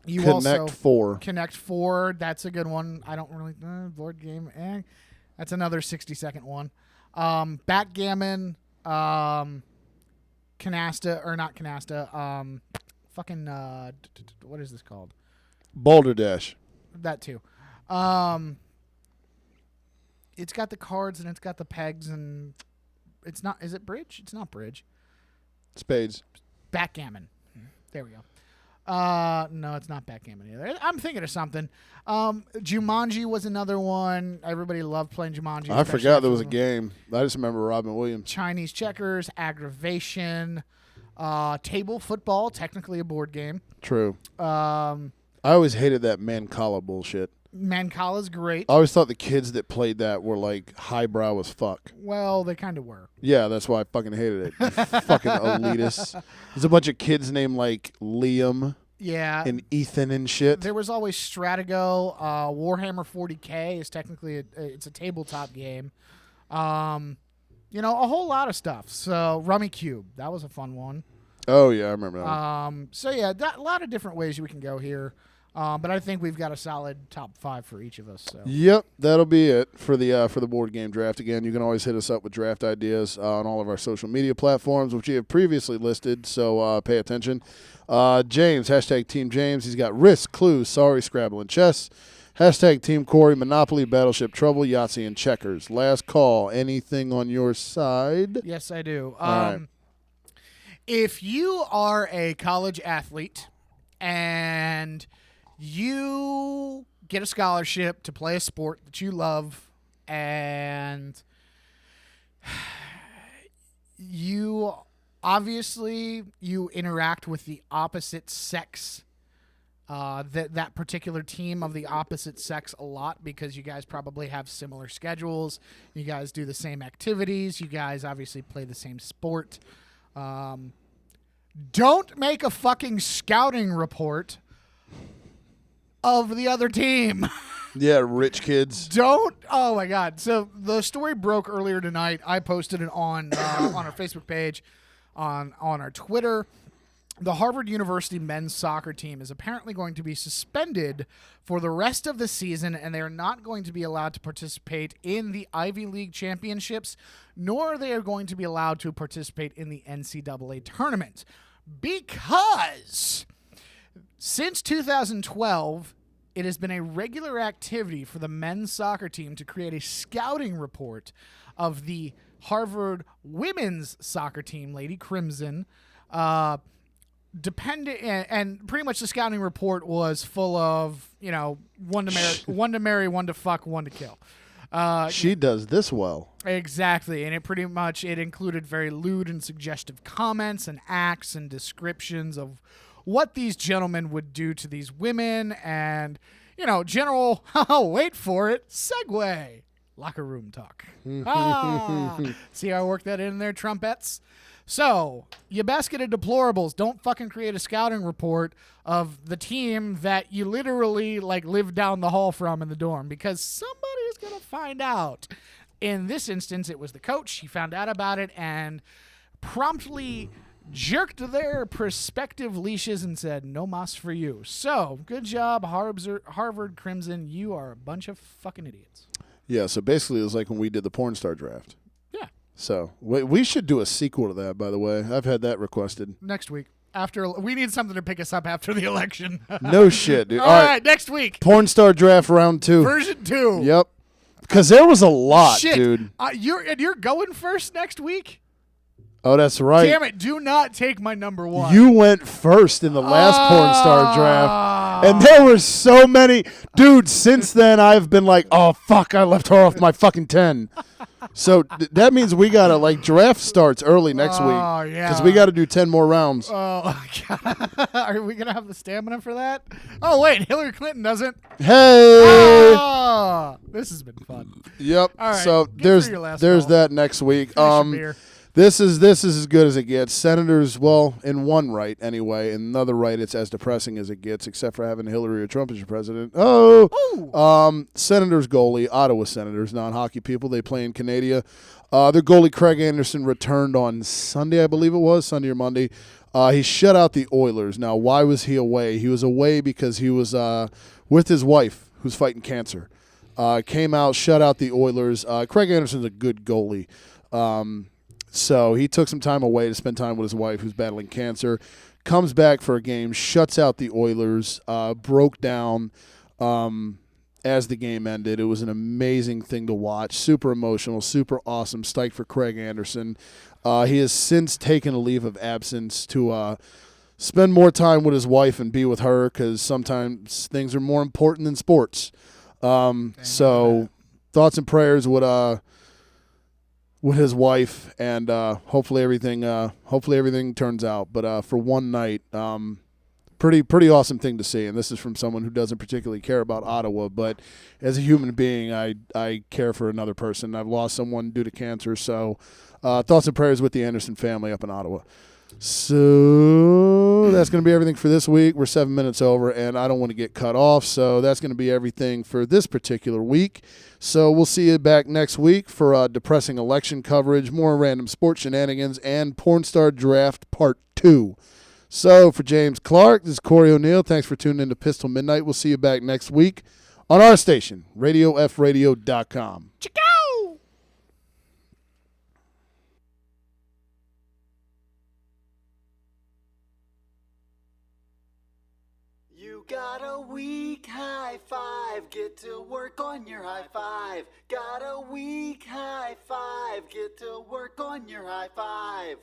R: Connect 4.
Q: Connect 4, that's a good one. I don't really board game. That's another 60-second one. Backgammon, canasta or not canasta. What is this called?
R: Boulder Dash.
Q: That too. It's got the cards and it's got the pegs and it's not. Is it bridge? It's not bridge.
R: Spades.
Q: Backgammon. There we go. No, it's not backgammon either. I'm thinking of something. Jumanji was another one. Everybody loved playing Jumanji.
R: I forgot there was a game. I just remember Robin Williams.
Q: Chinese checkers, aggravation, table football, technically a board game.
R: True. I always hated that Mancala bullshit.
Q: Mancala's great.
R: I always thought the kids that played that were like highbrow as fuck.
Q: Well, they kind of were.
R: Yeah, that's why I fucking hated it. Fucking elitists. There's a bunch of kids named like Liam.
Q: Yeah.
R: And Ethan and shit.
Q: There was always Stratago. Warhammer 40K is technically it's a tabletop game. A whole lot of stuff. So Rummy Cube, that was a fun one.
R: Oh yeah, I remember that.
Q: So yeah, a lot of different ways we can go here. But I think we've got a solid top 5 for each of us. So.
R: Yep, that'll be it for the board game draft. Again, you can always hit us up with draft ideas on all of our social media platforms, which you have previously listed. So pay attention. James, hashtag Team James. He's got Risk, Clues, Sorry, Scrabble, and Chess. Hashtag Team Corey, Monopoly, Battleship, Trouble, Yahtzee, and Checkers. Last call. Anything on your side?
Q: Yes, I do.
R: All right.
Q: If you are a college athlete and you get a scholarship to play a sport that you love and you interact with the opposite sex, that particular team of the opposite sex a lot because you guys probably have similar schedules. You guys do the same activities. You guys obviously play the same sport. Don't make a fucking scouting report of the other team.
R: Yeah, rich kids.
Q: Don't. Oh my God. So the story broke earlier tonight. I posted it on our Facebook page, on our Twitter. The Harvard University men's soccer team is apparently going to be suspended for the rest of the season, and they are not going to be allowed to participate in the Ivy League championships, nor are they going to be allowed to participate in the NCAA tournament. Because since 2012, it has been a regular activity for the men's soccer team to create a scouting report of the Harvard women's soccer team, Lady Crimson, and pretty much the scouting report was full of, one to marry, one to fuck, one to kill.
R: She does this well.
Q: Exactly, and it included very lewd and suggestive comments and acts and descriptions of what these gentlemen would do to these women and, general, wait for it, segue, locker room talk. See how I worked that in there, trumpets? So, you basket of deplorables, don't fucking create a scouting report of the team that you literally, live down the hall from in the dorm, because somebody is going to find out. In this instance, it was the coach. He found out about it and promptly jerked their prospective leashes and said, no mas for you. So, good job, Harvard Crimson. You are a bunch of fucking idiots.
R: Yeah, so basically it was like when we did the porn star draft.
Q: Yeah.
R: So we should do a sequel to that, by the way. I've had that requested.
Q: Next week. We need something to pick us up after the election.
R: No shit, dude.
Q: All right, next week.
R: Porn star draft round 2.
Q: Version 2.
R: Yep. Because there was a lot,
Q: Shit.
R: dude.
Q: You're going first next week?
R: Oh, that's right.
Q: Damn it, do not take my number 1.
R: You went first in the last porn star draft. And there were so many. Dude, since then, I've been like, oh, fuck, I left her off my fucking 10. So that means we got to, draft starts early next week.
Q: Oh, yeah.
R: Because we got to do 10 more rounds.
Q: Oh, God. Are we going to have the stamina for that? Oh, wait, Hillary Clinton doesn't.
R: Hey!
Q: Oh, this has been fun.
R: Yep.
Q: All right,
R: So
Q: get
R: there's
Q: through your last
R: there's
Q: call.
R: that next week.
Q: Finish your beer.
R: This is as good as it gets. Senators, well, in one right anyway. In another right, it's as depressing as it gets, except for having Hillary or Trump as your president. Senators goalie, Ottawa Senators, non-hockey people. They play in Canada. Their goalie, Craig Anderson, returned on Sunday, I believe it was, Sunday or Monday. He shut out the Oilers. Now, why was he away? He was away because he was with his wife, who's fighting cancer. Came out, shut out the Oilers. Craig Anderson's a good goalie. So he took some time away to spend time with his wife, who's battling cancer. Comes back for a game, shuts out the Oilers, broke down as the game ended. It was an amazing thing to watch. Super emotional, super awesome. Stike for Craig Anderson. He has since taken a leave of absence to spend more time with his wife and be with her, because sometimes things are more important than sports. So thoughts and prayers with his wife, and hopefully everything turns out. But for one night, pretty awesome thing to see. And this is from someone who doesn't particularly care about Ottawa, but as a human being, I care for another person. I've lost someone due to cancer, so thoughts and prayers with the Anderson family up in Ottawa. So that's going to be everything for this week. We're 7 minutes over, and I don't want to get cut off, so that's going to be everything for this particular week. So we'll see you back next week for depressing election coverage, more random sports shenanigans, and Porn Star Draft Part 2. So for James Clark, this is Corey O'Neill. Thanks for tuning in to Pistol Midnight. We'll see you back next week on our station, RadioFRadio.com.
Q: Chicago!
U: You got a weak high five, get to work on your high five. Got a weak high five, get to work on your high five.